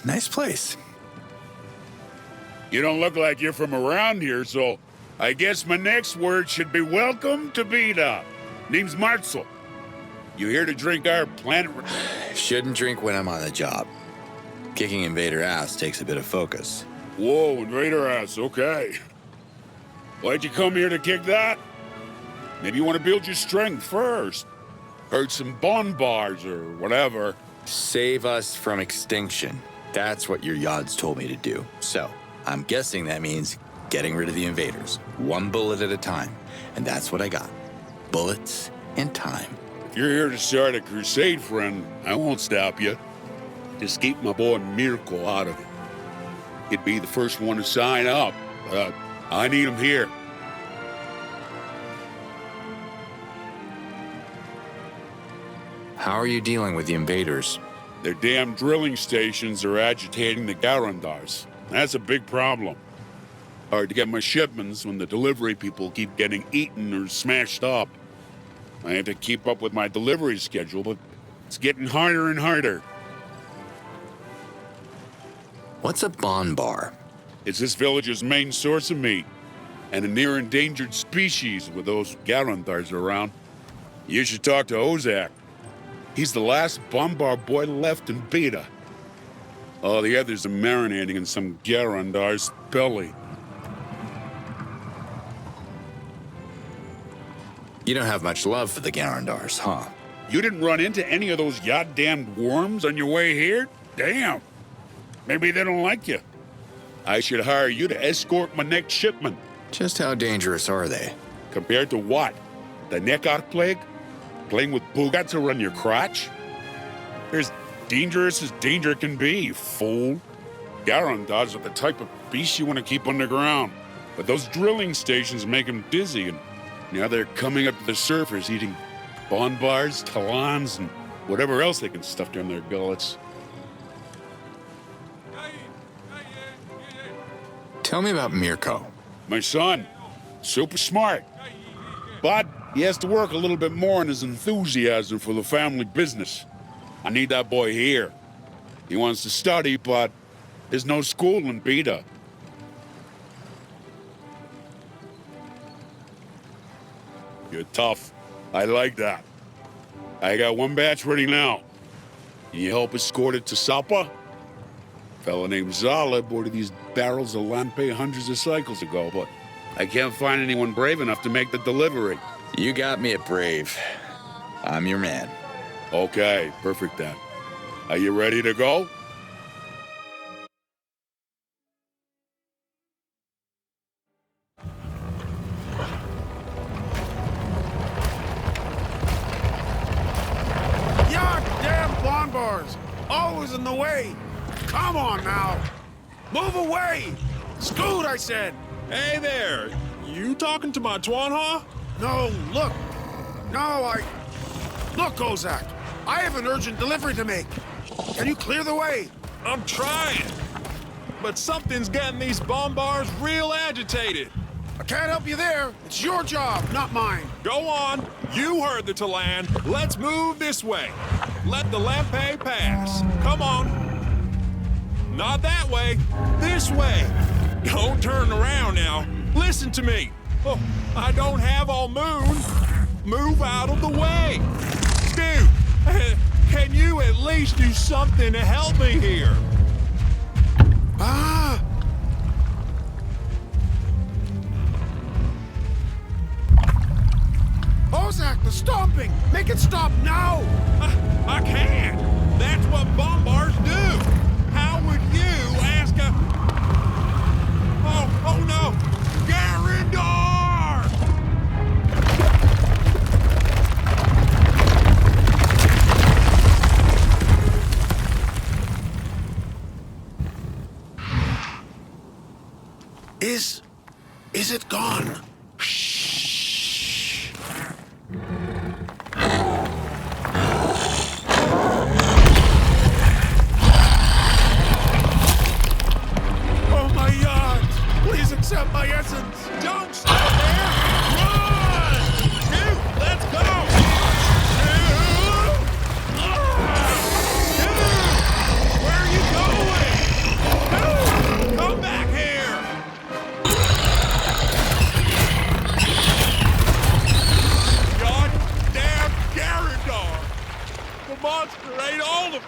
Nice place. You don't look like you're from around here, so I guess my next word should be welcome to Beta. Name's Marcel. You here to drink our planet? Shouldn't drink when I'm on the job. Kicking invader ass takes a bit of focus. Whoa, invader ass, okay. Why'd you come here to kick that? Maybe you want to build your strength first. Hurt some bars or whatever. Save us from extinction. That's what your Yods told me to do. So, I'm guessing that means getting rid of the invaders. One bullet at a time. And that's what I got. Bullets and time. If you're here to start a crusade, friend, I won't stop you. Just keep my boy Mirko out of it. He'd be the first one to sign up, but I need him here. How are you dealing with the invaders? Their damn drilling stations are agitating the Garandars. That's a big problem. Hard to get my shipments when the delivery people keep getting eaten or smashed up. I have to keep up with my delivery schedule, but it's getting harder and harder. What's a bar? It's this village's main source of meat, and a near endangered species with those Garandars around. You should talk to Ozak. He's the last Bombar boy left in Beta. All the others are marinating in some Garandar's belly. You don't have much love for the Garandars, huh? You didn't run into any of those goddamn worms on your way here? Damn. Maybe they don't like you. I should hire you to escort my next shipment. Just how dangerous are they? Compared to what? The Nekar plague? Playing with Booga to run your crotch? They're as dangerous as danger can be, you fool. Garandars are the type of beast you want to keep underground. But those drilling stations make them dizzy, and now they're coming up to the surface eating bonbars, talons, and whatever else they can stuff down their gullets. Tell me about Mirko. My son. Super smart. But he has to work a little bit more on his enthusiasm for the family business. I need that boy here. He wants to study, but there's no school in Beta. You're tough. I like that. I got one batch ready now. Can you help escort it to Sapa? Fella named Zala boarded these barrels of lampe hundreds of cycles ago, but I can't find anyone brave enough to make the delivery. You got me at brave. I'm your man. Okay, perfect then. Are you ready to go? Damn bonbars! Always in the way! Come on now! Move away! Scoot, I said! Hey there! You talking to my Twanha? No, look! No, Look, Ozak! I have an urgent delivery to make! Can you clear the way? I'm trying! But something's getting these bombars real agitated! I can't help you there. It's your job, not mine. Go on. You heard the Talan. Let's move this way. Let the Lampe pass. Come on. Not that way. This way. Don't turn around now. Listen to me. Oh, I don't have all moon. Move out of the way. Dude, can you at least do something to help me here? Ah! Ozak, the stomping! Make it stop now! I can't! That's what bombars do! How would you ask a... Oh no! Garandar! Is it gone? Accept my essence! Don't stop there! Run! Dude, let's go! Dude! Where are you going? Dude! Come back here! Goddamn Garandar! The monster ate all of them!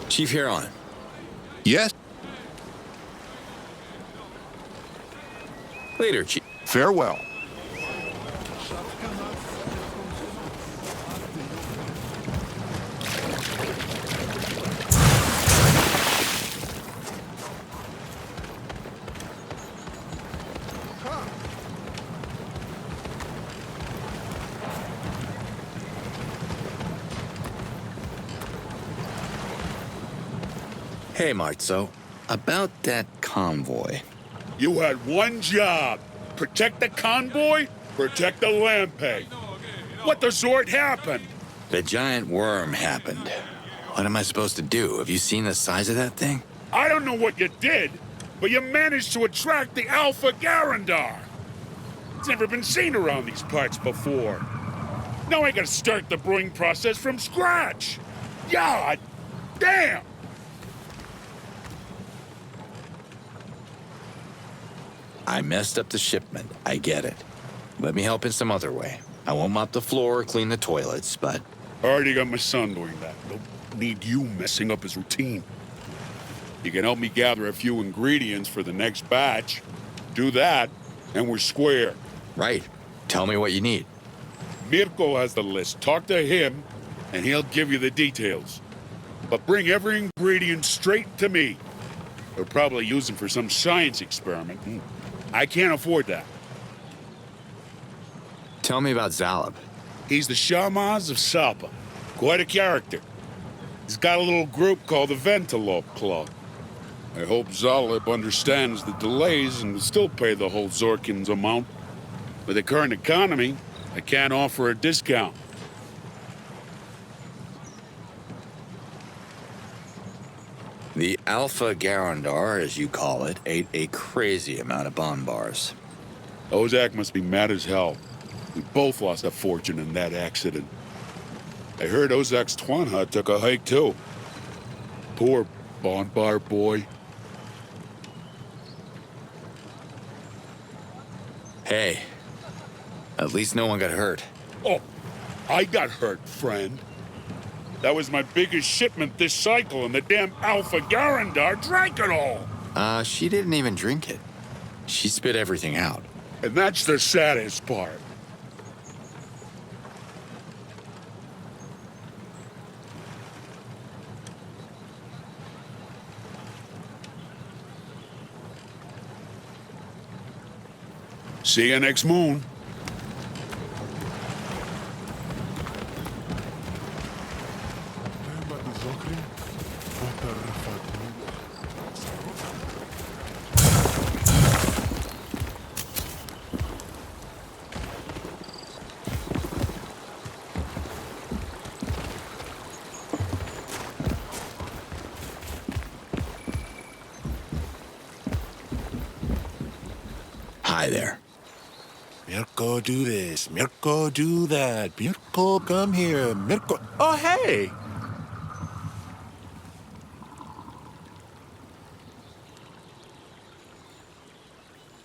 Chief Huron. Yes? Later, Chief. Farewell. Hey, Marzo. About that convoy. You had one job. Protect the convoy, protect the Lampe. What the Zord happened? The giant worm happened. What am I supposed to do? Have you seen the size of that thing? I don't know what you did, but you managed to attract the Alpha Garandar. It's never been seen around these parts before. Now I gotta start the brewing process from scratch. God damn! I messed up the shipment. I get it. Let me help in some other way. I won't mop the floor or clean the toilets, but... I already got my son doing that. Don't need you messing up his routine. You can help me gather a few ingredients for the next batch. Do that, and we're square. Right. Tell me what you need. Mirko has the list. Talk to him, and he'll give you the details. But bring every ingredient straight to me. They'll probably use them for some science experiment. I can't afford that. Tell me about Zalab. He's the Shamaz of Sapa. Quite a character. He's got a little group called the Ventalope Club. I hope Zalab understands the delays and will still pay the whole Zorkin's amount. With the current economy, I can't offer a discount. The Alpha Garandar, as you call it, ate a crazy amount of bon bars. Ozak must be mad as hell. We both lost a fortune in that accident. I heard Ozak's Twanha took a hike too. Poor bon bar boy. Hey, at least no one got hurt. Oh, I got hurt, friend. That was my biggest shipment this cycle, and the damn Alpha Garandar drank it all. She didn't even drink it. She spit everything out. And that's the saddest part. See you next moon. Hi there. Mirko, do this. Mirko, do that. Mirko, come here. Mirko. Oh, hey!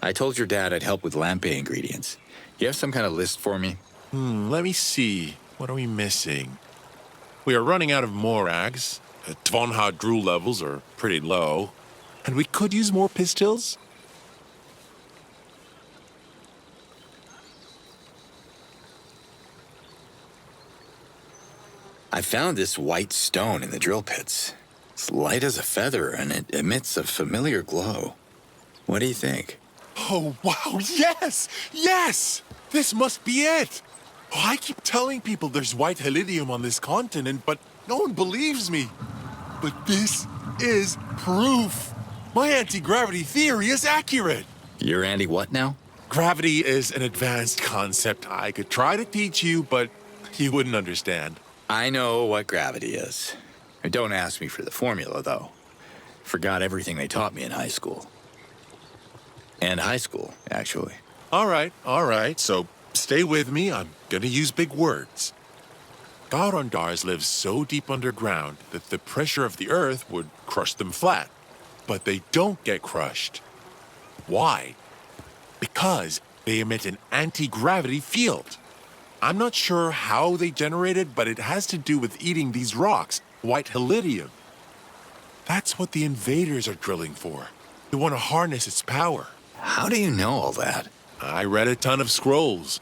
I told your dad I'd help with Lampe ingredients. You have some kind of list for me? Let me see. What are we missing? We are running out of morags. Tvonha Drew levels are pretty low. And we could use more pistils. I found this white stone in the drill pits. It's light as a feather, and it emits a familiar glow. What do you think? Oh, wow, yes! Yes! This must be it! Oh, I keep telling people there's white helidium on this continent, but no one believes me. But this is proof! My anti-gravity theory is accurate! You're anti-what now? Gravity is an advanced concept I could try to teach you, but you wouldn't understand. I know what gravity is. Don't ask me for the formula, though. Forgot everything they taught me in high school. And high school, actually. All right. So stay with me. I'm gonna use big words. Garandars live so deep underground that the pressure of the earth would crush them flat. But they don't get crushed. Why? Because they emit an anti-gravity field. I'm not sure how they generate it, but it has to do with eating these rocks, white helidium. That's what the invaders are drilling for. They want to harness its power. How do you know all that? I read a ton of scrolls.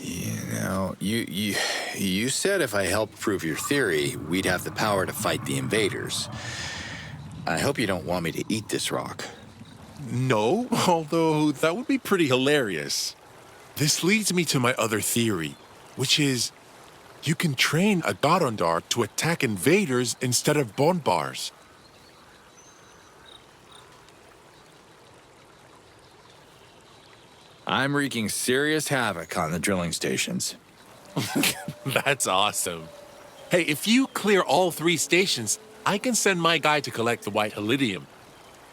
You know, you said if I helped prove your theory, we'd have the power to fight the invaders. I hope you don't want me to eat this rock. No, although that would be pretty hilarious. This leads me to my other theory, which is you can train a Garondar to attack invaders instead of Bonbars. I'm wreaking serious havoc on the drilling stations. That's awesome. Hey, if you clear all 3 stations, I can send my guy to collect the white Halidium.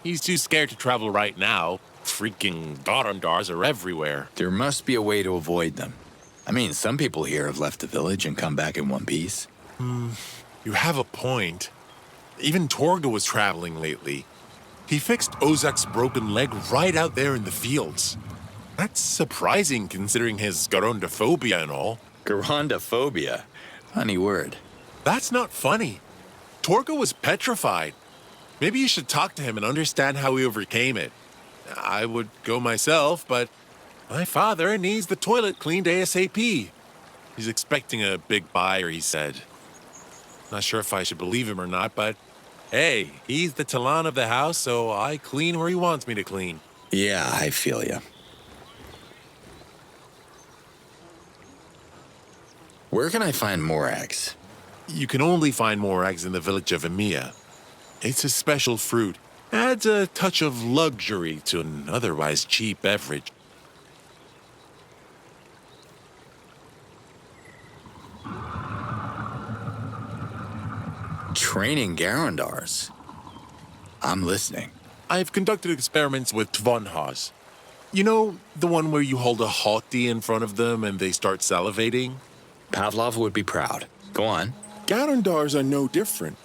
He's too scared to travel right now. Freaking Garondars are everywhere. There must be a way to avoid them. I mean, some people here have left the village and come back in one piece. You have a point. Even Torga was traveling lately. He fixed Ozak's broken leg right out there in the fields. That's surprising considering his Garondophobia and all. Garondophobia? Funny word. That's not funny. Torga was petrified. Maybe you should talk to him and understand how he overcame it. I would go myself, but my father needs the toilet cleaned ASAP. He's expecting a big buyer, he said. Not sure if I should believe him or not, but hey, he's the Talon of the house, so I clean where he wants me to clean. Yeah, I feel you. Where can I find more eggs? You can only find more eggs in the village of Emiya. It's a special fruit. Adds a touch of luxury to an otherwise cheap beverage. Training Garondars. I'm listening. I've conducted experiments with Tvonhas. You know, the one where you hold a hottie in front of them and they start salivating? Pavlov would be proud. Go on. Garondars are no different.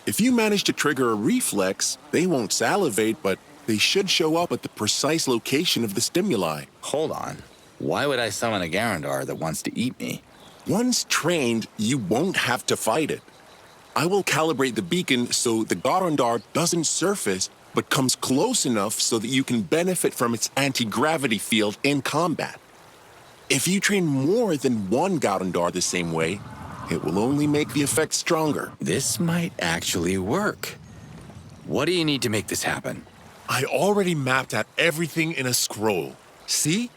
If you manage to trigger a reflex, they won't salivate, but they should show up at the precise location of the stimuli. Hold on. Why would I summon a Garondar that wants to eat me? Once trained, you won't have to fight it. I will calibrate the beacon so the Garondar doesn't surface, but comes close enough so that you can benefit from its anti-gravity field in combat. If you train more than one Garondar the same way, it will only make the effect stronger. This might actually work. What do you need to make this happen? I already mapped out everything in a scroll. See?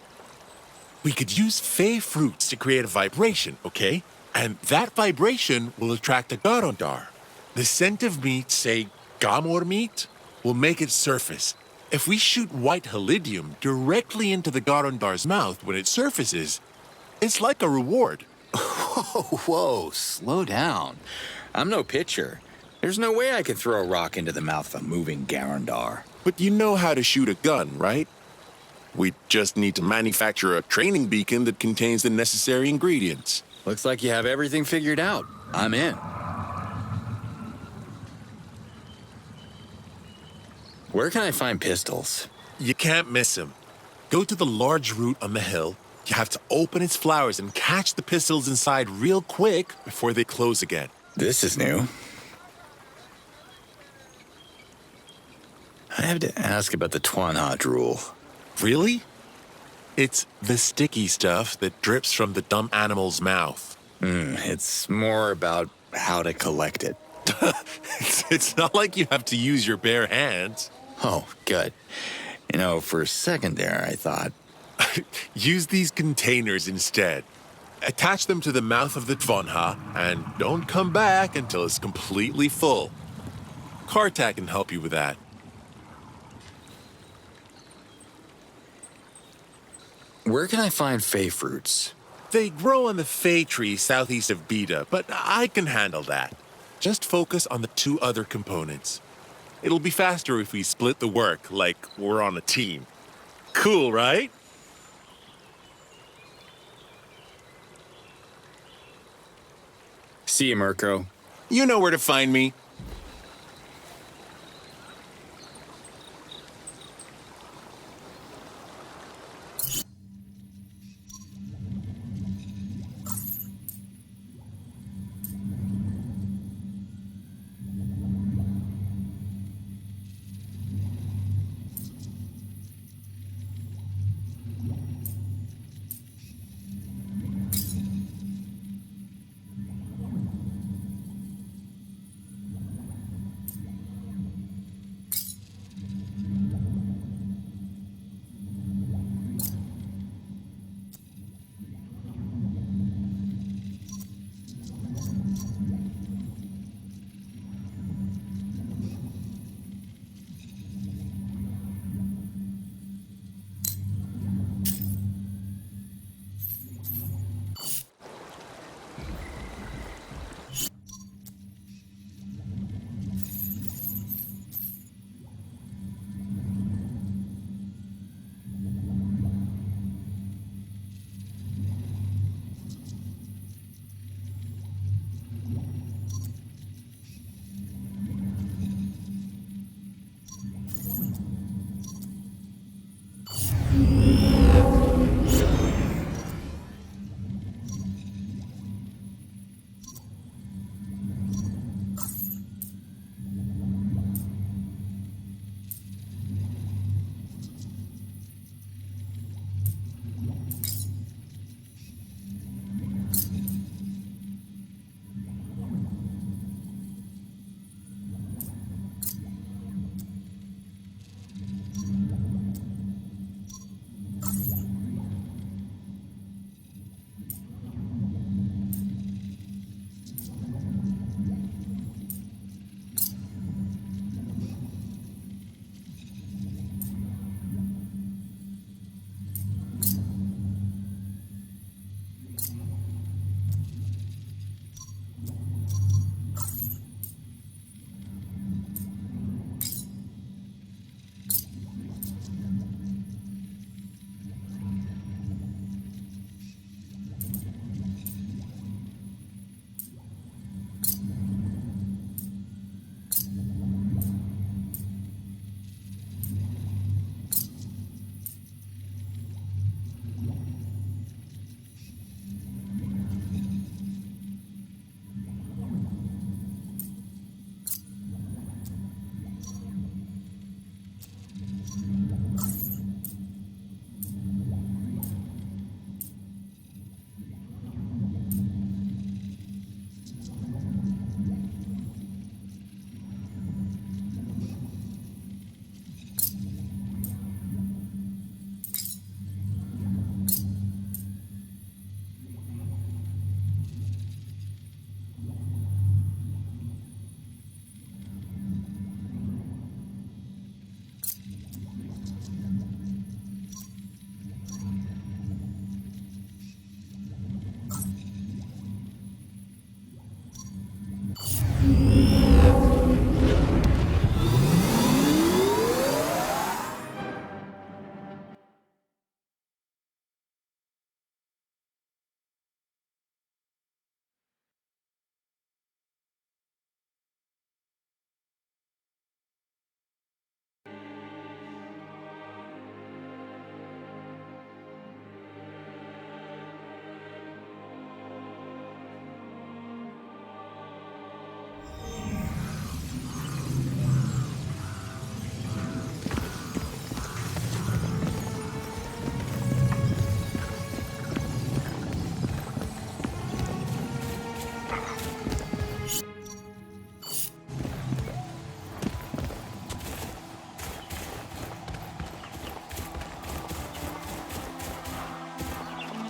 We could use fey fruits to create a vibration, okay? And that vibration will attract a Garondar. The scent of meat, say Gamor meat, will make it surface. If we shoot white Halidium directly into the Garondar's mouth when it surfaces, it's like a reward. Whoa, slow down. I'm no pitcher. There's no way I could throw a rock into the mouth of a moving Garondar. But you know how to shoot a gun, right? We just need to manufacture a training beacon that contains the necessary ingredients. Looks like you have everything figured out. I'm in. Where can I find pistols? You can't miss them. Go to the large root on the hill. You have to open its flowers and catch the pistils inside real quick before they close again. This is new. I have to ask about the Twanha drool. Really? It's the sticky stuff that drips from the dumb animal's mouth. It's more about how to collect it. It's not like you have to use your bare hands. Oh, good. You know, for a second there, I thought... Use these containers instead. Attach them to the mouth of the Tvonha, and don't come back until it's completely full. Kartak can help you with that. Where can I find fey fruits? They grow on the fey tree southeast of Beta, but I can handle that. Just focus on the 2 other components. It'll be faster if we split the work like we're on a team. Cool, right? See you, Mirko. You know where to find me.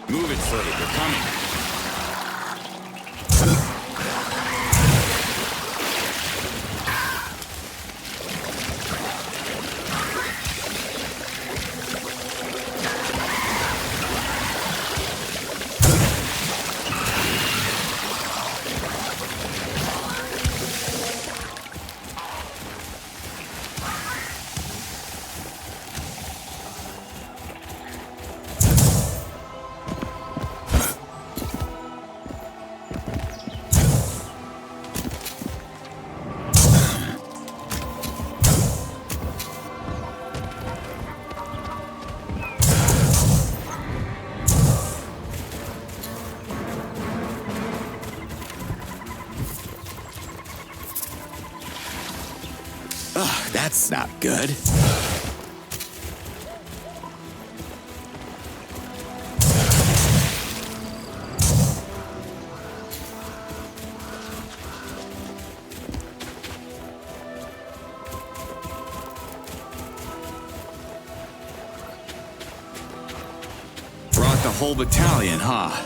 Move it further, they're coming. That's not good. Brought the whole battalion, huh?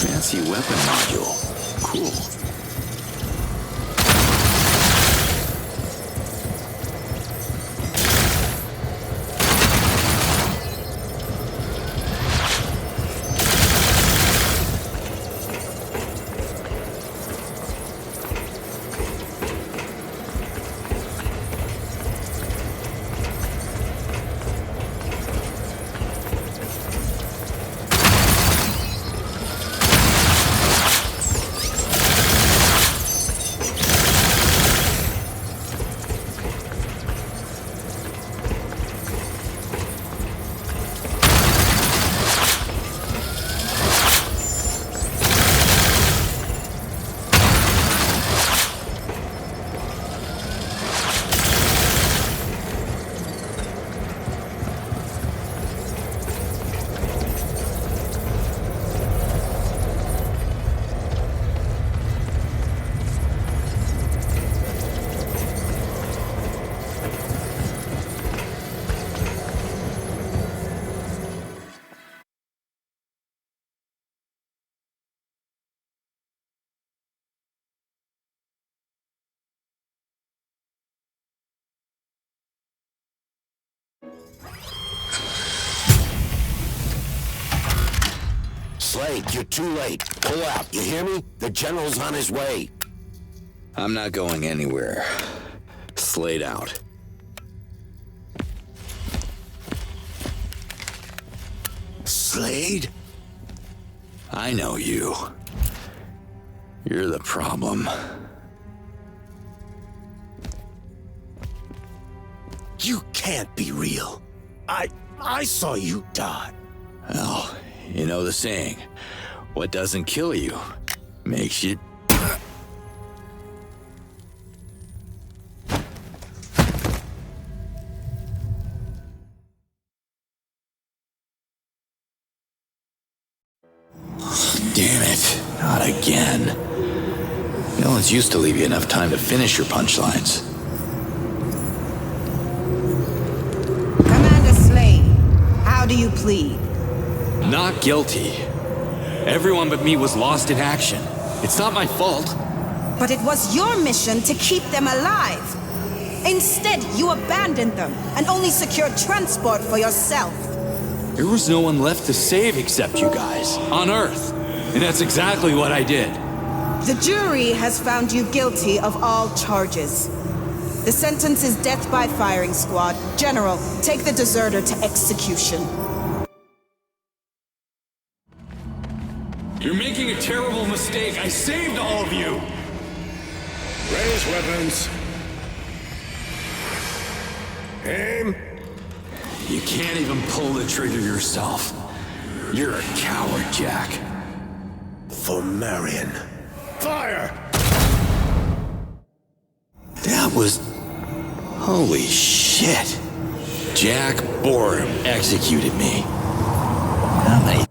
Fancy weapon module. Cool. Slade, you're too late. Pull out, you hear me? The general's on his way. I'm not going anywhere. Slade out. Slade? I know you. You're the problem. You can't be real. I saw you die. Well, you know the saying, what doesn't kill you makes you... it. Not again. No one's used to leave you enough time to finish your punchlines. Commander Slade, how do you plead? Not guilty. Everyone but me was lost in action. It's not my fault. But it was your mission to keep them alive. Instead, you abandoned them and only secured transport for yourself. There was no one left to save except you guys, on Earth. And that's exactly what I did. The jury has found you guilty of all charges. The sentence is death by firing squad. General, take the deserter to execution. You're making a terrible mistake. I saved all of you. Raise weapons. Aim. You can't even pull the trigger yourself. You're a coward, Jack. For Marion. Fire! That was... Holy shit. Jack Borum executed me. How many...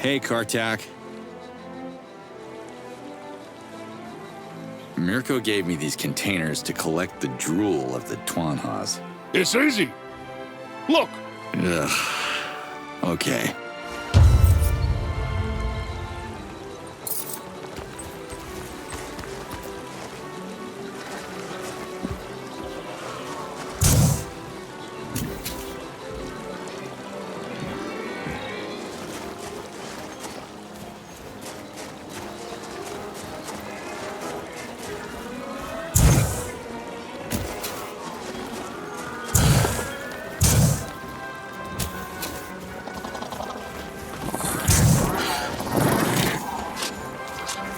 Hey, Kartak. Mirko gave me these containers to collect the drool of the Twanhas. It's easy. Look. Ugh. Okay.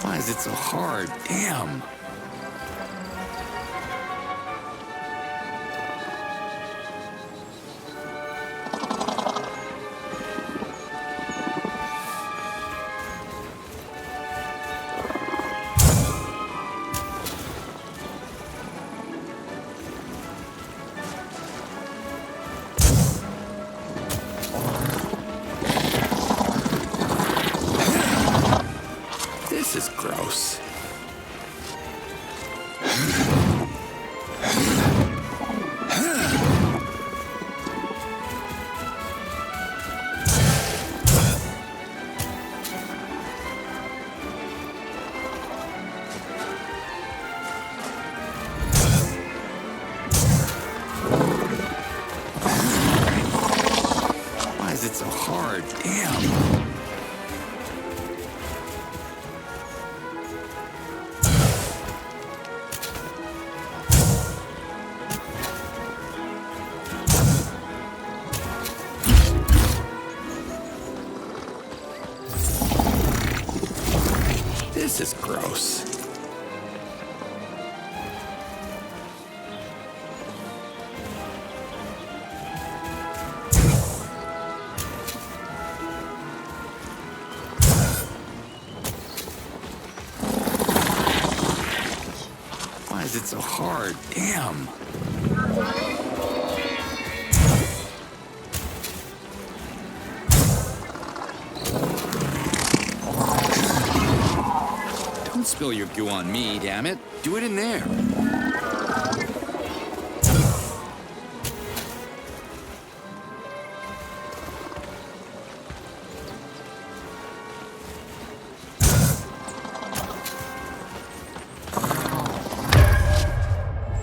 Why is it so hard? Damn. This is gross. Why is it so hard? Damn. This is gross. Why is it so hard? Damn. Don't spill your goo on me, damn it. Do it in there.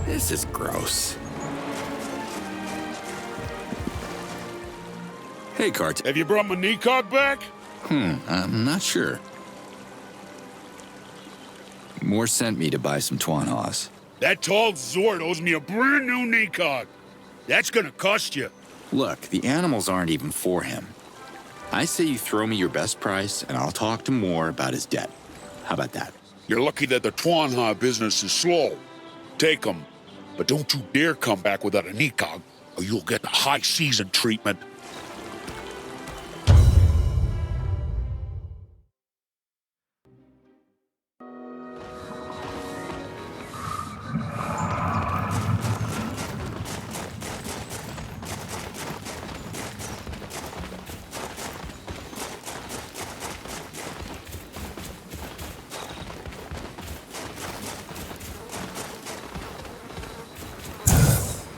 This is gross. Hey, Cart. Have you brought my Nikog back? I'm not sure. Moore sent me to buy some Twanhas. That tall Zord owes me a brand new Nikog. That's gonna cost you. Look, the animals aren't even for him. I say you throw me your best price, and I'll talk to Moore about his debt. How about that? You're lucky that the Twanha business is slow. Take them, but don't you dare come back without a Nikog, or you'll get the high season treatment.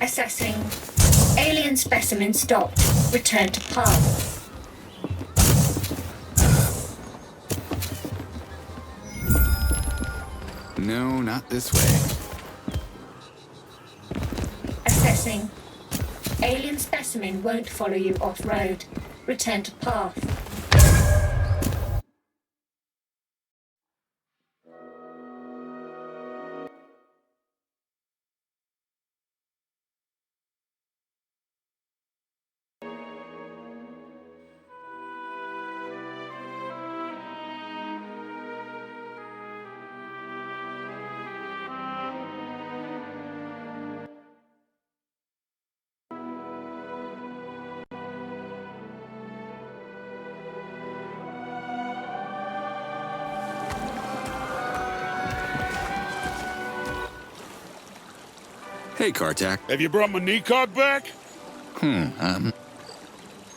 Assessing. Alien specimen stopped. Return to path. No, not this way. Assessing. Alien specimen won't follow you off-road. Return to path. Hey, Kartak. Have you brought my Nikog back?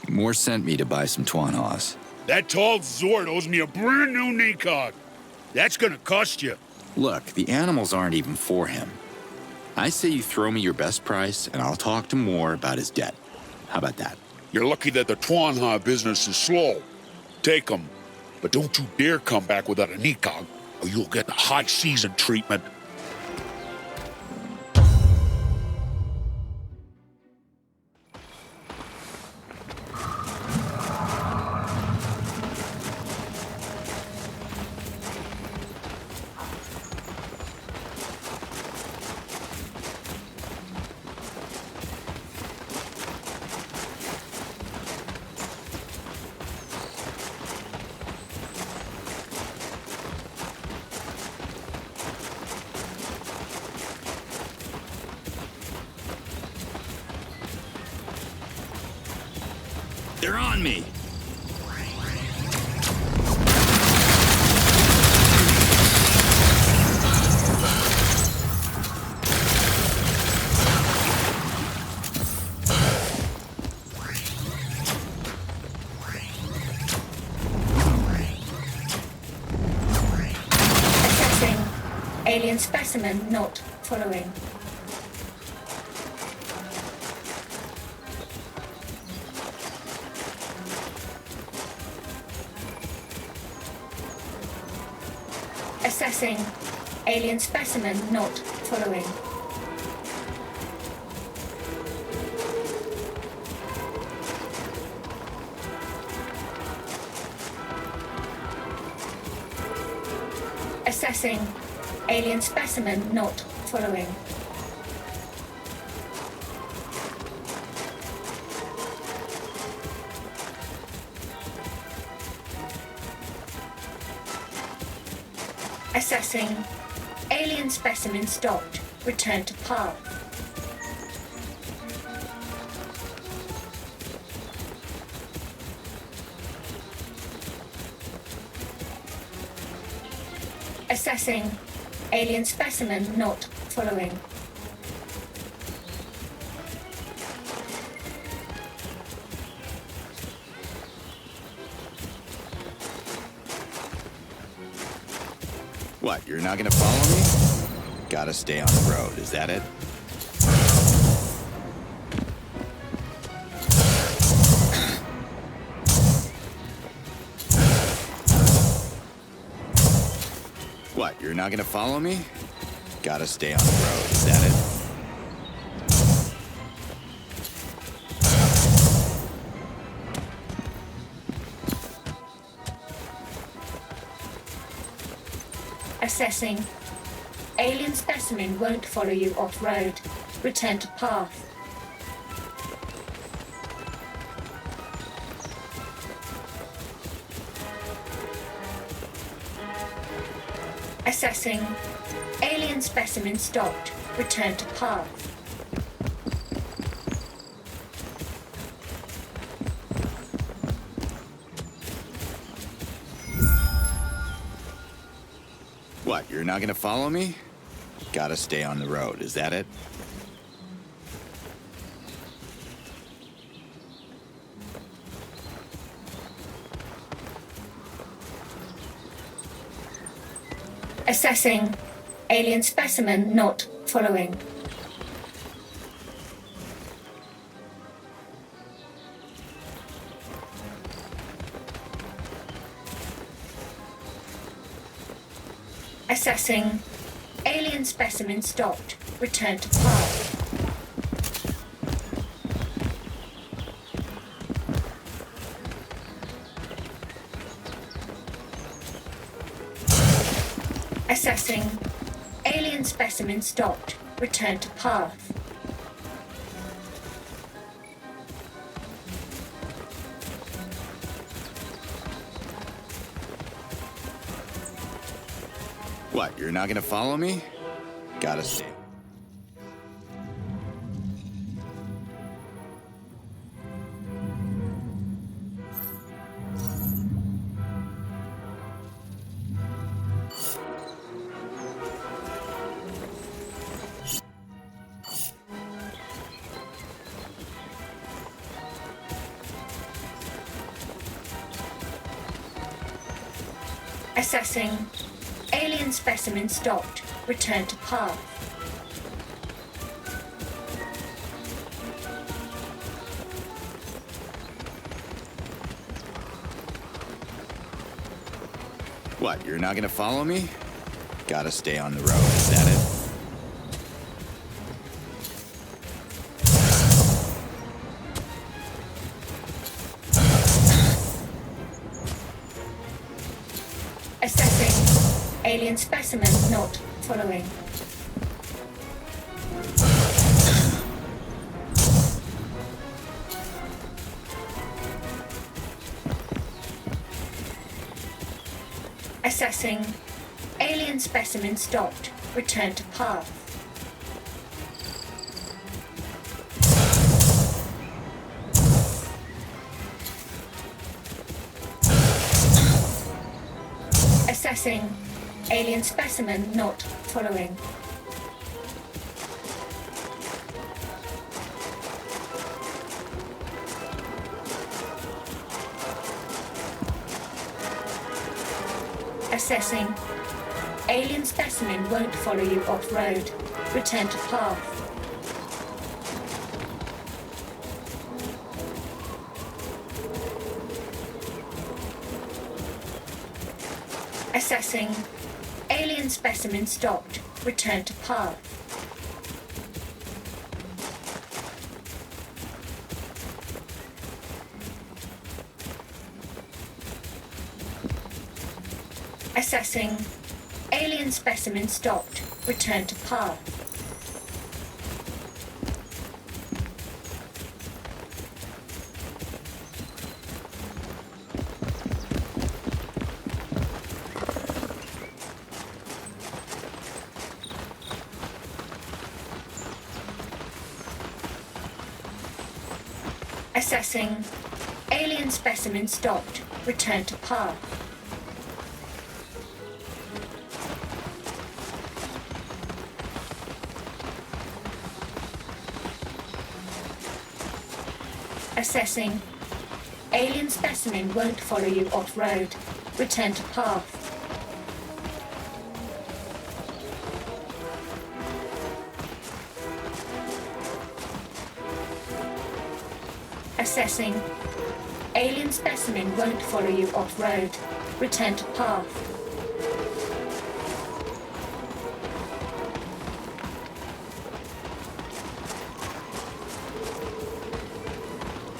Moore sent me to buy some Twanhas. That tall Zord owes me a brand new Nikog. That's gonna cost you. Look, the animals aren't even for him. I say you throw me your best price, and I'll talk to Moore about his debt. How about that? You're lucky that the Twanha business is slow. Take 'em, but don't you dare come back without a Nikog, or you'll get the high season treatment. They're on me! Assessing. Alien specimen not following. Assessing. Alien specimen not following. Assessing. Alien specimen not following. Assessing. Alien specimen stopped. Return to path. Assessing. Alien specimen not following. What, you're not gonna follow me? Gotta stay on the road, is that it? What, you're not gonna follow me? Gotta stay on the road, is that it? Assessing. Alien specimen won't follow you off-road. Return to path. Assessing. Alien specimen stopped. Return to path. What, you're not gonna follow me? Gotta stay on the road, is that it? Assessing. Alien specimen not following. Assessing. Alien specimen stopped. Return to path. Assessing. Alien specimen stopped. Return to path. What, you're not gonna follow me? Gotta stay. Assessing. Alien specimen stopped. Return to path. What, you're not gonna follow me? Gotta stay on the road, is that it? Assessing. Alien specimen not following. Assessing. Alien specimen stopped. Return to path. Assessing. Alien specimen not following. Assessing. Alien specimen won't follow you off-road. Return to path. Assessing. Alien specimen stopped. Return to path. Assessing. Alien specimen stopped. Return to path. Assessing. Alien specimen stopped. Return to path. Assessing. Alien specimen won't follow you off-road. Return to path. Assessing. Alien specimen won't follow you off-road. Return to path.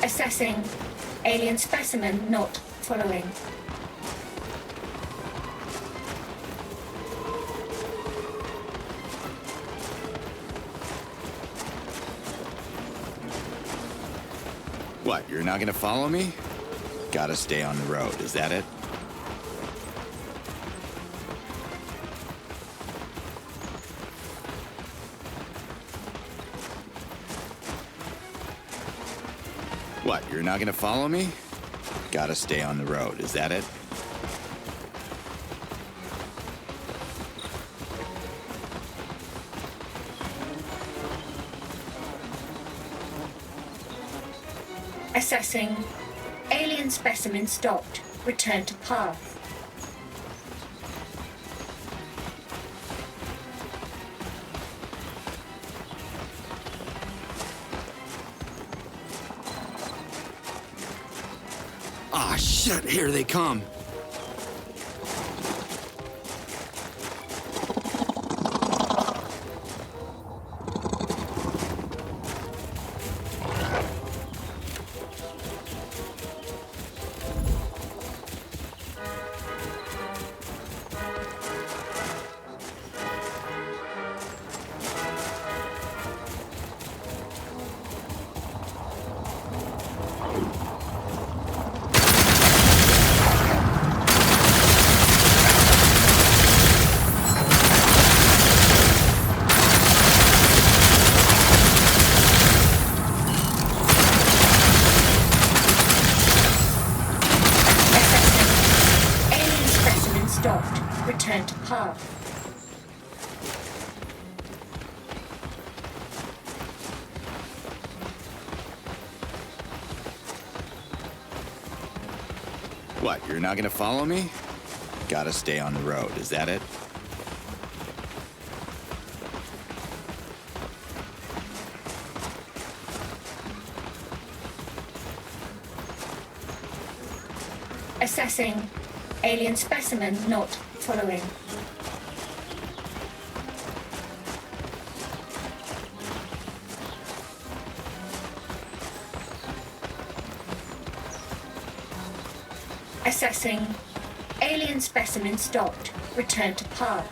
Assessing. Alien specimen not following. What, you're not gonna follow me? Gotta stay on the road, is that it? What, you're not gonna follow me? Gotta stay on the road, is that it? Assessing. Alien specimen stopped. Return to path. Ah, shit, here they come. Return to path. What, you're not gonna follow me? gotta stay on the road. Is that it? Assessing. Alien specimen not following. Assessing. Alien specimen stopped. Return to path.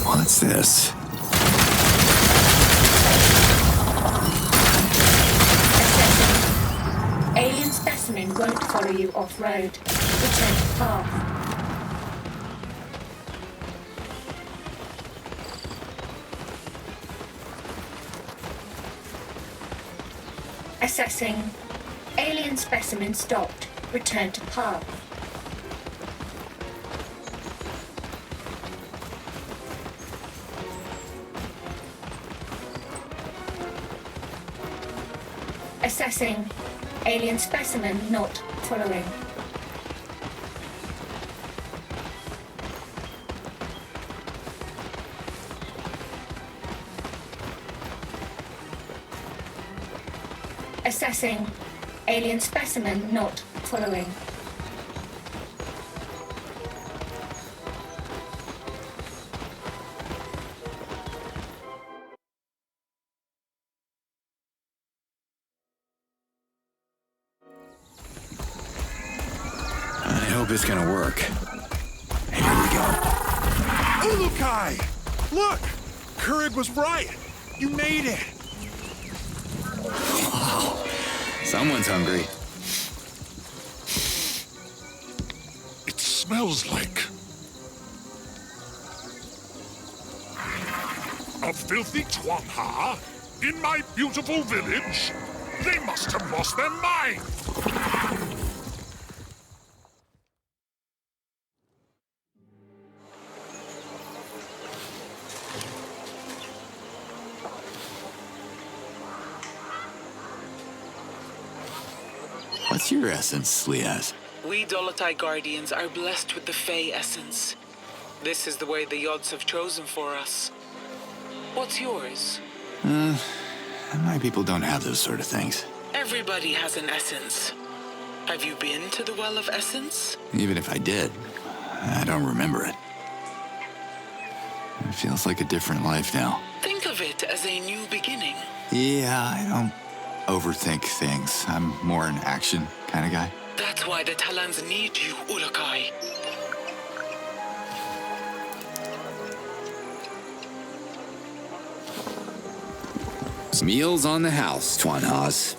What's this? Alien specimen won't follow you off-road. Return to path. Assessing. Alien specimen stopped. Return to path. Assessing. Alien specimen not following. Assessing. Alien specimen not following. I hope it's gonna work. Here we go. Ulukai! Look! Courage was right! You made it! Wow. Someone's hungry. It smells like a filthy Twanha in my beautiful village. They must have lost their mind. What's your essence, Liaz? We Dolotai Guardians are blessed with the Fey essence. This is the way the Yods have chosen for us. What's yours? My people don't have those sort of things. Everybody has an essence. Have you been to the Well of Essence? Even if I did, I don't remember it. It feels like a different life now. Think of it as a new beginning. Yeah, I don't overthink things. I'm more an action kind of guy. That's why the Talans need you, Ulukai. Meals on the house, Twanhas.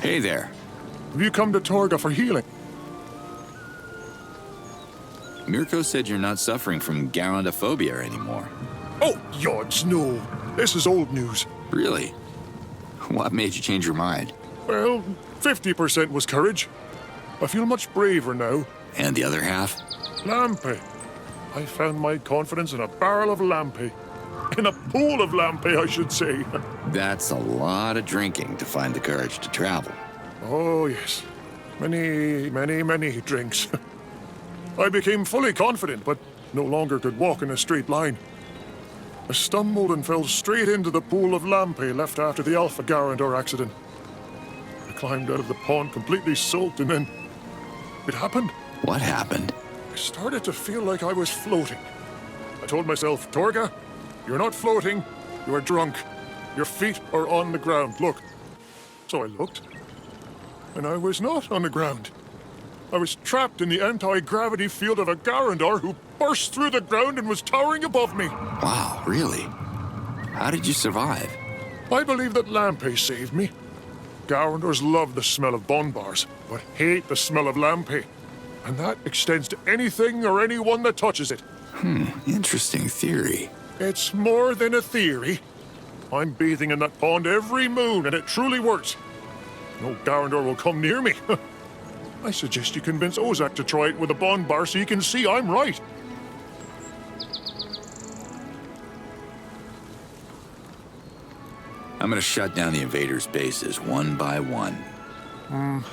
Hey there. Have you come to Torga for healing? Mirko said you're not suffering from garandophobia anymore. Oh, yods, no. This is old news. Really? What made you change your mind? Well, 50% was courage. I feel much braver now. And the other half? Lampe. I found my confidence in a barrel of Lampe. In a pool of Lampe, I should say. That's a lot of drinking to find the courage to travel. Oh, yes. Many drinks. I became fully confident, but no longer could walk in a straight line. I stumbled and fell straight into the pool of Lampe left after the Alpha Garandor accident. I climbed out of the pond completely soaked, and then it happened. What happened? I started to feel like I was floating. I told myself, Torga, you're not floating, you are drunk. Your feet are on the ground, look. So I looked, and I was not on the ground. I was trapped in the anti-gravity field of a Garandor who burst through the ground and was towering above me. Wow, really? How did you survive? I believe that Lampe saved me. Garandors love the smell of bonbars, but hate the smell of Lampe. And that extends to anything or anyone that touches it. Interesting theory. It's more than a theory. I'm bathing in that pond every moon, and it truly works. No Garandor will come near me. I suggest you convince Ozak to try it with a bonbar so you can see I'm right. I'm gonna shut down the invaders' bases one by one.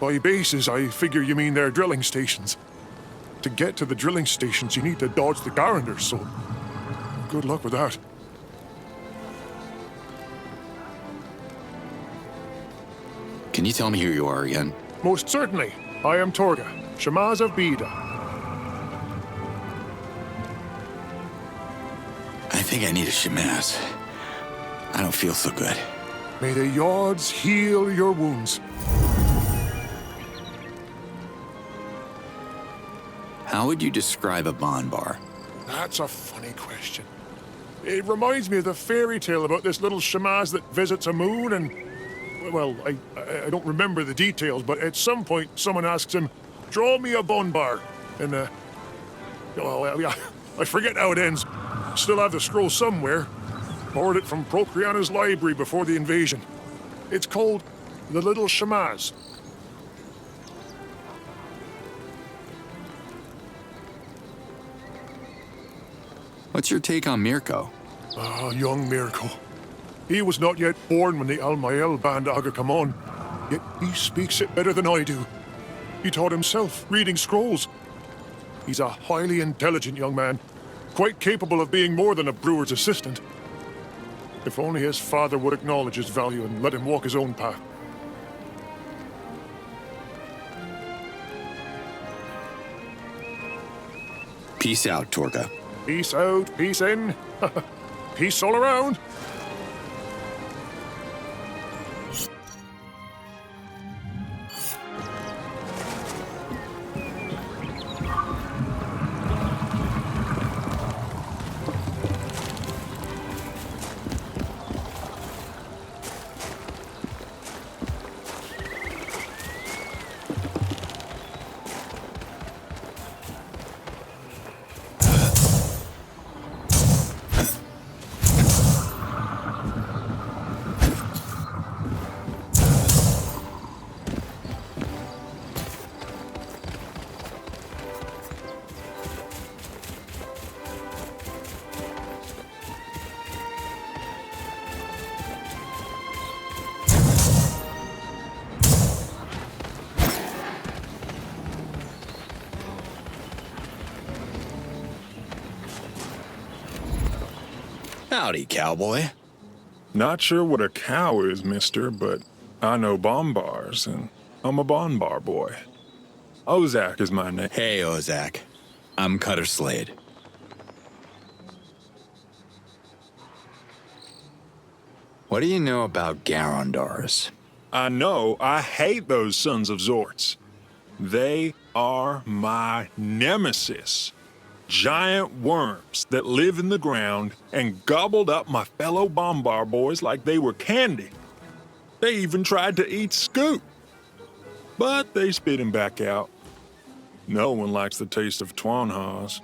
By bases, I figure you mean their drilling stations. To get to the drilling stations, you need to dodge the Garandors, so good luck with that. Can you tell me who you are again? Most certainly. I am Torga, Shamaz of Bida. I think I need a Shamaz. I don't feel so good. May the Yods heal your wounds. How would you describe a bonbar? That's a funny question. It reminds me of the fairy tale about this little Shamaz that visits a moon and... Well, I don't remember the details, but at some point someone asks him, draw me a bonbar. And, I forget how it ends. Still have the scroll somewhere. Borrowed it from Procreana's library before the invasion. It's called The Little Shamaz. What's your take on Mirko? Young Mirko. He was not yet born when the Almael banned Aga come on. Yet he speaks it better than I do. He taught himself, reading scrolls. He's a highly intelligent young man, quite capable of being more than a brewer's assistant. If only his father would acknowledge his value and let him walk his own path. Peace out, Torga. Peace out, peace in. Peace all around. Howdy, cowboy. Not sure what a cow is, mister, but I know bombars, and I'm a bonbar boy. Ozak is my name. Hey, Ozak. I'm Cutter Slade. What do you know about Garandars? I know I hate those sons of Zorts. They are my nemesis. Giant worms that live in the ground and gobbled up my fellow bombar boys like they were candy. They even tried to eat Scoot. But they spit him back out. No one likes the taste of Twanha's.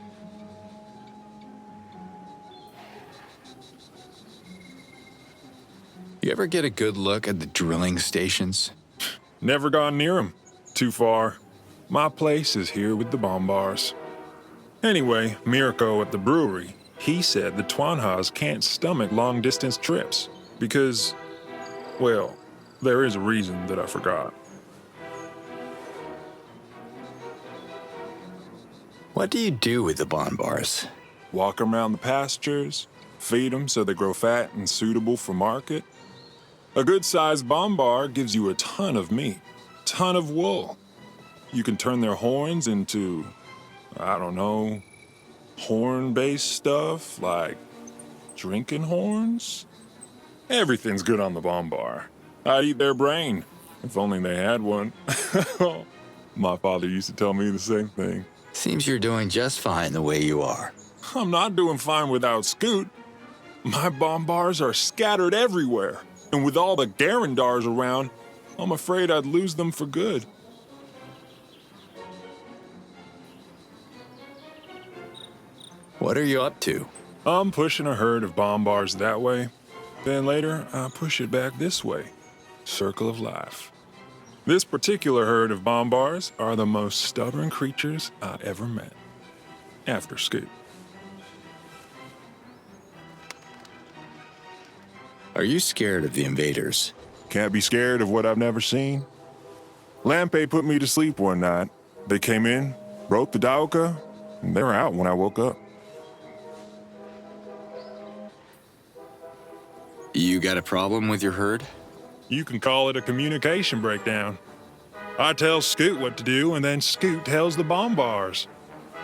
You ever get a good look at the drilling stations? Never gone near them. Too far. My place is here with the Bombars. Anyway, Mirko at the brewery, he said the Twanhas can't stomach long-distance trips because, well, there is a reason that I forgot. What do you do with the Bombars? Walk around the pastures, feed them so they grow fat and suitable for market. A good-sized Bombar gives you a ton of meat, ton of wool. You can turn their horns into, I don't know, horn-based stuff like drinking horns? Everything's good on the Bombar. I'd eat their brain, if only they had one. My father used to tell me the same thing. Seems you're doing just fine the way you are. I'm not doing fine without Scoot. My Bombars are scattered everywhere, and with all the Garandars around, I'm afraid I'd lose them for good. What are you up to? I'm pushing a herd of Bombars that way. Then later, I push it back this way. Circle of life. This particular herd of Bombars are the most stubborn creatures I ever met. After Scoot. Are you scared of the invaders? Can't be scared of what I've never seen. Lampe put me to sleep one night. They came in, broke the Dauka, and they were out when I woke up. You got a problem with your herd? You can call it a communication breakdown. I tell Scoot what to do, and then Scoot tells the Bombars.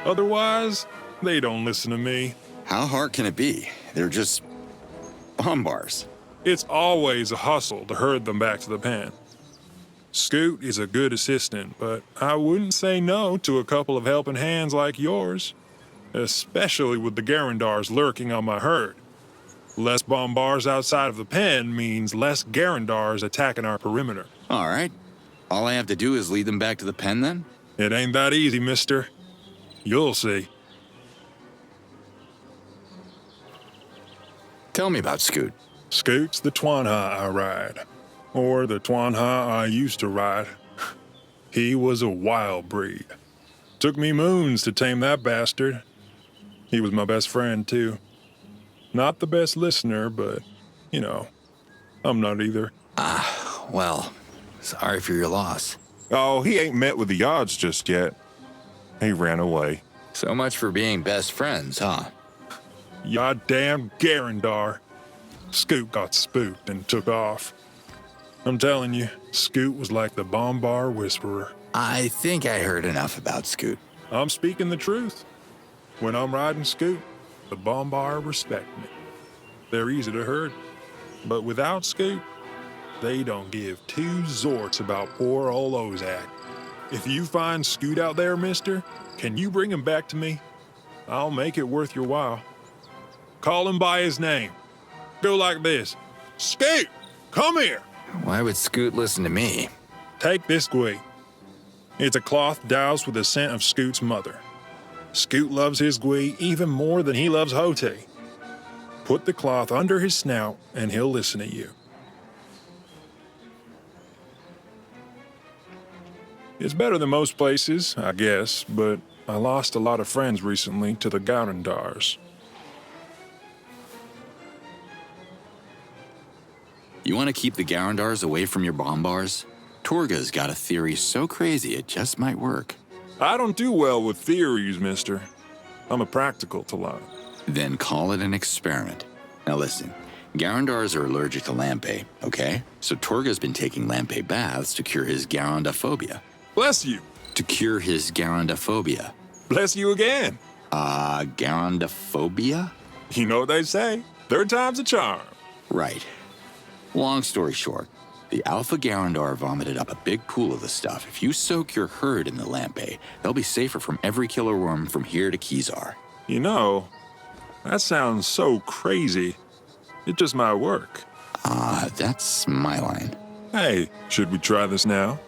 Otherwise, they don't listen to me. How hard can it be? They're just Bombars. It's always a hustle to herd them back to the pen. Scoot is a good assistant, but I wouldn't say no to a couple of helping hands like yours, especially with the Garandars lurking on my herd. Less Bombars outside of the pen means less Garandars attacking our perimeter. All right. All I have to do is lead them back to the pen, then? It ain't that easy, mister. You'll see. Tell me about Scoot. Scoot's the Twanha I ride. Or the Twanha I used to ride. He was a wild breed. Took me moons to tame that bastard. He was my best friend, too. Not the best listener, but, you know, I'm not either. Well, sorry for your loss. Oh, he ain't met with the odds just yet. He ran away. So much for being best friends, huh? Ya damn Garandar. Scoot got spooked and took off. I'm telling you, Scoot was like the Bombar whisperer. I think I heard enough about Scoot. I'm speaking the truth. When I'm riding Scoot, the Bombar respect me. They're easy to herd. But without Scoot, they don't give two zorts about poor old Ozak. If you find Scoot out there, mister, can you bring him back to me? I'll make it worth your while. Call him by his name. Go like this. Scoot, come here. Why would Scoot listen to me? Take this gwee. It's a cloth doused with the scent of Scoot's mother. Scoot loves his gwee even more than he loves Hote. Put the cloth under his snout and he'll listen to you. It's better than most places, I guess, but I lost a lot of friends recently to the Garandars. You want to keep the Garandars away from your Bombars? Torga's got a theory so crazy it just might work. I don't do well with theories, mister. I'm a practical Talon. Then call it an experiment. Now listen, Garandars are allergic to Lampe, okay? So Torga's been taking Lampe baths to cure his Garandophobia. Bless you. To cure his Garandophobia. Bless you again. Garandophobia? You know what they say. Third time's a charm. Right. Long story short, the Alpha Garandar vomited up a big pool of the stuff. If you soak your herd in the Lampe, they'll be safer from every killer worm from here to Kizar. You know, that sounds so crazy. It just might work. That's my line. Hey, should we try this now?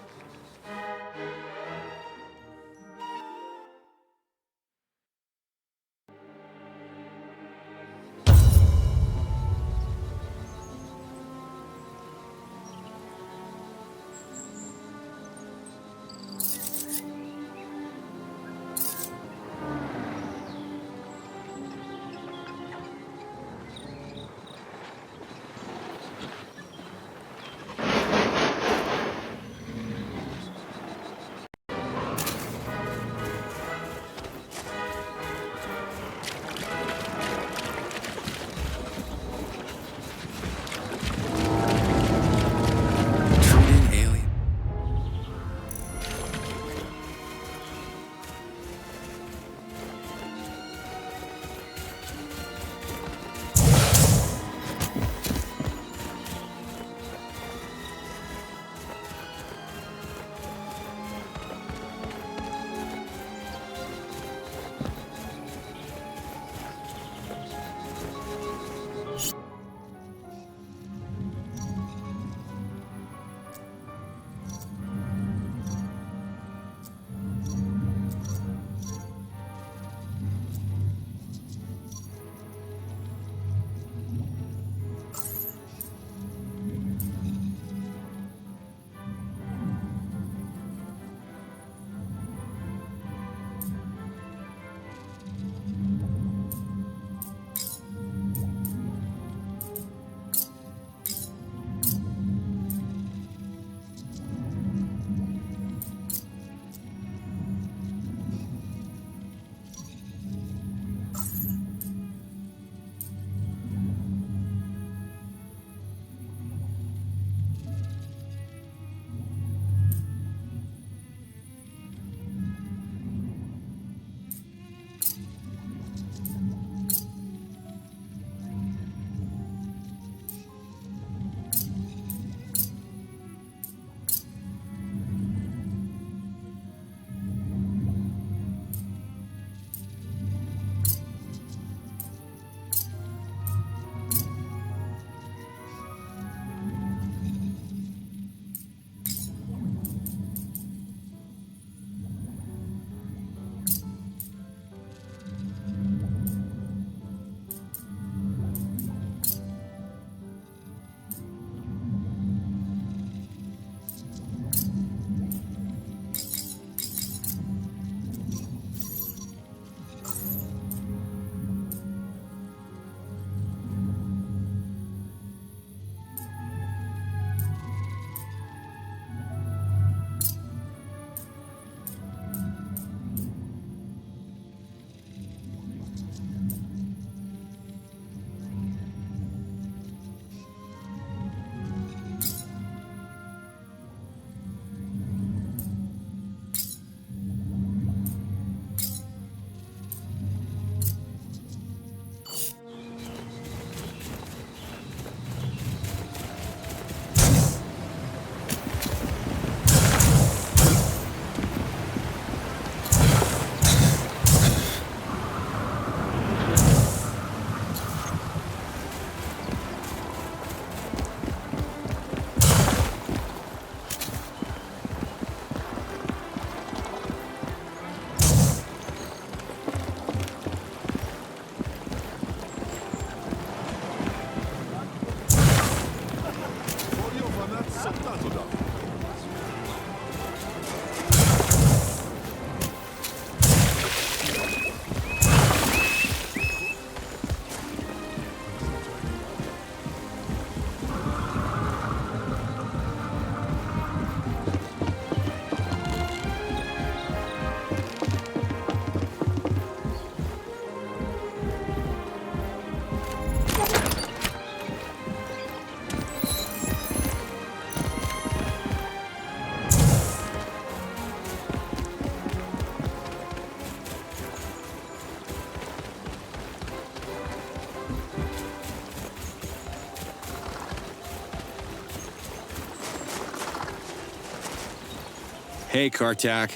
Hey, Kartak.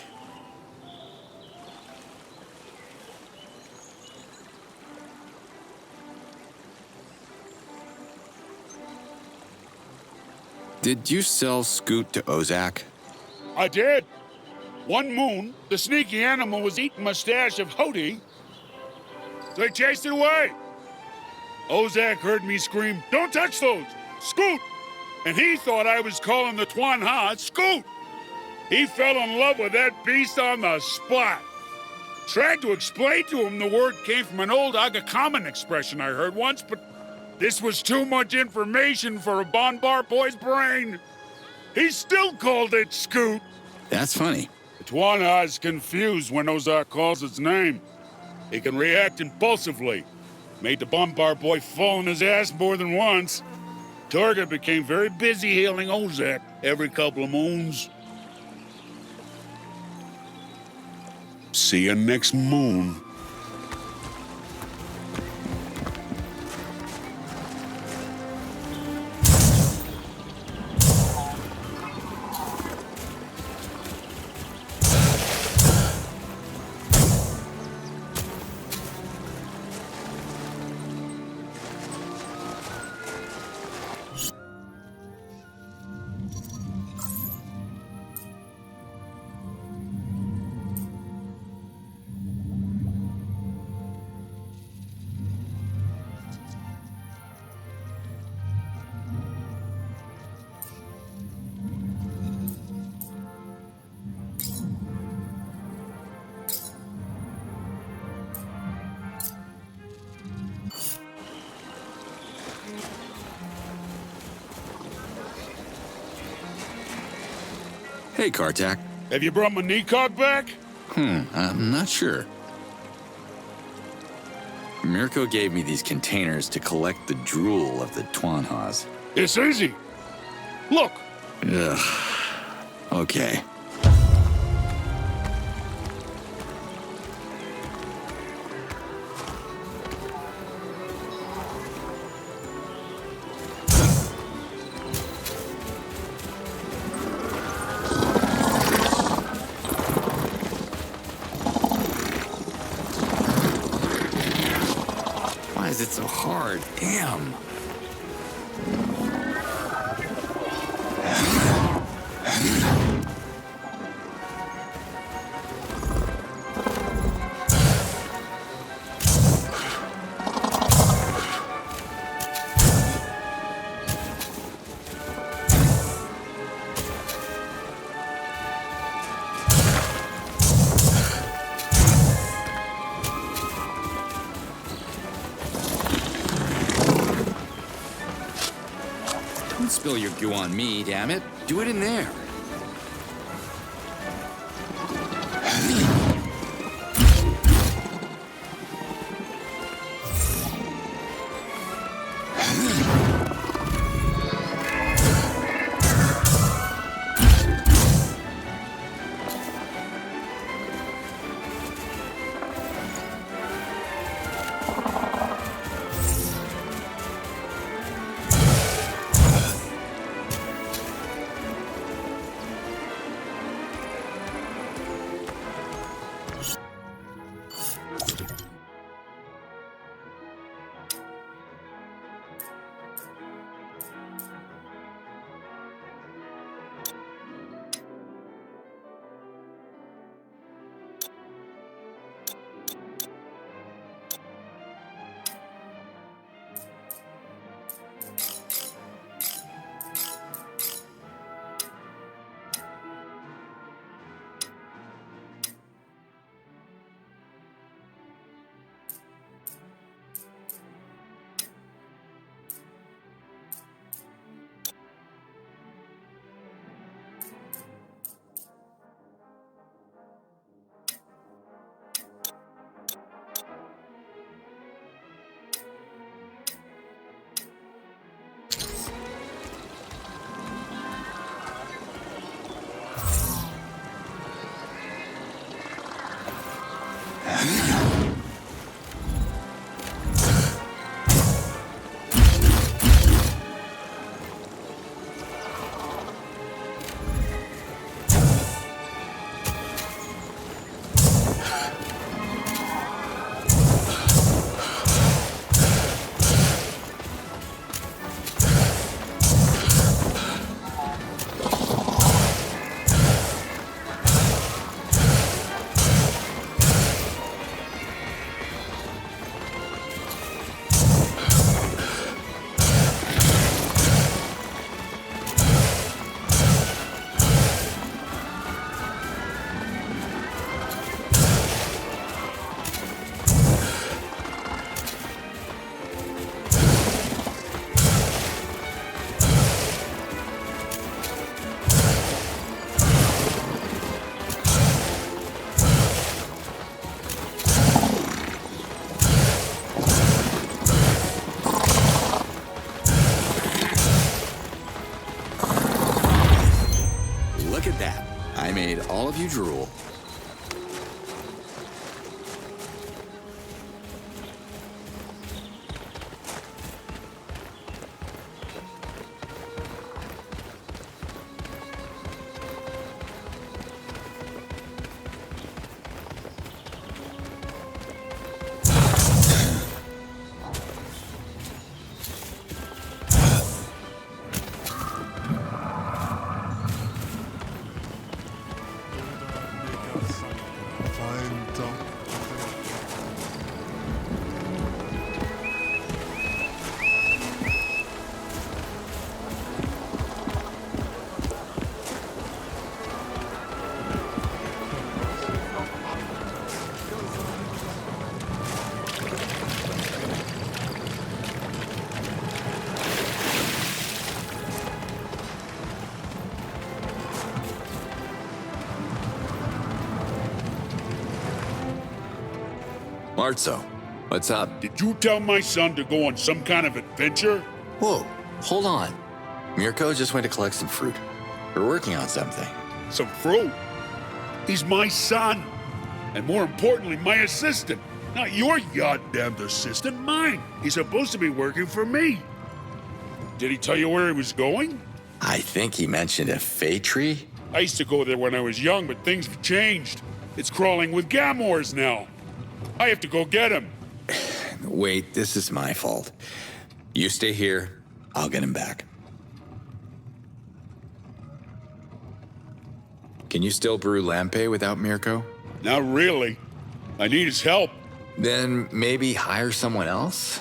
Did you sell Scoot to Ozak? I did. One moon, the sneaky animal was eating my stash of Hody. They chased it away. Ozak heard me scream, "Don't touch those! Scoot!" And he thought I was calling the Twanha Scoot. He fell in love with that beast on the spot. Tried to explain to him the word came from an old Aga Common expression I heard once, but this was too much information for a Bonbar boy's brain. He still called it Scoot. That's funny. The Twanha is confused when Ozak calls its name. He can react impulsively. Made the Bonbar boy fall on his ass more than once. Target became very busy healing Ozak every couple of moons. See you next moon. Hey, Kartak. Have you brought my Nikog back? I'm not sure. Mirko gave me these containers to collect the drool of the Twanhas. It's easy. Look. Ugh. Okay. Why is it so hard? Damn. Don't spill your goo on me, damn it. Do it in there. made all of you drool. Marzo, what's up? Did you tell my son to go on some kind of adventure? Whoa, hold on. Mirko just went to collect some fruit. We're working on something. Some fruit? He's my son. And more importantly, my assistant. Not your goddamn assistant, mine. He's supposed to be working for me. Did he tell you where he was going? I think he mentioned a fay tree. I used to go there when I was young, but things have changed. It's crawling with Gamors now. I have to go get him. Wait, this is my fault. You stay here, I'll get him back. Can you still brew lampe without Mirko? Not really. I need his help. Then maybe hire someone else?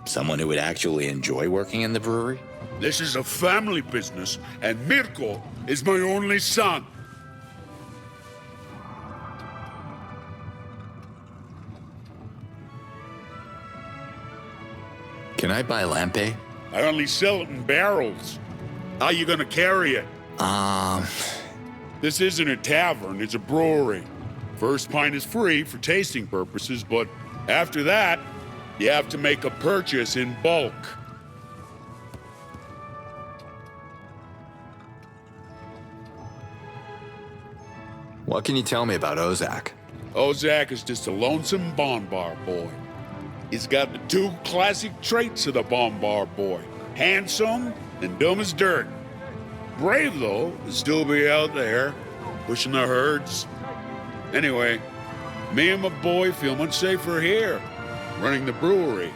Someone who would actually enjoy working in the brewery? This is a family business, and Mirko is my only son. Can I buy lampe? I only sell it in barrels. How you gonna carry it? This isn't a tavern, it's a brewery. First pint is free for tasting purposes, but after that, you have to make a purchase in bulk. What can you tell me about Ozak? Ozak is just a lonesome Bonbar boy. He's got the two classic traits of the Bonbar boy. Handsome and dumb as dirt. Brave, though, to still be out there, pushing the herds. Anyway, me and my boy feel much safer here, running the brewery.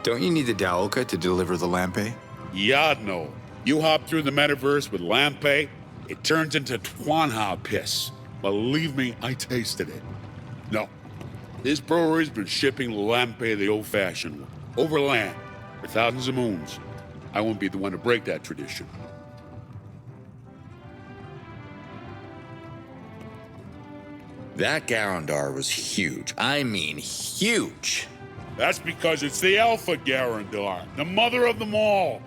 Don't you need the Daoka to deliver the lampe? Yadno. You hop through the metaverse with lampe, it turns into Twanha piss. Believe me, I tasted it. No, this brewery's been shipping lampe the old-fashioned way, over land, for thousands of moons. I won't be the one to break that tradition. That Garandar was huge. I mean, huge. That's because it's the Alpha Garandar, the mother of them all.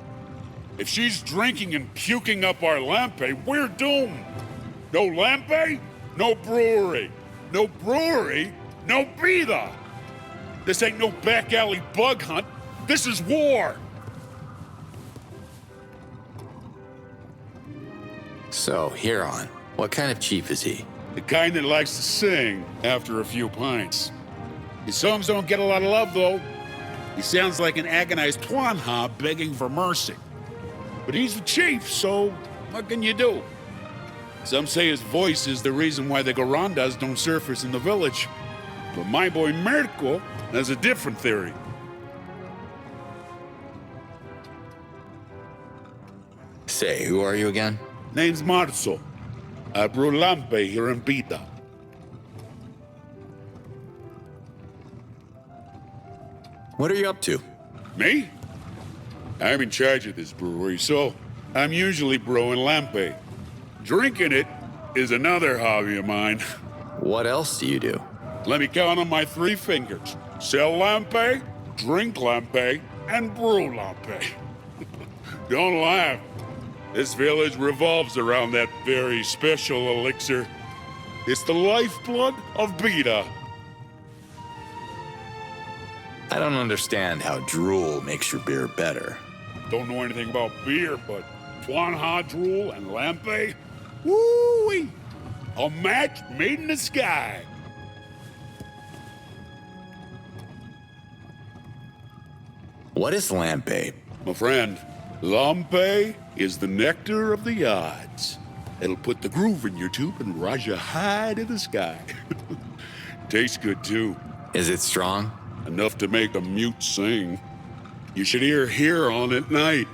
If she's drinking and puking up our lampe, we're doomed. No lampe, no brewery. No brewery, no Beta. This ain't no back alley bug hunt. This is war. So, Huron, what kind of chief is he? The kind that likes to sing after a few pints. His songs don't get a lot of love, though. He sounds like an agonized Twanha begging for mercy. But he's the chief, so what can you do? Some say his voice is the reason why the Garandas don't surface in the village. But my boy Mirko has a different theory. Say, who are you again? Name's Marzo. I brew lampe here in Beta. What are you up to? Me? I'm in charge of this brewery, so I'm usually brewing lampe. Drinking it is another hobby of mine. What else do you do? Let me count on my 3 fingers. Sell lampe, drink lampe, and brew lampe. Don't laugh. This village revolves around that very special elixir. It's the lifeblood of Beta. I don't understand how drool makes your beer better. don't know anything about beer, but Tuan Hadrul and Lampe? Woo-wee! A match made in the sky! What is Lampe? My friend, Lampe is the nectar of the odds. It'll put the groove in your tube and rise you high to the sky. Tastes good, too. Is it strong? Enough to make a mute sing. You should hear Huron at night.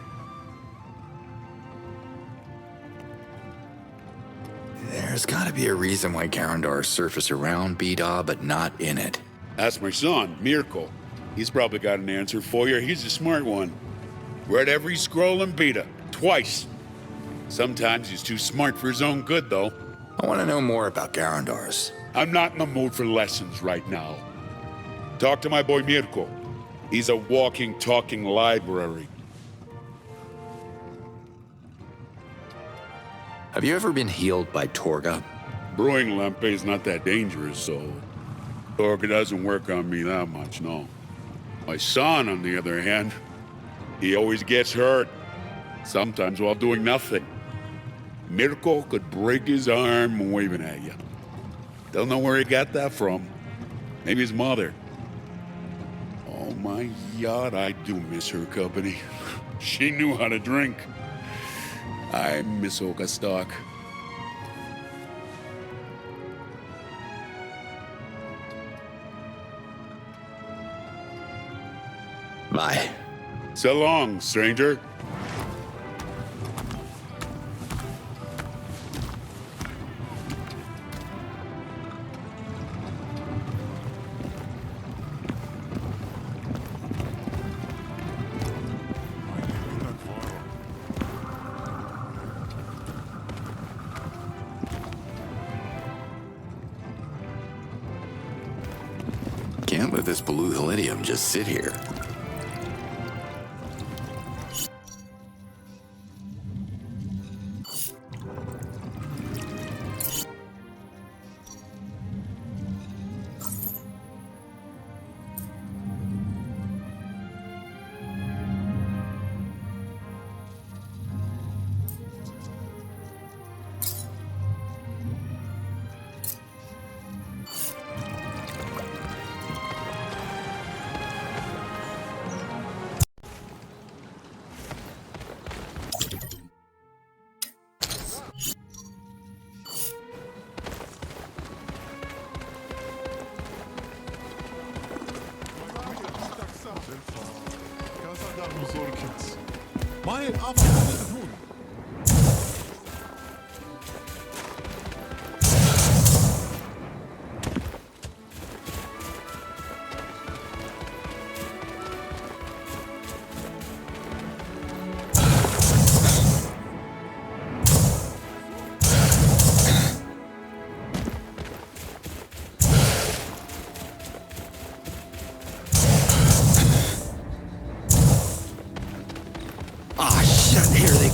There's gotta be a reason why Garandars surface around Bida, but not in it. That's my son, Mirko. He's probably got an answer for you. He's a smart one. Read every scroll in Bida, twice. Sometimes he's too smart for his own good, though. I want to know more about Garandars. I'm not in the mood for lessons right now. Talk to my boy Mirko. He's a walking, talking library. Have you ever been healed by Torga? Brewing Lampe is not that dangerous, so Torga doesn't work on me that much, no. My son, on the other hand, he always gets hurt. Sometimes while doing nothing. Mirko could break his arm waving at you. Don't know where he got that from. Maybe his mother. Oh my God, I do miss her company. She knew how to drink. I miss Olga Stock. Bye. So long, stranger. Can't let this blue helidium just sit here.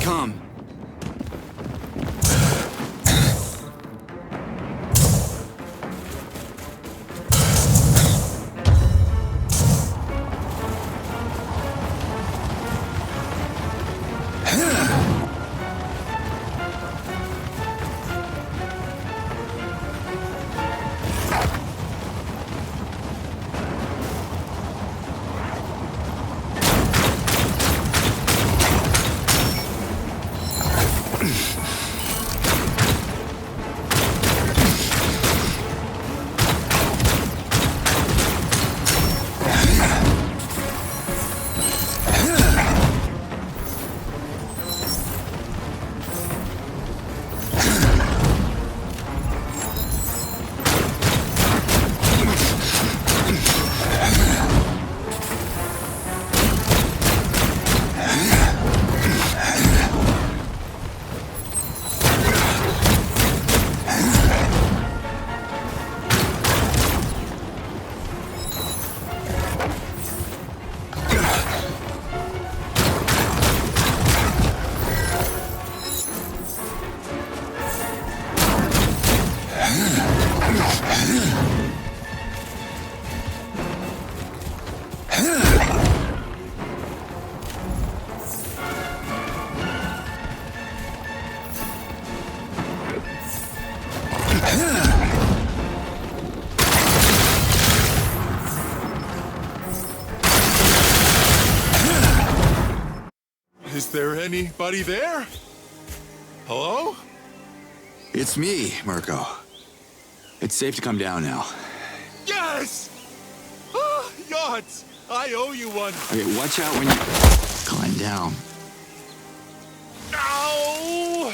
Come. there anybody there? Hello? It's me, Mirko. It's safe to come down now. Yes! Ah, yachts! I owe you one. Okay, watch out when you climb down. Ow!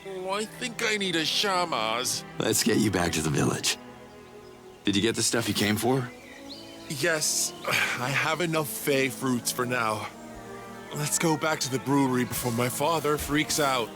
Oh, I think I need a shamaz. Let's get you back to the village. Did you get the stuff you came for? Yes, I have enough Fey fruits for now. Let's go back to the brewery before my father freaks out.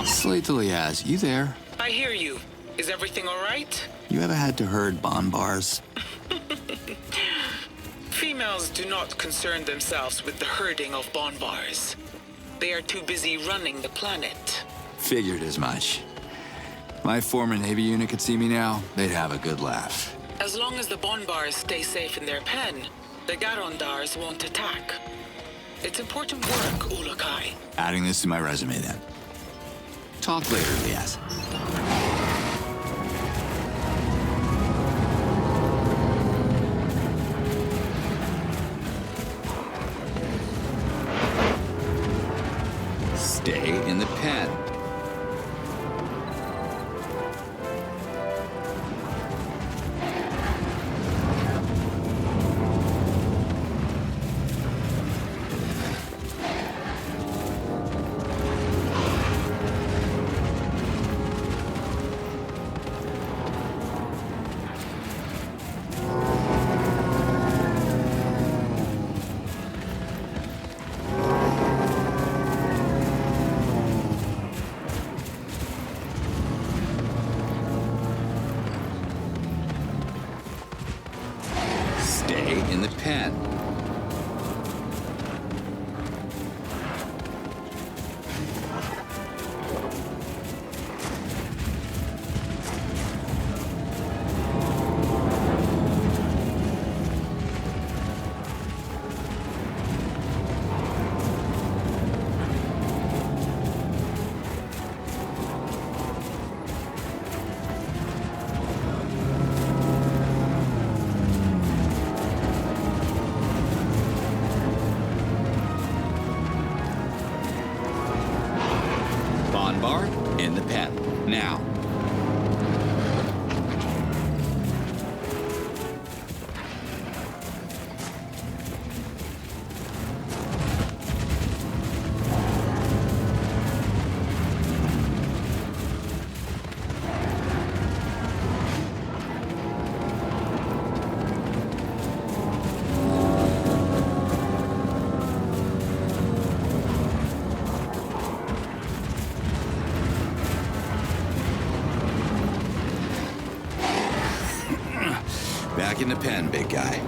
Slade to Liaz, you there? I hear you. Is everything all right? You ever had to herd bonbars? Females do not concern themselves with the herding of bonbars. They are too busy running the planet. Figured as much. My former Navy unit could see me now, they'd have a good laugh. As long as the bonbars stay safe in their pen, the Garondars won't attack. It's important work, Ulakai. Adding this to my resume then. Talk later, Liaz. Stay in the pen. Bond bar in the pen. Now. Back in the pen, big guy.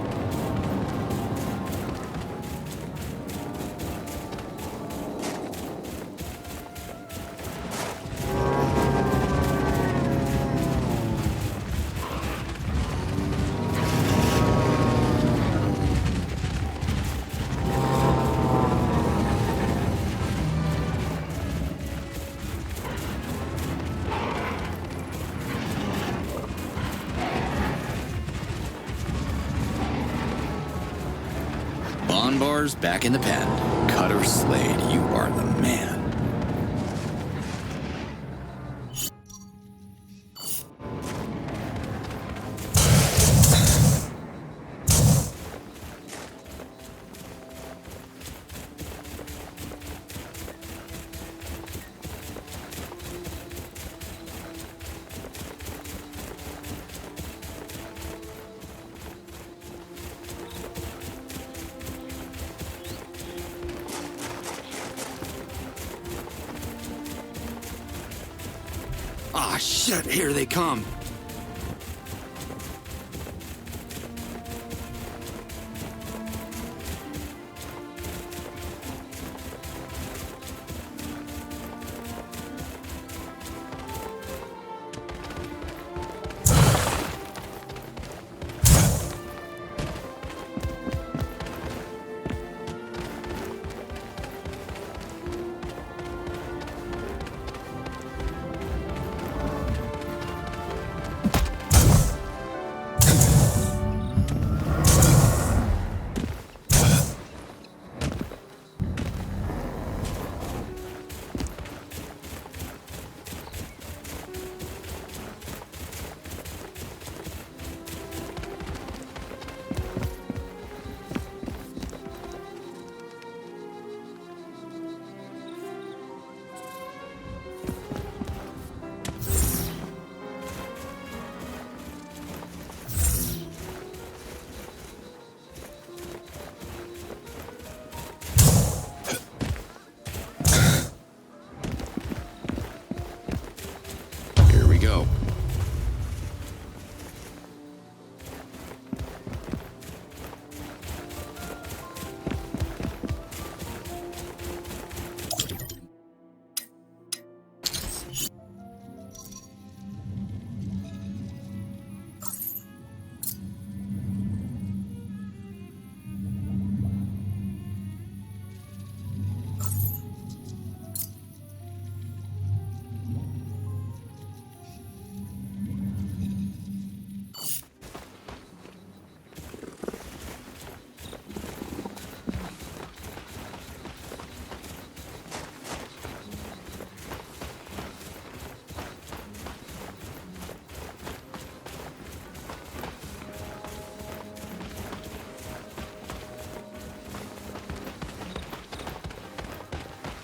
Bond bars back in the pen. Cutter Slade, you are the man. Ah, shit, here they come. Go.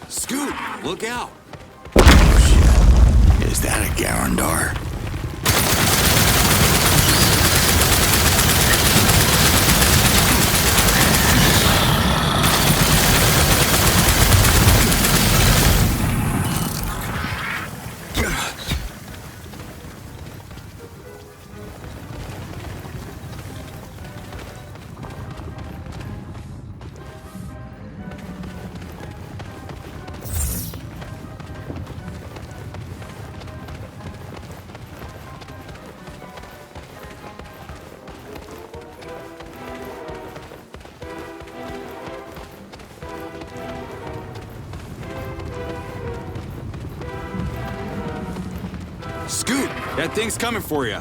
Scoot, look out! Shit. Is that a Garandar? Scoot! That thing's coming for you.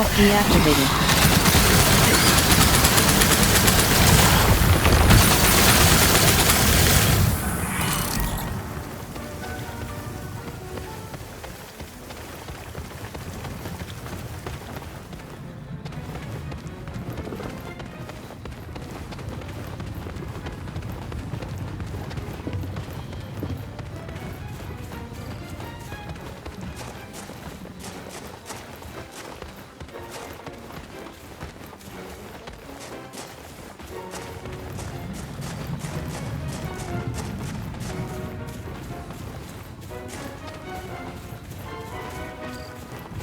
Belt deactivated.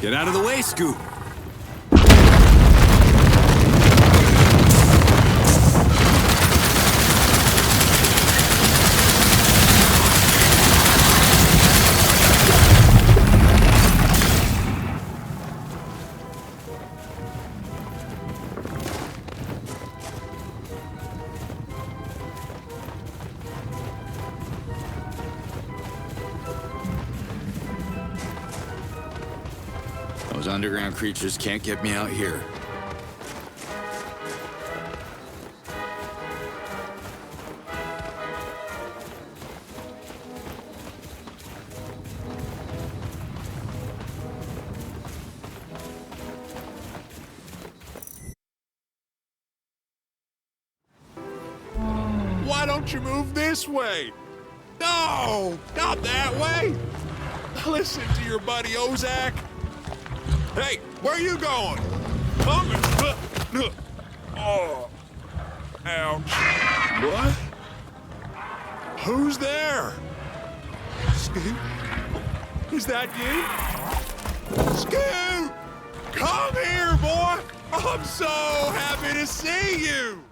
Get out of the way, Scoop! Those underground creatures can't get me out here. Why don't you move this way? No, not that way. Listen to your buddy Ozak. Hey, where are you going? Come and... Oh. Ouch. What? Who's there? Scoot? Is that you? Scoot! Come here, boy! I'm so happy to see you!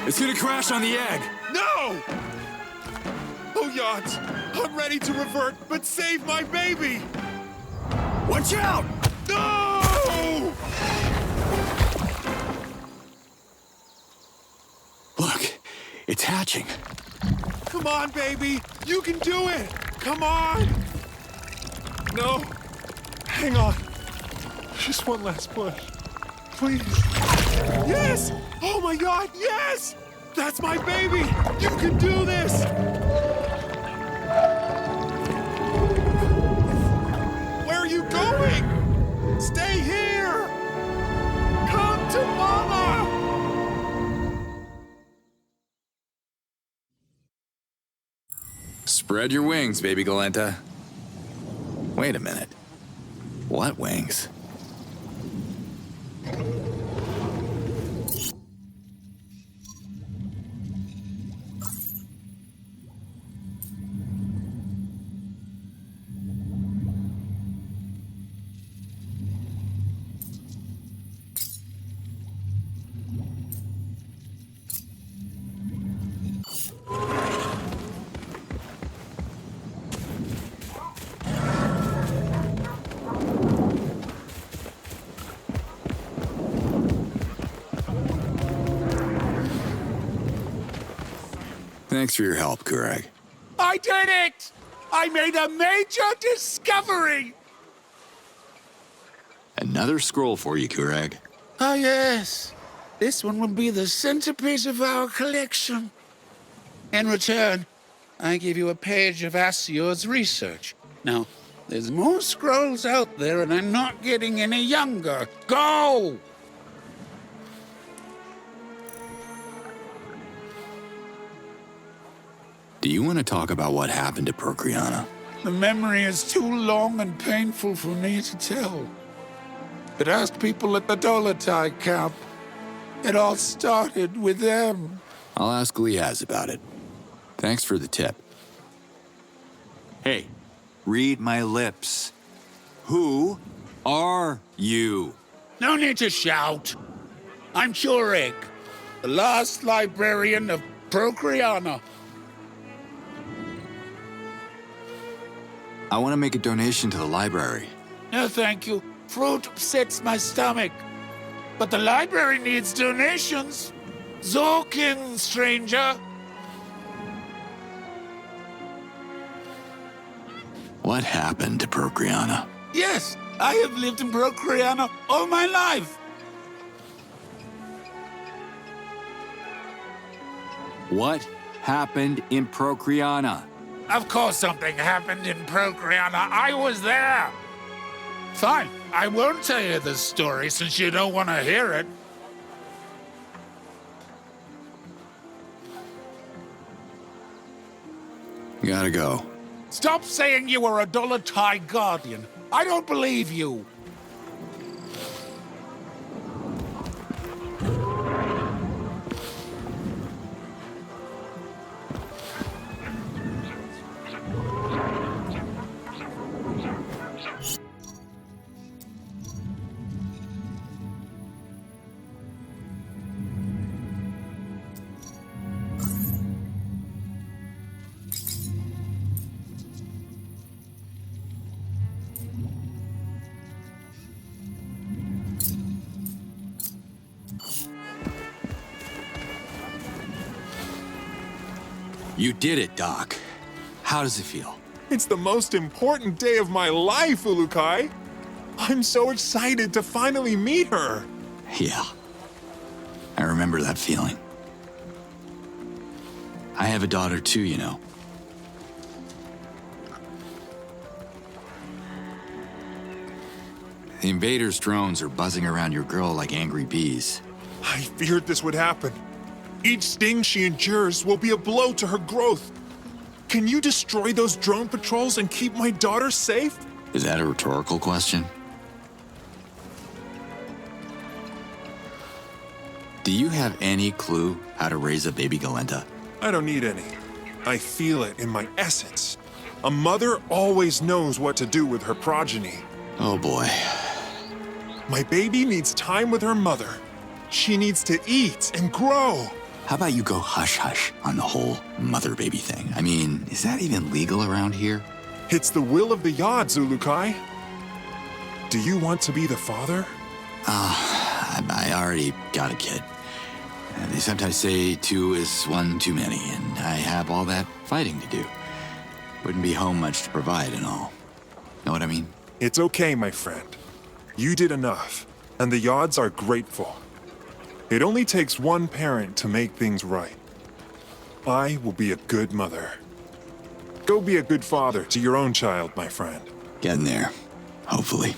It's gonna crash on the egg. No! Oh, yachts, I'm ready to revert, but save my baby! Watch out! No! Look, it's hatching. Come on, baby! You can do it! Come on! No. Hang on. Just one last push. Please. Yes! Oh my God, yes! That's my baby! You can do this! going? Stay here! Come to Mama! Spread your wings, baby Galenta. Wait a minute. What wings? Thanks for your help, Kurag. I did it! I made a major discovery! Another scroll for you, Kurag. Ah, yes. This one will be the centerpiece of our collection. In return, I give you a page of Asior's research. Now, there's more scrolls out there, and I'm not getting any younger. Go! Do you want to talk about what happened to Procreana? The memory is too long and painful for me to tell. But ask people at the Dolotai camp. It all started with them. I'll ask Liaz about it. Thanks for the tip. Hey, read my lips. Who are you? No need to shout. I'm Churik, the last librarian of Procreana. I want to make a donation to the library. No, thank you. Fruit upsets my stomach. But the library needs donations. Zorkin, stranger. What happened to Procreana? Yes, I have lived in Procreana all my life. What happened in Procreana? Of course something happened in Procreana. I was there. Fine, I won't tell you the story since you don't want to hear it. Gotta go. Stop saying you were a Dolotai guardian. I don't believe you. You did it, Doc. How does it feel? It's the most important day of my life, Ulukai. I'm so excited to finally meet her. Yeah. I remember that feeling. I have a daughter too, you know. The invaders' drones are buzzing around your girl like angry bees. I feared this would happen. Each sting she endures will be a blow to her growth. Can you destroy those drone patrols and keep my daughter safe? Is that a rhetorical question? Do you have any clue how to raise a baby Galenta? I don't need any. I feel it in my essence. A mother always knows what to do with her progeny. Oh boy. My baby needs time with her mother. She needs to eat and grow. How about you go hush-hush on the whole mother-baby thing? I mean, is that even legal around here? It's the will of the Yod, Ulukai. Do you want to be the father? I already got a kid. They sometimes say 2 is 1 too many, and I have all that fighting to do. Wouldn't be home much to provide and all. Know what I mean? It's okay, my friend. You did enough, and the Yods are grateful. It only takes one parent to make things right. I will be a good mother. Go be a good father to your own child, my friend. Getting there. Hopefully.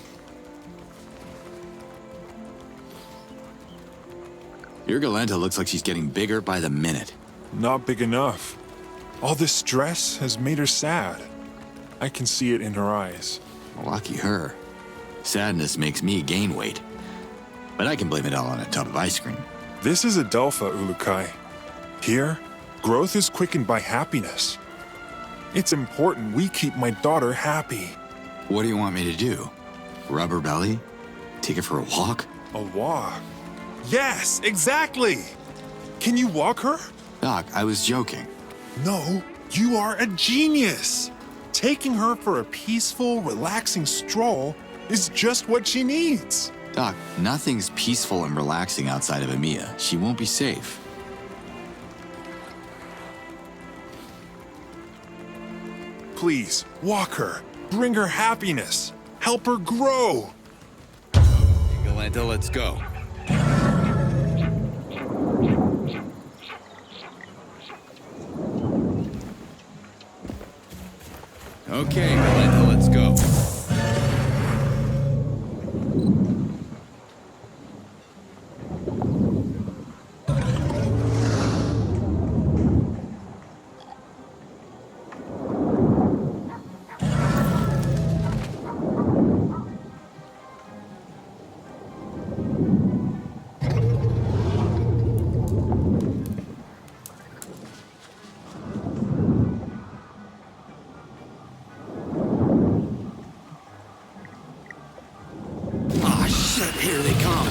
Your Galenta looks like she's getting bigger by the minute. Not big enough. All this stress has made her sad. I can see it in her eyes. Lucky her. Sadness makes me gain weight. But I can blame it all on a tub of ice cream. This is Adelpha, Ulukai. Here, growth is quickened by happiness. It's important we keep my daughter happy. What do you want me to do? Rub her belly? Take her for a walk? A walk? Yes, exactly! Can you walk her? Doc, I was joking. No, you are a genius! Taking her for a peaceful, relaxing stroll is just what she needs. Doc, nothing's peaceful and relaxing outside of Emiya. She won't be safe. Please, walk her. Bring her happiness. Help her grow. Galenta, let's go. Okay, Galenta, let's go. Here they come.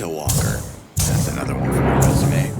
Walker. That's another one for my resume.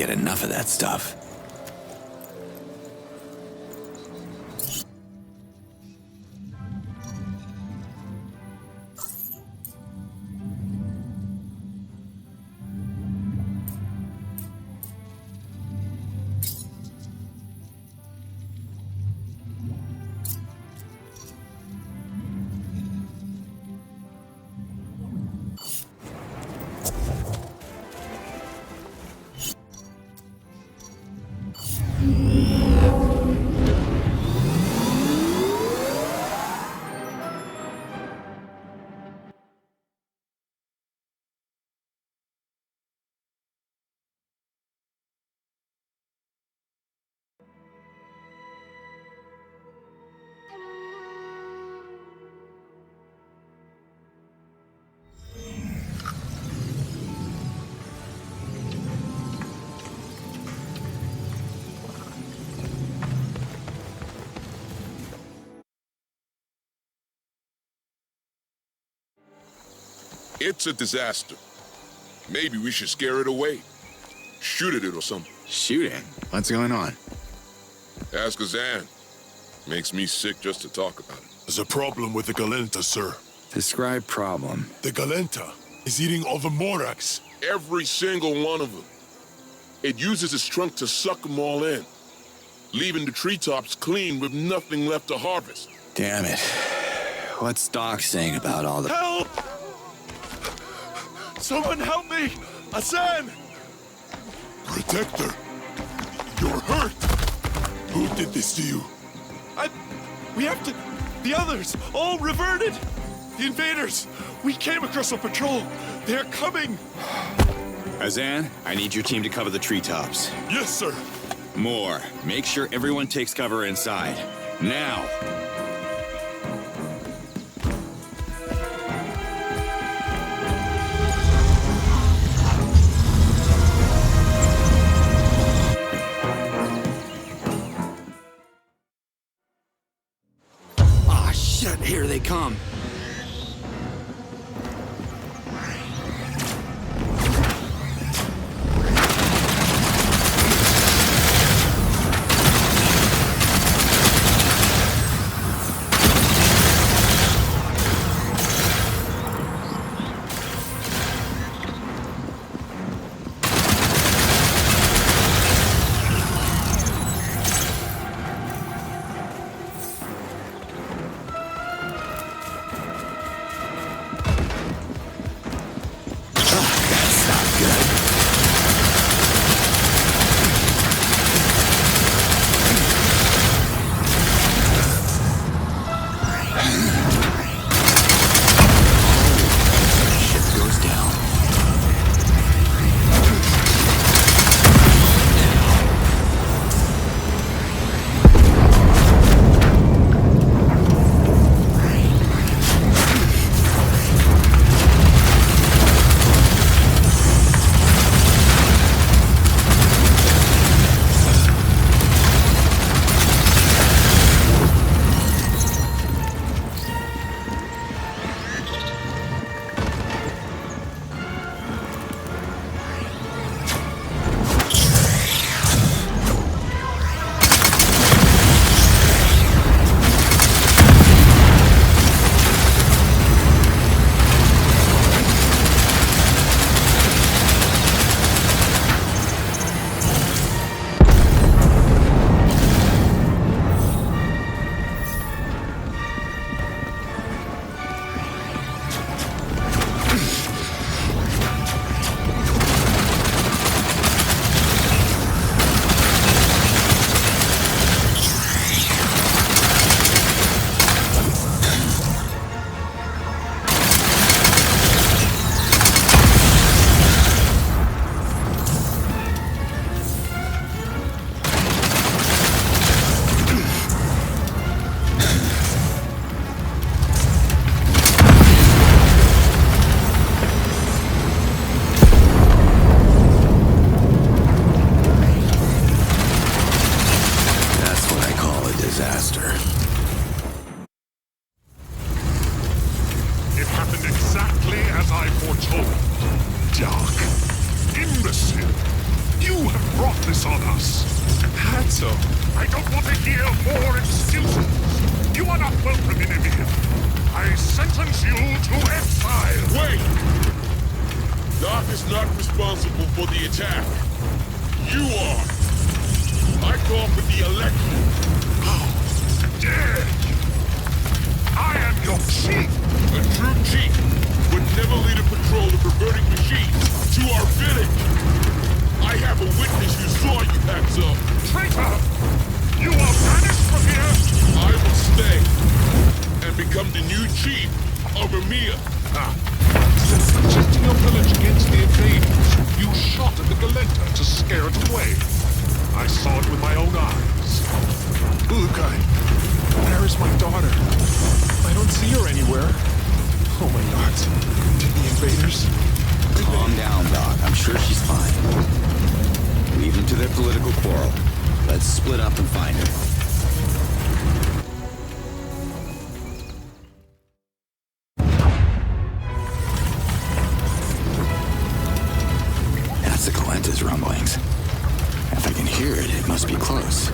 get enough of that stuff. It's a disaster. Maybe we should scare it away. Shoot at it or something. Shoot it? What's going on? Ask Azan. Makes me sick just to talk about it. There's a problem with the Galenta, sir. Describe problem. The Galenta is eating all the Morax. Every single one of them. It uses its trunk to suck them all in, leaving the treetops clean with nothing left to harvest. Damn it. What's Doc saying about all the... Help! Someone help me! Azan! Protector, you're hurt. Who did this to you? We have to... The others, all reverted! The invaders! We came across a patrol! They're coming! Azan, I need your team to cover the treetops. Yes, sir! More. Make sure everyone takes cover inside. Now! Ah, shit! Here they come! Dark, imbecile, You have brought this on us. Hatso. I don't want to hear more excuses. You are not welcome in Emir. I sentence you to exile. Wait! Doc is not responsible for the attack. You are. I call for the election. How dare you? I am your chief. A true chief would never lead a patrol of perverting machines to our village. I have a witness who saw you, Hatso. Traitor! You are banished from here! I will stay and become the new chief of Emir. Since protecting your village against the invaders, you shot at the Galenta to scare it away. I saw it with my own eyes. Ulukai, where is my daughter? I don't see her anywhere. Oh my god. Did the invaders... Calm down, Doc. I'm sure she's fine. Leave them to their political quarrel. Let's split up and find her. That's the Galenta's rumblings. If I can hear it, it must be close.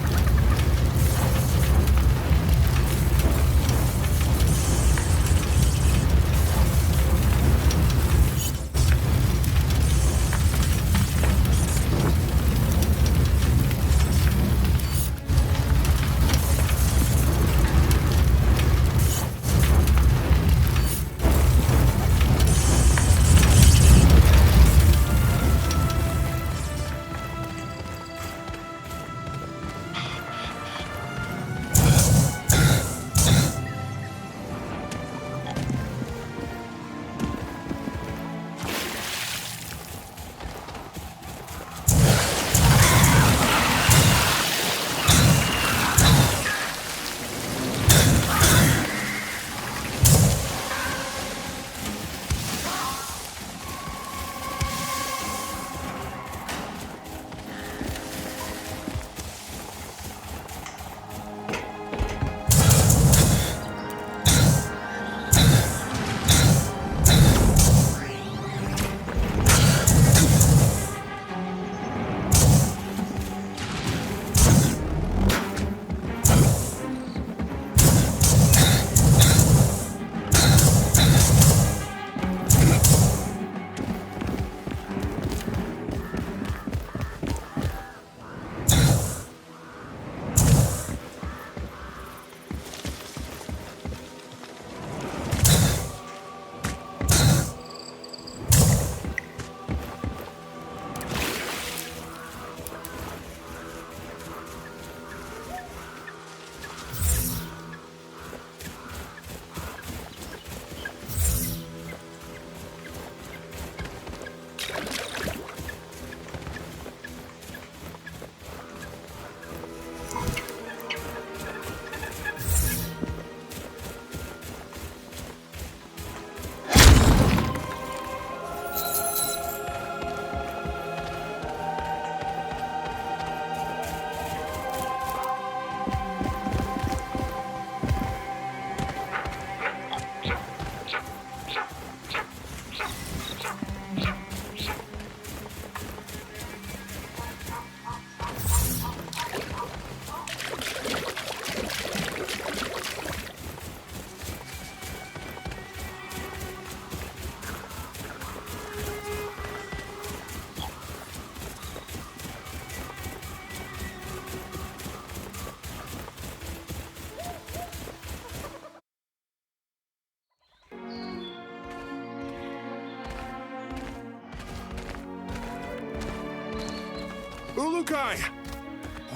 Ulukai!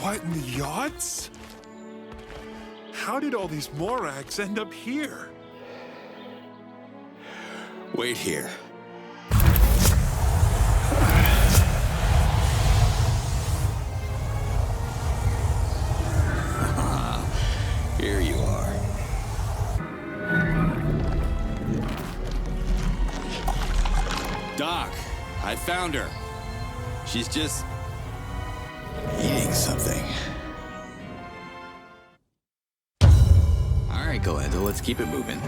What in the yachts? How did all these Morags end up here? Wait here. Here you are. Doc, I found her. She's just eating something. All right, Galenta, let's keep it moving.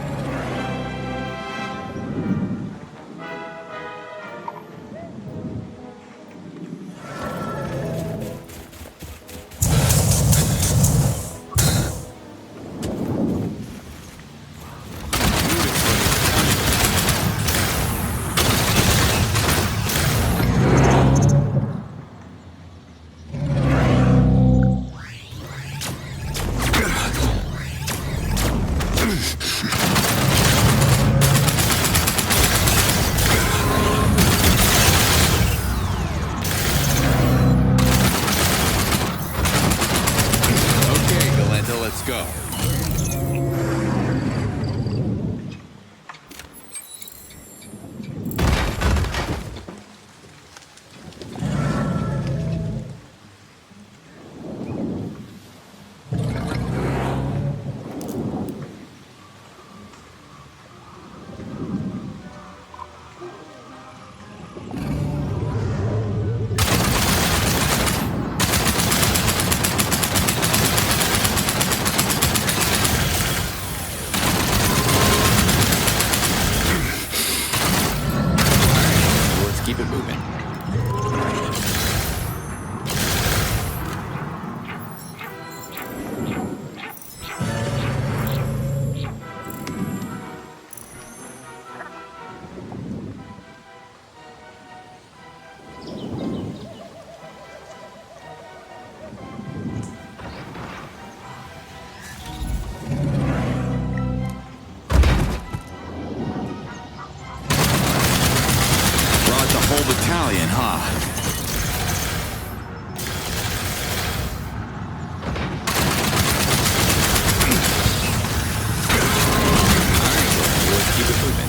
keep it moving. Battalion, huh? Let's keep it moving.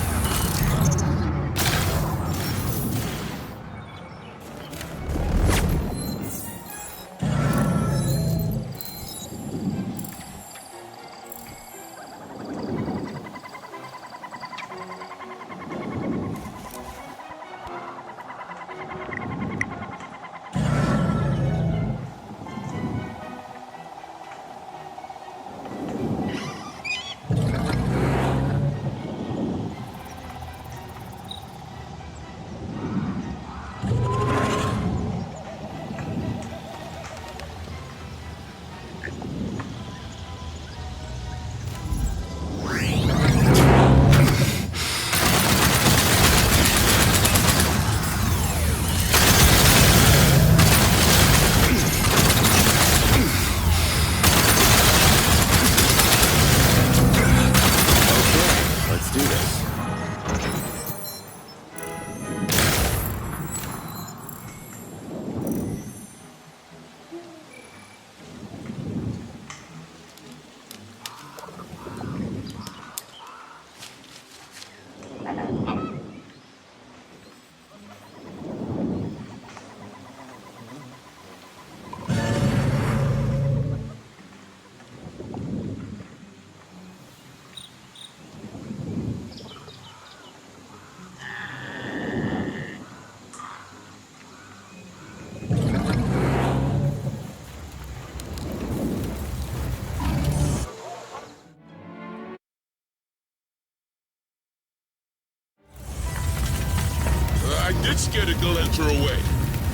Scared to enter away.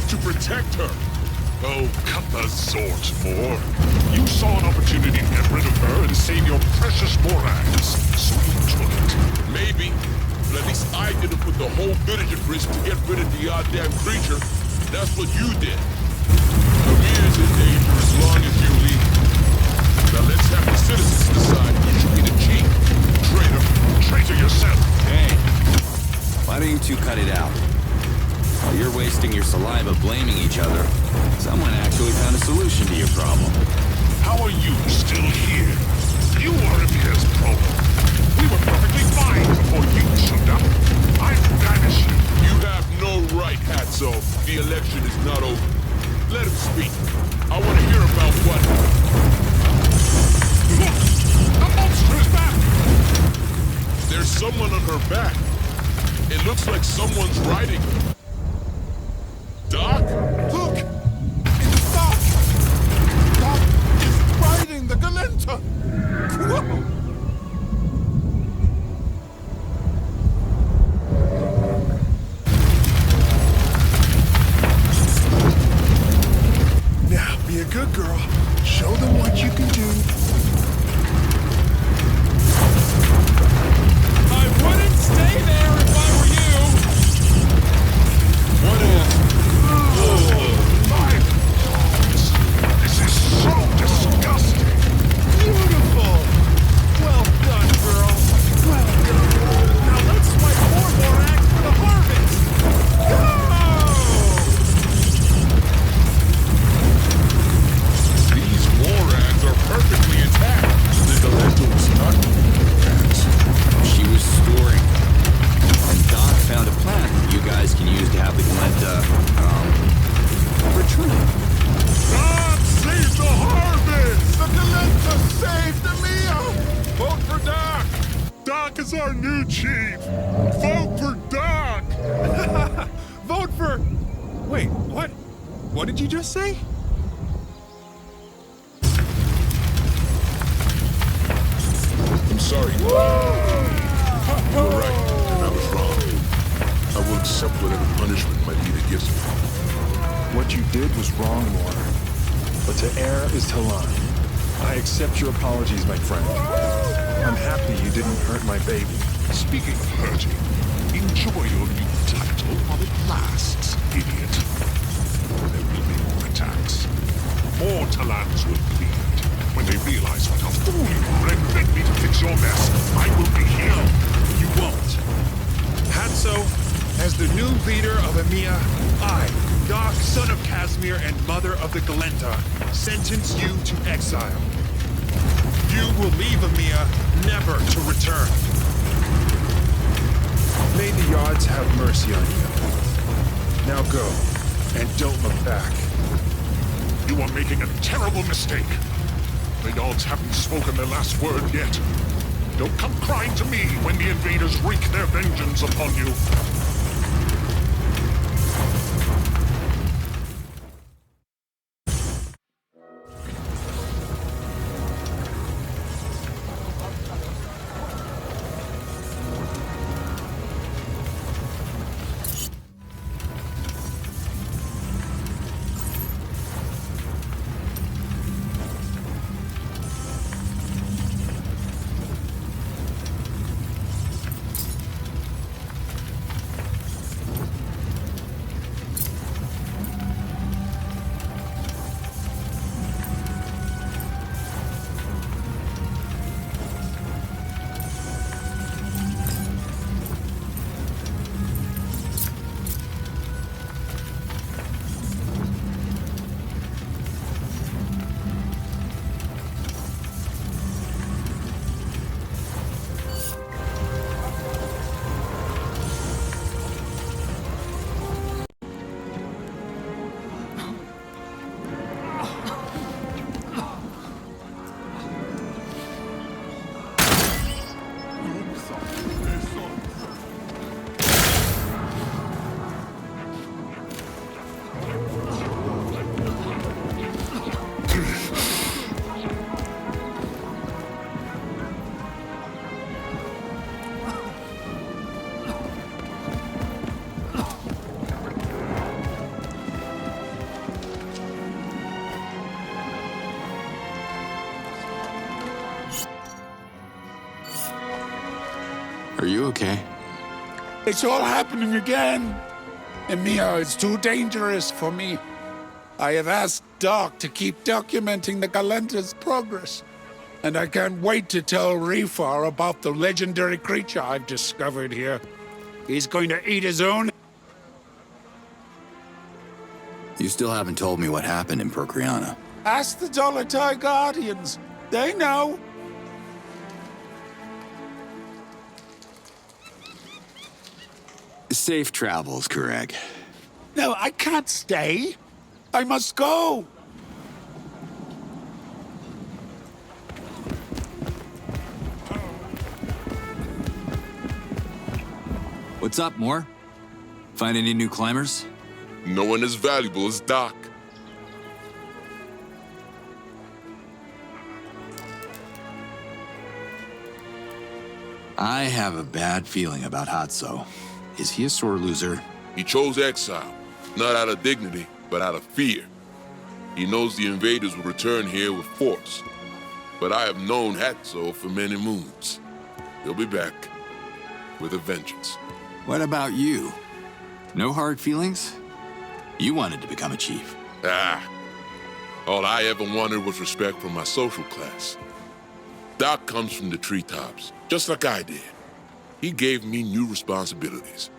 To protect her. Oh, cut the zords, Moore. You saw an opportunity to get rid of her and save your precious Morags, so you took it. Maybe, but at least I didn't put the whole village at risk to get rid of the goddamn creature. That's what you did. Amir's in danger as long as you leave. Now let's have the citizens decide who should be the chief. Traitor. Traitor yourself. Hey, why don't you two cut it out? While you're wasting your saliva blaming each other, someone actually found a solution to your problem. How are you still here? You are Amir's problem. We were perfectly fine before you showed up. I banish you. You have no right, Hatso. The election is not over. Let him speak. I want to hear about what... Look! The monster is back! There's someone on her back. It looks like someone's riding her. Doc? Look! It's Doc! Doc is riding the Galenta! Whoa! Now, be a good girl. Show them what you can do. I wouldn't stay there if I were you! What is... This is so disgusting! Beautiful! Well done, girl. Well done. Now let's swipe more eggs for the harvest! Go! These Morags are perfectly intact. The Galenta was not intact. She was storing. And Doc found a plant that you guys can use to have the Galenta, return. God save the harvest! The Galenta saved Emilia! Vote for Doc! Doc is our new chief! Vote for Doc! Vote for... Wait, what? What did you just say? I'm sorry. You were right, and I was wrong. I will accept whatever punishment my gives me. What you did was wrong, Mor. But to err is to learn. I accept your apologies, my friend. I'm happy you didn't hurt my baby. Speaking of hurting, enjoy your new title while it lasts, idiot. There will be more attacks. More Talans will bleed. When they realize what a fool you are and beg me to fix your mess, I will be here. You won't. Hatso, as the new leader of EMEA, I, Doc, son of Casimir and mother of the Galenta, sentence you to exile. You will leave EMEA, never to return. May the Yards have mercy on you. Now go, and don't look back. You are making a terrible mistake. The Yards haven't spoken their last word yet. Don't come crying to me when the invaders wreak their vengeance upon you. Are you okay? It's all happening again. EMEA, it's too dangerous for me. I have asked Doc to keep documenting the Galenta's progress. And I can't wait to tell Rifar about the legendary creature I've discovered here. He's going to eat his own. You still haven't told me what happened in Procreana. Ask the Dolotai Guardians. They know. Safe travels, Kureg. No, I can't stay. I must go. What's up, Mor? Find any new climbers? No one as valuable as Doc. I have a bad feeling about Hatso. Is he a sore loser? He chose exile, not out of dignity, but out of fear. He knows the invaders will return here with force. But I have known Hatso for many moons. He'll be back with a vengeance. What about you? No hard feelings? You wanted to become a chief. All I ever wanted was respect from my social class. Doc comes from the treetops, just like I did. He gave me new responsibilities.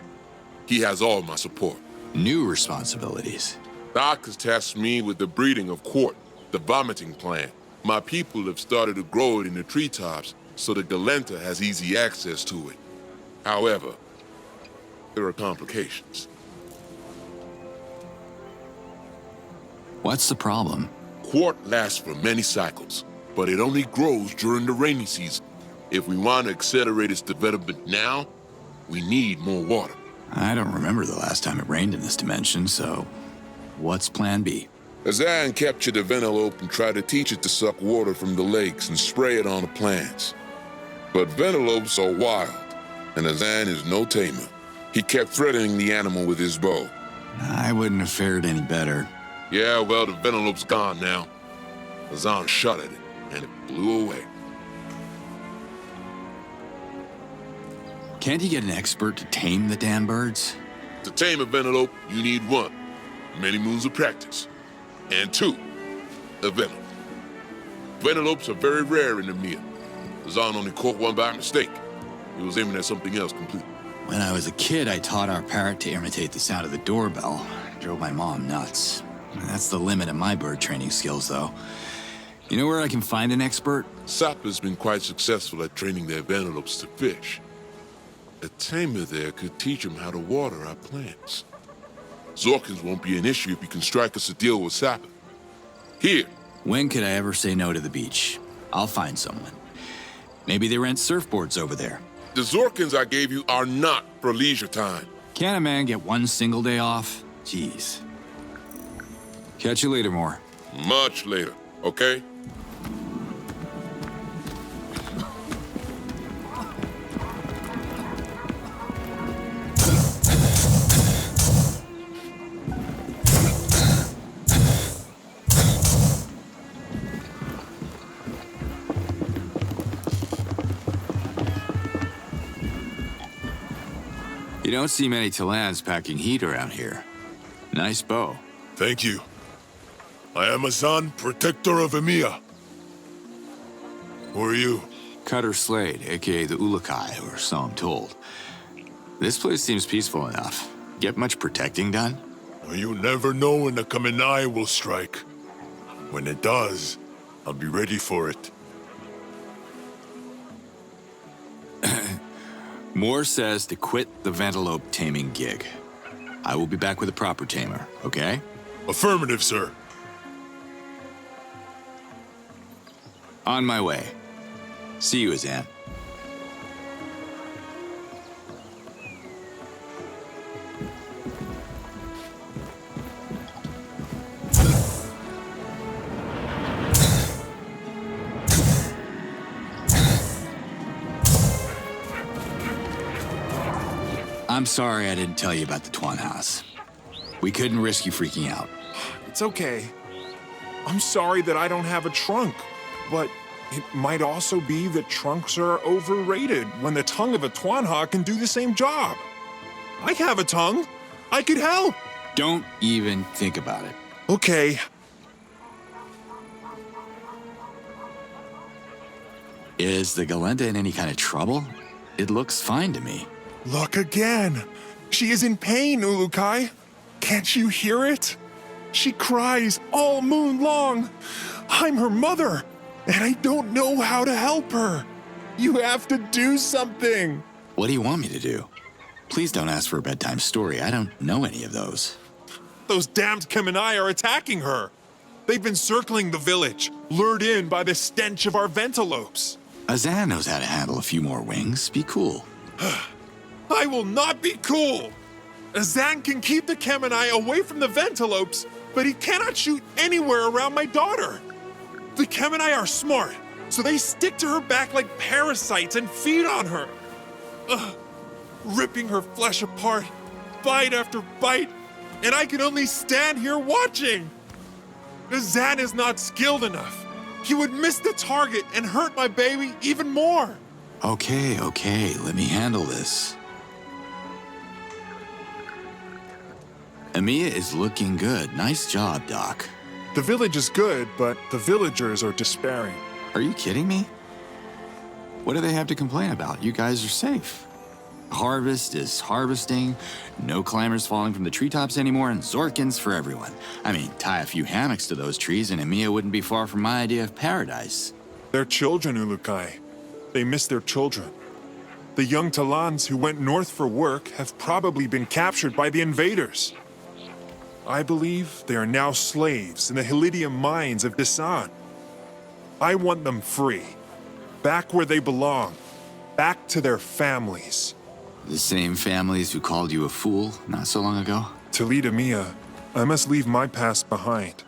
He has all my support. New responsibilities? Doc has tasked me with the breeding of Quart, the vomiting plant. My people have started to grow it in the treetops, so the Galenta has easy access to it. However, there are complications. What's the problem? Quart lasts for many cycles, but it only grows during the rainy season. If we want to accelerate its development now, we need more water. I don't remember the last time it rained in this dimension, so what's plan B? Azan captured the Venelope and tried to teach it to suck water from the lakes and spray it on the plants. But Venelopes are wild, and Azan is no tamer. He kept threatening the animal with his bow. I wouldn't have fared any better. Yeah, well, the Vanellope's gone now. Azan shot at it, and it blew away. Can't you get an expert to tame the damn birds? To tame a Vanellope, you need 1, many moons of practice, and 2, a Venom. Vanellopes are very rare in the Mia. Azan only caught one by mistake. He was aiming at something else completely. When I was a kid, I taught our parrot to imitate the sound of the doorbell. It drove my mom nuts. That's the limit of my bird training skills, though. You know where I can find an expert? Sap has been quite successful at training their Vanellopes to fish. A tamer there could teach them how to water our plants. Zorkins won't be an issue if you can strike us a deal with Sap. Here. When could I ever say no to the beach? I'll find someone. Maybe they rent surfboards over there. The Zorkins I gave you are not for leisure time. Can't a man get one single day off? Jeez. Catch you later, Moore. Much later, okay? You don't see many Talans packing heat around here. Nice bow. Thank you. I am Azan, protector of Emia. Who are you? Cutter Slade, aka the Ulukai, or so I'm told. This place seems peaceful enough. Get much protecting done? Well, you never know when the Kamenai will strike. When it does, I'll be ready for it. Moore says to quit the Vanellope taming gig. I will be back with a proper tamer, okay? Affirmative, sir. On my way. See you, Azan. I'm sorry I didn't tell you about the Tuan house. We couldn't risk you freaking out. It's okay. I'm sorry that I don't have a trunk, but it might also be that trunks are overrated when the tongue of a Tuanha can do the same job. I have a tongue. I could help. Don't even think about it. Okay. Is the Galenda in any kind of trouble? It looks fine to me. Look again. She is in pain, Ulukai. Can't you hear it? She cries all moon long. I'm her mother, and I don't know how to help her. You have to do something. What do you want me to do? Please don't ask for a bedtime story. I don't know any of those. Those damned Kamenai are attacking her. They've been circling the village, lured in by the stench of our Vanellopes. Azan knows how to handle a few more wings. Be cool. I will not be cool! Azan can keep the Kamenai away from the Vanellopes, but he cannot shoot anywhere around my daughter. The Kamenai are smart, so they stick to her back like parasites and feed on her. Ripping her flesh apart, bite after bite, and I can only stand here watching. Azan is not skilled enough. He would miss the target and hurt my baby even more. Okay, let me handle this. Emiya is looking good. Nice job, Doc. The village is good, but the villagers are despairing. Are you kidding me? What do they have to complain about? You guys are safe. Harvest is harvesting, no climbers falling from the treetops anymore, and Zorkins for everyone. I mean, tie a few hammocks to those trees and Emiya wouldn't be far from my idea of paradise. They're children, Ulukai. They miss their children. The young Talans who went north for work have probably been captured by the invaders. I believe they are now slaves in the Helidium mines of Disan. I want them free, back where they belong, back to their families. The same families who called you a fool not so long ago? To lead Emiya, I must leave my past behind.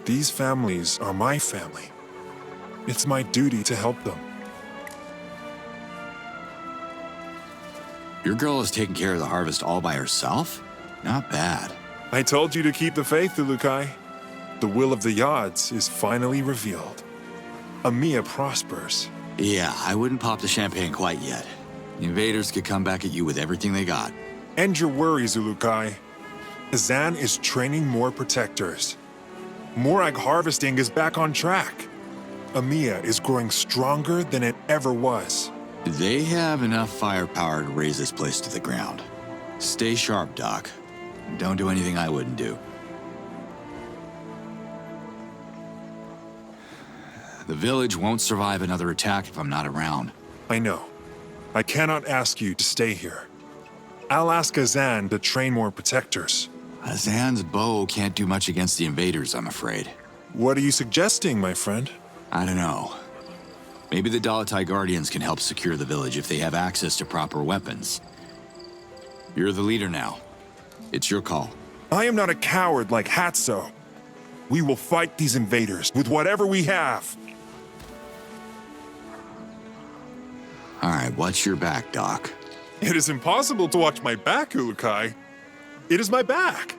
These families are my family. It's my duty to help them. Your girl is taking care of the harvest all by herself? Not bad. I told you to keep the faith, Ulukai. The will of the Yods is finally revealed. Amiya prospers. Yeah, I wouldn't pop the champagne quite yet. The invaders could come back at you with everything they got. End your worries, Ulukai. Azan is training more protectors. Morag harvesting is back on track. Amiya is growing stronger than it ever was. They have enough firepower to raise this place to the ground. Stay sharp, Doc. Don't do anything I wouldn't do. The village won't survive another attack if I'm not around. I know. I cannot ask you to stay here. I'll ask Azan to train more protectors. Azan's bow can't do much against the invaders, I'm afraid. What are you suggesting, my friend? I don't know. Maybe the Dalatai Guardians can help secure the village if they have access to proper weapons. You're the leader now. It's your call. I am not a coward like Hatso. We will fight these invaders with whatever we have. All right, watch your back, Doc. It is impossible to watch my back, Ulukai. It is my back.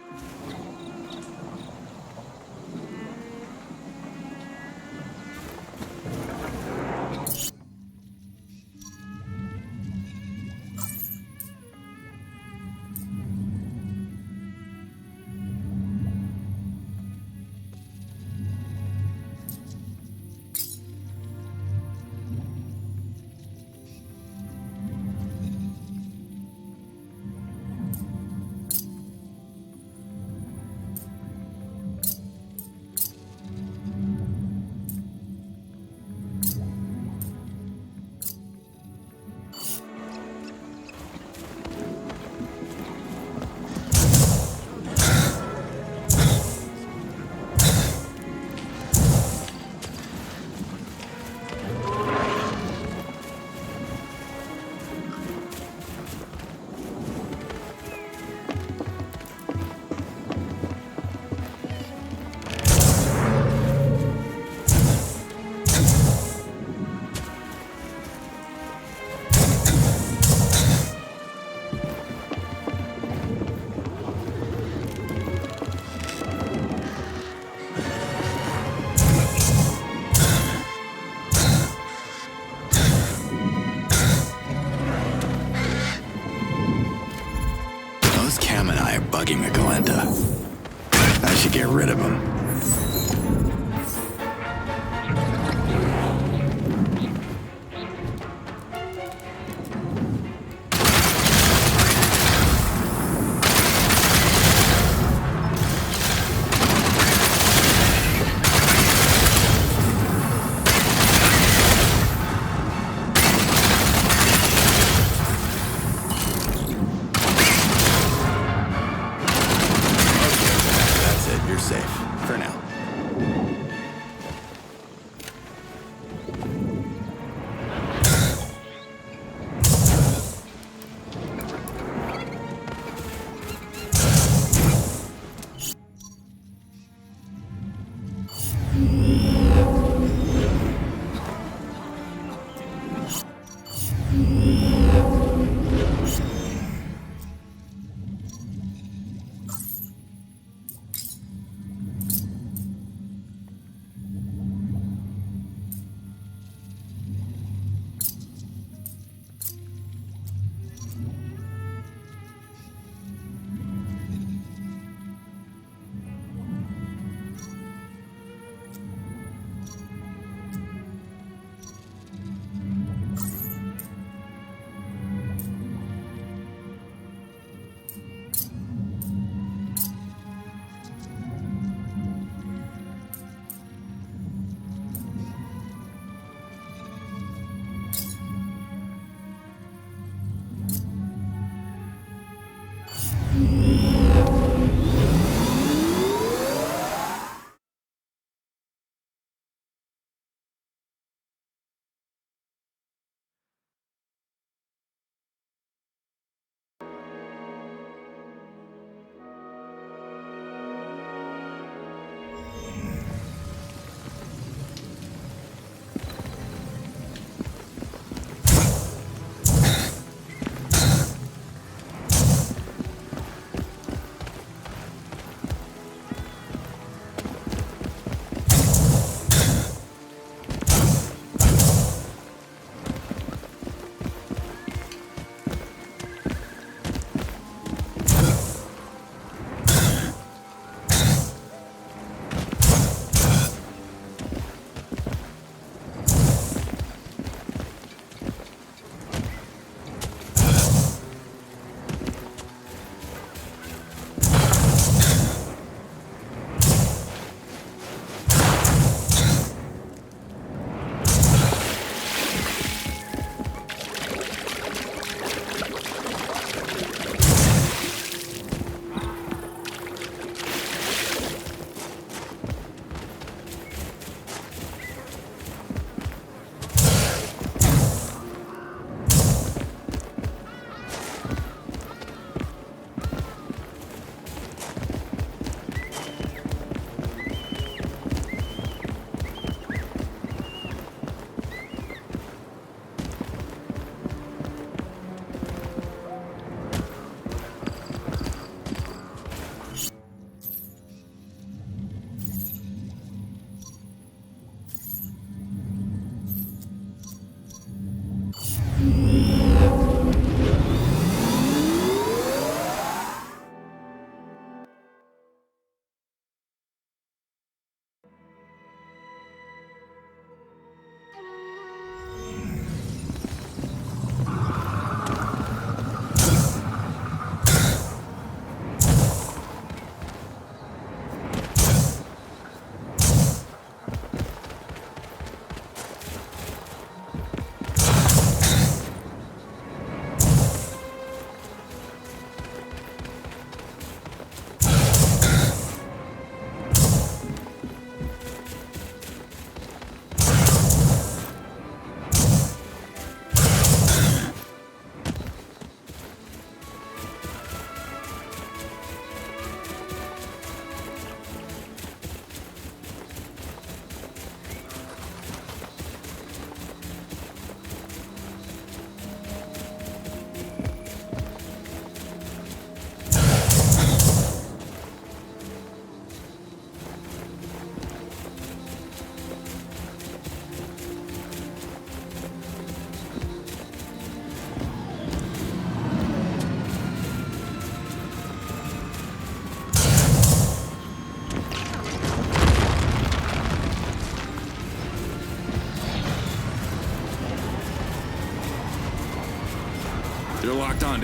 Bugging the Galenta. I should get rid of him. Safe, for now.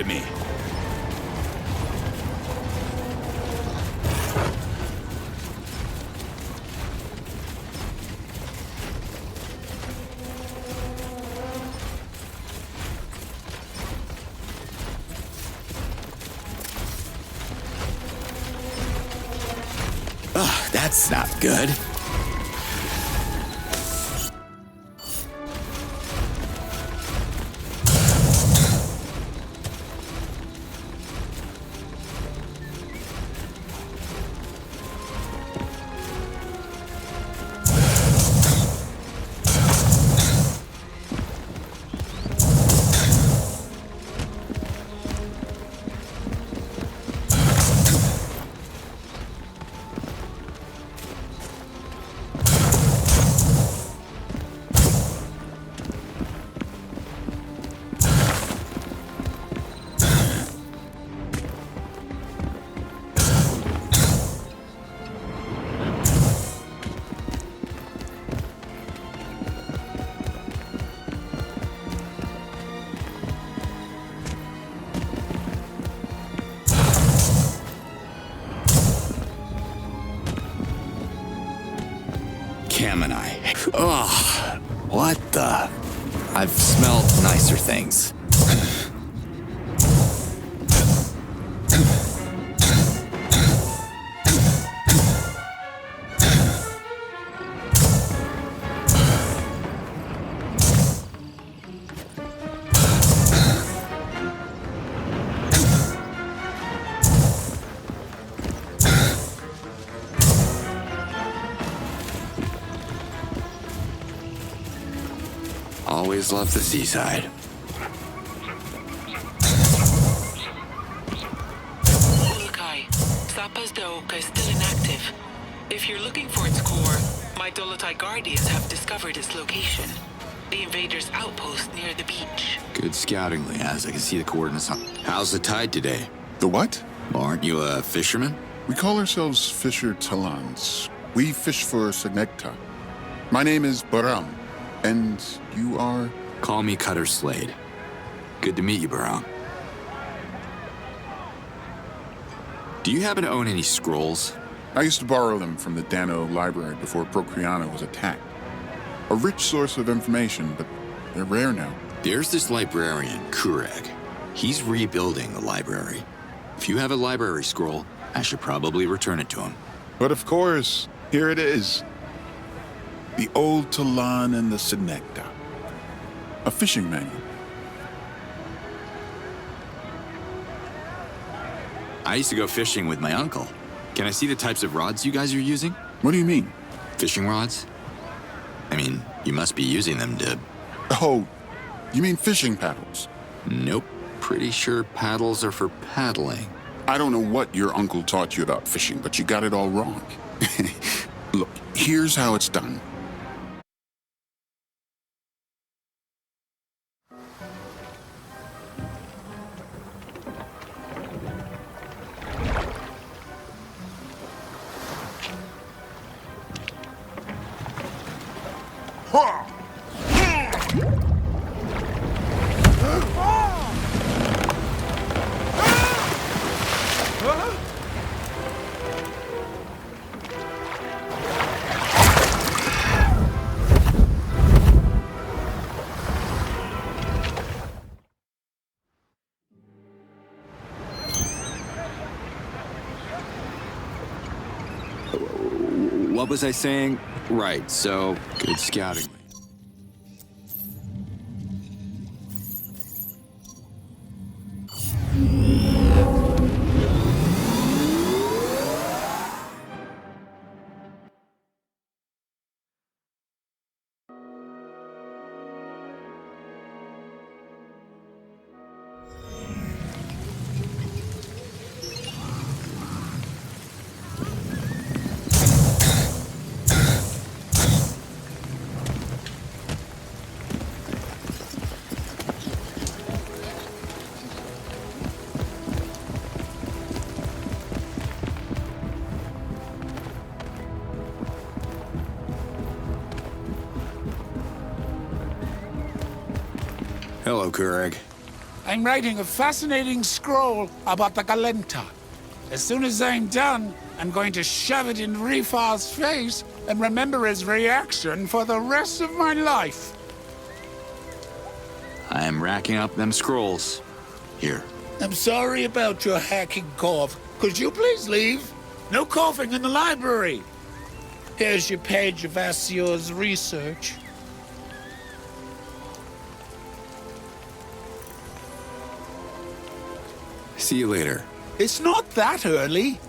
to me. That's not good. Ugh, what the? I've smelled nicer things. Always loved the seaside. Ulukai, Zappa's Doka is still inactive. If you're looking for its core, my Dolotai Guardians have discovered its location. The invaders' outpost near the beach. Good scouting, Liaz. I can see the coordinates on. How's the tide today? The what? Aren't you a fisherman? We call ourselves Fisher Talans. We fish for Signecta. My name is Baram, and you are? Call me Cutter Slade. Good to meet you, Baram. Do you happen to own any scrolls? I used to borrow them from the Dano library before Procreana was attacked. A rich source of information, but they're rare now. There's this librarian, Kureg. He's rebuilding the library. If you have a library scroll, I should probably return it to him. But of course, here it is. The Old Talan and the Signecta. A fishing manual. I used to go fishing with my uncle. Can I see the types of rods you guys are using? What do you mean? Fishing rods? I mean, you must be using them to... Oh, you mean fishing paddles? Nope. Pretty sure paddles are for paddling. I don't know what your uncle taught you about fishing, but you got it all wrong. Look, here's how it's done. What was I saying? Right, so good scouting. Hello, Kureg. I'm writing a fascinating scroll about the Galenta. As soon as I'm done, I'm going to shove it in Rifar's face and remember his reaction for the rest of my life. I am racking up them scrolls. Here. I'm sorry about your hacking cough. Could you please leave? No coughing in the library. Here's your page of Assio's research. See you later. It's not that early.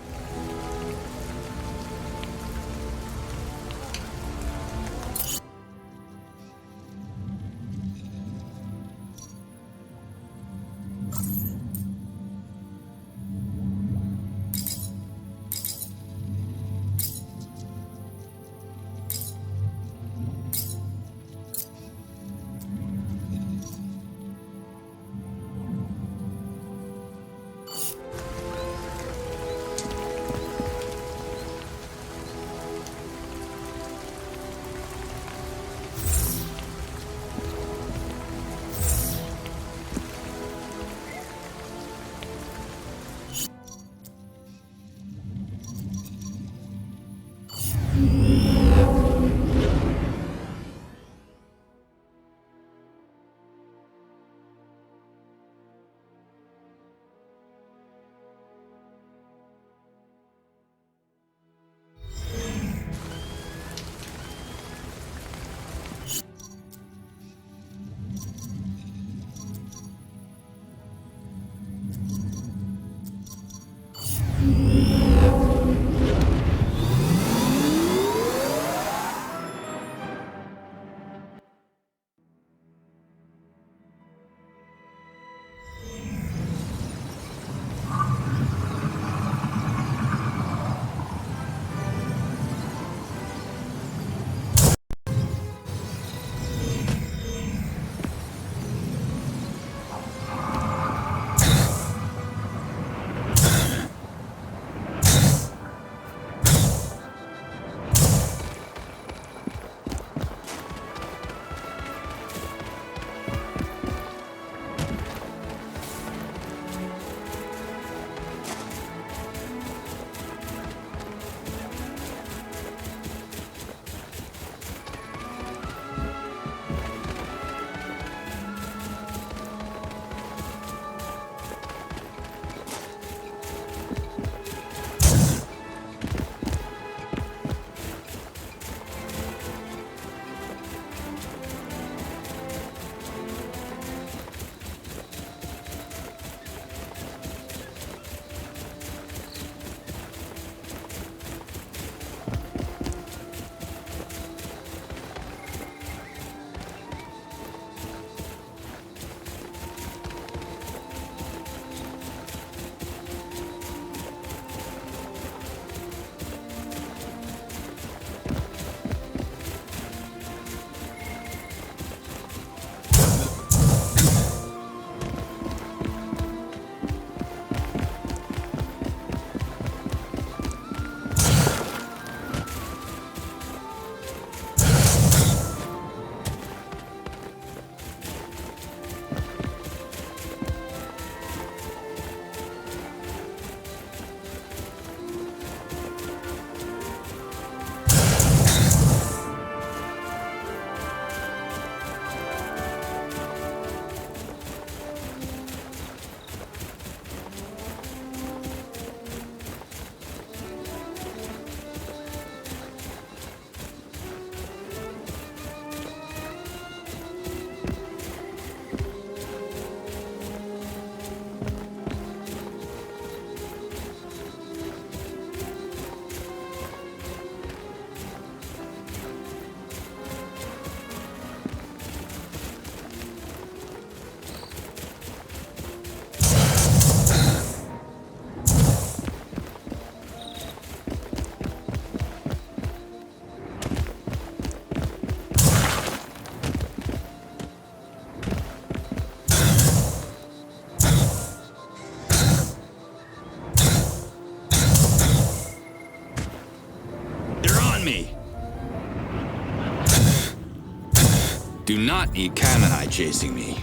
Do not need Kamanai chasing me.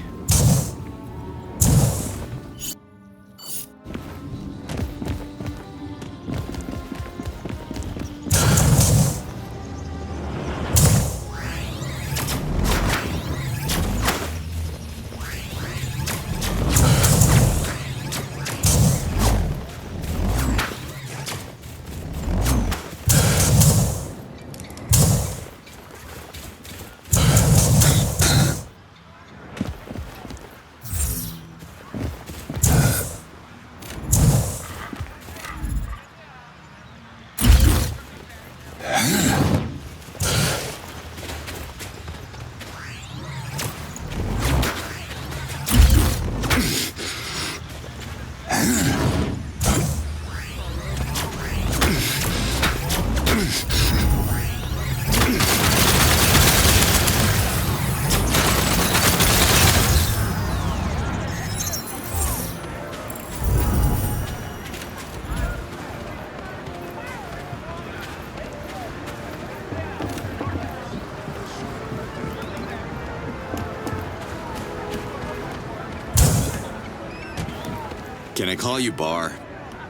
Can I call you Bar?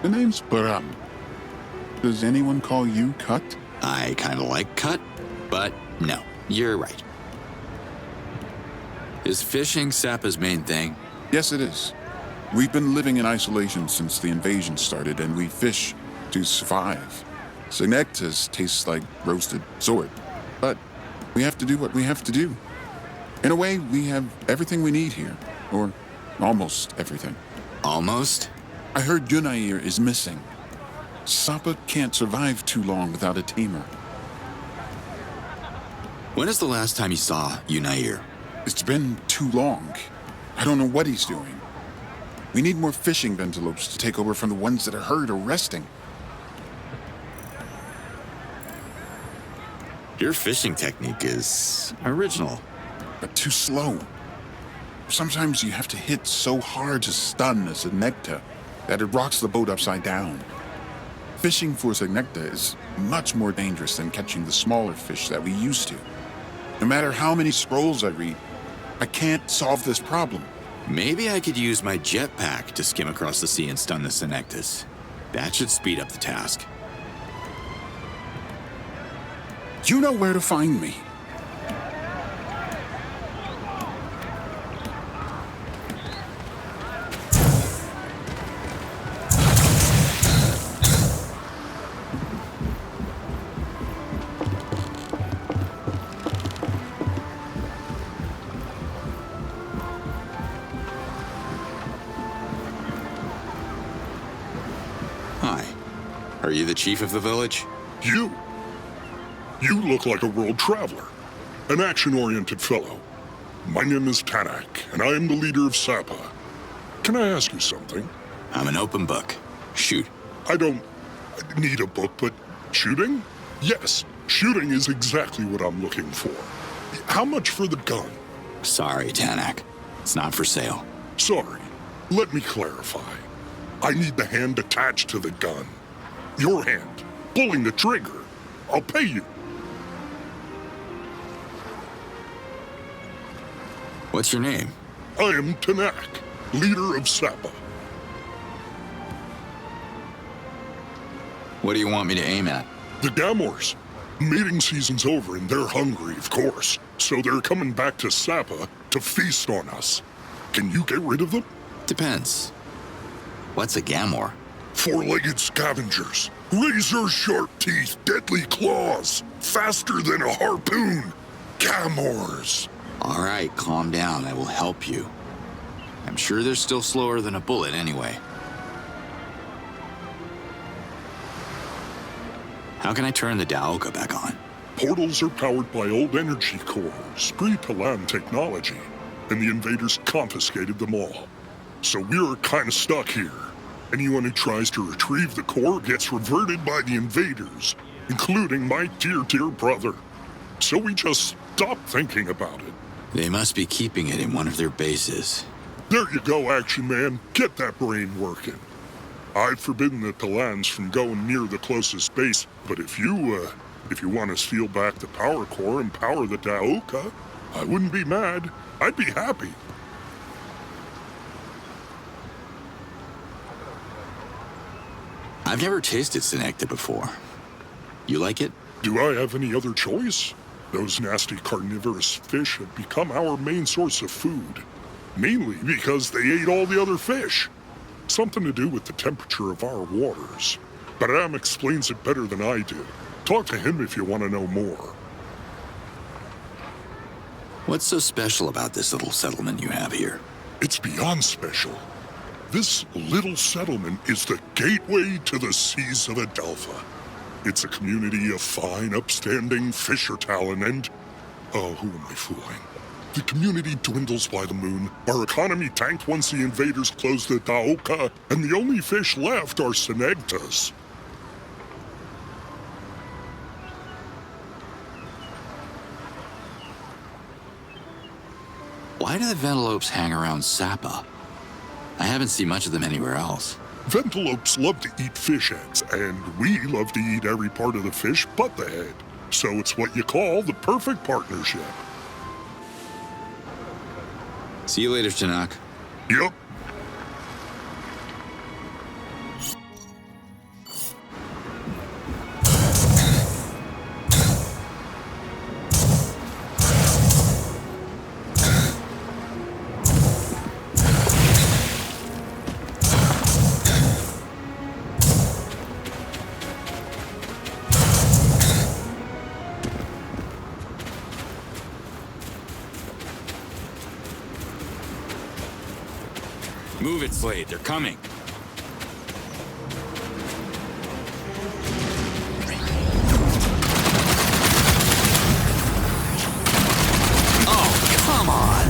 The name's Baram. Does anyone call you Cut? I kind of like Cut, but no, you're right. Is fishing Sappa's main thing? Yes, it is. We've been living in isolation since the invasion started, and we fish to survive. Synectas tastes like roasted sword, but we have to do what we have to do. In a way, we have everything we need here, or almost everything. Almost? I heard Yunair is missing. Sappa can't survive too long without a tamer. When is the last time you saw Yunair? It's been too long. I don't know what he's doing. We need more fishing ventilopes to take over from the ones that are hurt or resting. Your fishing technique is original. But too slow. Sometimes you have to hit so hard to stun a Synecta that it rocks the boat upside down. Fishing for Synecta is much more dangerous than catching the smaller fish that we used to. No matter how many scrolls I read, I can't solve this problem. Maybe I could use my jetpack to skim across the sea and stun the Synectas. That should speed up the task. You know where to find me. Hi. Are you the chief of the village? You? You look like a world traveler, an action-oriented fellow. My name is Tanak, and I am the leader of Sappa. Can I ask you something? I'm an open book. Shoot. I don't need a book, but shooting? Yes, shooting is exactly what I'm looking for. How much for the gun? Sorry, Tanak. It's not for sale. Sorry. Let me clarify. I need the hand attached to the gun. Your hand, pulling the trigger. I'll pay you. What's your name? I am Tanak, leader of Sappa. What do you want me to aim at? The Gamors. Mating season's over and they're hungry, of course. So they're coming back to Sappa to feast on us. Can you get rid of them? Depends. What's a Gamor? Four-legged scavengers. Razor-sharp teeth, deadly claws. Faster than a harpoon. Gamors. All right, calm down. I will help you. I'm sure they're still slower than a bullet anyway. How can I turn the Daoka back on? Portals are powered by old energy cores, pre-Talan technology, and the invaders confiscated them all. So we're kind of stuck here. Anyone who tries to retrieve the core gets reverted by the invaders, including my dear brother. So we just stopped thinking about it. They must be keeping it in one of their bases. There you go, Action Man. Get that brain working. I've forbidden the Talans from going near the closest base, but if you want to steal back the power core and power the Daoka, I wouldn't be mad. I'd be happy. I've never tasted Synecta before. You like it? Do I have any other choice? Those nasty carnivorous fish have become our main source of food. Mainly because they ate all the other fish. Something to do with the temperature of our waters. Baram explains it better than I do. Talk to him if you want to know more. What's so special about this little settlement you have here? It's beyond special. This little settlement is the gateway to the seas of Adelpha. It's a community of fine, upstanding fisher talent and... Oh, who am I fooling? The community dwindles by the moon, our economy tanked once the invaders closed the Daoka, and the only fish left are Synectas. Why do the Ventilopes hang around Sappa? I haven't seen much of them anywhere else. Ventilopes love to eat fish heads, and we love to eat every part of the fish but the head. So it's what you call the perfect partnership. See you later, Tanak. Yep. Move it, Slade. They're coming. Oh, come on!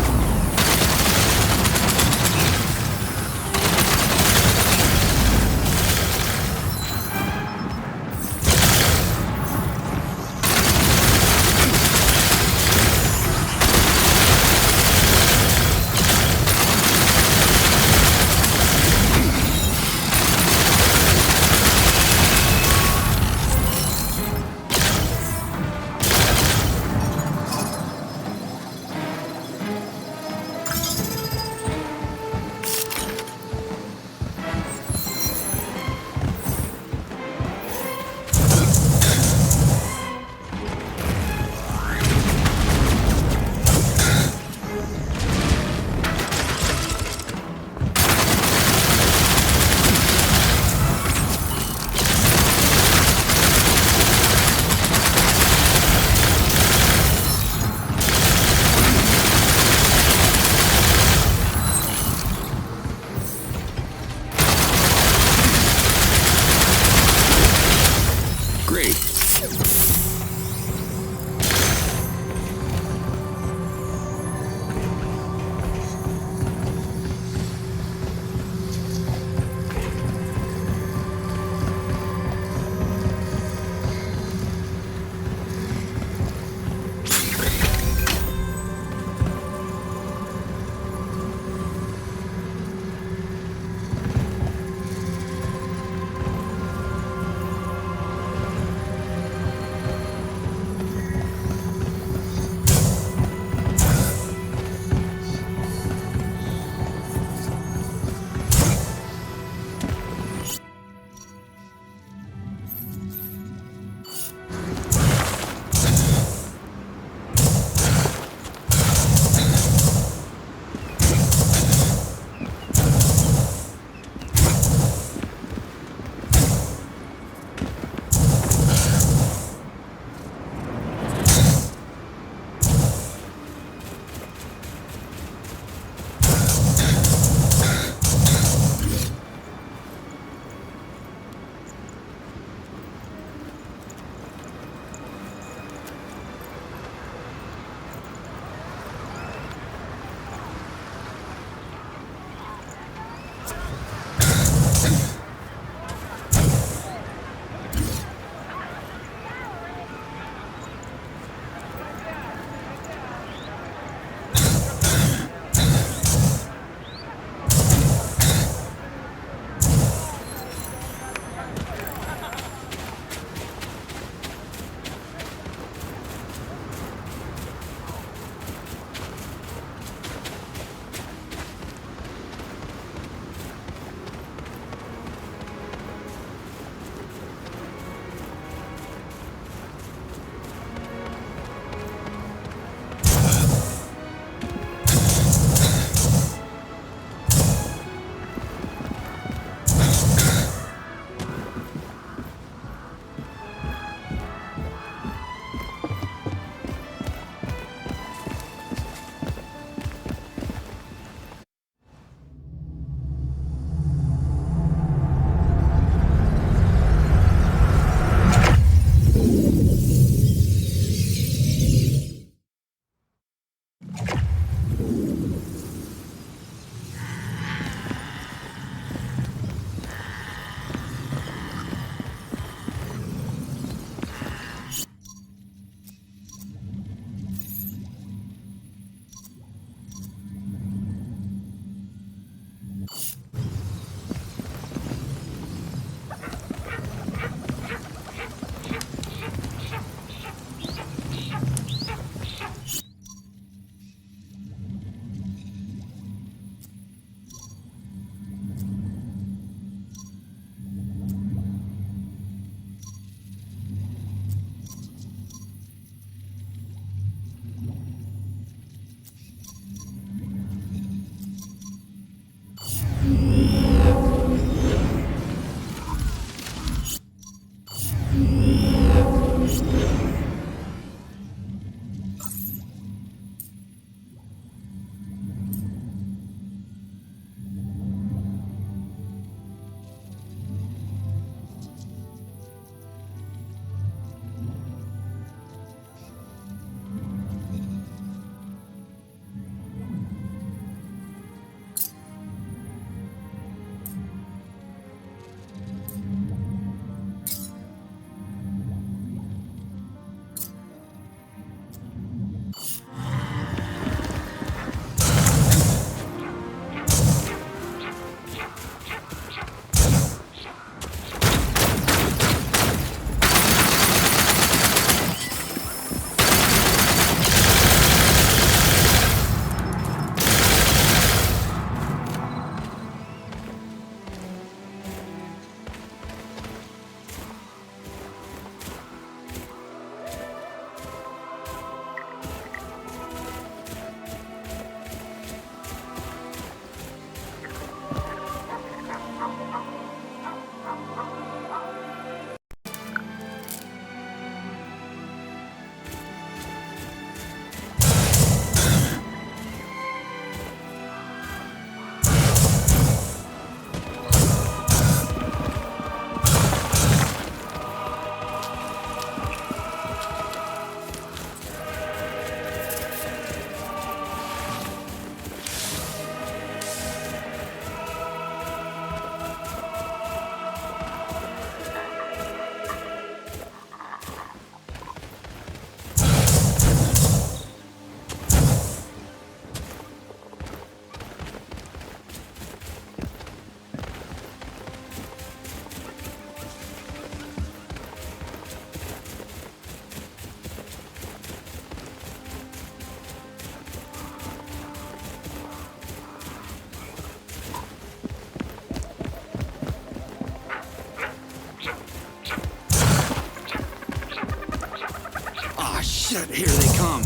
Shit, here they come.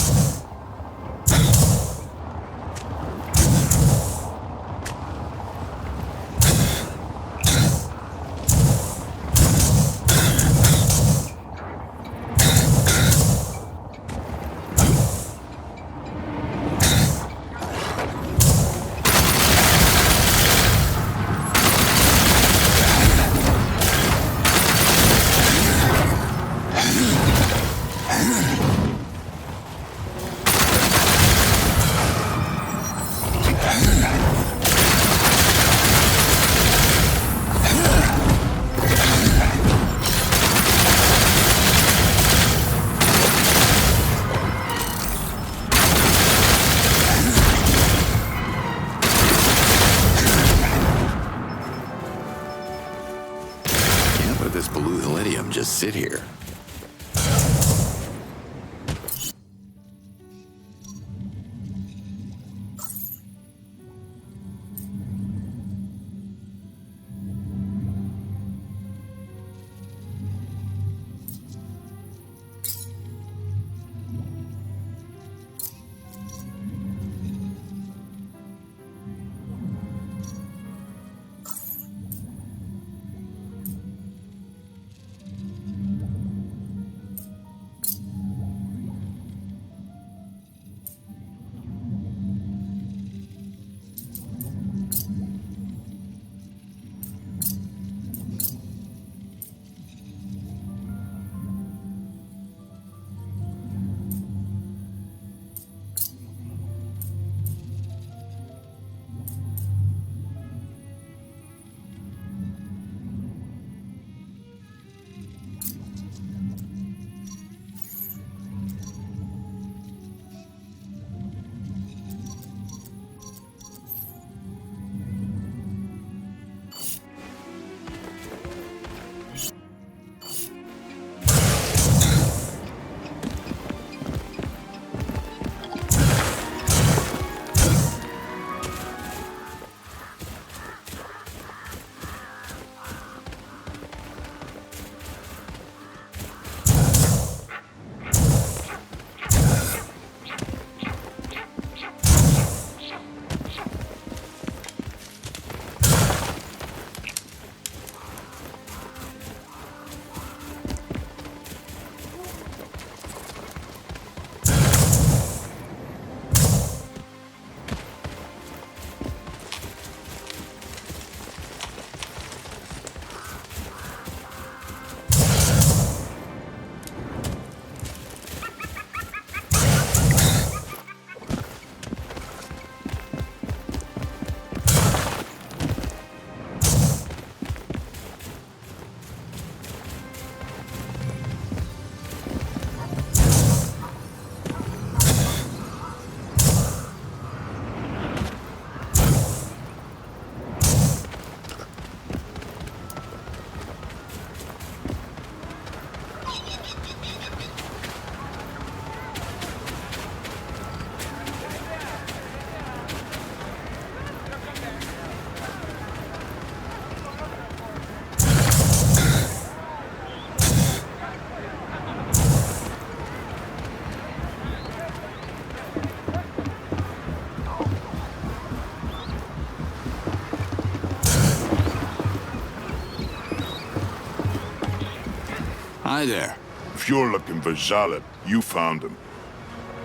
Just sit here. Hi there. If you're looking for Zaleb, you found him.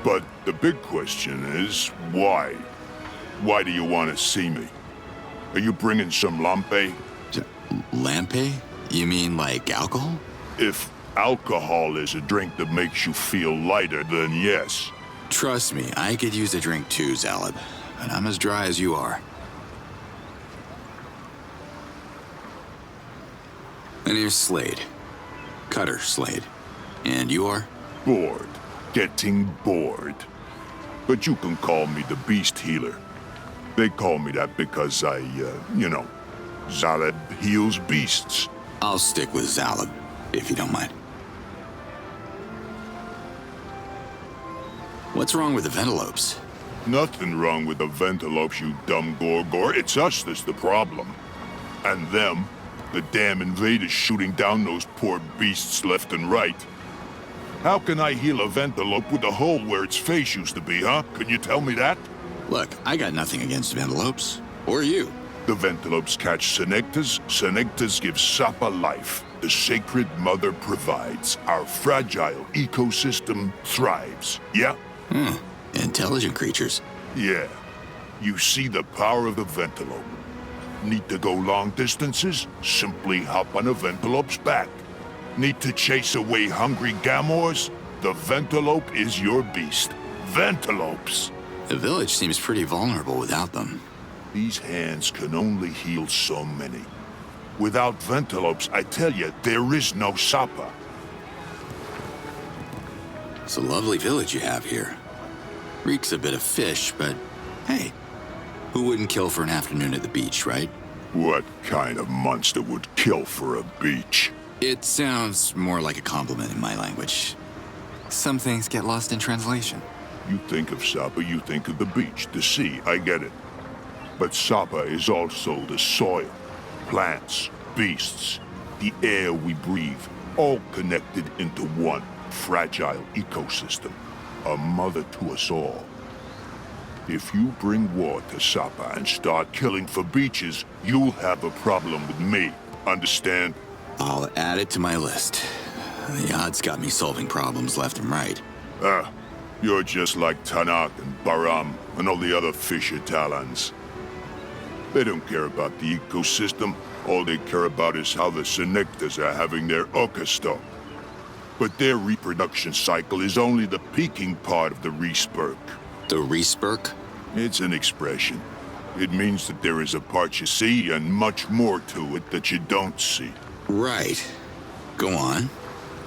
But the big question is, why? Why do you want to see me? Are you bringing some lampe? Lampe? You mean like alcohol? If alcohol is a drink that makes you feel lighter, then yes. Trust me, I could use a drink too, Zaleb. But I'm as dry as you are. And here's Slade. Cutter Slade. And you are? Bored. Getting bored. But you can call me the Beast Healer. They call me that because I, Zaleb heals beasts. I'll stick with Zaleb, if you don't mind. What's wrong with the Ventilopes? Nothing wrong with the Ventilopes, you dumb Gorgor. It's us that's the problem. And them. The damn invaders shooting down those poor beasts left and right. How can I heal a Ventalope with a hole where its face used to be, huh? Can you tell me that? Look, I got nothing against Ventalopes. Or you. The Ventalopes catch Senectas. Senectas give Sapa life. The Sacred Mother provides. Our fragile ecosystem thrives. Yeah? Intelligent creatures. Yeah. You see the power of the Ventalope. Need to go long distances? Simply hop on a Ventalope's back. Need to chase away hungry Gamors? The Ventalope is your beast. Ventalopes! The village seems pretty vulnerable without them. These hands can only heal so many. Without Ventalopes, I tell you, there is no Sapa. It's a lovely village you have here. Reeks a bit of fish, but hey, who wouldn't kill for an afternoon at the beach, right? What kind of monster would kill for a beach? It sounds more like a compliment in my language. Some things get lost in translation. You think of Sapa, you think of the beach, the sea, I get it. But Sapa is also the soil, plants, beasts, the air we breathe, all connected into one fragile ecosystem, a mother to us all. If you bring war to Sapa and start killing for beaches, you'll have a problem with me, understand? I'll add it to my list. The odds got me solving problems left and right. You're just like Tanak and Baram and all the other fisher Talons. They don't care about the ecosystem. All they care about is how the Senectas are having their Okastok. But their reproduction cycle is only the peaking part of the respurk. The respurk? It's an expression. It means that there is a part you see and much more to it that you don't see. Right. Go on.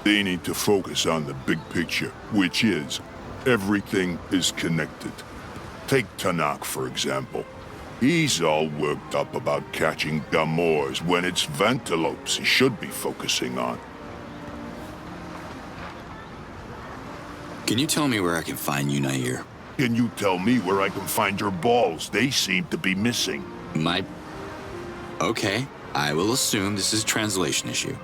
They need to focus on the big picture, which is everything is connected. Take Tanak, for example. He's all worked up about catching Gamors when it's Ventalopes he should be focusing on. Can you tell me where I can find Yunair? Can you tell me where I can find your balls? They seem to be missing. Okay, I will assume this is a translation issue.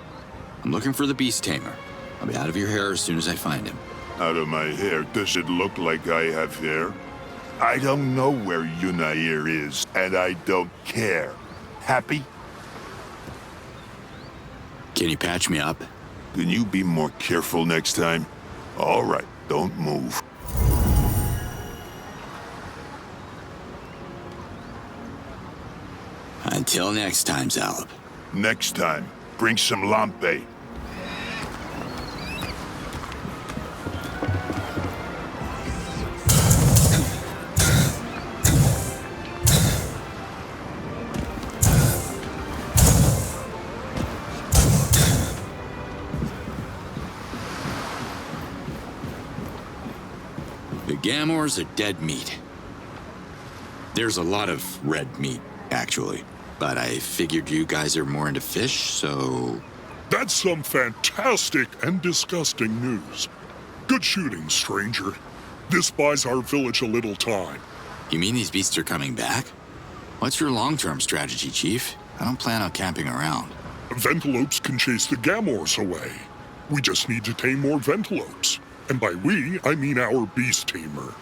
I'm looking for the Beast Tamer. I'll be out of your hair as soon as I find him. Out of my hair? Does it look like I have hair? I don't know where Yunair is, and I don't care. Happy? Can you patch me up? Can you be more careful next time? All right, don't move. Until next time, Zalab. Next time, bring some lampe. The Gamors are dead meat. There's a lot of red meat, actually. But I figured you guys are more into fish, so... That's some fantastic and disgusting news. Good shooting, stranger. This buys our village a little time. You mean these beasts are coming back? What's your long-term strategy, Chief? I don't plan on camping around. Ventalopes can chase the Gamors away. We just need to tame more Ventalopes. And by we, I mean our beast tamer.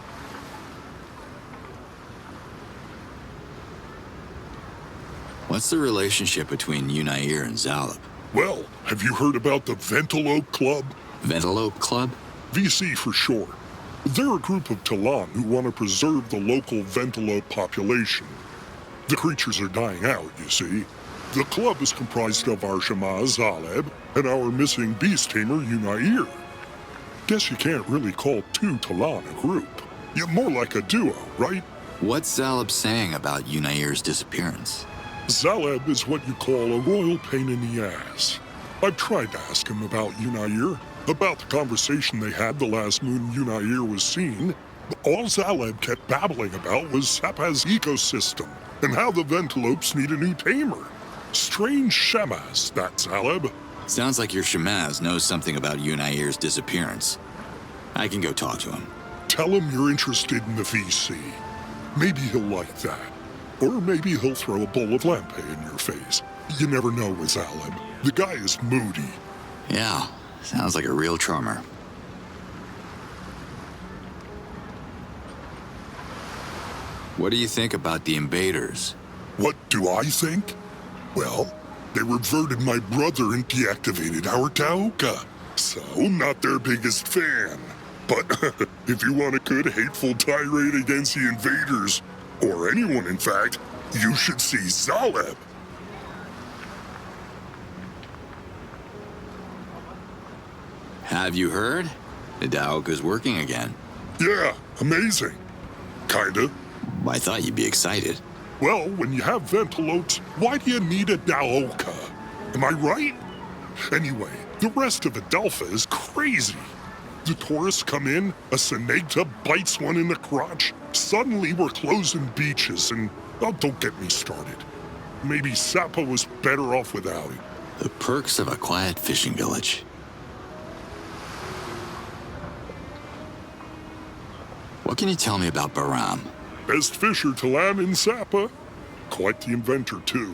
What's the relationship between Yunair and Zalab? Well, have you heard about the Ventalope Club? Ventalope Club? VC for short. They're a group of Talon who want to preserve the local Ventalope population. The creatures are dying out, you see. The club is comprised of our Shema Zaleb and our missing beast tamer Yunair. Guess you can't really call two Talon a group. You're more like a duo, right? What's Zalab saying about Yunair's disappearance? Zaleb is what you call a royal pain in the ass. I've tried to ask him about Yunair, about the conversation they had the last moon Yunair was seen. All Zaleb kept babbling about was Sapa's ecosystem, and how the Ventalopes need a new tamer. Strange Shemaz, that Zaleb. Sounds like your Shemaz knows something about Yunair's disappearance. I can go talk to him. Tell him you're interested in the VC. Maybe he'll like that. Or maybe he'll throw a bowl of lampe in your face. You never know with Zaleb. The guy is moody. Yeah, sounds like a real charmer. What do you think about the invaders? What do I think? Well, they reverted my brother and deactivated our Taoka. So, not their biggest fan. But if you want a good hateful tirade against the invaders, or anyone in fact, you should see Zaleb. Have you heard? The Taoka's working again. Yeah, amazing. Kinda. I thought you'd be excited. Well, when you have Ventilopes, why do you need a Taoka? Am I right? Anyway, the rest of Adelpha is crazy. The tourists come in, a Senecta bites one in the crotch. Suddenly we're closing beaches and, oh, don't get me started. Maybe Sappa was better off without it. The perks of a quiet fishing village. What can you tell me about Baram? Best fisher to land in Sappa. Quite the inventor, too.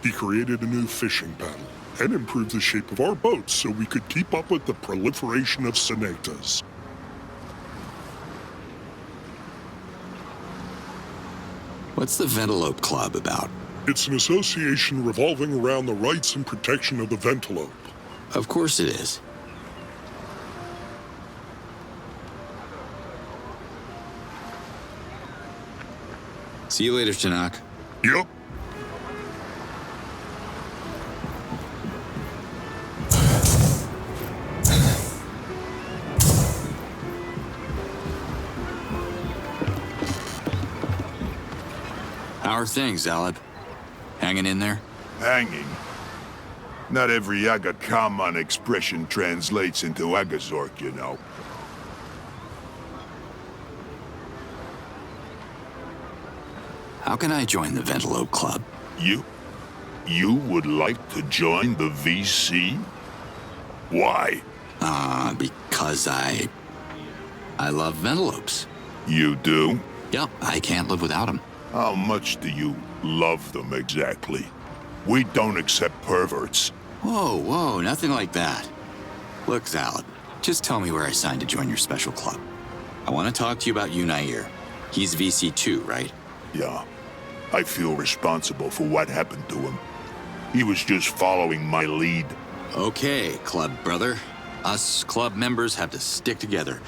He created a new fishing paddle and improved the shape of our boats so we could keep up with the proliferation of Senectas. What's the Ventilope Club about? It's an association revolving around the rights and protection of the Ventilope. Of course it is. See you later, Tanakh. Yep. How are things, Zaleb? Hanging in there? Hanging? Not every Aga Khaman expression translates into Agazork, you know. How can I join the Ventilope Club? You would like to join the VC? Why? Because I love Ventilopes. You do? Yep, I can't live without them. How much do you love them exactly? We don't accept perverts. Whoa, nothing like that. Look, Zaleb, just tell me where I signed to join your special club. I want to talk to you about Unair. He's VC2, right? Yeah. I feel responsible for what happened to him. He was just following my lead. Okay, club brother. Us club members have to stick together.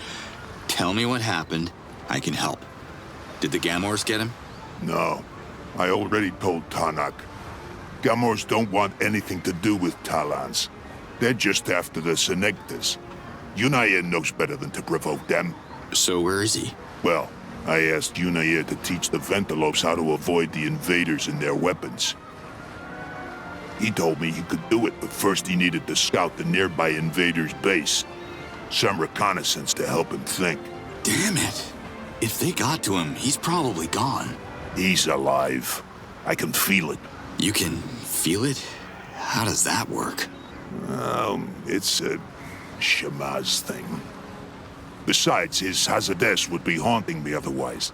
Tell me what happened. I can help. Did the Gamors get him? No. I already told Tanakh. Gamors don't want anything to do with Talons. They're just after the Senectas. Unair knows better than to provoke them. So where is he? Well, I asked Unair to teach the Ventilopes how to avoid the invaders and their weapons. He told me he could do it, but first he needed to scout the nearby invaders' base. Some reconnaissance to help him think. Damn it. If they got to him, he's probably gone. He's alive. I can feel it. You can feel it? How does that work? It's a Shamaz thing. Besides, his Hazades would be haunting me otherwise.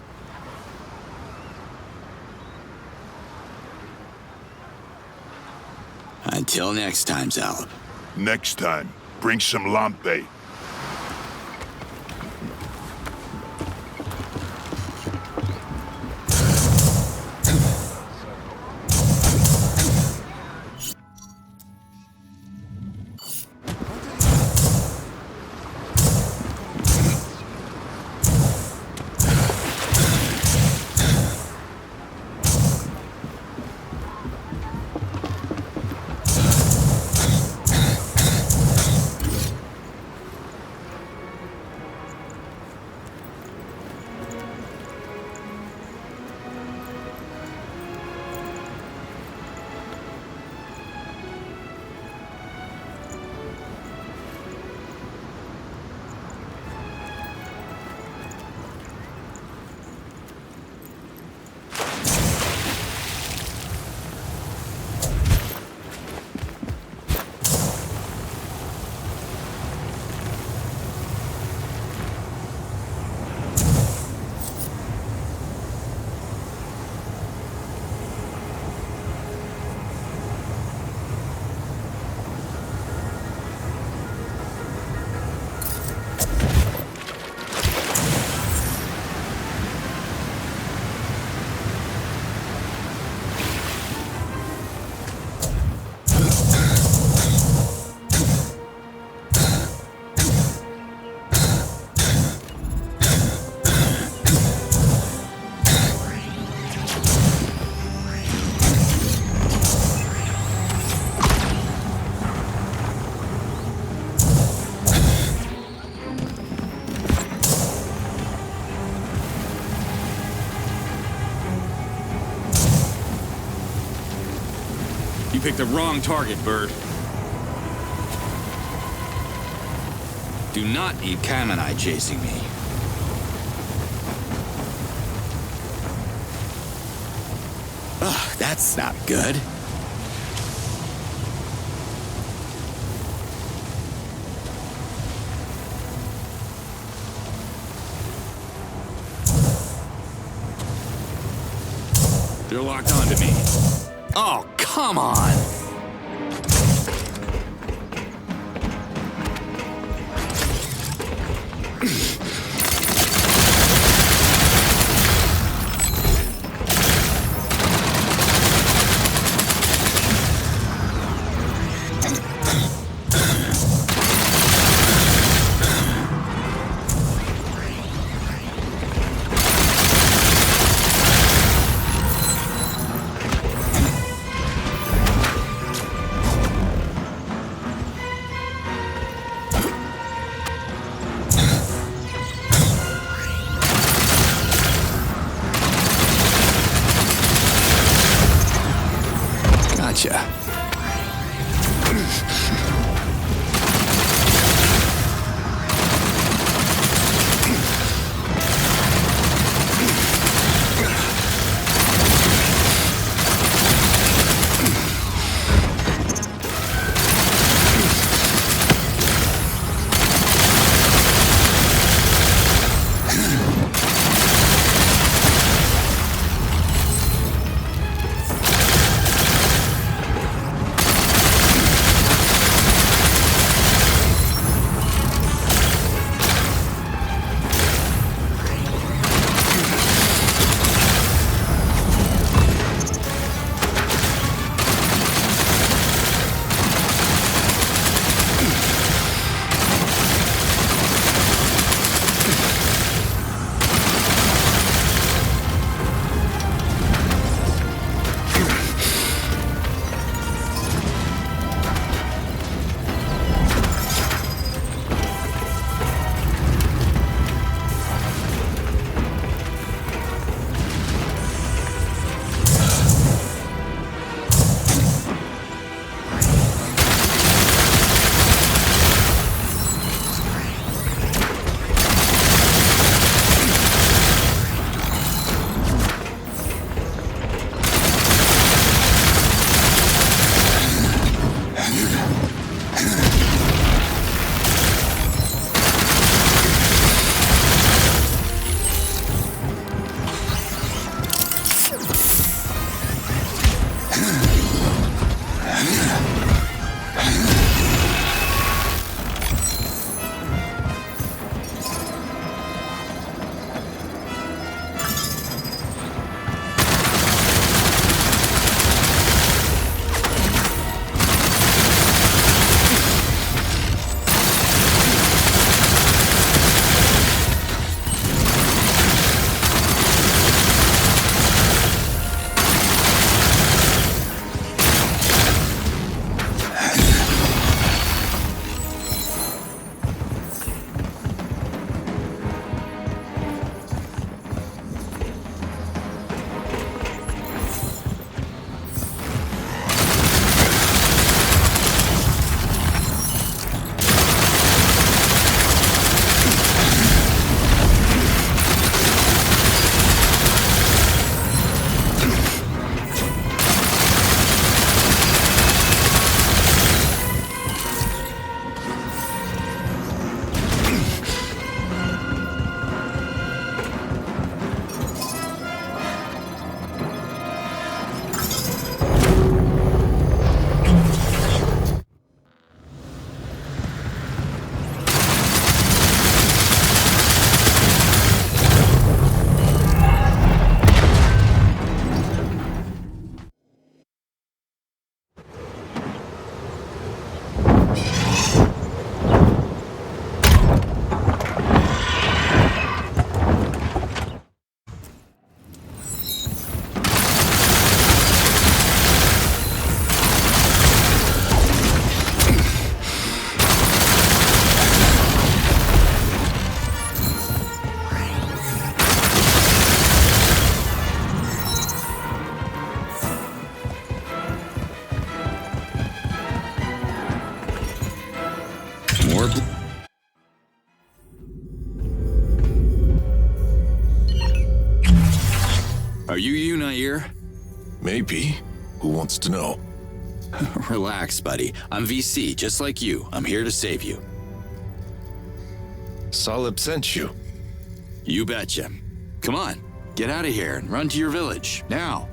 Until next time, Zaleb. Next time, bring some lampe. picked the wrong target, Bird. Do not need Kamanai chasing me. Ugh, that's not good. They're locked onto me. Oh, come on! more... Are you Nair? Maybe. Who wants to know? Relax, buddy. I'm VC, just like you. I'm here to save you. Salib sent you. You betcha. Come on, get out of here and run to your village, now.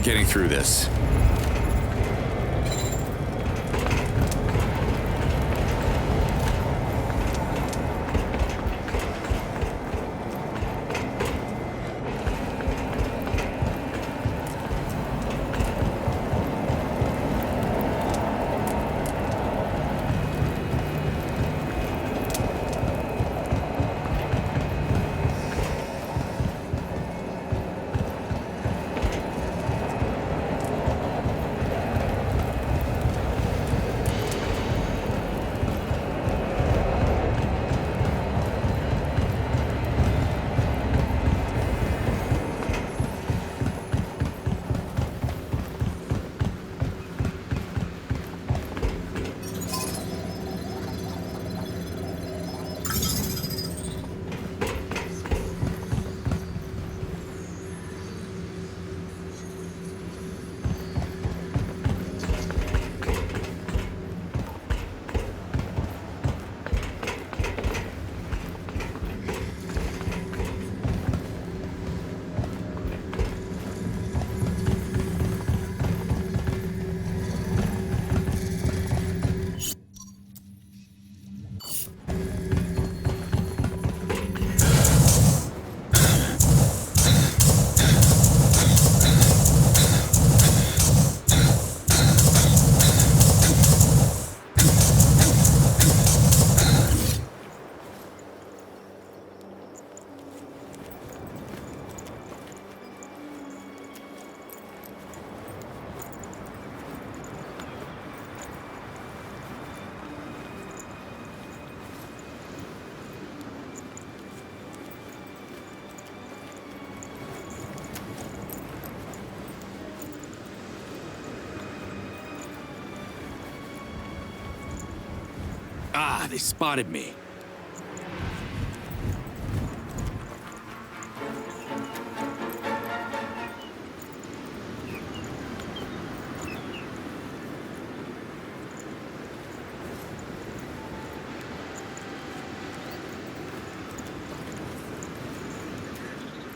Getting through this. Ah, they spotted me.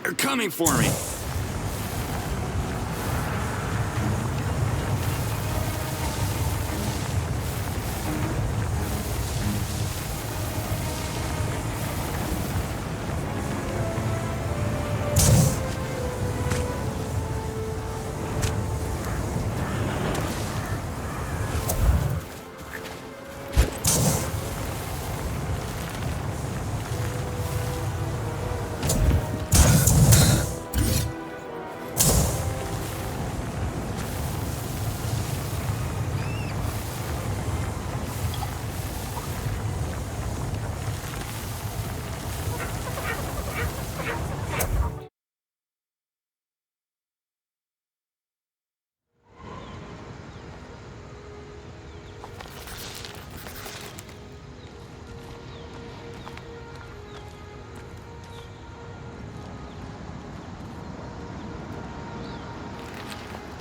They're coming for me.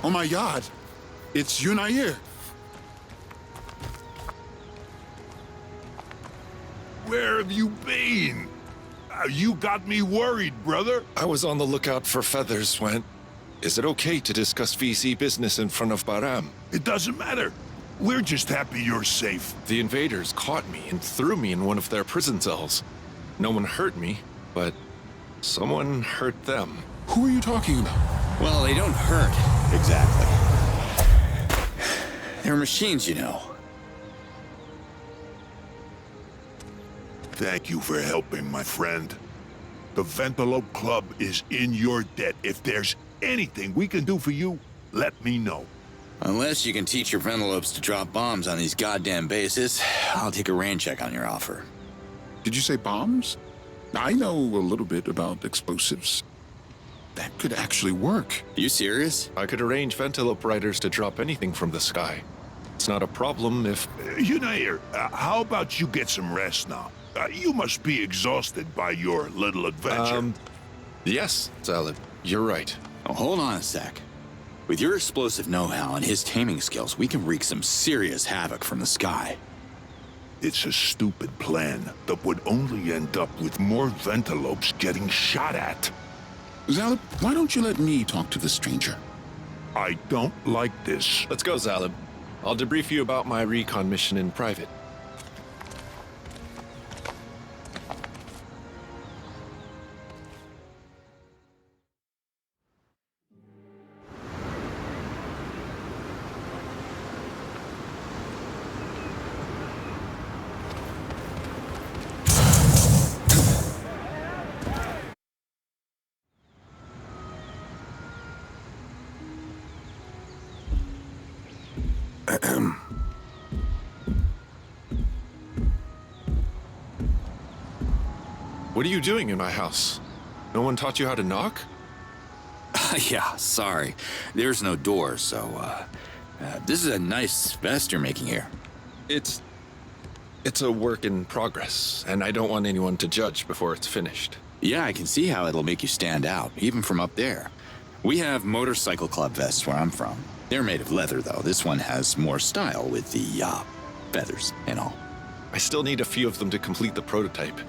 Oh my God, it's Yunair. Where have you been? You got me worried, brother. I was on the lookout for feathers when... Is it okay to discuss VC business in front of Baram? It doesn't matter. We're just happy you're safe. The invaders caught me and threw me in one of their prison cells. No one hurt me, but someone hurt them. Who are you talking about? Well, they don't hurt, exactly. They're machines, you know. Thank you for helping, my friend. The Ventalope Club is in your debt. If there's anything we can do for you, let me know. Unless you can teach your Ventalopes to drop bombs on these goddamn bases, I'll take a rain check on your offer. Did you say bombs? I know a little bit about explosives. That could actually work. You serious? I could arrange Ventalope riders to drop anything from the sky. It's not a problem if... Yunair, how about you get some rest now? You must be exhausted by your little adventure. Yes, Zalib, you're right. Oh, hold on a sec. With your explosive know-how and his taming skills, we can wreak some serious havoc from the sky. It's a stupid plan that would only end up with more Ventalopes getting shot at. Zalib, why don't you let me talk to the stranger? I don't like this. Let's go, Zalib. I'll debrief you about my recon mission in private. What are you doing in my house? No one taught you how to knock? Yeah, sorry. There's no door, so, this is a nice vest you're making here. It's a work in progress, and I don't want anyone to judge before it's finished. Yeah, I can see how it'll make you stand out, even from up there. We have motorcycle club vests where I'm from. They're made of leather, though. This one has more style with the, feathers and all. I still need a few of them to complete the prototype.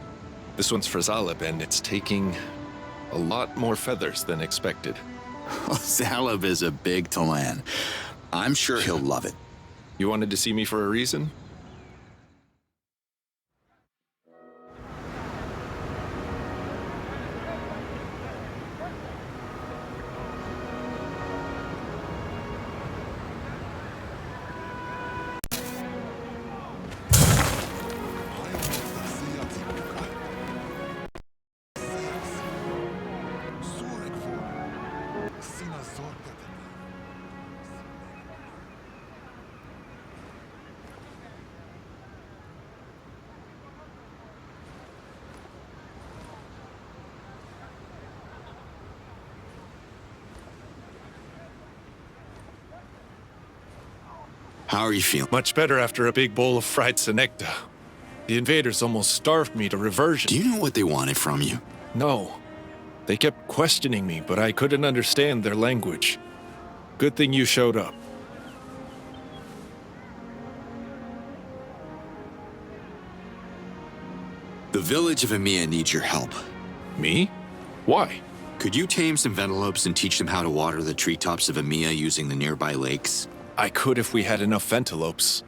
This one's for Zalib, and it's taking a lot more feathers than expected. Zalib is a big Talan. I'm sure he'll love it. You wanted to see me for a reason? How are you feeling? Much better after a big bowl of fried senecta. The invaders almost starved me to reversion. Do you know what they wanted from you? No. They kept questioning me, but I couldn't understand their language. Good thing you showed up. The village of Emiya needs your help. Me? Why? Could you tame some ventilopes and teach them how to water the treetops of EMEA using the nearby lakes? I could if we had enough ventilopes,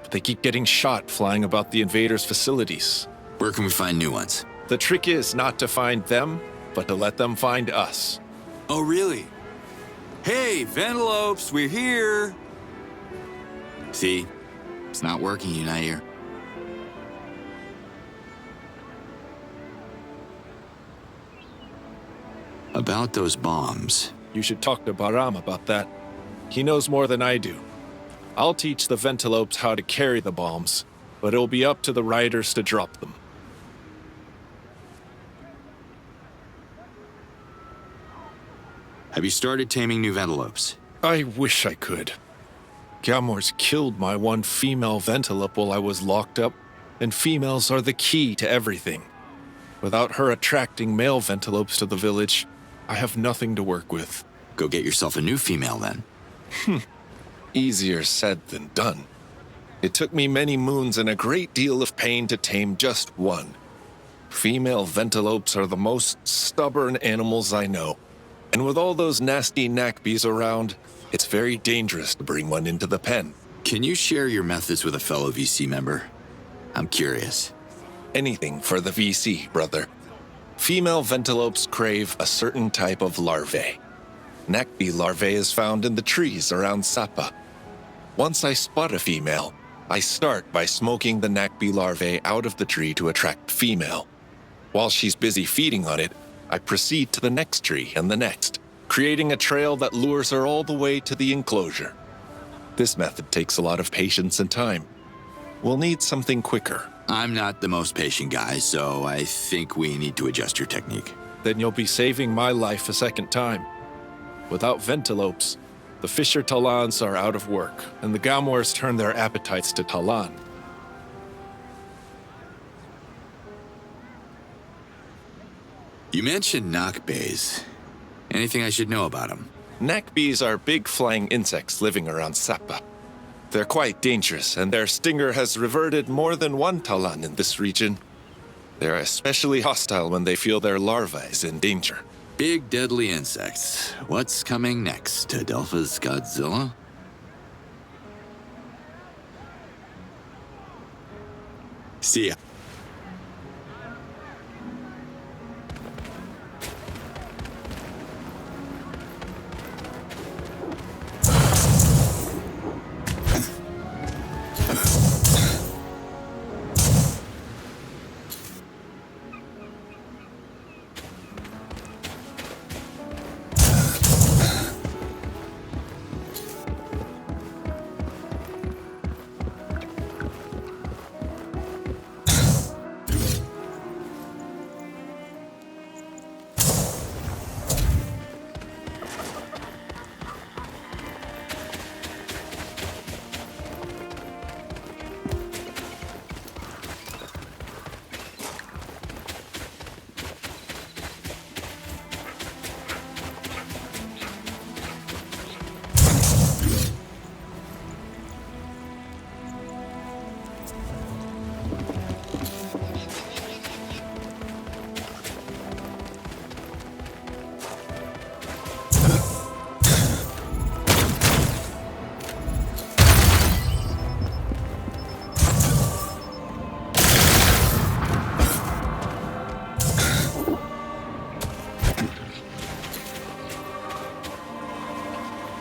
but they keep getting shot flying about the invaders' facilities. Where can we find new ones? The trick is not to find them, but to let them find us. Oh, really? Hey, ventilopes, we're here! See? It's not working, United. About those bombs. You should talk to Baram about that. He knows more than I do. I'll teach the ventilopes how to carry the bombs, but it'll be up to the riders to drop them. Have you started taming new ventilopes? I wish I could. Gamor's killed my one female ventilope while I was locked up, and females are the key to everything. Without her attracting male ventilopes to the village, I have nothing to work with. Go get yourself a new female, then. Easier said than done. It took me many moons and a great deal of pain to tame just one. Female ventilopes are the most stubborn animals I know. And with all those nasty knackbees around, it's very dangerous to bring one into the pen. Can you share your methods with a fellow VC member? I'm curious. Anything for the VC, brother. Female ventilopes crave a certain type of larvae. Knackbee larvae is found in the trees around Sapa. Once I spot a female, I start by smoking the knackbee larvae out of the tree to attract female. While she's busy feeding on it, I proceed to the next tree and the next, creating a trail that lures her all the way to the enclosure. This method takes a lot of patience and time. We'll need something quicker. I'm not the most patient guy, so I think we need to adjust your technique. Then you'll be saving my life a second time. Without ventilopes, the Fisher Talans are out of work, and the Gamors turn their appetites to Talan. You mentioned Nakbays. Anything I should know about them? Knackbees are big flying insects living around Sapa. They're quite dangerous, and their stinger has reverted more than one Talan in this region. They're especially hostile when they feel their larvae is in danger. Big deadly insects. What's coming next? Adelpha's Godzilla? See ya.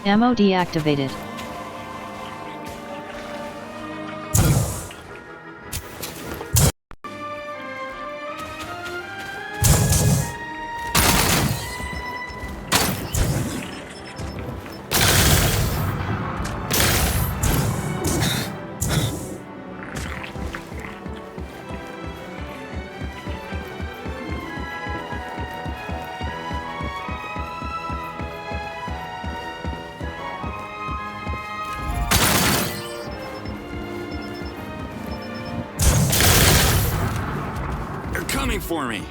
Ammo deactivated. For me.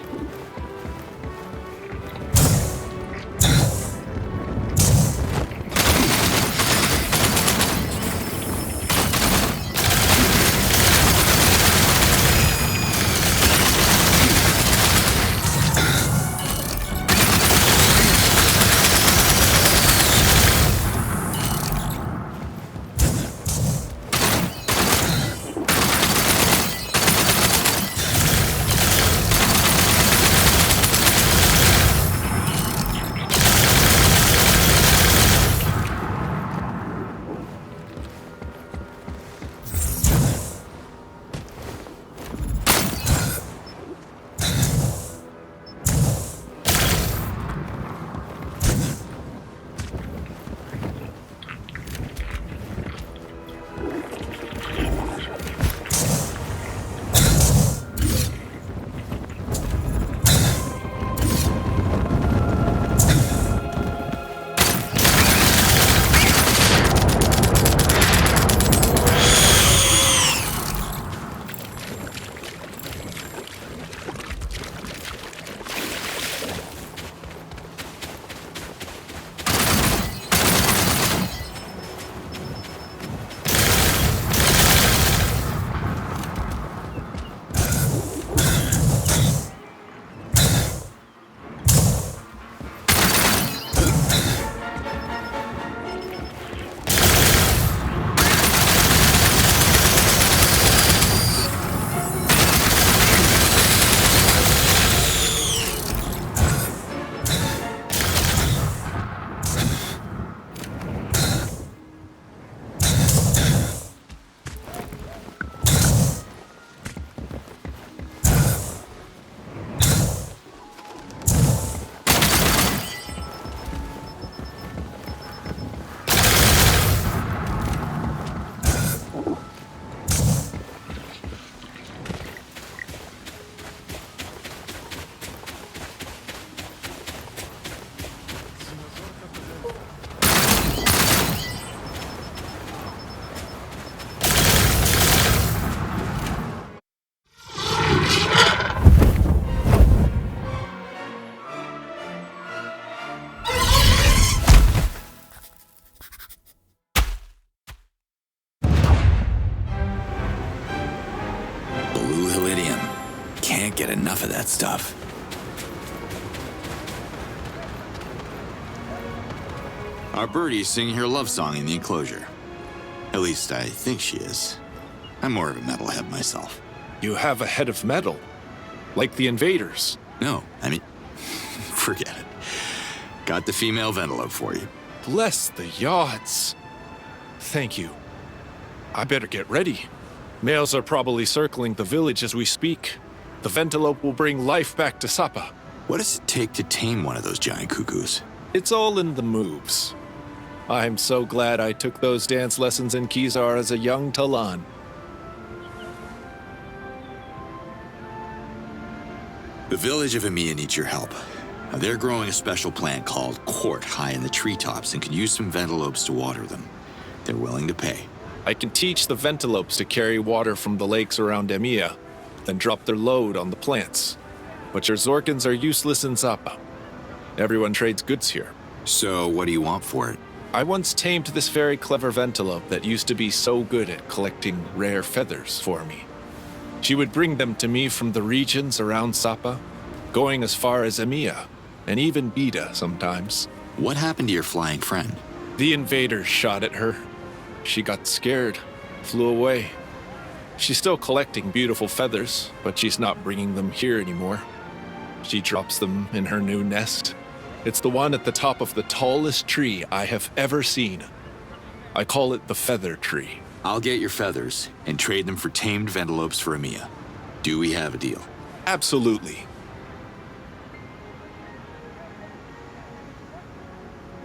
Blue Helidium. Can't get enough of that stuff. Our birdie's singing her love song in the enclosure. At least I think she is. I'm more of a metalhead myself. You have a head of metal? Like the invaders? No, I mean, forget it. Got the female Ventilope for you. Bless the yods. Thank you. I better get ready. Males are probably circling the village as we speak. The Ventilope will bring life back to Sapa. What does it take to tame one of those giant cuckoos? It's all in the moves. I'm so glad I took those dance lessons in Kizar as a young Talan. The village of Emiya needs your help. Now, they're growing a special plant called Quart high in the treetops and can use some Ventilopes to water them. They're willing to pay. I can teach the Ventilopes to carry water from the lakes around Emiya, then drop their load on the plants. But your Zorkins are useless in Sapa. Everyone trades goods here. So what do you want for it? I once tamed this very clever Ventilope that used to be so good at collecting rare feathers for me. She would bring them to me from the regions around Sapa, going as far as Emiya, and even Bida sometimes. What happened to your flying friend? The invaders shot at her. She got scared, flew away. She's still collecting beautiful feathers, but she's not bringing them here anymore. She drops them in her new nest. It's the one at the top of the tallest tree I have ever seen. I call it the Feather Tree. I'll get your feathers and trade them for tamed Ventilopes for Emiya. Do we have a deal? Absolutely.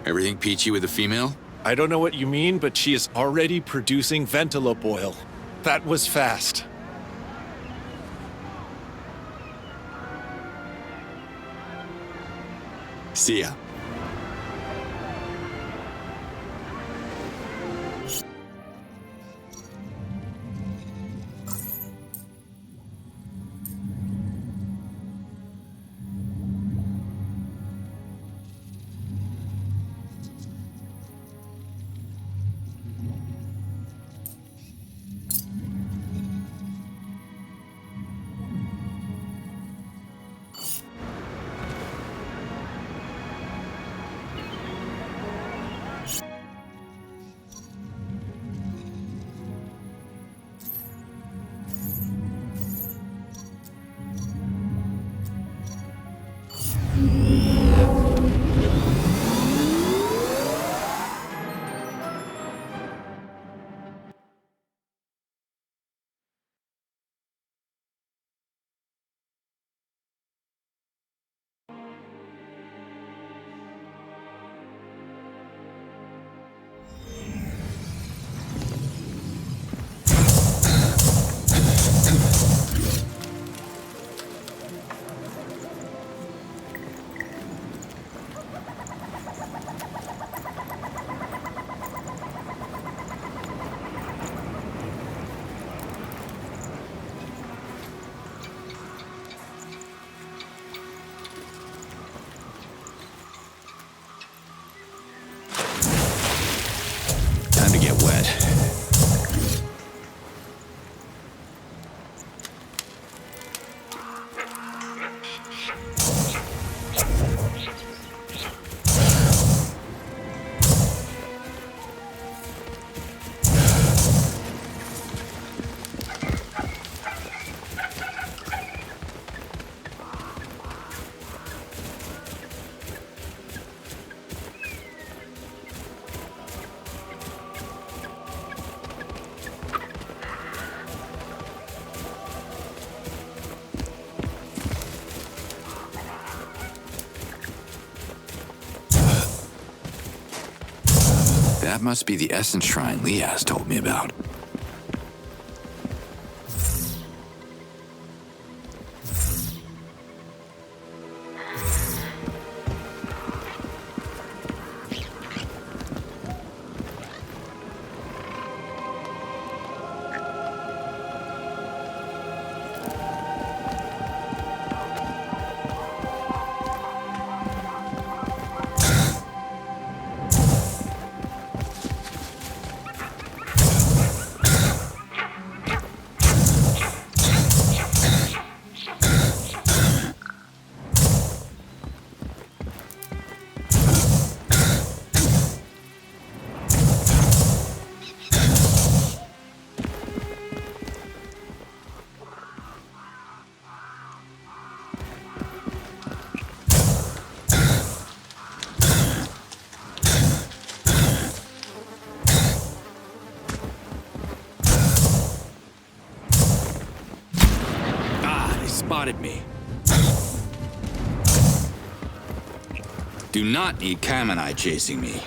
Everything peachy with the female? I don't know what you mean, but she is already producing Ventilope oil. That was fast. See ya. Time to get wet. That must be the Essence Shrine Liaz told me about. spotted me. Do not need Kamanai chasing me.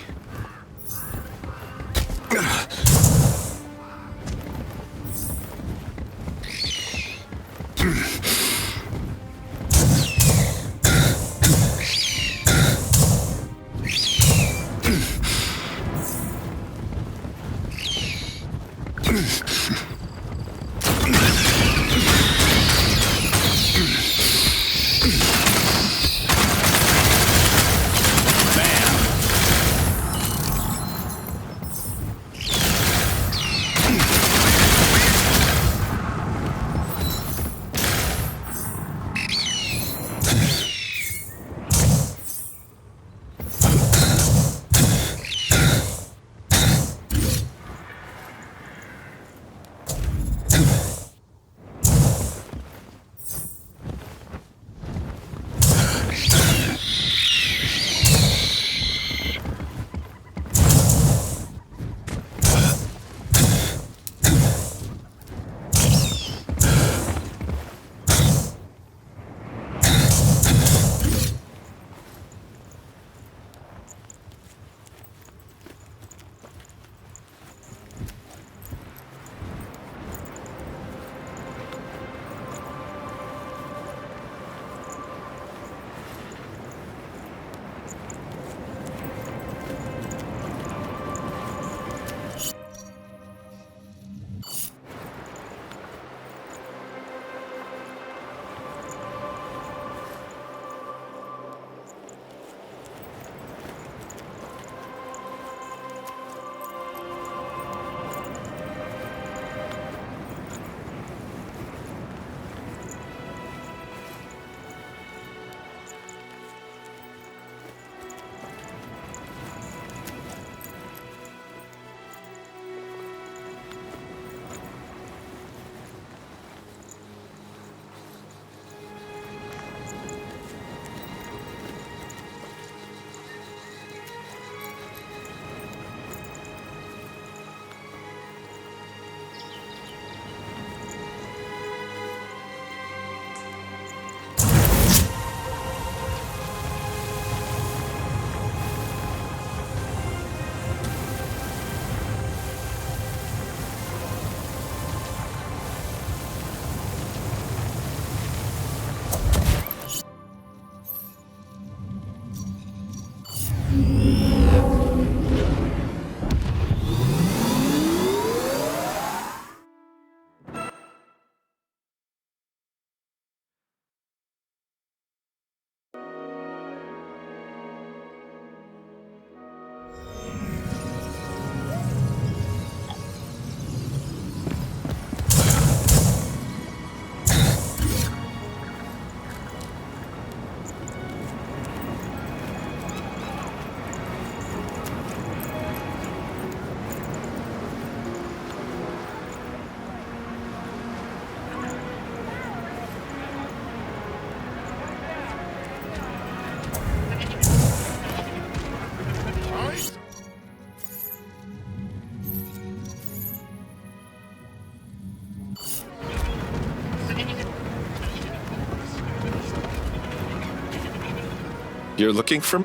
You're looking for...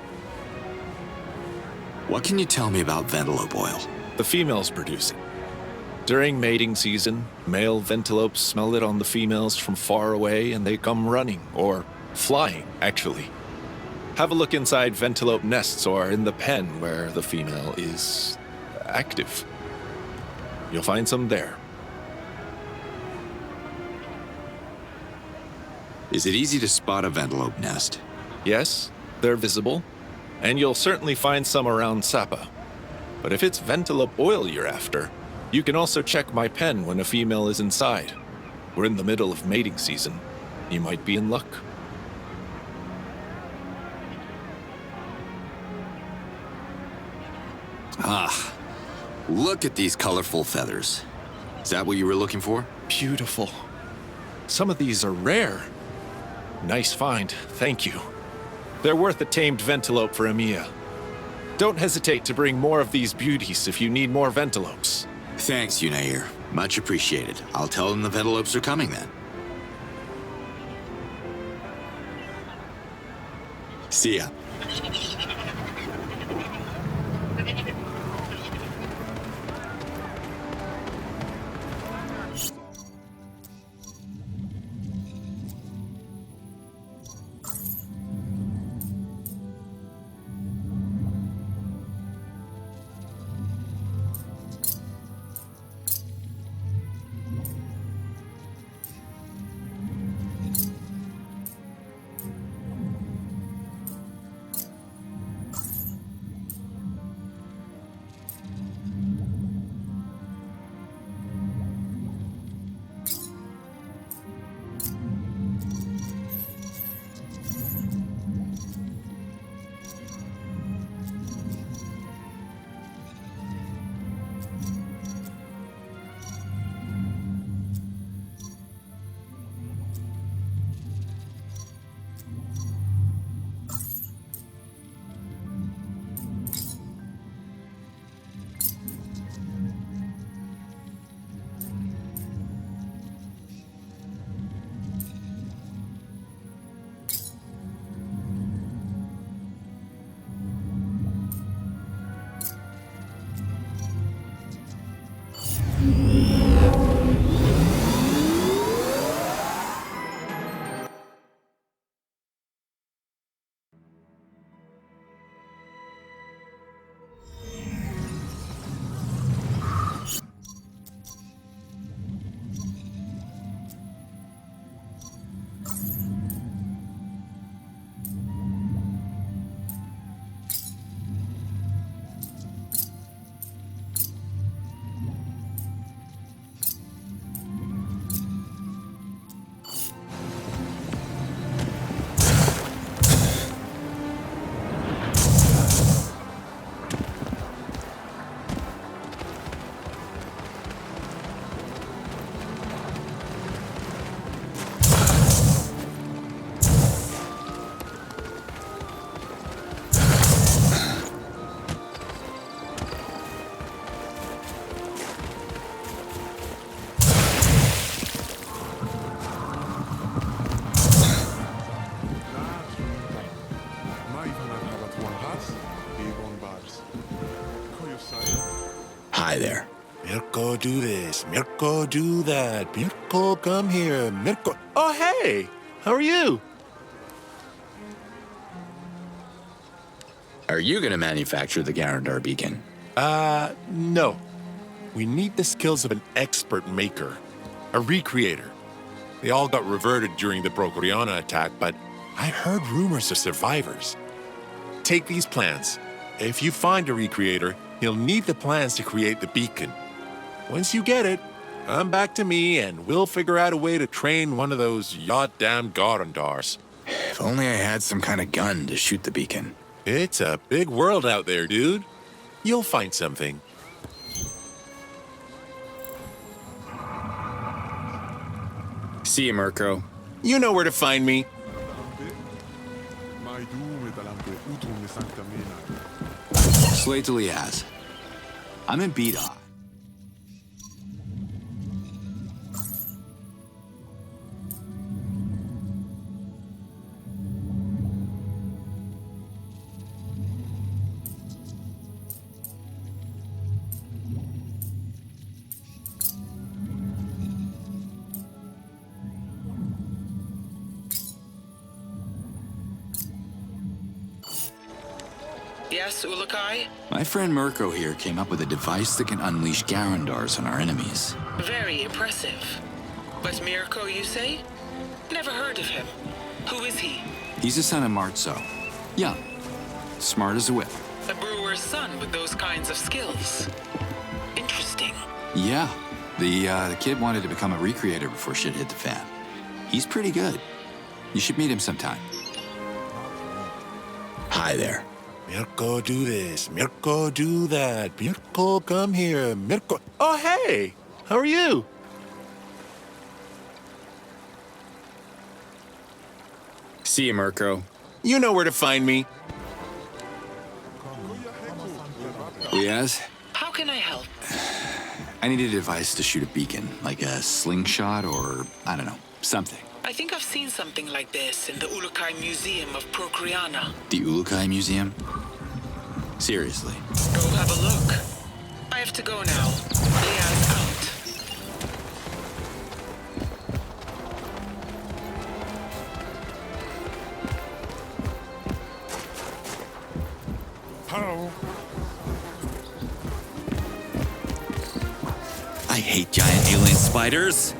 What can you tell me about Ventelope oil? The females produce it. During mating season, male ventelopes smell it on the females from far away and they come running, or flying, actually. Have a look inside ventelope nests or in the pen where the female is active. You'll find some there. Is it easy to spot a ventelope nest? Yes, they're visible, and you'll certainly find some around Sapa. But if it's ventelope oil you're after, you can also check my pen when a female is inside. We're in the middle of mating season. You might be in luck. Ah, look at these colorful feathers. Is that what you were looking for? Beautiful. Some of these are rare. Nice find, thank you. They're worth a tamed ventelope for Emiya. Don't hesitate to bring more of these beauties if you need more ventelopes. Thanks, Yunair. Much appreciated. I'll tell them the ventelopes are coming then. See ya. Hi there. Mirko, do this. Mirko, do that. Mirko, come here. Mirko. Oh, hey! How are you? Are you gonna manufacture the Garandar beacon? No. We need the skills of an expert maker. A recreator. They all got reverted during the Procoriana attack, but I heard rumors of survivors. Take these plans. If you find a recreator, you'll need the plans to create the beacon. Once you get it, come back to me and we'll figure out a way to train one of those goddamn Garandars. If only I had some kind of gun to shoot the beacon. It's a big world out there, dude. You'll find something. See you, Mirko. You know where to find me. Slade to Liaz. I'm in Beta. Yes, Ulakai? My friend Mirko here came up with a device that can unleash Garandars on our enemies. Very impressive. But Mirko, you say? Never heard of him. Who is he? He's the son of Marzo. Young. Smart as a whip. A brewer's son with those kinds of skills. Interesting. Yeah. The kid wanted to become a recreator before shit hit the fan. He's pretty good. You should meet him sometime. Hi there. Mirko, do this. Mirko, do that. Mirko, come here. Mirko. Oh, hey! How are you? See you, Mirko. You know where to find me. Liaz? How can I help? I need a device to shoot a beacon, like a slingshot or, I don't know, something. I think I've seen something like this in the Ulukai Museum of Procreana. The Ulukai Museum? Seriously? Go have a look. I have to go now. Leah's out. Hello. I hate giant alien spiders.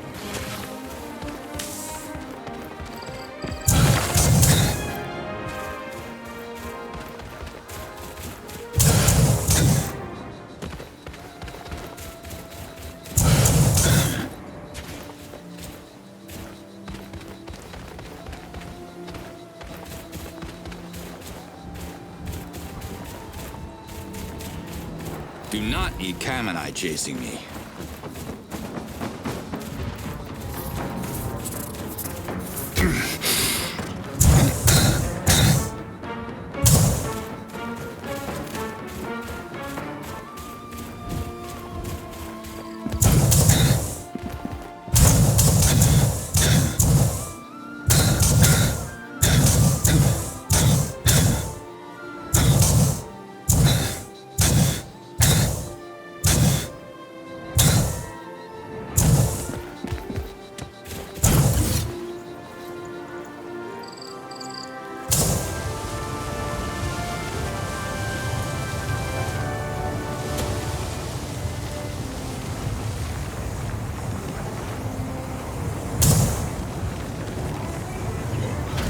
Do not need Kamanai chasing me.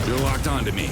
You're locked onto me.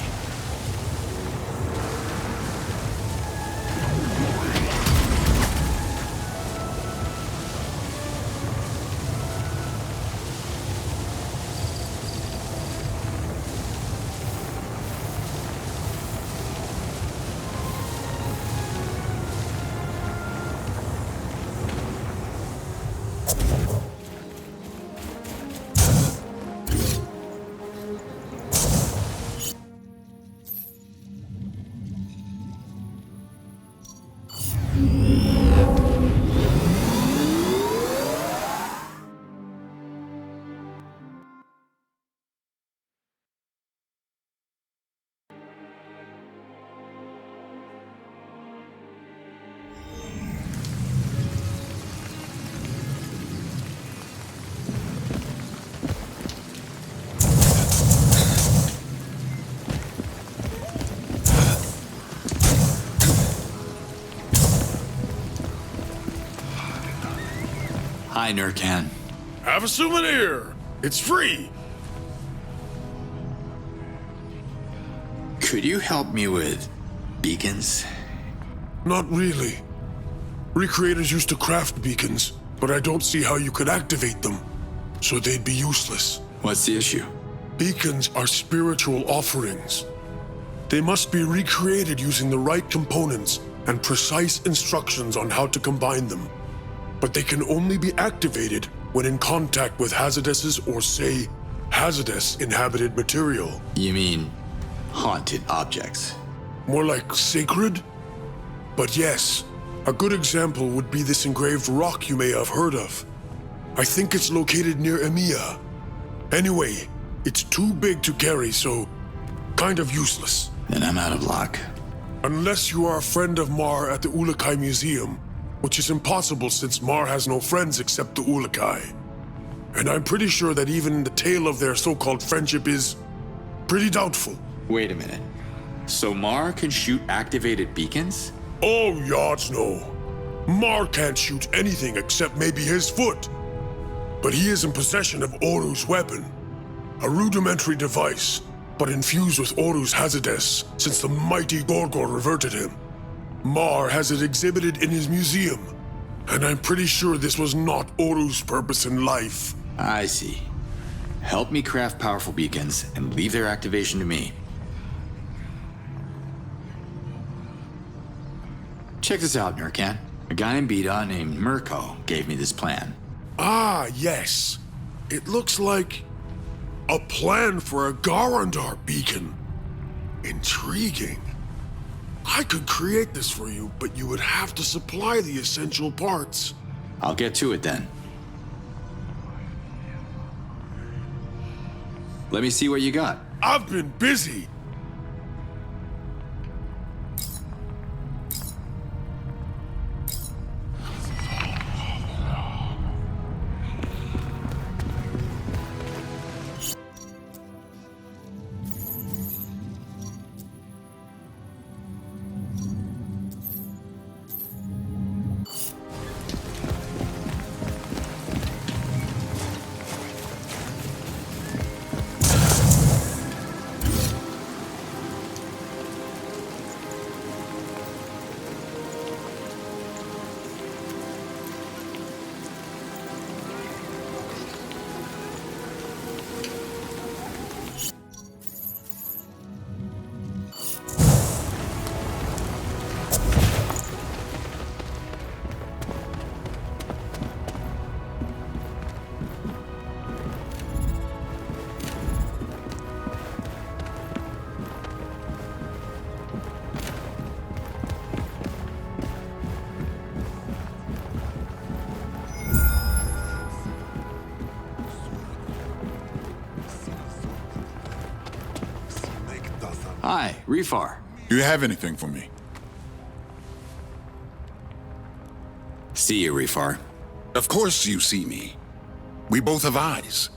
Hi, Nurkan. Have a souvenir. It's free. Could you help me with beacons? Not really. Recreators used to craft beacons, but I don't see how you could activate them, so they'd be useless. What's the issue? Beacons are spiritual offerings. They must be recreated using the right components and precise instructions on how to combine them. But they can only be activated when in contact with hazardous or, say, hazardous inhabited material. You mean haunted objects? More like sacred? But yes, a good example would be this engraved rock you may have heard of. I think it's located near Emiya. Anyway, it's too big to carry, so kind of useless. Then I'm out of luck. Unless you are a friend of Mar at the Ulukai Museum, which is impossible since Mar has no friends except the Ulukai. And I'm pretty sure that even the tale of their so-called friendship is pretty doubtful. Wait a minute. So Mar can shoot activated beacons? Oh, yards no. Mar can't shoot anything except maybe his foot. But he is in possession of Oru's weapon. A rudimentary device, but infused with Oru's hazardous since the mighty Gorgor reverted him. Mar has it exhibited in his museum, and I'm pretty sure this was not Oru's purpose in life. I see. Help me craft powerful beacons and leave their activation to me. Check this out, Nurkan. A guy in Beta named Mirko gave me this plan. Ah, yes. It looks like a plan for a Garandar beacon. Intriguing. I could create this for you, but you would have to supply the essential parts. I'll get to it then. Let me see what you got. I've been busy. Hi, Refar. Do you have anything for me? See you, Refar. Of course you see me. We both have eyes.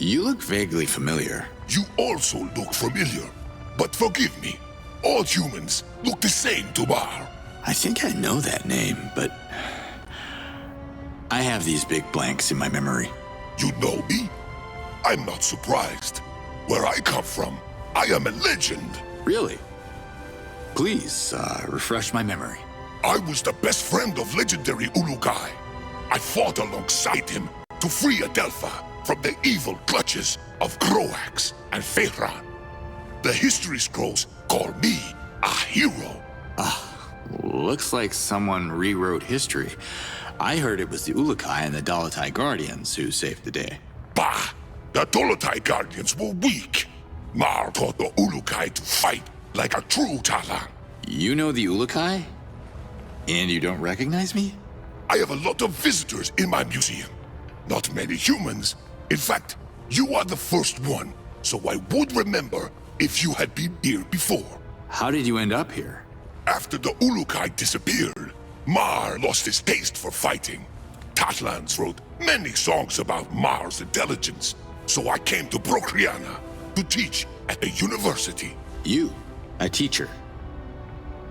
You look vaguely familiar. You also look familiar. But forgive me, all humans look the same to Mar. I think I know that name, but I have these big blanks in my memory. You know me? I'm not surprised. Where I come from, I am a legend. Really? Please, refresh my memory. I was the best friend of legendary Ulukai. I fought alongside him to free Adelpha from the evil clutches of Croax and Fehran. The history scrolls call me a hero. Looks like someone rewrote history. I heard it was the Ulukai and the Dalatai Guardians who saved the day. Bah! The Dalatai Guardians were weak. Mar taught the Ulukai to fight like a true Talan. You know the Ulukai? And you don't recognize me? I have a lot of visitors in my museum. Not many humans. In fact, you are the first one, so I would remember if you had been here before. How did you end up here? After the Ulukai disappeared, Mar lost his taste for fighting. Tatlans wrote many songs about Mars' intelligence, so I came to Procreana to teach at a university. You? A teacher?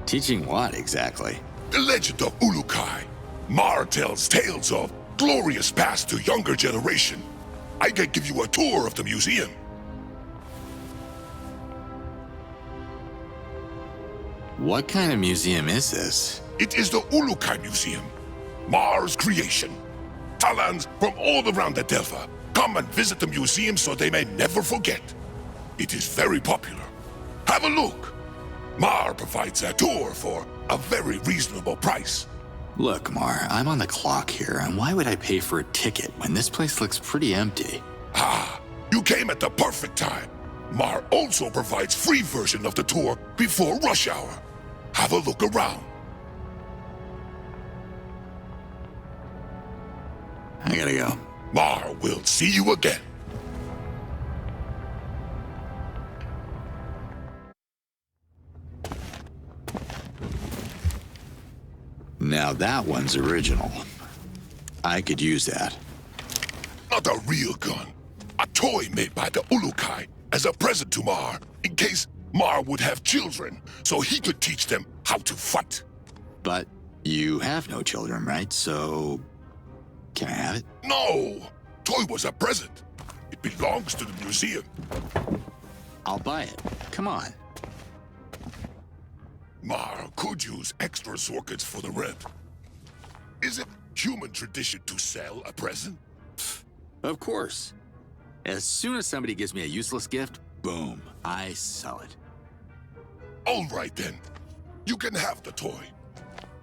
Teaching what, exactly? The legend of Ulukai. Mar tells tales of glorious past to younger generation. I can give you a tour of the museum. What kind of museum is this? It is the Ulukai Museum, Mars' creation. Talans from all around Adelpha come and visit the museum so they may never forget. It is very popular. Have a look. Mar provides a tour for a very reasonable price. Look, Mar, I'm on the clock here, and why would I pay for a ticket when this place looks pretty empty? Ah, you came at the perfect time. Mar also provides free version of the tour before rush hour. Have a look around. I gotta go. Mar will see you again. Now that one's original. I could use that. Not a real gun. A toy made by the Ulukai as a present to Mar, in case Mar would have children, so he could teach them how to fight. But you have no children, right? So... can I have it? No! Toy was a present. It belongs to the museum. I'll buy it. Come on. Mar could use extra circuits for the rent. Is it human tradition to sell a present? Of course. As soon as somebody gives me a useless gift, boom, I sell it. All right then. You can have the toy.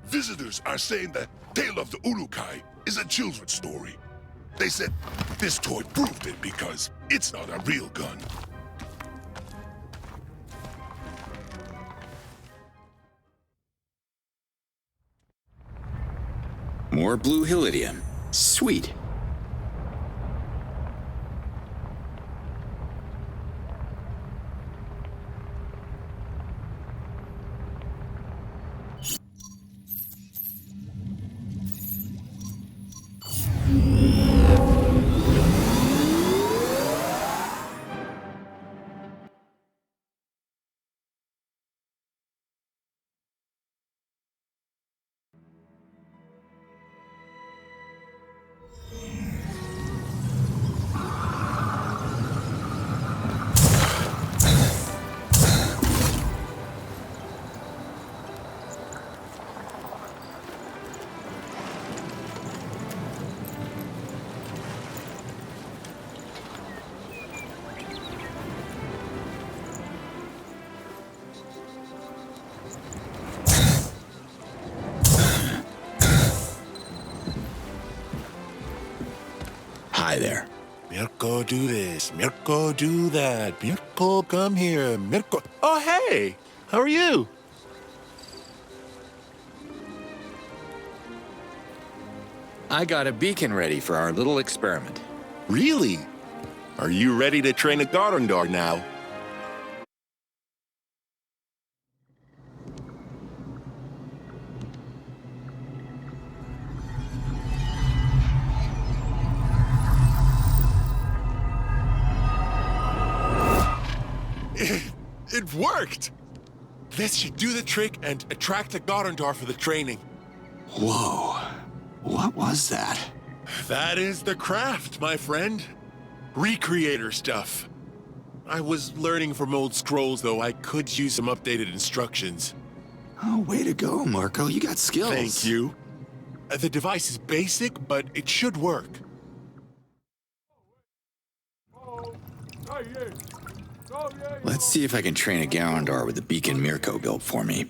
Visitors are saying that Tale of the Ulukai is a children's story. They said this toy proved it because it's not a real gun. More blue Hillidium. Sweet. Hi there. Mirko, do this. Mirko, do that. Mirko, come here. Mirko. Oh, hey! How are you? I got a beacon ready for our little experiment. Really? Are you ready to train a Garondor now? It worked! This should do the trick and attract a Garondor for the training. Whoa. What was that? That is the craft, my friend. Recreator stuff. I was learning from old scrolls, though. I could use some updated instructions. Oh, way to go, Marco. You got skills. Thank you. The device is basic, but it should work. Let's see if I can train a Garondor with the beacon Mirko built for me.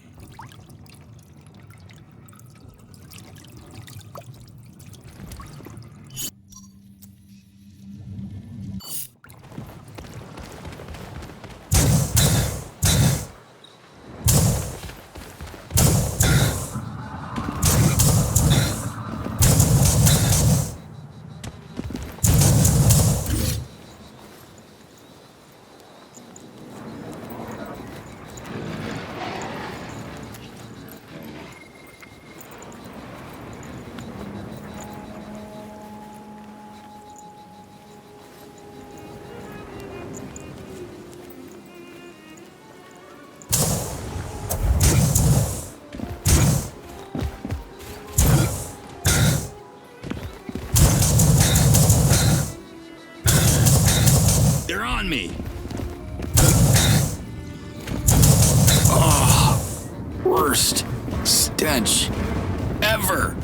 on me! Oh, worst stench ever!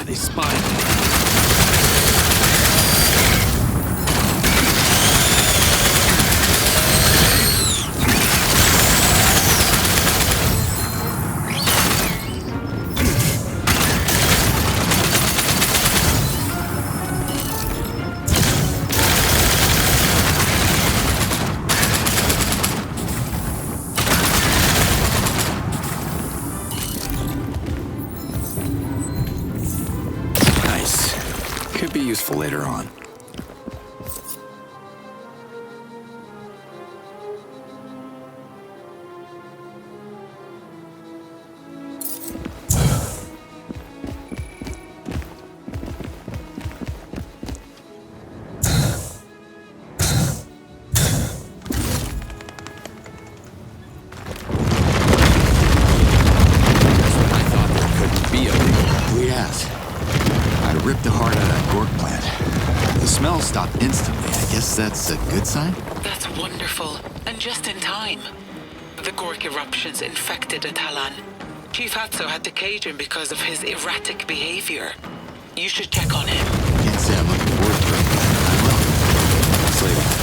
They spotted me. Could be useful later on. Stopped instantly. I guess that's a good sign? That's wonderful, and just in time. The Gork eruptions infected Atalan. Chief Hatso had to cage him because of his erratic behavior. You should check on him. Can't say I'm looking forward to it. I will. Slade.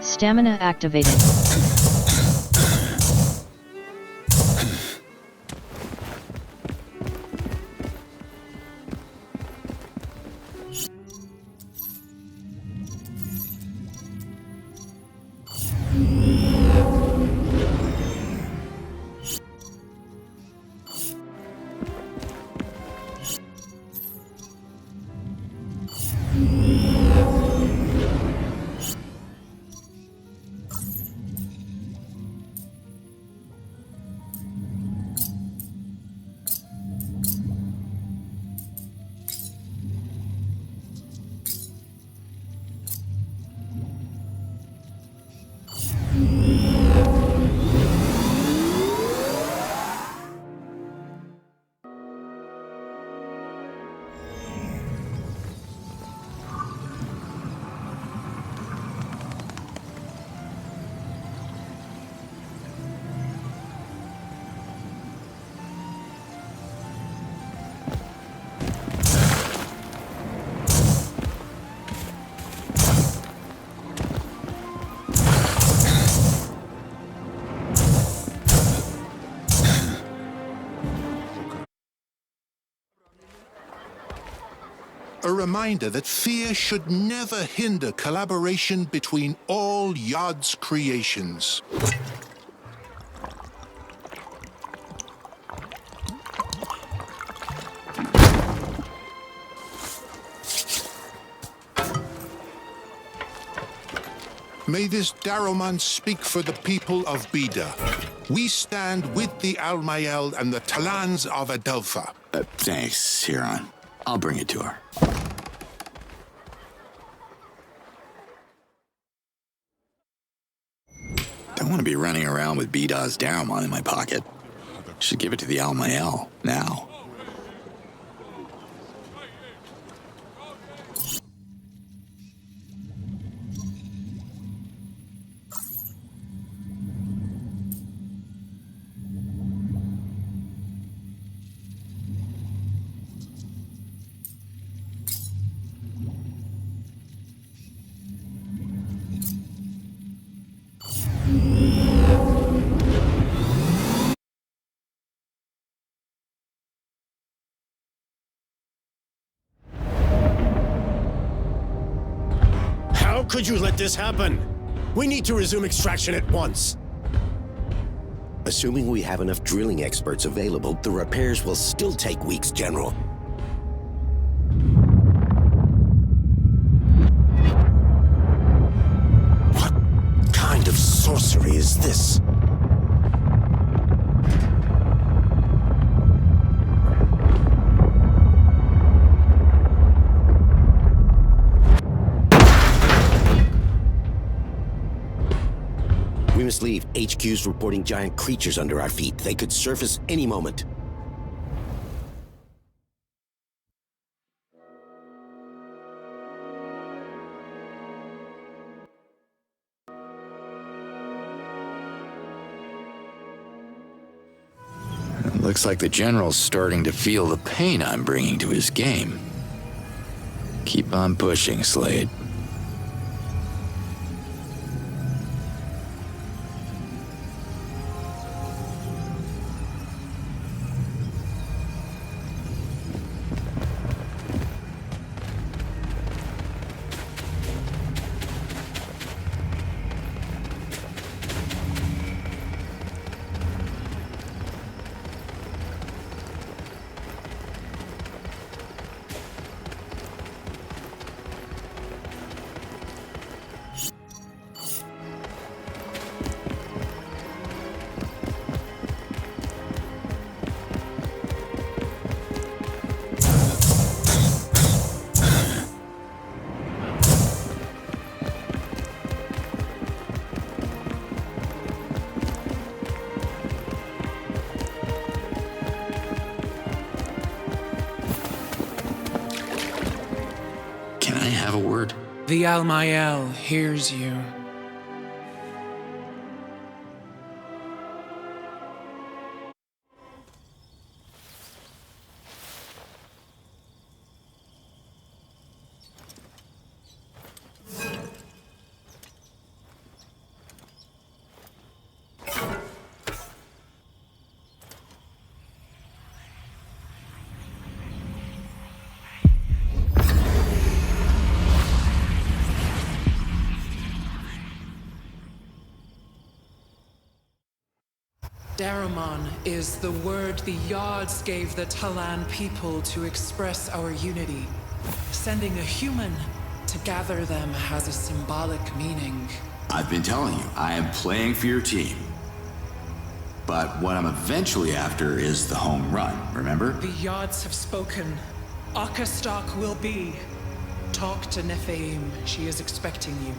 Stamina activated. A reminder that fear should never hinder collaboration between all Yod's creations. May this Darroman speak for the people of Bida. We stand with the Almayel and the Talans of Adelpha. Thanks, Huron. I'll bring it to her. Don't want to be running around with Bida's Darroman in my pocket. Should give it to the Almayel now. How could you let this happen? We need to resume extraction at once. Assuming we have enough drilling experts available, the repairs will still take weeks, General. What kind of sorcery is this? We must leave. HQ's reporting giant creatures under our feet. They could surface any moment. It looks like the General's starting to feel the pain I'm bringing to his game. Keep on pushing, Slade. The Almayel hears you. Darroman is the word the Yods gave the Talan people to express our unity. Sending a human to gather them has a symbolic meaning. I've been telling you, I am playing for your team. But what I'm eventually after is the home run, remember? The Yods have spoken. Akastok will be. Talk to Nephaim. She is expecting you.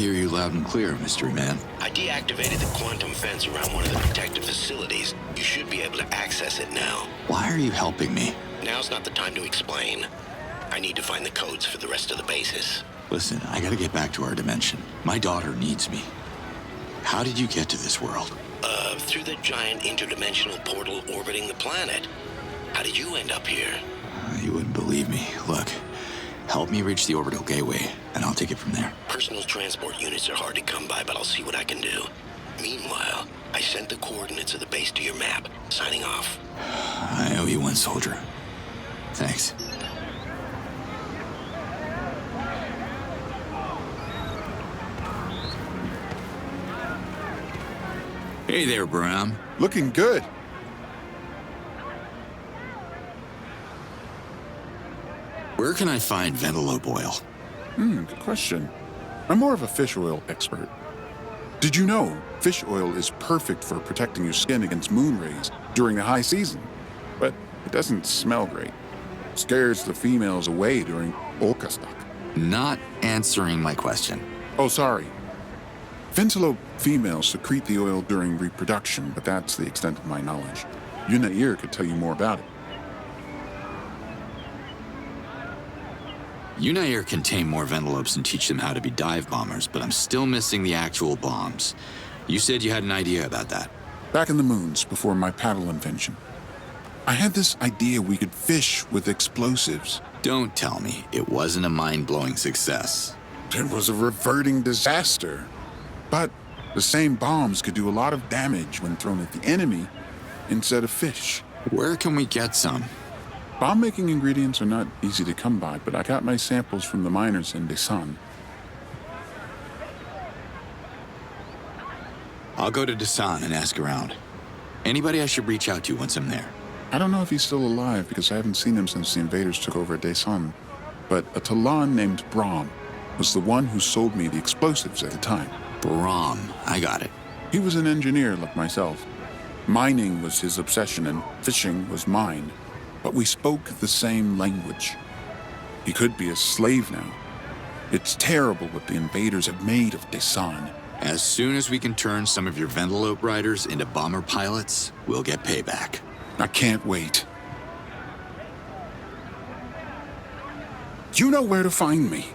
hear you loud and clear, mystery man. I deactivated the quantum fence around one of the protective facilities. You should be able to access it now. Why are you helping me? Now's not the time to explain. I need to find the codes for the rest of the bases. Listen, I gotta get back to our dimension. My daughter needs me. How did you get to this world? Through the giant interdimensional portal orbiting the planet. How did you end up here? You wouldn't believe me. Look, help me reach the orbital gateway, and I'll take it from there. Personal transport units are hard to come by, but I'll see what I can do. Meanwhile, I sent the coordinates of the base to your map. Signing off. I owe you one, soldier. Thanks. Hey there, Bram. Looking good. Where can I find Ventilope oil? Good question. I'm more of a fish oil expert. Did you know fish oil is perfect for protecting your skin against moon rays during the high season? But it doesn't smell great. Scares the females away during Outcast. Not answering my question. Oh, sorry. Ventilope females secrete the oil during reproduction, but that's the extent of my knowledge. Yunair could tell you more about it. Yunair can tame more Ventilopes and teach them how to be dive bombers, but I'm still missing the actual bombs. You said you had an idea about that. Back in the moons, before my paddle invention, I had this idea we could fish with explosives. Don't tell me it wasn't a mind-blowing success. It was a reverting disaster. But the same bombs could do a lot of damage when thrown at the enemy instead of fish. Where can we get some? Bomb-making ingredients are not easy to come by, but I got my samples from the miners in Desan. I'll go to Desan and ask around. Anybody I should reach out to once I'm there? I don't know if he's still alive because I haven't seen him since the invaders took over Desan. But a Talan named Brahm was the one who sold me the explosives at the time. Brahm, I got it. He was an engineer like myself. Mining was his obsession and fishing was mine. But we spoke the same language. He could be a slave now. It's terrible what the invaders have made of Desan. As soon as we can turn some of your Ventilope riders into bomber pilots, we'll get payback. I can't wait. You know where to find me.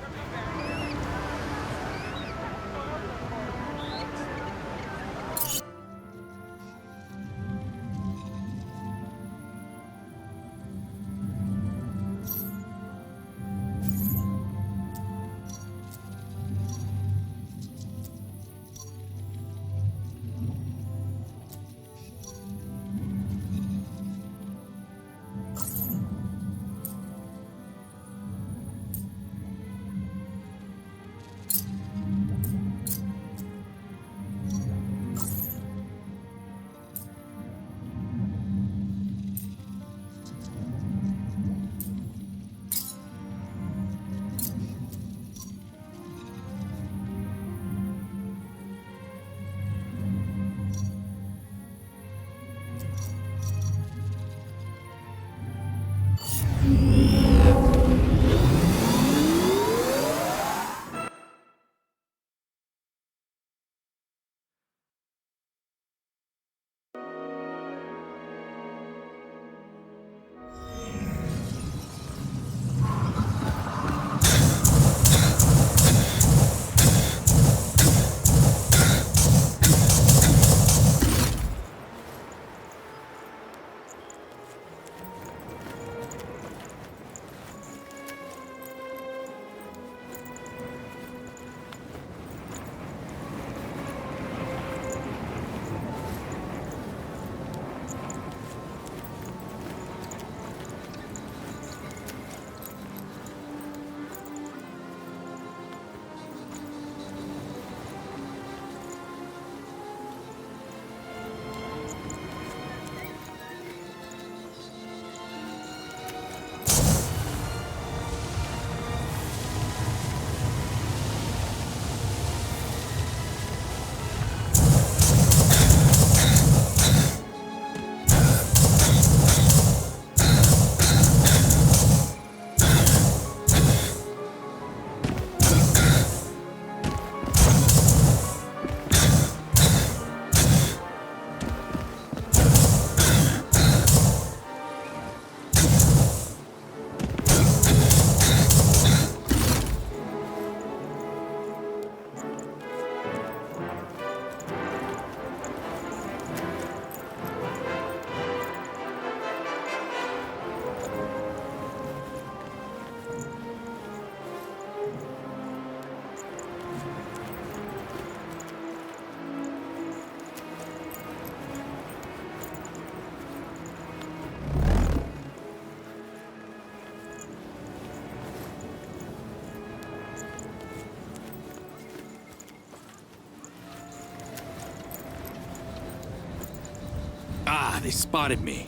They spotted me.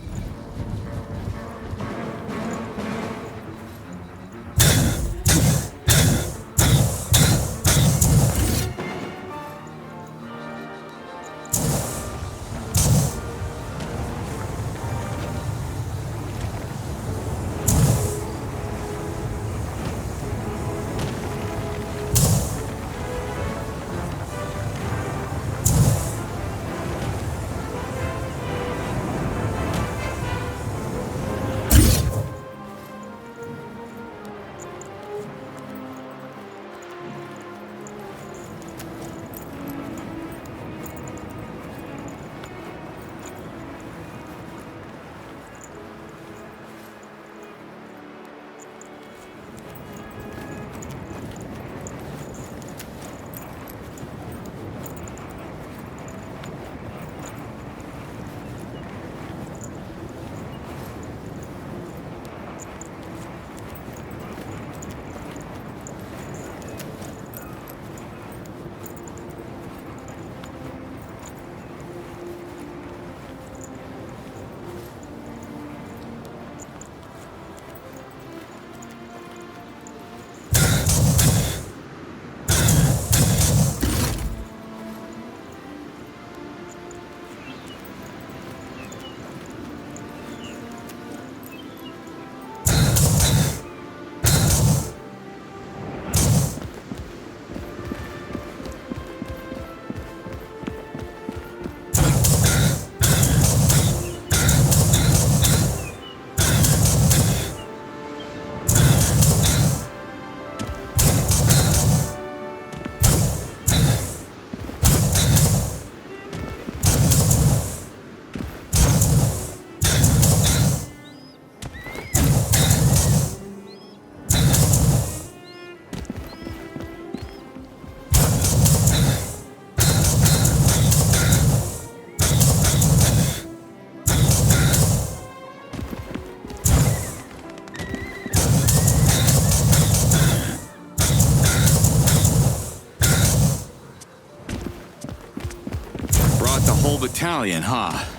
Battalion, huh?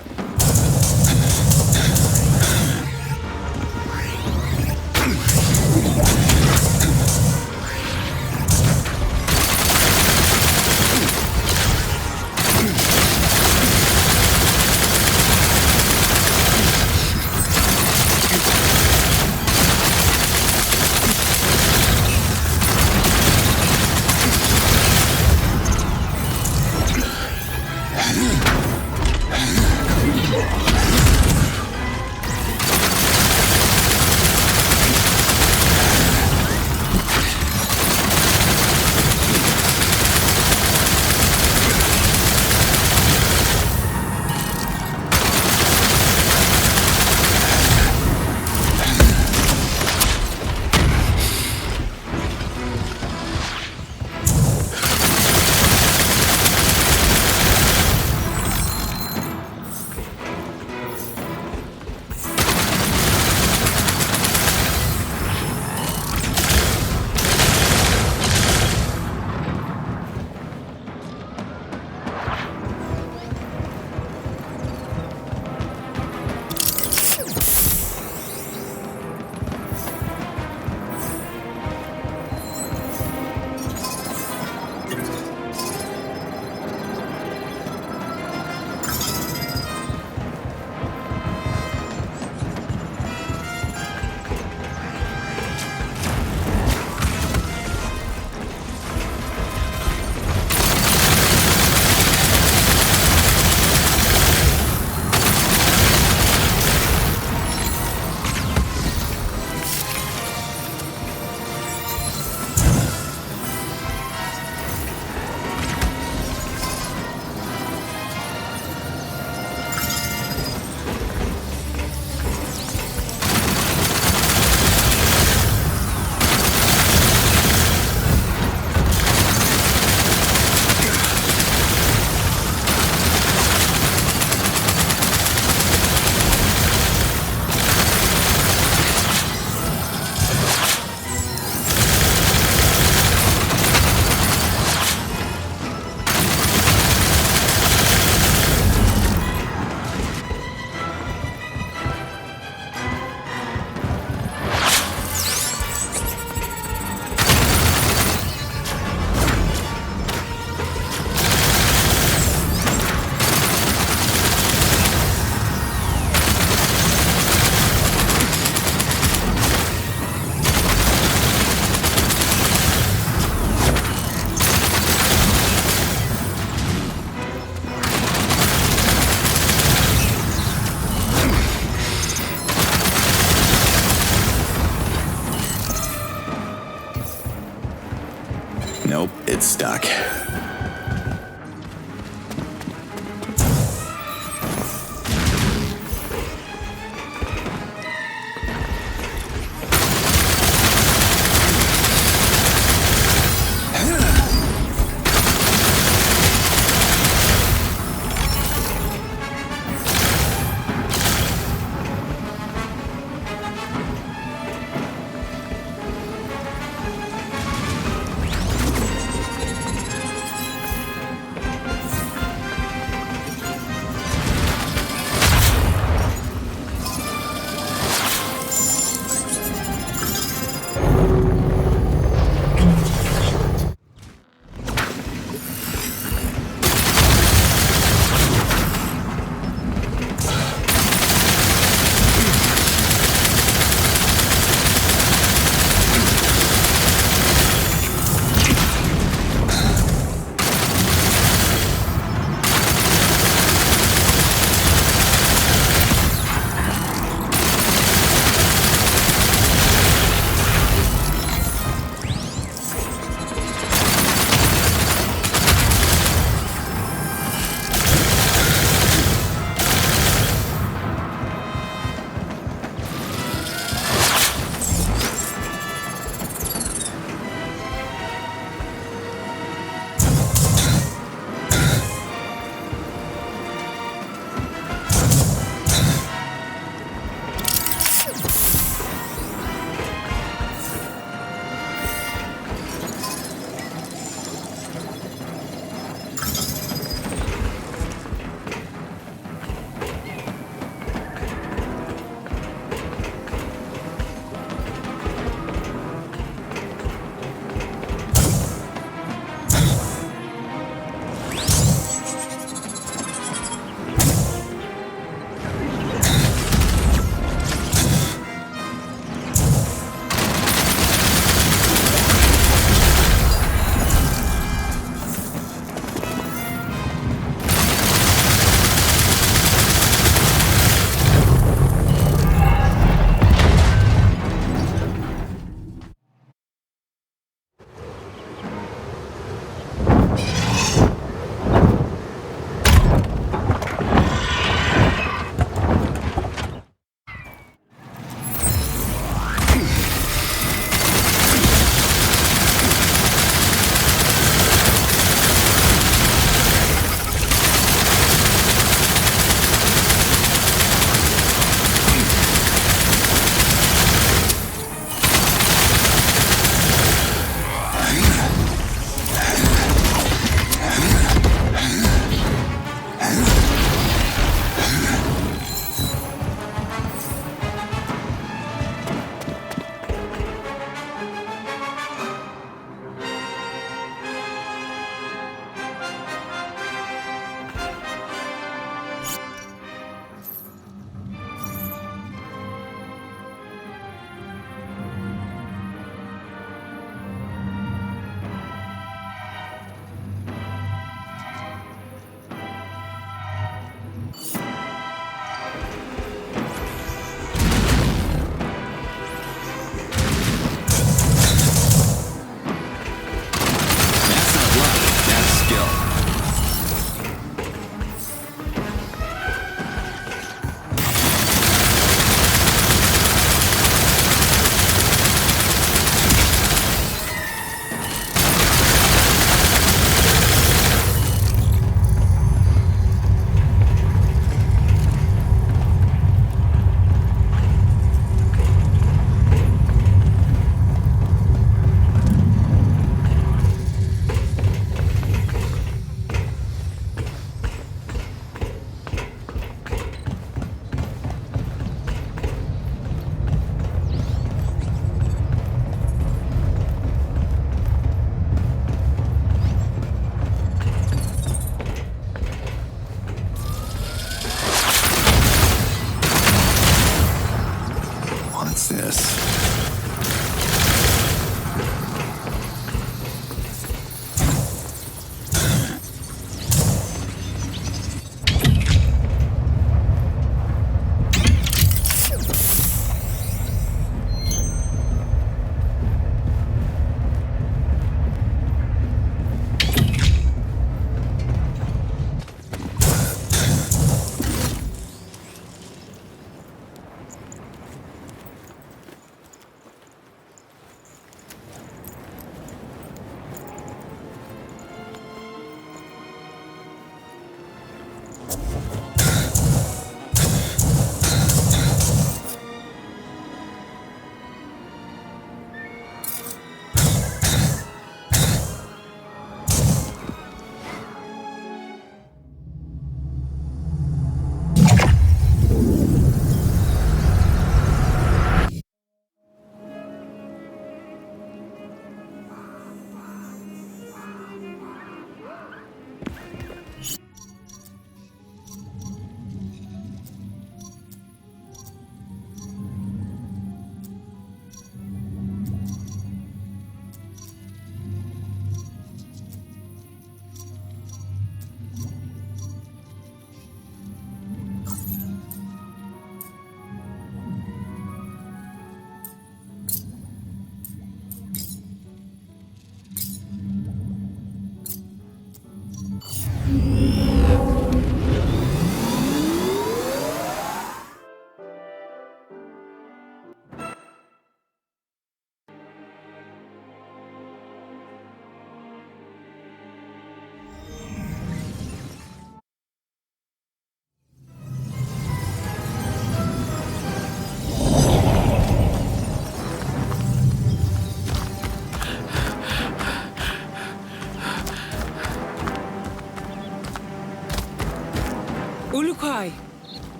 get stuck.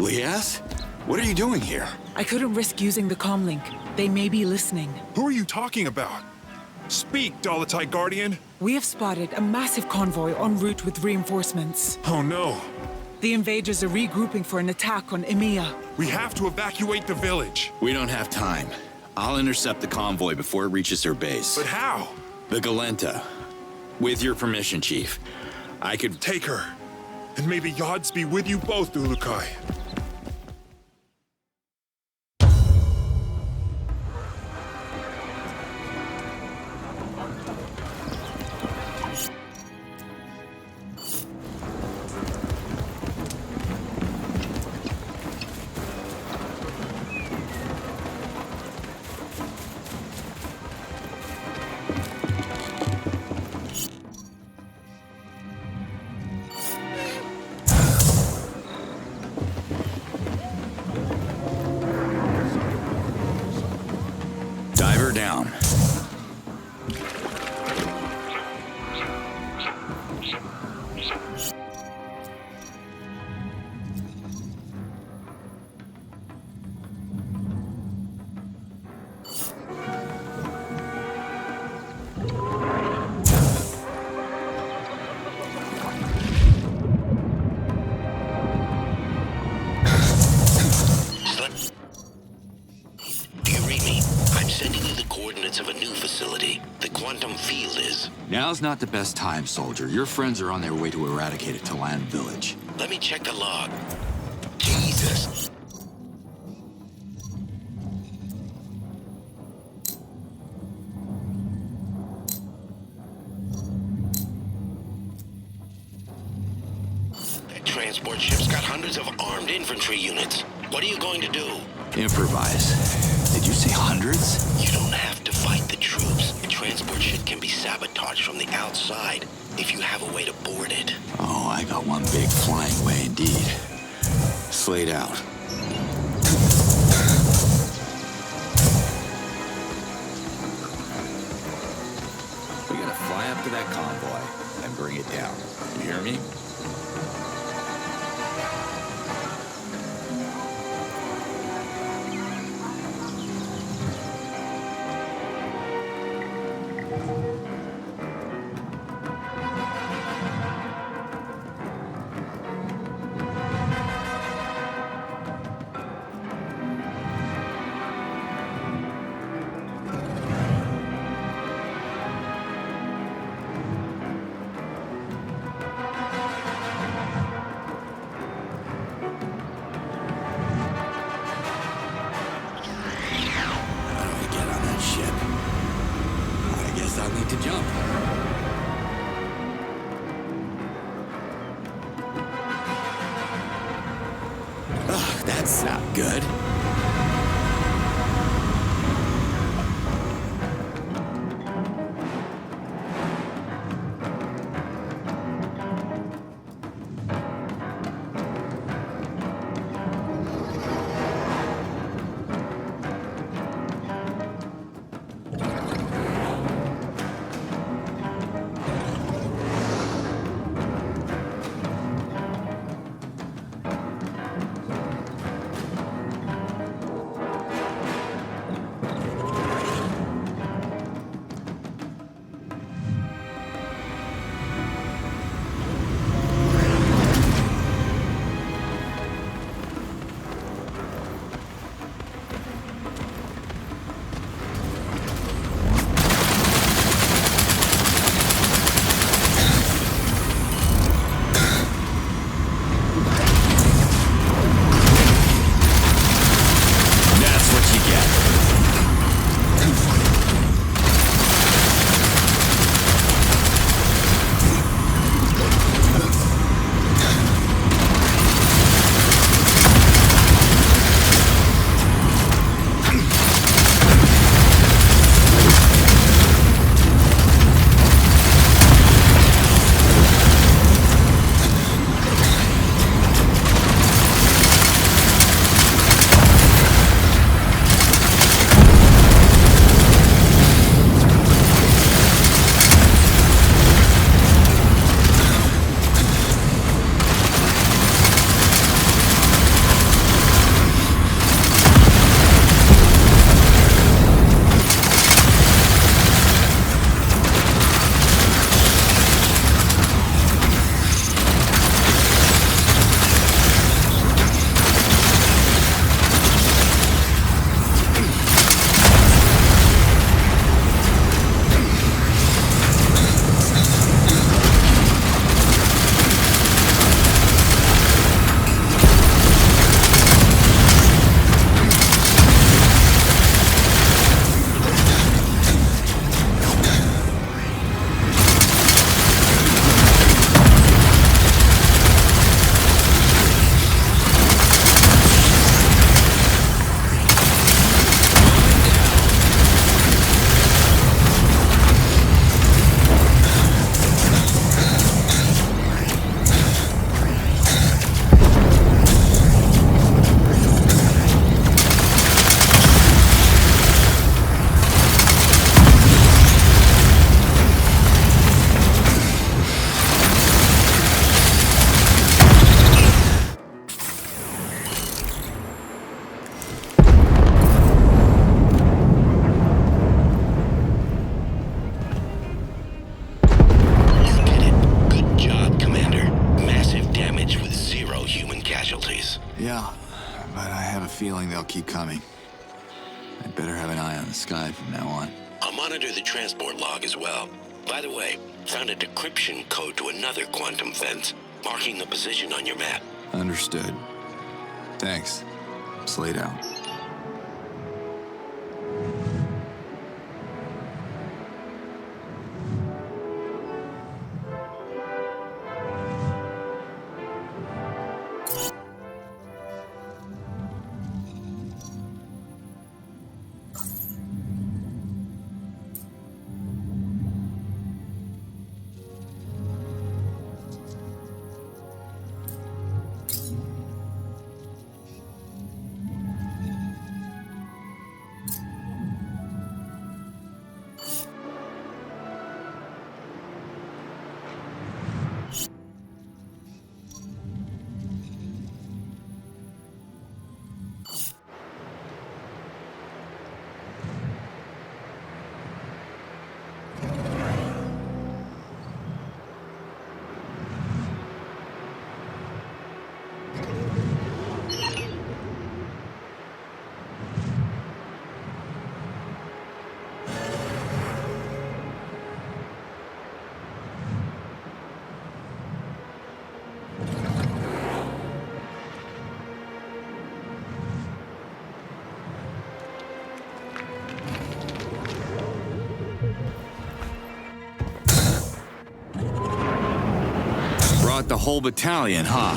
Liaz? What are you doing here? I couldn't risk using the comlink. They may be listening. Who are you talking about? Speak, Dolotai Guardian. We have spotted a massive convoy en route with reinforcements. Oh no. The invaders are regrouping for an attack on Emia. We have to evacuate the village. We don't have time. I'll intercept the convoy before it reaches their base. But how? The Galenta. With your permission, Chief. I could take her. And may the Yods be with you both, Ulukai. down. Now's not the best time, soldier. Your friends are on their way to eradicate a Talan village. Let me check the log. Jesus. That transport ship's got hundreds of armed infantry units. What are you going to do? Improvise. Did you say hundreds? You don't have to fight the troops. The transport ship can be sabotaged from the outside if you have a way to board it. Oh, I got one big flying way indeed. Slade out. We gotta fly up to that convoy and bring it down. You hear me? That's not good. feeling they'll keep coming. I'd better have an eye on the sky from now on. I'll monitor the transport log as well. By the way, found a decryption code to another quantum fence, marking the position on your map. Understood. Thanks. Slade out. The whole battalion, huh?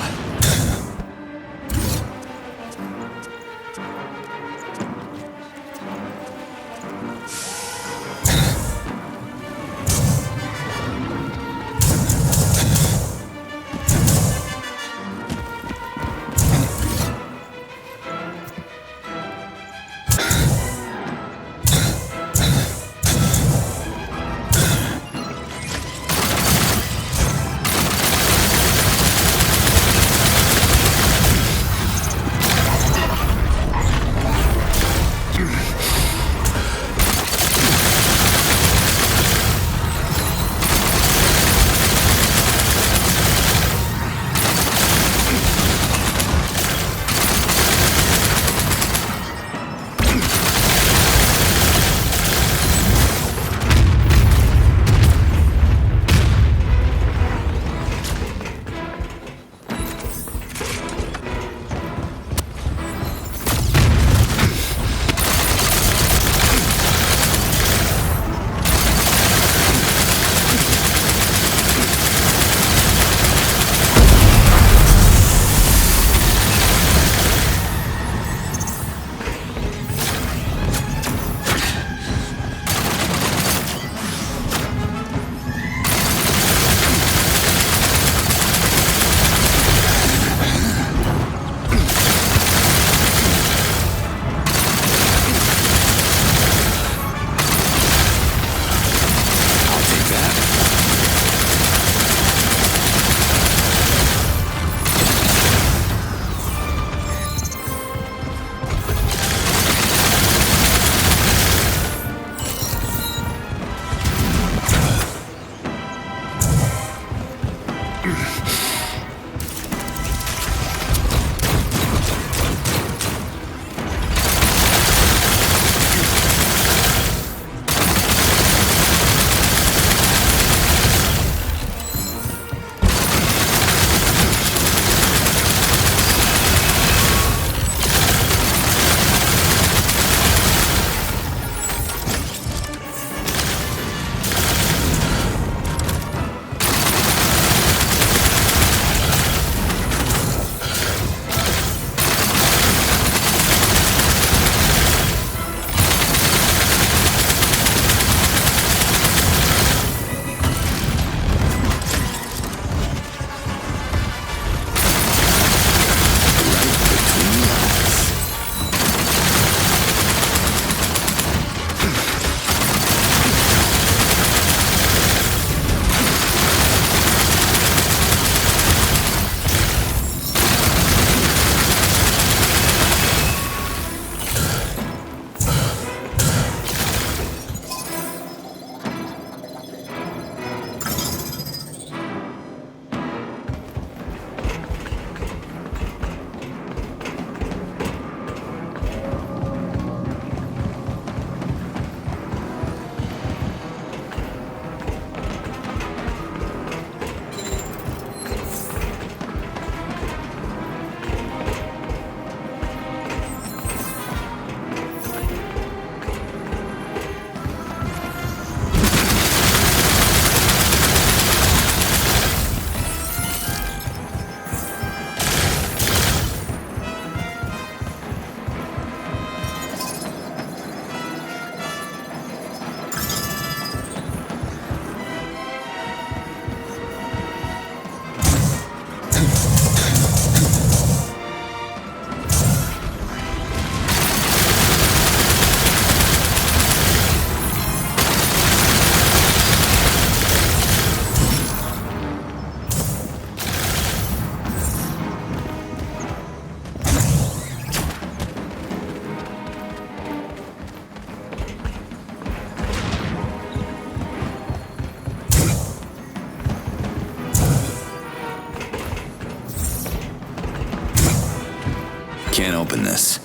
open this.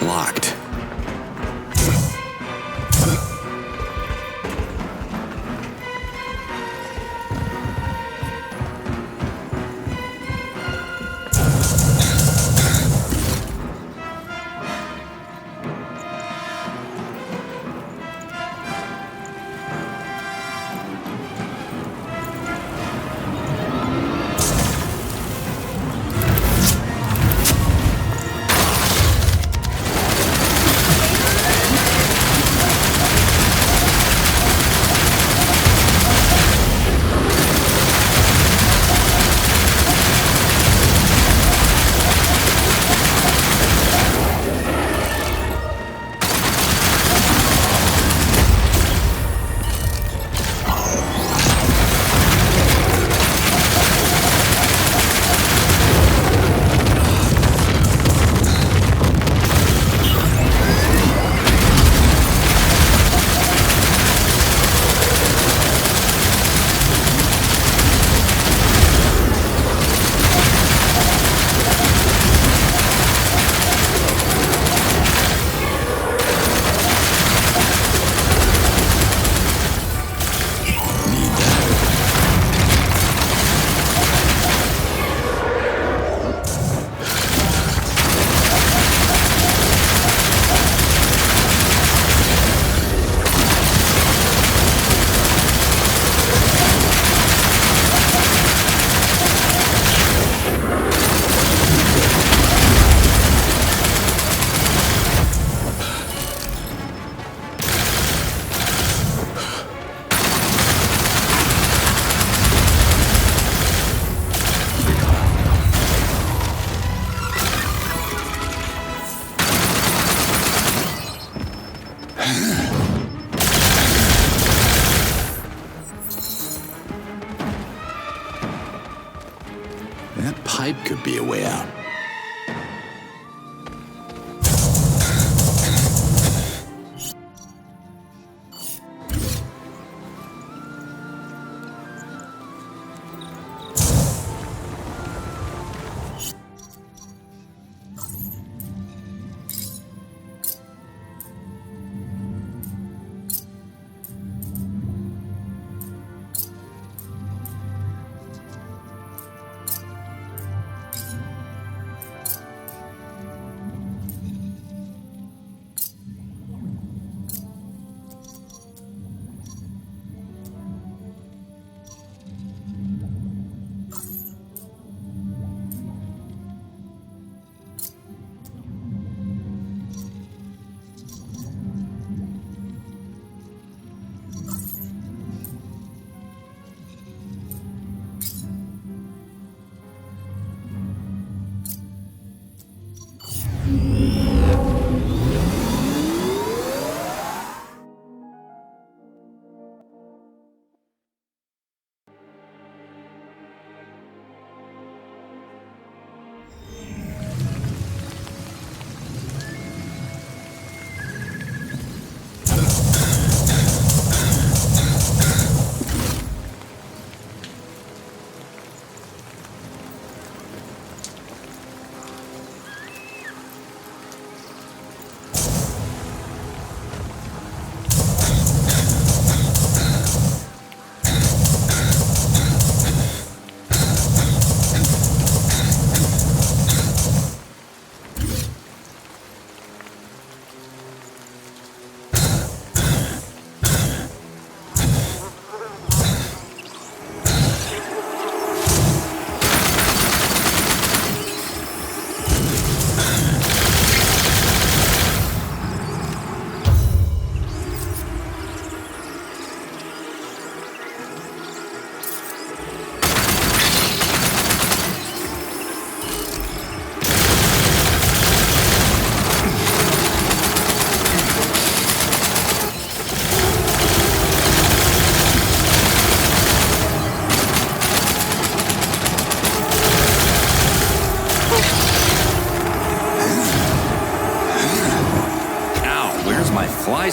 Locked. That pipe could be a way out.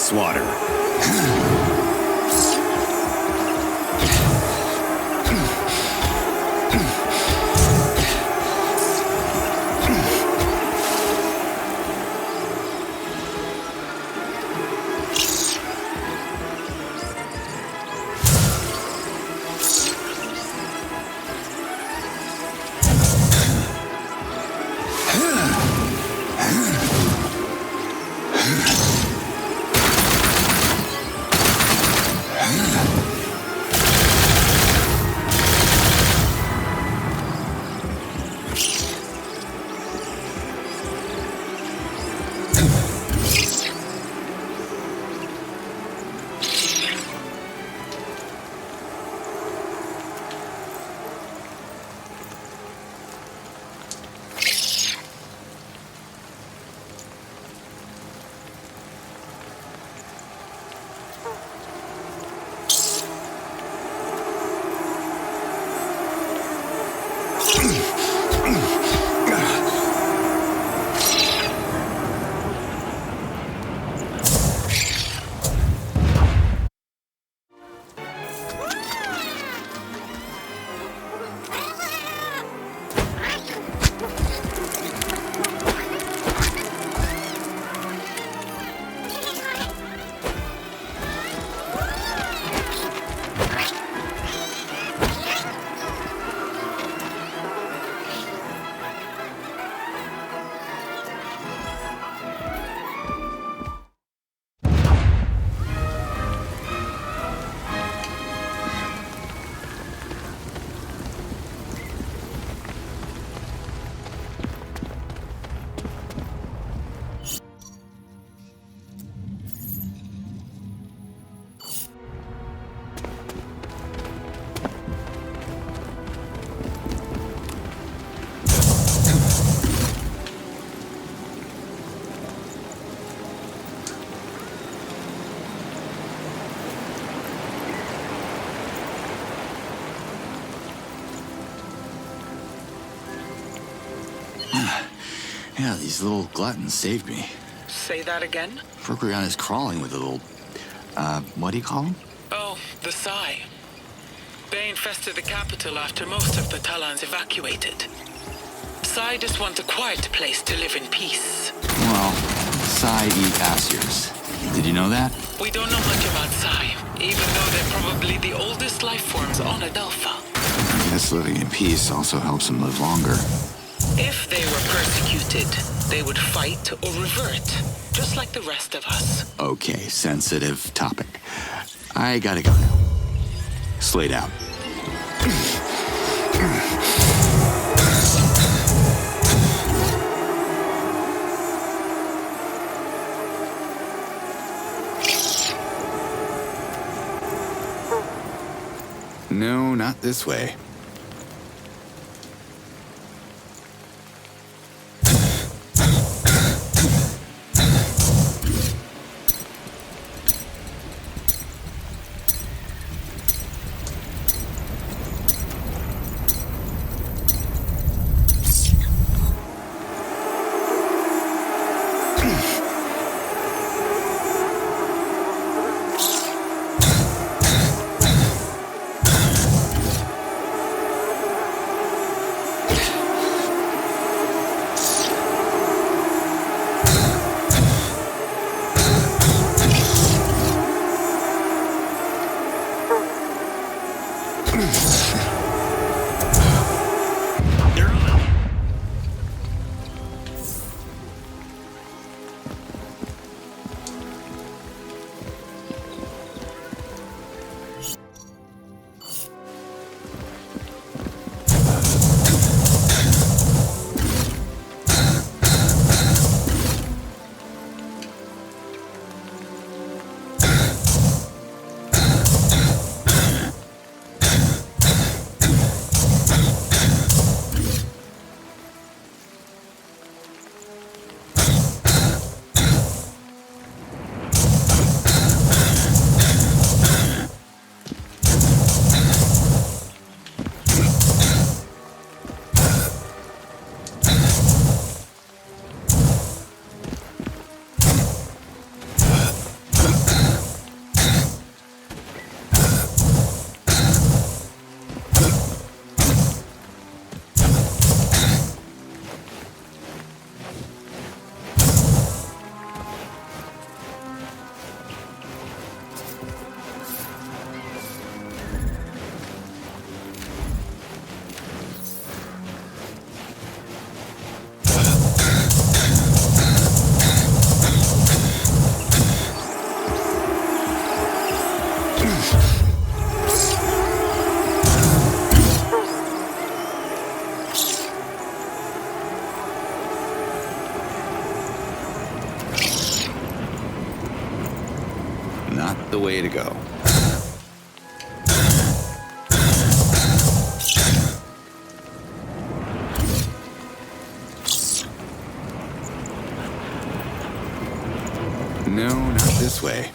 swatter. Yeah, these little gluttons saved me. Say that again? Procreon is crawling with a little... what do you call them? Oh, the Psy. They infested the capital after most of the Talons evacuated. Psy just want a quiet place to live in peace. Well, Psy eat Assirs. Did you know that? We don't know much about Psy, even though they're probably the oldest life forms on Adelpha. I guess living in peace also helps them live longer. If they were persecuted, they would fight or revert, just like the rest of us. Okay, sensitive topic. I gotta go now. Slade out. No, not this way. Not the way to go. No, not this way.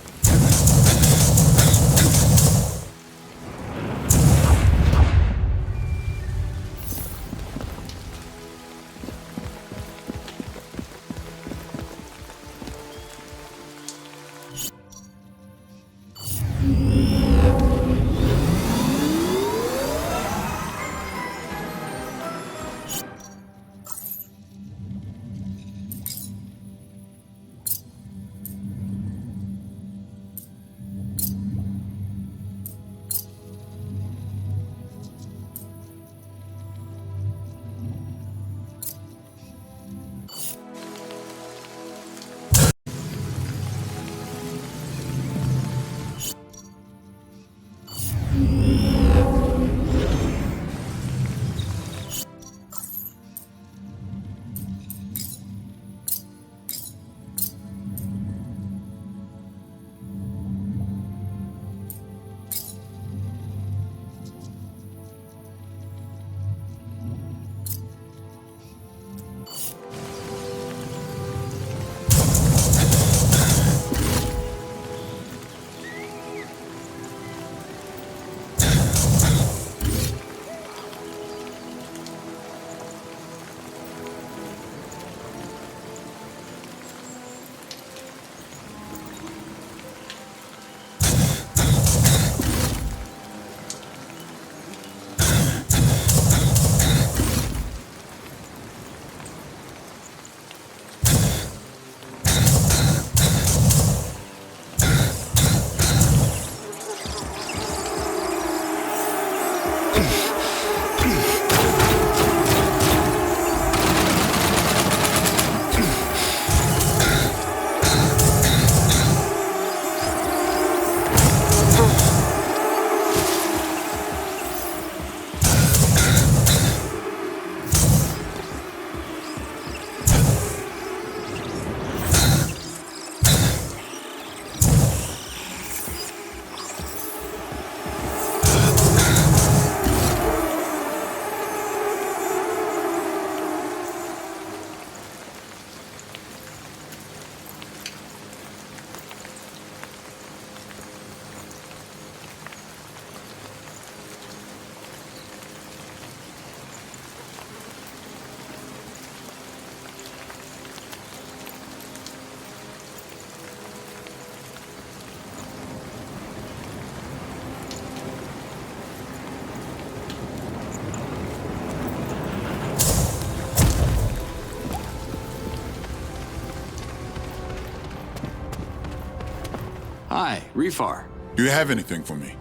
Hi, Refar. Do you have anything for me?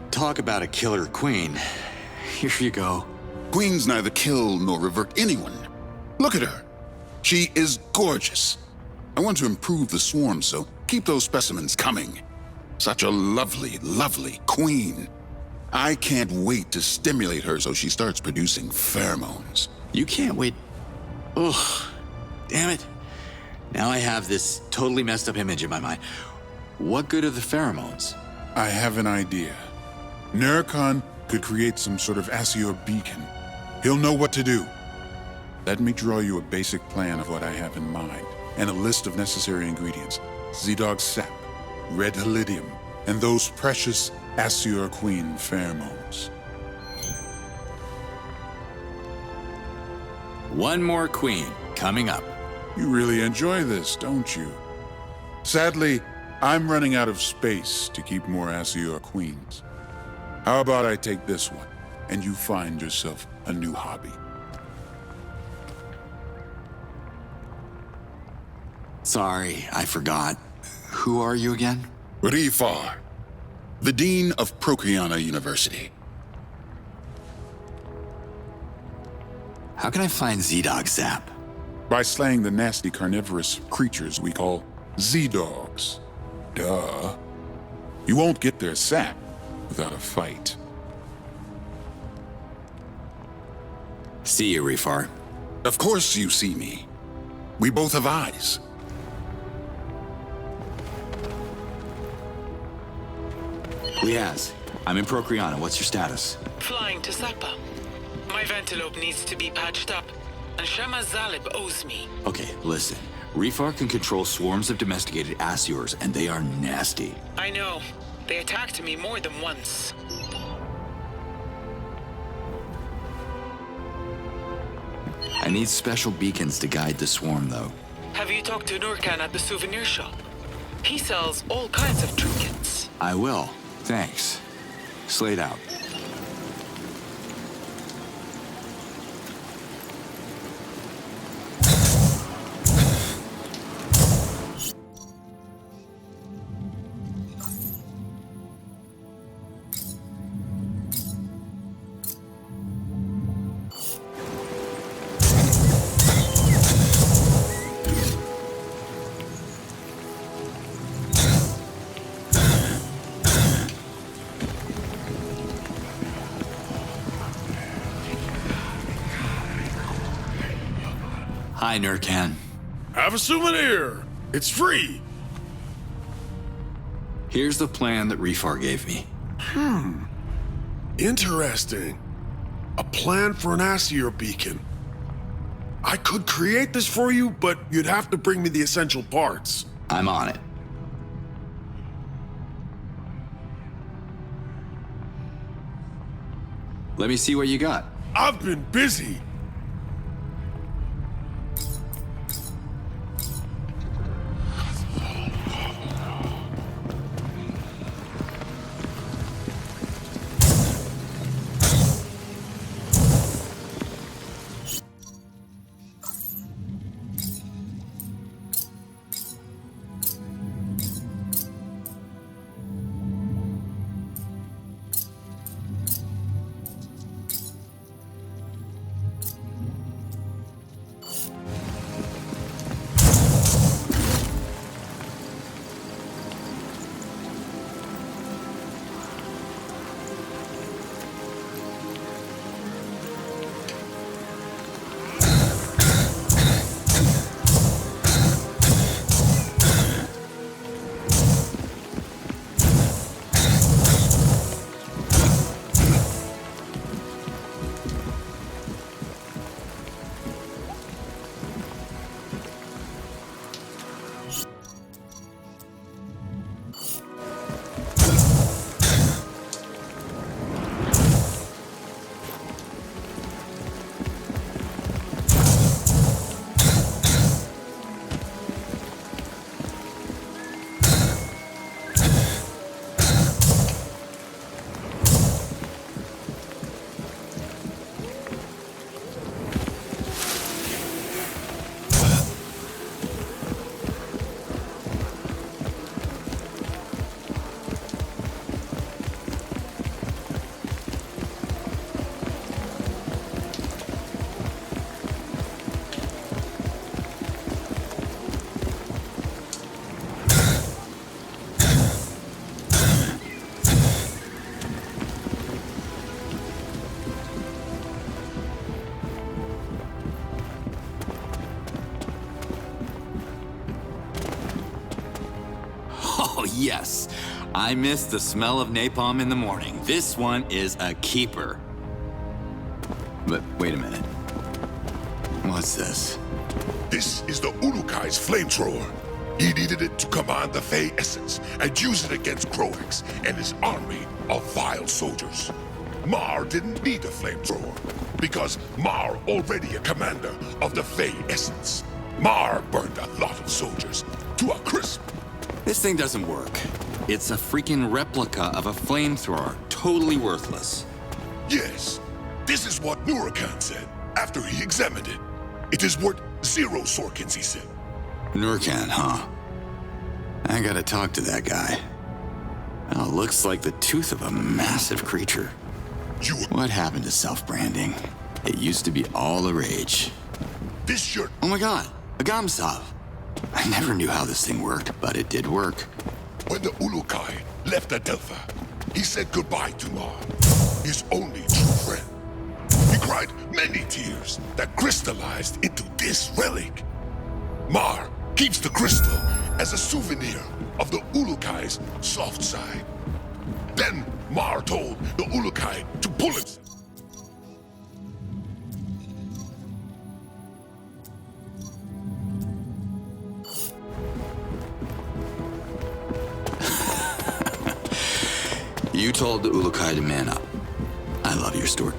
Talk about a killer queen. Here you go. Queens neither kill nor revert anyone. Look at her. She is gorgeous. I want to improve the swarm, so keep those specimens coming. Such a lovely, lovely queen. I can't wait to stimulate her so she starts producing pheromones. You can't wait. Ugh. Damn it. Now I have this totally messed up image in my mind. What good are the pheromones? I have an idea. Nerkon could create some sort of Asior beacon. He'll know what to do. Let me draw you a basic plan of what I have in mind, and a list of necessary ingredients. Z-Dog sap, red helidium, and those precious Asior Queen pheromones. One more queen coming up. You really enjoy this, don't you? Sadly, I'm running out of space to keep more Asior Queens. How about I take this one, and you find yourself a new hobby? Sorry, I forgot. Who are you again? Refar, the Dean of Procreana University. How can I find Z-Dog Zap? By slaying the nasty carnivorous creatures we call Z-Dogs. Duh. You won't get their sap without a fight. See you, Refar. Of course you see me. We both have eyes. Liaz, I'm in Procreana. What's your status? Flying to Sapa. My ventilope needs to be patched up, and Shema Zalib owes me. Okay, listen. Refar can control swarms of domesticated Asurs, and they are nasty. I know. They attacked me more than once. I need special beacons to guide the swarm, though. Have you talked to Nurkan at the souvenir shop? He sells all kinds of trinkets. I will. Thanks. Slade out. Hi, Nurkan. Have a souvenir. It's free. Here's the plan that Refar gave me. Interesting. A plan for an Asir beacon. I could create this for you, but you'd have to bring me the essential parts. I'm on it. Let me see what you got. I've been busy. Oh, yes. I miss the smell of napalm in the morning. This one is a keeper. But wait a minute. What's this? This is the Urukai's flamethrower. He needed it to command the Fey essence and use it against Croax and his army of vile soldiers. Mar didn't need a flamethrower because Mar already a commander of the Fey essence. Mar burned a lot of soldiers to a crisp. This thing doesn't work. It's a freaking replica of a flamethrower. Totally worthless. Yes, this is what Nurakan said after he examined it. It is worth 0 Sorkins, he said. Nurkan, huh? I gotta talk to that guy. Well, looks like the tooth of a massive creature. What happened to self-branding? It used to be all the rage. This shirt. Oh my god, a Gamsav. I never knew how this thing worked, but it did work. When the Ulukai left Adelpha, he said goodbye to Mar, his only true friend. He cried many tears that crystallized into this relic. Mar keeps the crystal as a souvenir of the Ulukai's soft side. Then Mar told the Ulukai to pull himself. You told the Ulukai to man up. I love your story.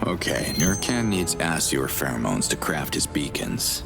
Okay, Nurkan needs Asur pheromones to craft his beacons.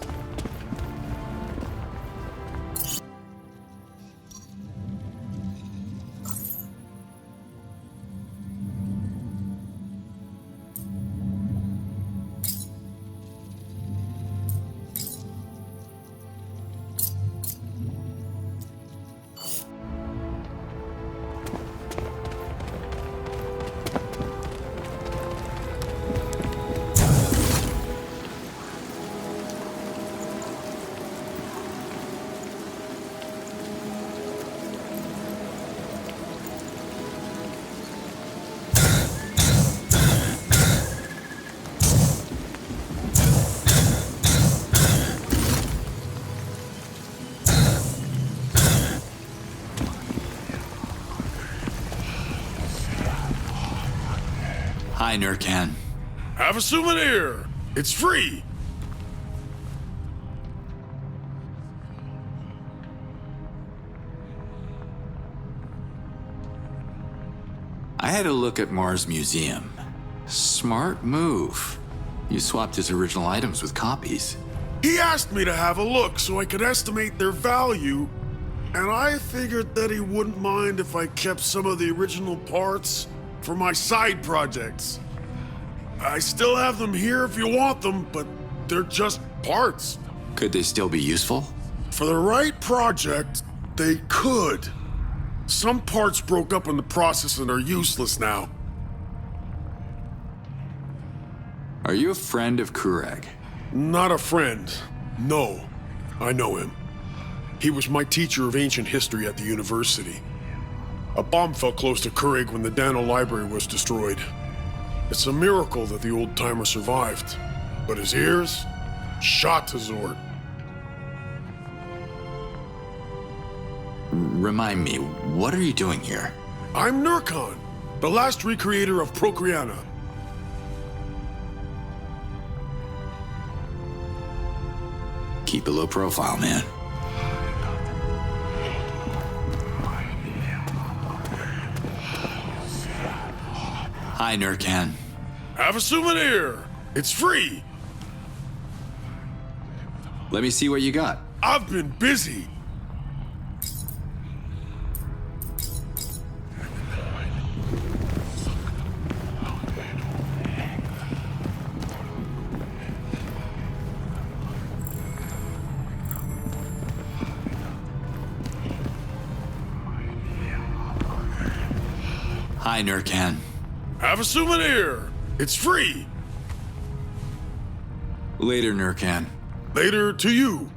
Hi, Nurkan. Have a souvenir. It's free. I had a look at Mars Museum. Smart move. You swapped his original items with copies. He asked me to have a look so I could estimate their value, and I figured that he wouldn't mind if I kept some of the original parts for my side projects. I still have them here if you want them, but they're just parts. Could they still be useful? For the right project, they could. Some parts broke up in the process and are useless now. Are you a friend of Kureg? Not a friend. No. I know him. He was my teacher of ancient history at the university. A bomb fell close to Kureg when the Dano library was destroyed. It's a miracle that the old-timer survived. But his ears? Shot to Zord. Remind me, what are you doing here? I'm Nurkan, the last recreator of Procreana. Keep a low profile, man. Hi, Nurkan. Have a souvenir. It's free. Let me see what you got. I've been busy. Hi, Nurkan. Have a souvenir. It's free. Later, Nurkan. Later to you.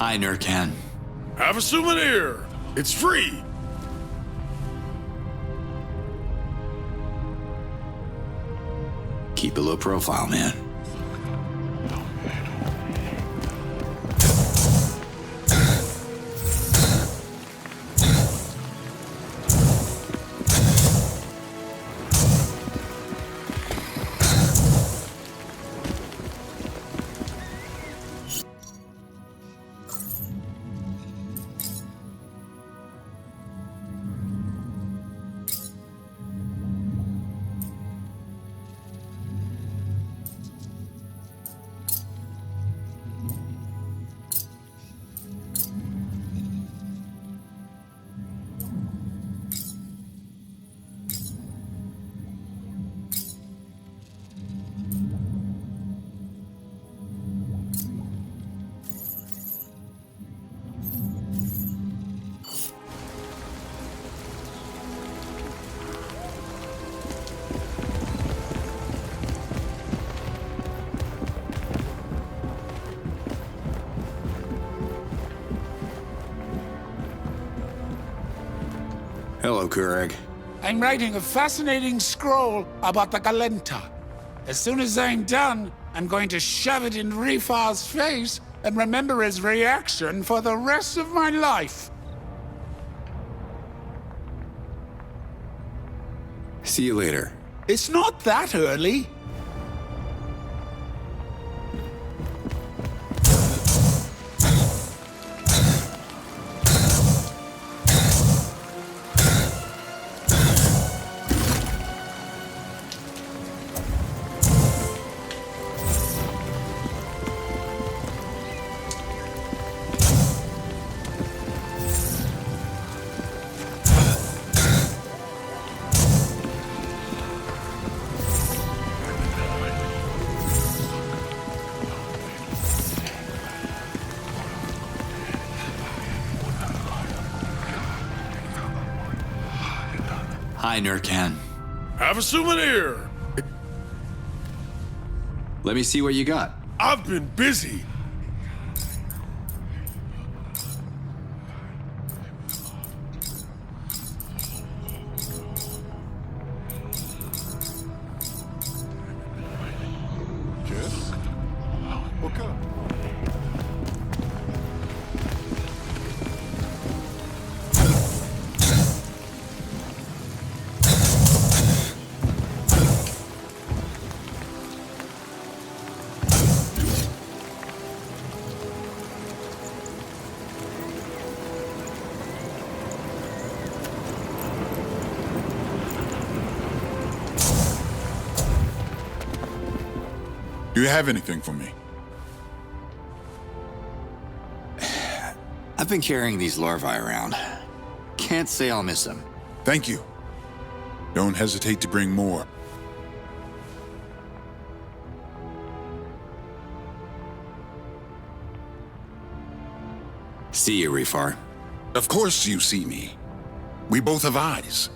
Hi, Nurkan. Have a souvenir. It's free. Keep a low profile, man. Hello, Kureg. I'm writing a fascinating scroll about the Galenta. As soon as I'm done, I'm going to shove it in Rifar's face and remember his reaction for the rest of my life. See you later. It's not that early. Hi, Nurkan. Have a souvenir. Let me see what you got. I've been busy. Do you have anything for me? I've been carrying these larvae around. Can't say I'll miss them. Thank you. Don't hesitate to bring more. See you, Rifar. Of course you see me. We both have eyes.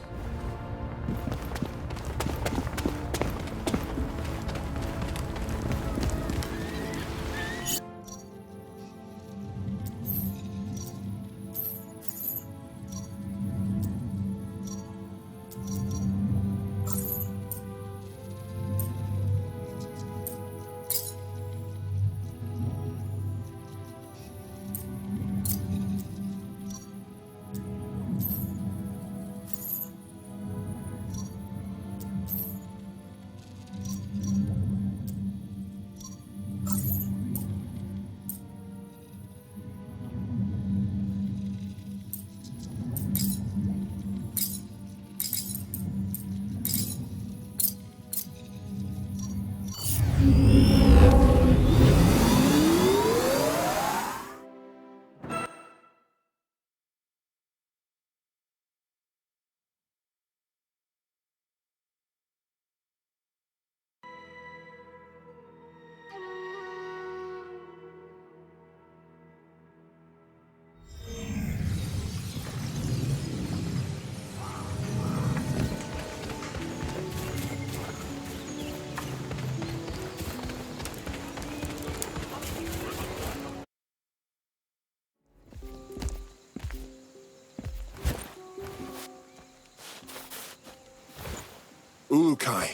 Ulukai,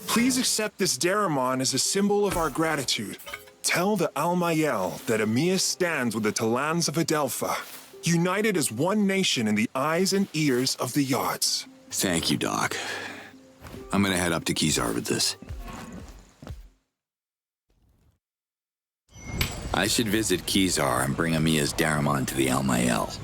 please accept this Daramon as a symbol of our gratitude. Tell the Almayel that Emiya stands with the Talans of Adelpha, united as one nation in the eyes and ears of the Yods. Thank you, Doc. I'm gonna head up to Kizar with this. I should visit Kizar and bring Emiya's Daramon to the Almayel.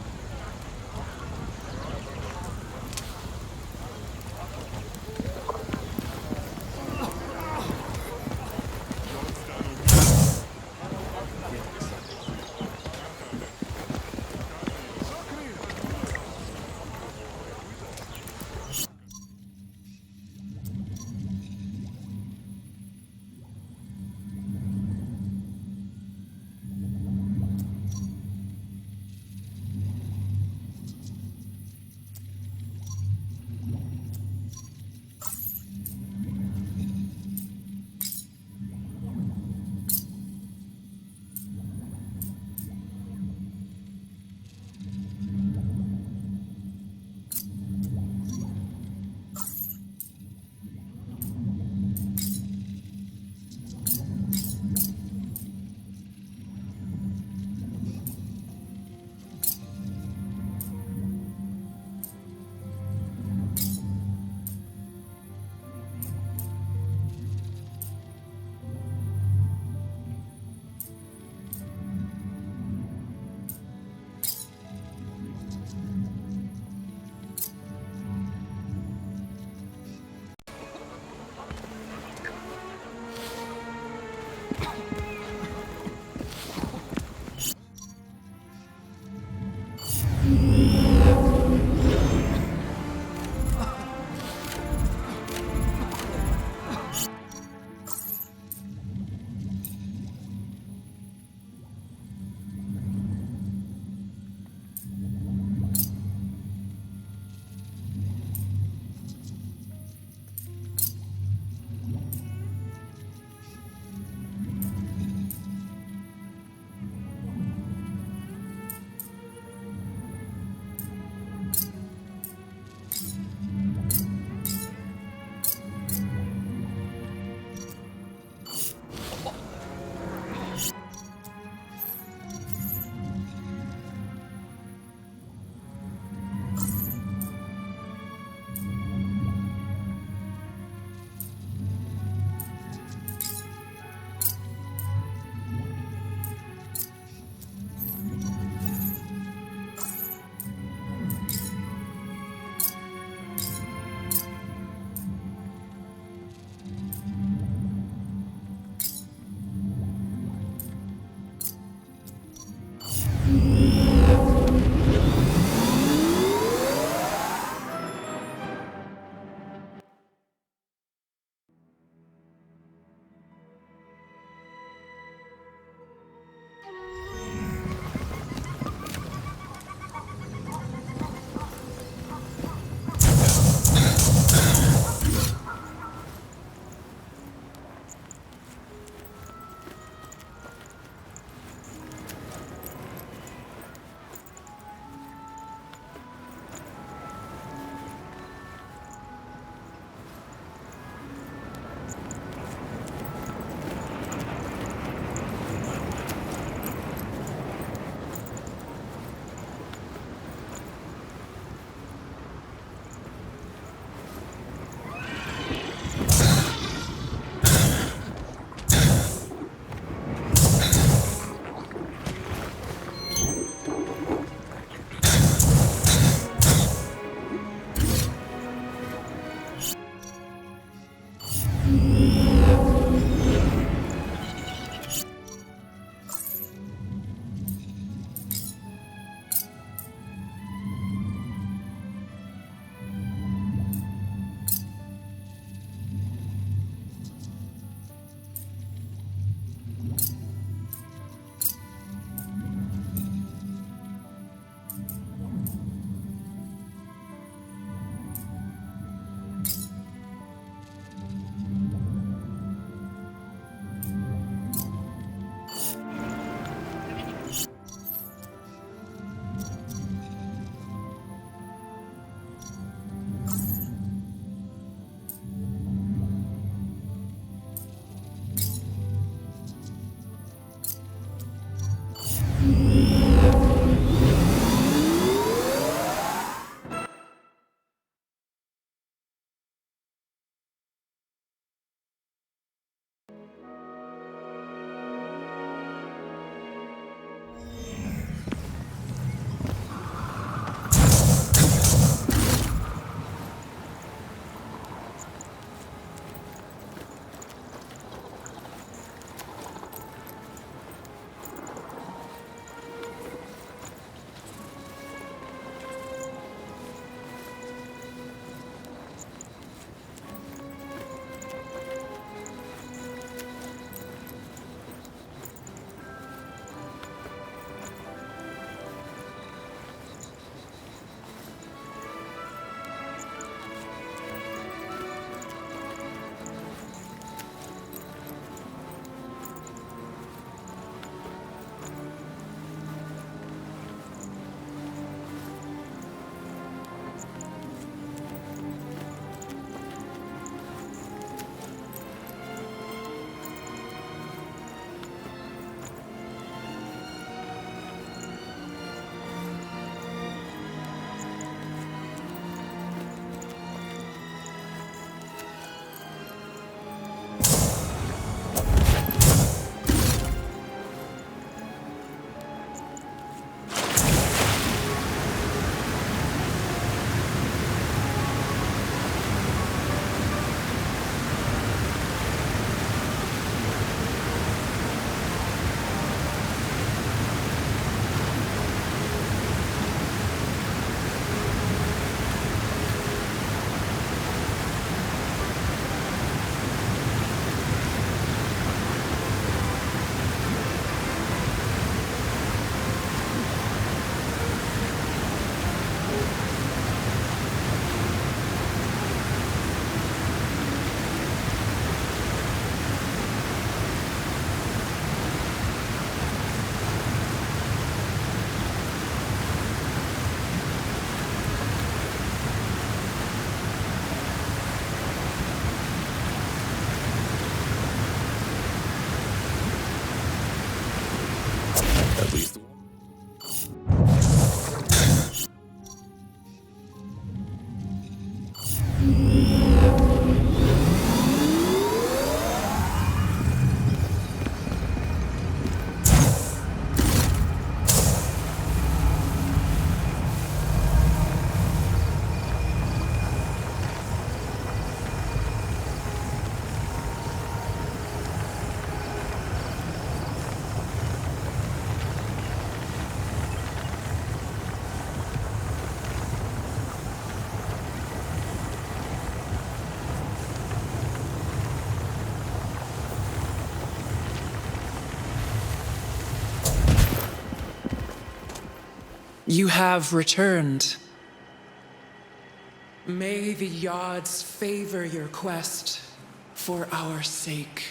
You have returned. May the Yods favor your quest for our sake.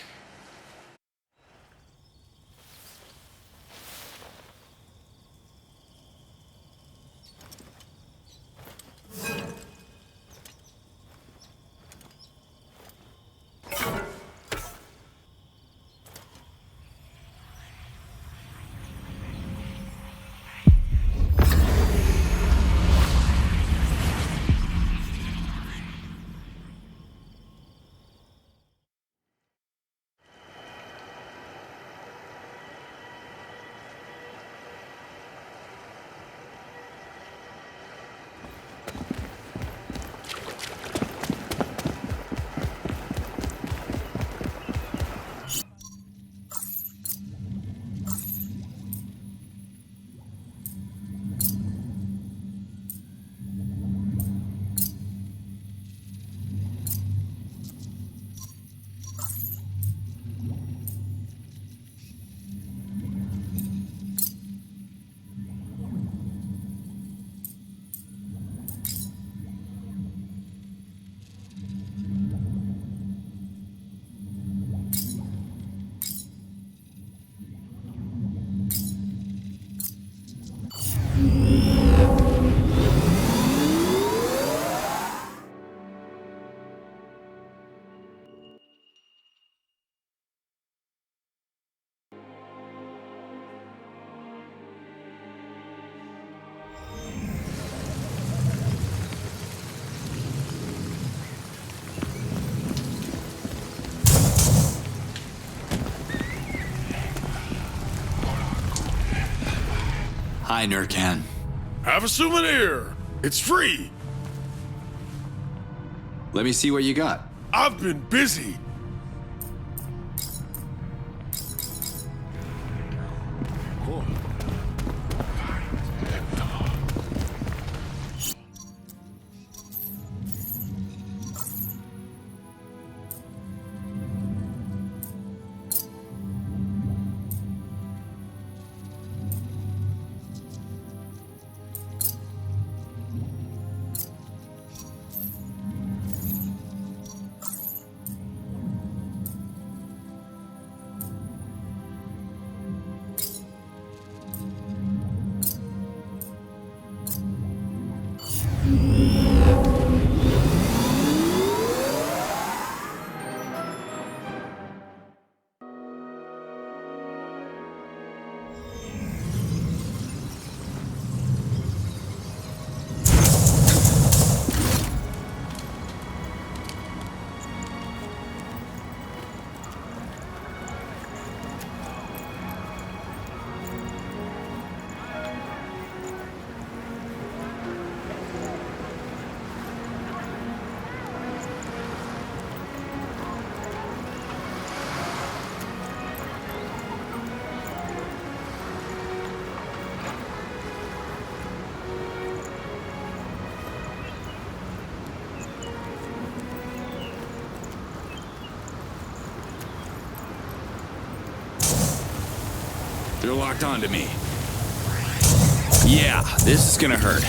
Hi, Nurkan. Have a souvenir. It's free. Let me see what you got. I've been busy. They're locked onto me. Yeah, this is gonna hurt.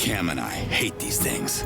Cam and I hate these things.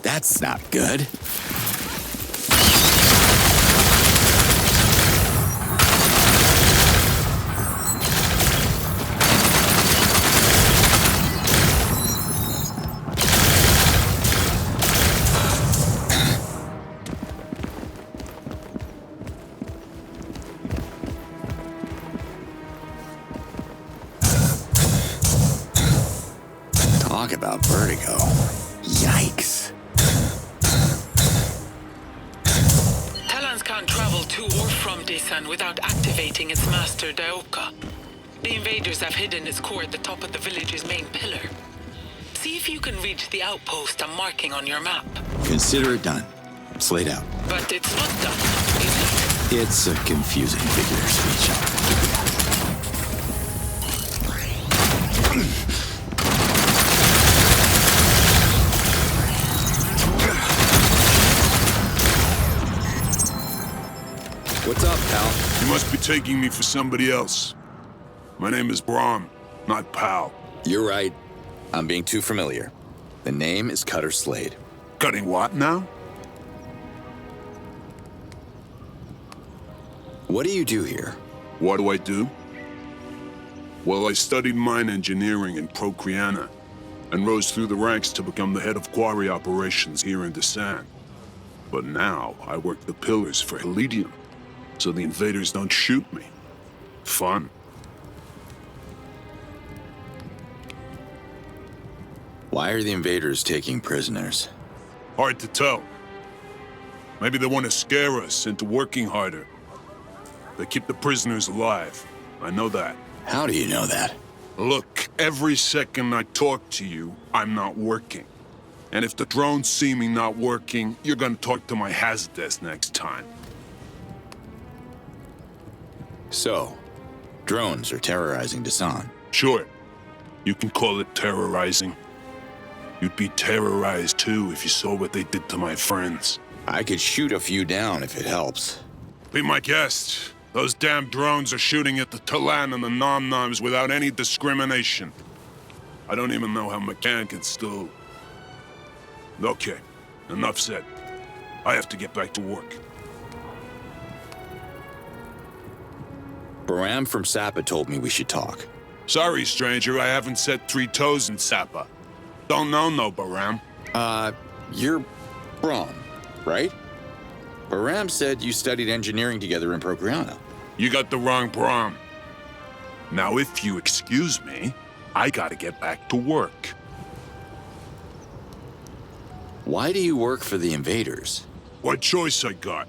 That's not good. Talk about vertigo. Yikes. To or from Desan without activating its master Daoka. The invaders have hidden its core at the top of the village's main pillar. See if you can reach the outpost I'm marking on your map. Consider it done. Slade out. But it's not done, is it? It's a confusing figure of speech. What's up, pal? You must be taking me for somebody else. My name is Brahm, not Pal. You're right. I'm being too familiar. The name is Cutter Slade. Cutting what now? What do you do here? What do I do? Well, I studied mine engineering in Procreana and rose through the ranks to become the head of quarry operations here in Desan. But now I work the pillars for Helidium, so the invaders don't shoot me. Fun. Why are the invaders taking prisoners? Hard to tell. Maybe they want to scare us into working harder. They keep the prisoners alive. I know that. How do you know that? Look, every second I talk to you, I'm not working. And if the drones see me not working, you're gonna talk to my Hazdes next time. So, drones are terrorizing Desan. Sure. You can call it terrorizing. You'd be terrorized too if you saw what they did to my friends. I could shoot a few down if it helps. Be my guest. Those damn drones are shooting at the Talan and the Nom-Noms without any discrimination. I don't even know how McCann can still... Okay, enough said. I have to get back to work. Baram from Sapa told me we should talk. Sorry, stranger, I haven't set 3 toes in Sapa. Don't know no Baram. You're Brahm, right? Baram said you studied engineering together in Procreana. You got the wrong Brahm. Now, if you excuse me, I gotta get back to work. Why do you work for the invaders? What choice I got?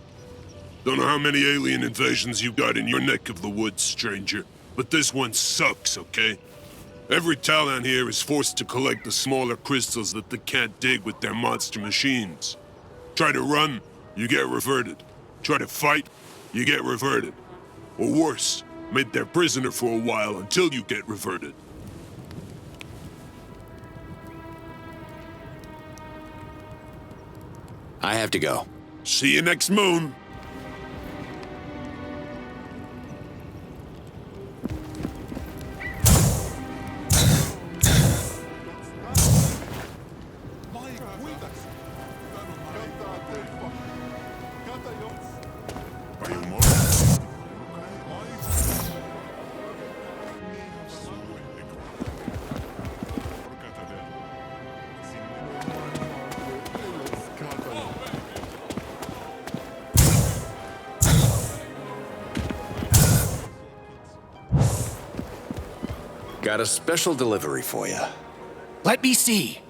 Don't know how many alien invasions you got in your neck of the woods, stranger, but this one sucks, okay? Every Talon here is forced to collect the smaller crystals that they can't dig with their monster machines. Try to run, you get reverted. Try to fight, you get reverted. Or worse, made their prisoner for a while until you get reverted. I have to go. See you next moon. Got a special delivery for you. Let me see.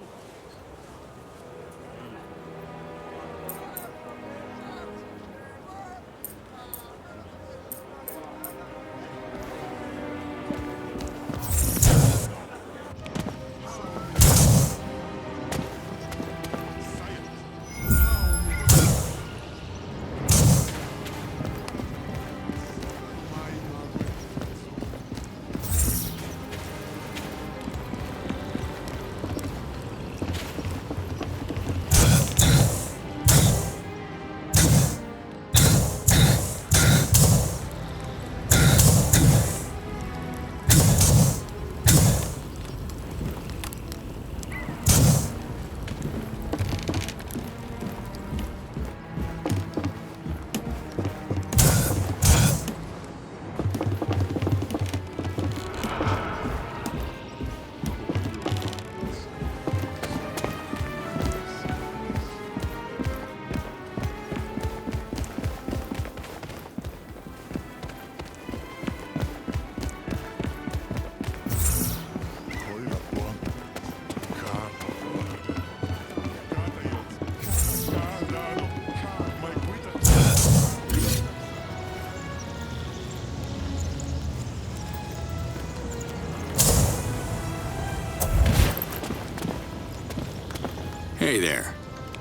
Hey there.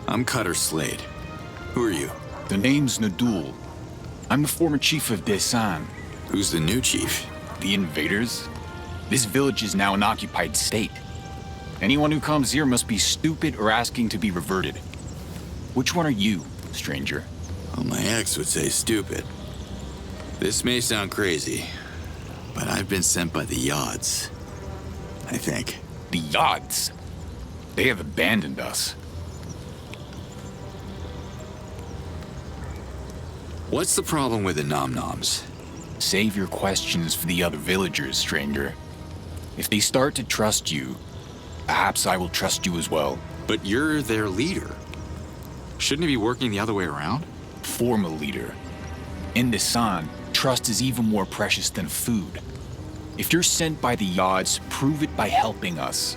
I'm Cutter Slade. Who are you? The name's Nadul. I'm the former chief of Desan. Who's the new chief? The invaders? This village is now an occupied state. Anyone who comes here must be stupid or asking to be reverted. Which one are you, stranger? Well, my ex would say stupid. This may sound crazy, but I've been sent by the Yods. I think. The Yods? They have abandoned us. What's the problem with the Nom-Noms? Save your questions for the other villagers, stranger. If they start to trust you, perhaps I will trust you as well. But you're their leader. Shouldn't it be working the other way around? Former leader. In Desan, trust is even more precious than food. If you're sent by the Yods, prove it by helping us.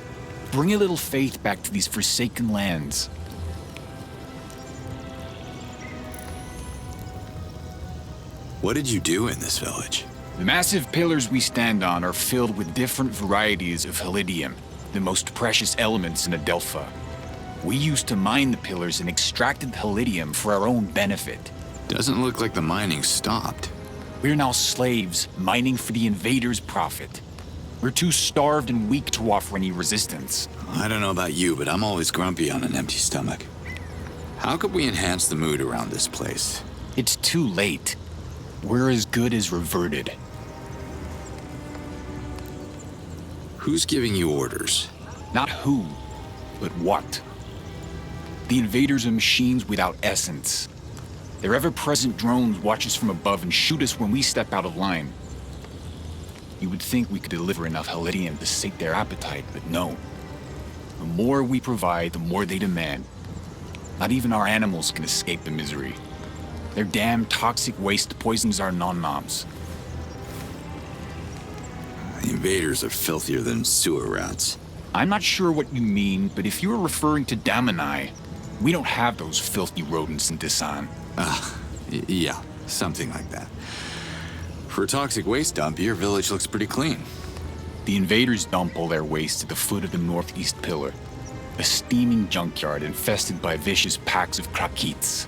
Bring a little faith back to these forsaken lands. What did you do in this village? The massive pillars we stand on are filled with different varieties of Helidium, the most precious elements in Adelpha. We used to mine the pillars and extracted the Helidium for our own benefit. Doesn't look like the mining stopped. We're now slaves, mining for the invaders' profit. We're too starved and weak to offer any resistance. I don't know about you, but I'm always grumpy on an empty stomach. How could we enhance the mood around this place? It's too late. We're as good as reverted. Who's giving you orders? Not who, but what. The invaders are machines without essence. Their ever-present drones watch us from above and shoot us when we step out of line. You would think we could deliver enough Helidium to sate their appetite, but no. The more we provide, the more they demand. Not even our animals can escape the misery. Their damn toxic waste poisons our non-noms. The invaders are filthier than sewer rats. I'm not sure what you mean, but if you're referring to Damanai, we don't have those filthy rodents in Desan. Yeah, Something like that. For a toxic waste dump, your village looks pretty clean. The invaders dump all their waste at the foot of the northeast pillar. A steaming junkyard infested by vicious packs of krakits.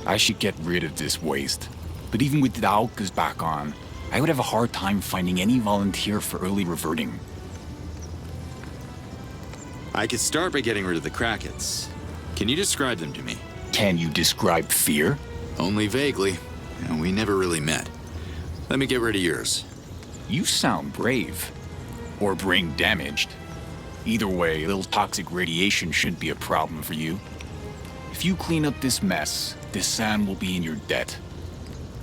I should get rid of this waste. But even with the Outcast back on, I would have a hard time finding any volunteer for early reverting. I could start by getting rid of the Krakens. Can you describe them to me? Can you describe fear? Only vaguely. And we never really met. Let me get rid of yours. You sound brave. Or brain damaged. Either way, a little toxic radiation shouldn't be a problem for you. If you clean up this mess, this sand will be in your debt.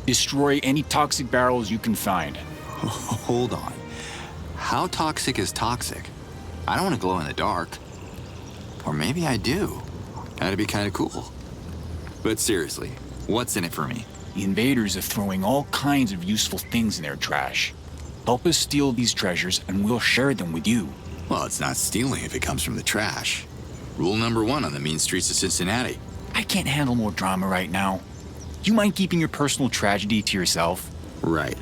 Destroy any toxic barrels you can find. Hold on. How toxic is toxic? I don't want to glow in the dark. Or maybe I do. That'd be kind of cool. But seriously, what's in it for me? The invaders are throwing all kinds of useful things in their trash. Help us steal these treasures and we'll share them with you. Well, it's not stealing if it comes from the trash. Rule number 1 on the mean streets of Cincinnati. I can't handle more drama right now. You mind keeping your personal tragedy to yourself? Right.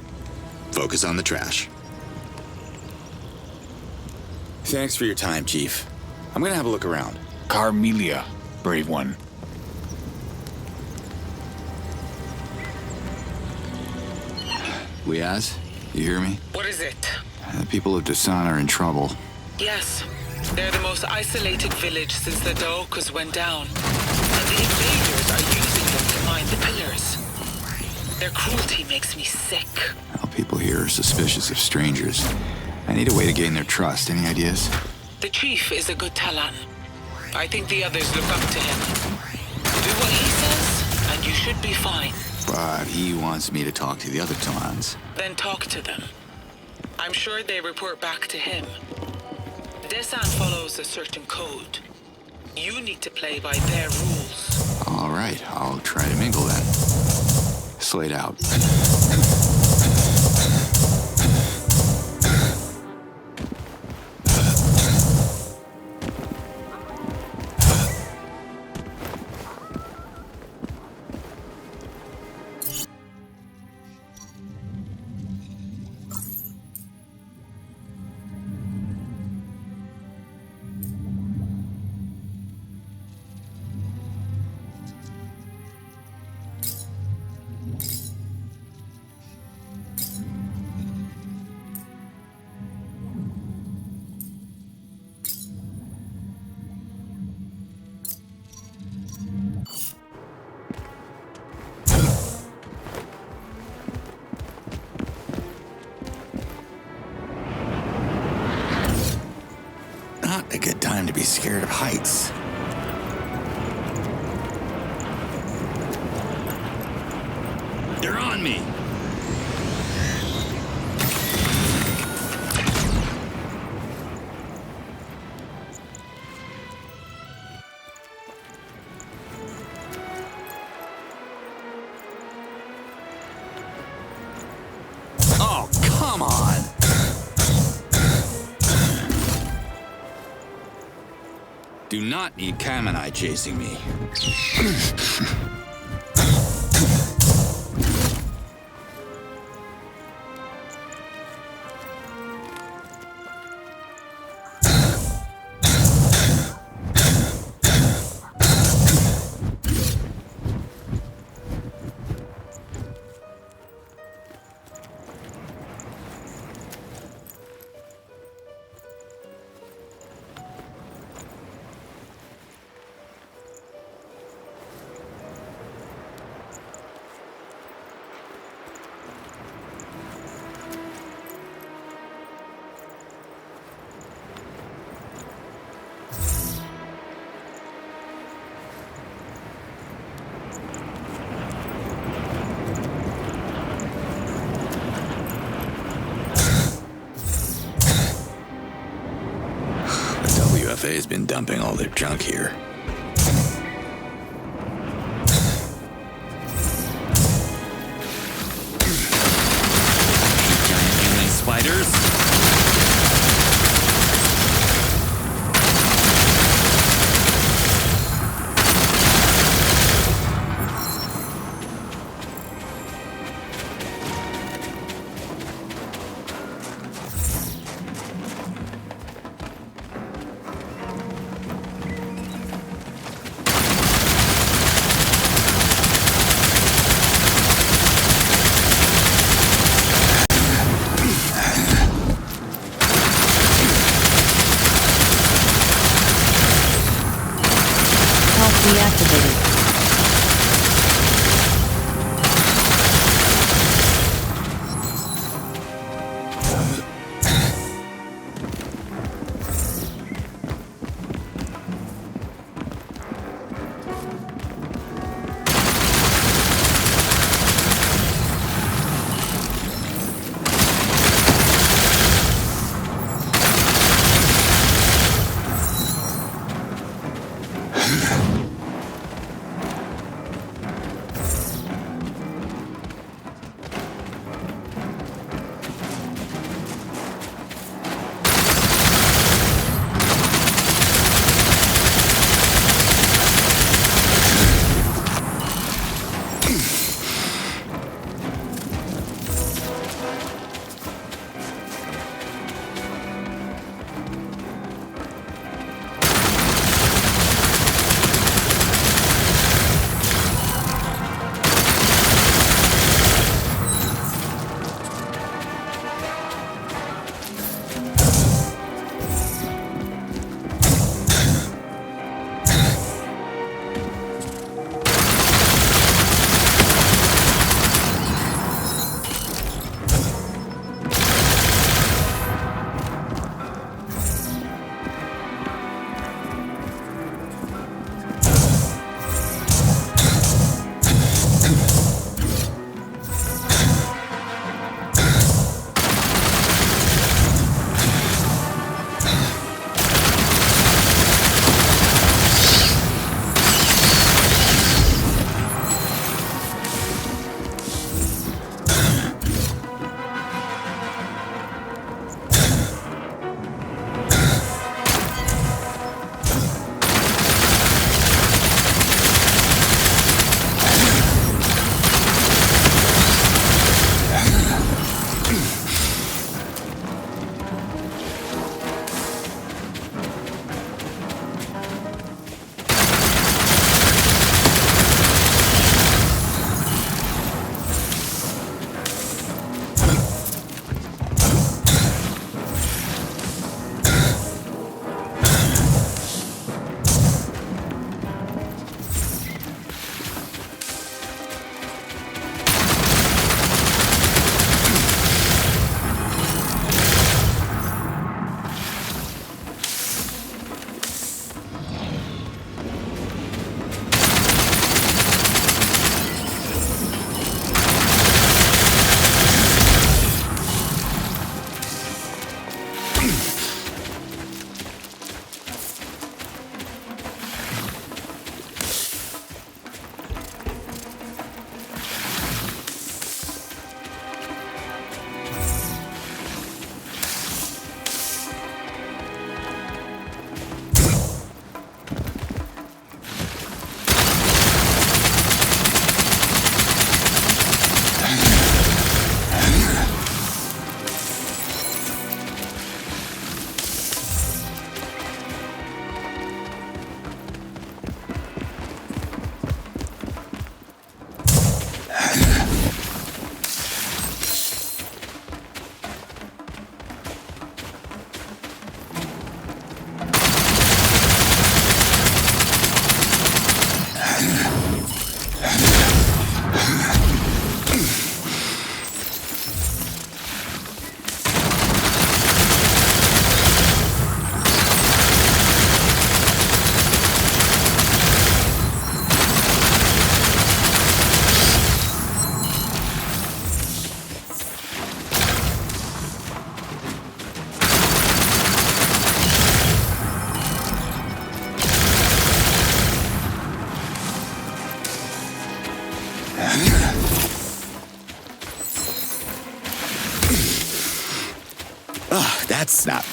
Focus on the trash. Thanks for your time, Chief. I'm gonna have a look around. Carmelia, brave one. Liaz, you hear me? What is it? The people of Dasan are in trouble. Yes. They're the most isolated village since the Daokas went down. And the invaders are using them to mine the pillars. Their cruelty makes me sick. Well, people here are suspicious of strangers. I need a way to gain their trust. Any ideas? The chief is a good Talan. I think the others look up to him. Do what he says, and you should be fine. But he wants me to talk to the other Talans. Then talk to them. I'm sure they report back to him. Desan follows a certain code. You need to play by their rules. All right, I'll try to mingle then. Slade out. Not a good time to be scared of heights. They're on me! Oh, come on! Do not need Kamenai chasing me. WFA's been dumping all their junk here. Giant alien spiders?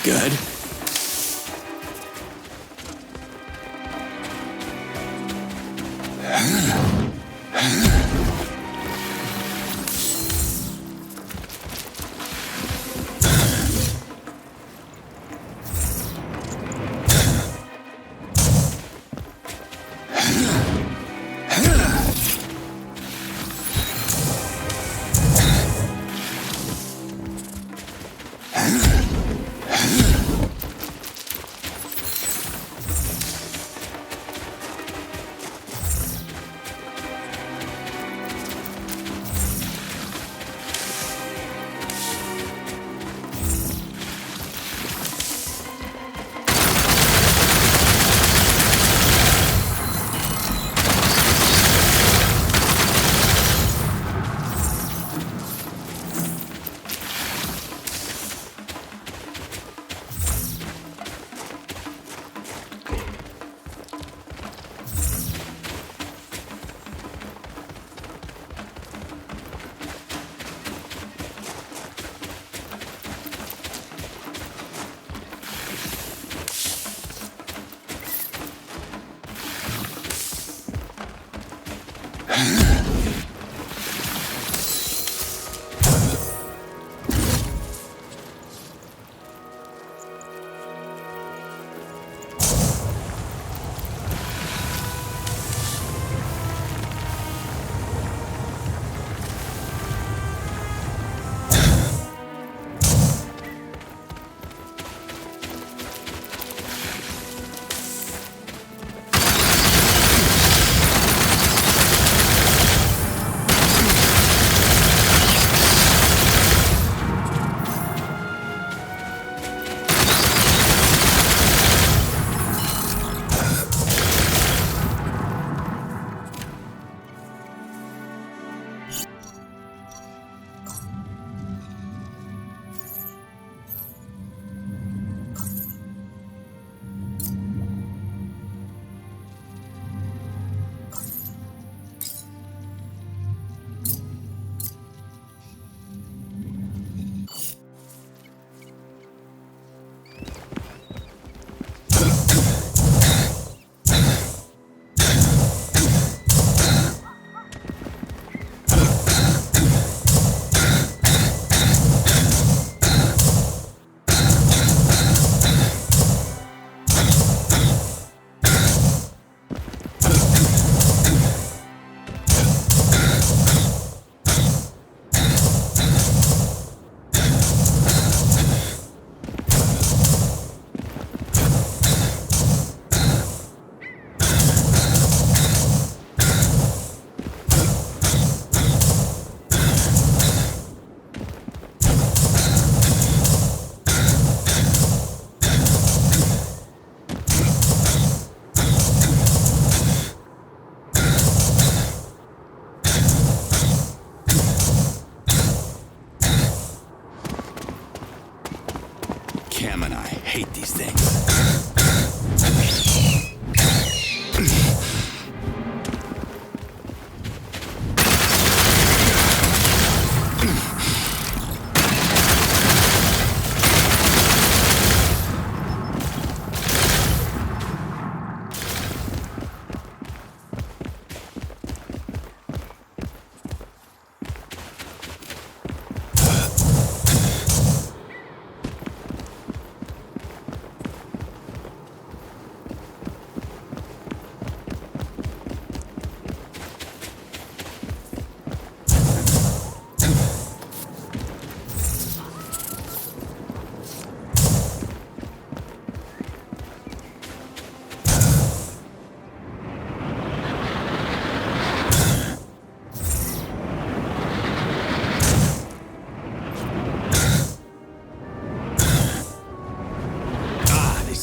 Good. hate these things.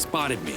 Spotted me.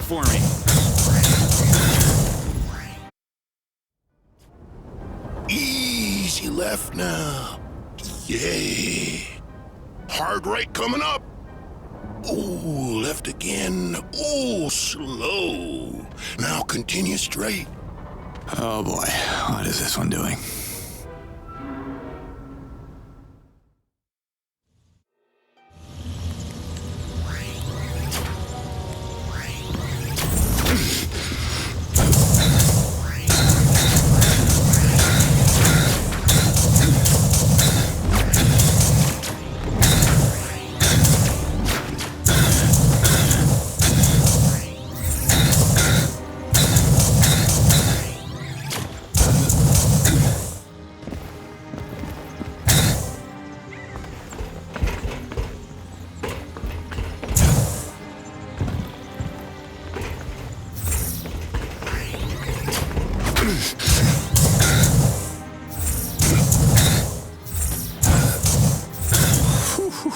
for me. Easy left now. Yay. Hard right coming up. Ooh, left again. Ooh, slow. Now continue straight. Oh boy, what is this one doing?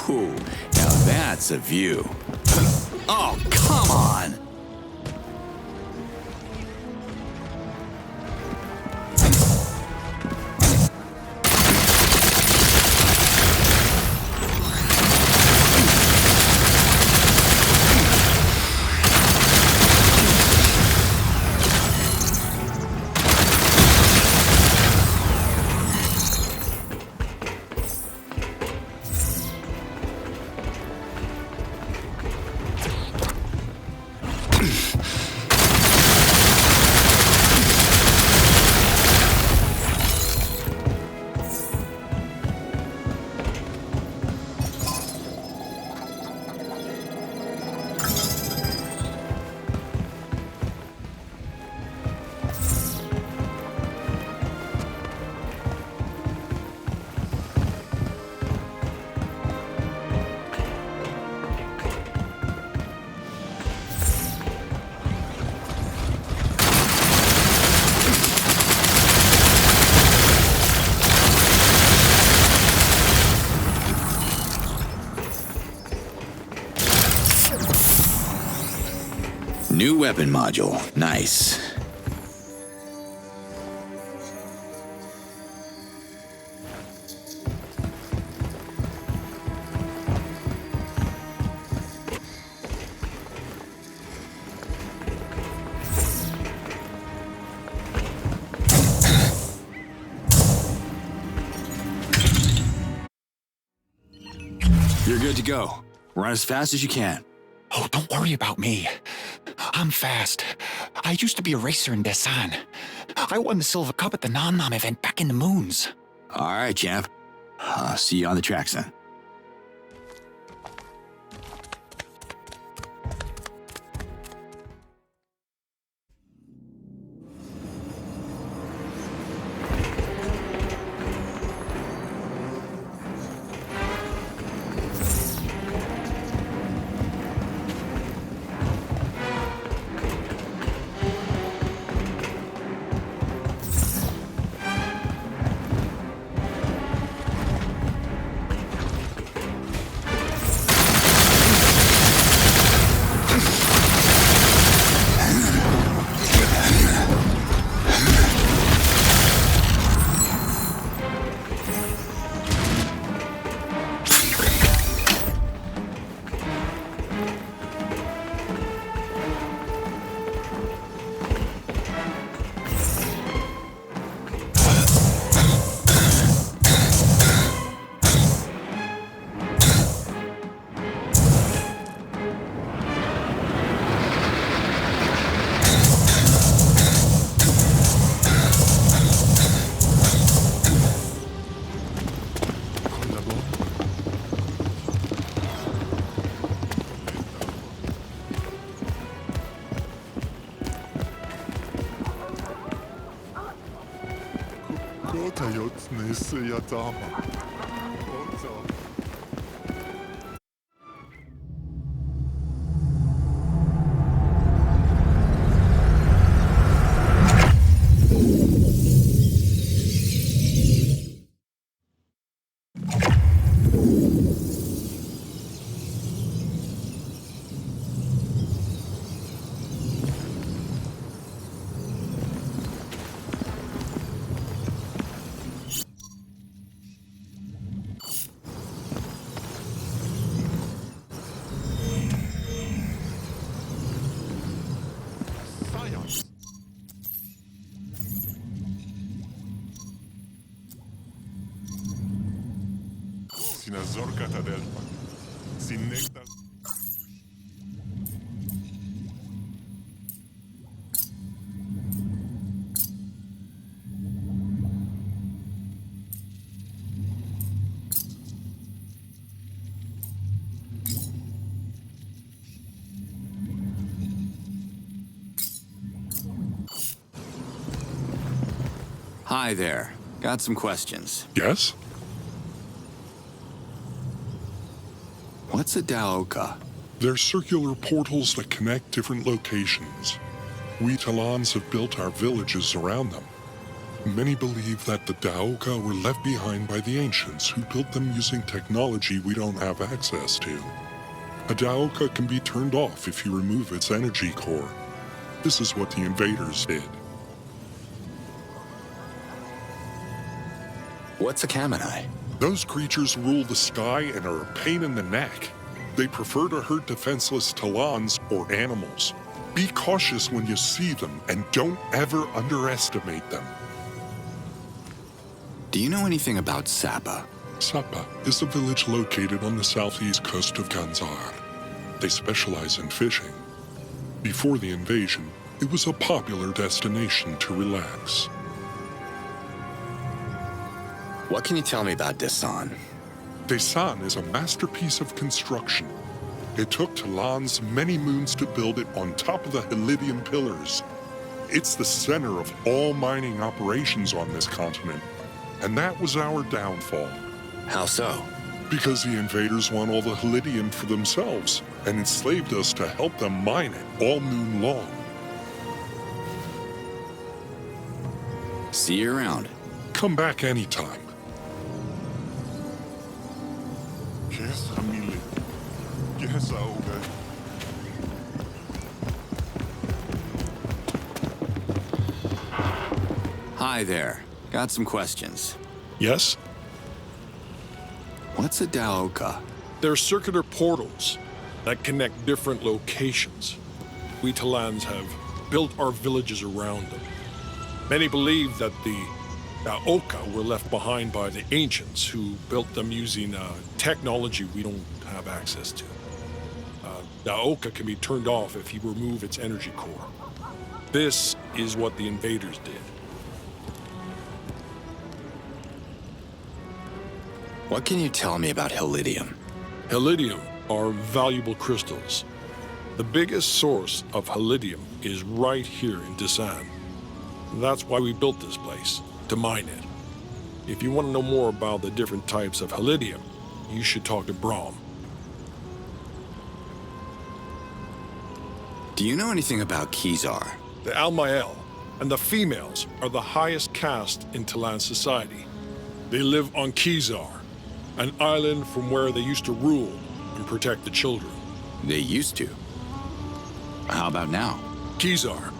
Ooh, now that's a view. Oh, come on! New weapon module. Nice. You're good to go. Run as fast as you can. Oh, don't worry about me. I'm fast. I used to be a racer in Desan. I won the Silver Cup at the Nam event back in the Moons. All right, champ. See you on the tracks then. Adelpha. Hi there. Got some questions. Yes? What's a Daoka? They're circular portals that connect different locations. We Talans have built our villages around them. Many believe that the Daoka were left behind by the ancients who built them using technology we don't have access to. A Daoka can be turned off if you remove its energy core. This is what the invaders did. What's a Kamenai? Those creatures rule the sky and are a pain in the neck. They prefer to hurt defenseless Talans or animals. Be cautious when you see them and don't ever underestimate them. Do you know anything about Sapa? Sapa is a village located on the southeast coast of Ganzar. They specialize in fishing. Before the invasion, it was a popular destination to relax. What can you tell me about Desan? Desan is a masterpiece of construction. It took Talans many moons to build it on top of the Helidium pillars. It's the center of all mining operations on this continent, and that was our downfall. How so? Because the invaders want all the Helidium for themselves and enslaved us to help them mine it all moon long. See you around. Come back anytime. Yes, Hamile. Yes, Aoga. Hi there. Got some questions. Yes? What's a Daoka? They're circular portals that connect different locations. We Talans have built our villages around them. Many believe that the Daoka were left behind by the ancients who built them using technology we don't have access to. Daoka can be turned off if you remove its energy core. This is what the invaders did. What can you tell me about Helidium? Helidium are valuable crystals. The biggest source of Helidium is right here in Desan. That's why we built this place, to mine it. If you want to know more about the different types of Helidium, you should talk to Brahm. Do you know anything about Kizar? The Almael and the females are the highest caste in Talan society. They live on Kizar, an island from where they used to rule and protect the children. They used to? How about now? Kizar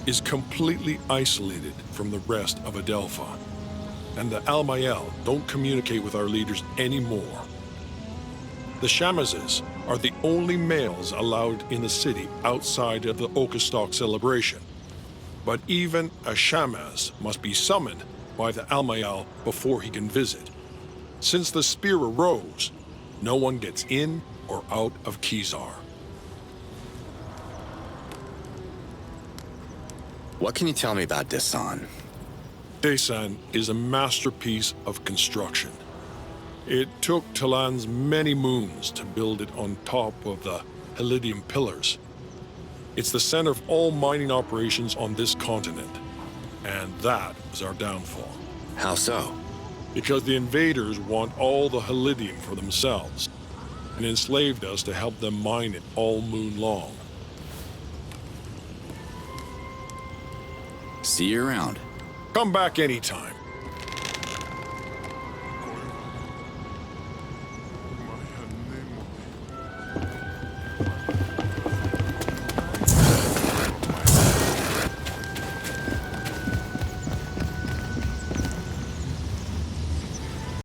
is completely isolated from the rest of Adelpha, and the Almael don't communicate with our leaders anymore. The Shamazes are the only males allowed in the city outside of the Okastok celebration. But even a Shamaz must be summoned by the Almael before he can visit. Since the spear arose, no one gets in or out of Kizar. What can you tell me about Desan? Desan is a masterpiece of construction. It took Talan's many moons to build it on top of the Helidium pillars. It's the center of all mining operations on this continent, and that was our downfall. How so? Because the invaders want all the Helidium for themselves, and enslaved us to help them mine it all moon long. See you around. Come back anytime.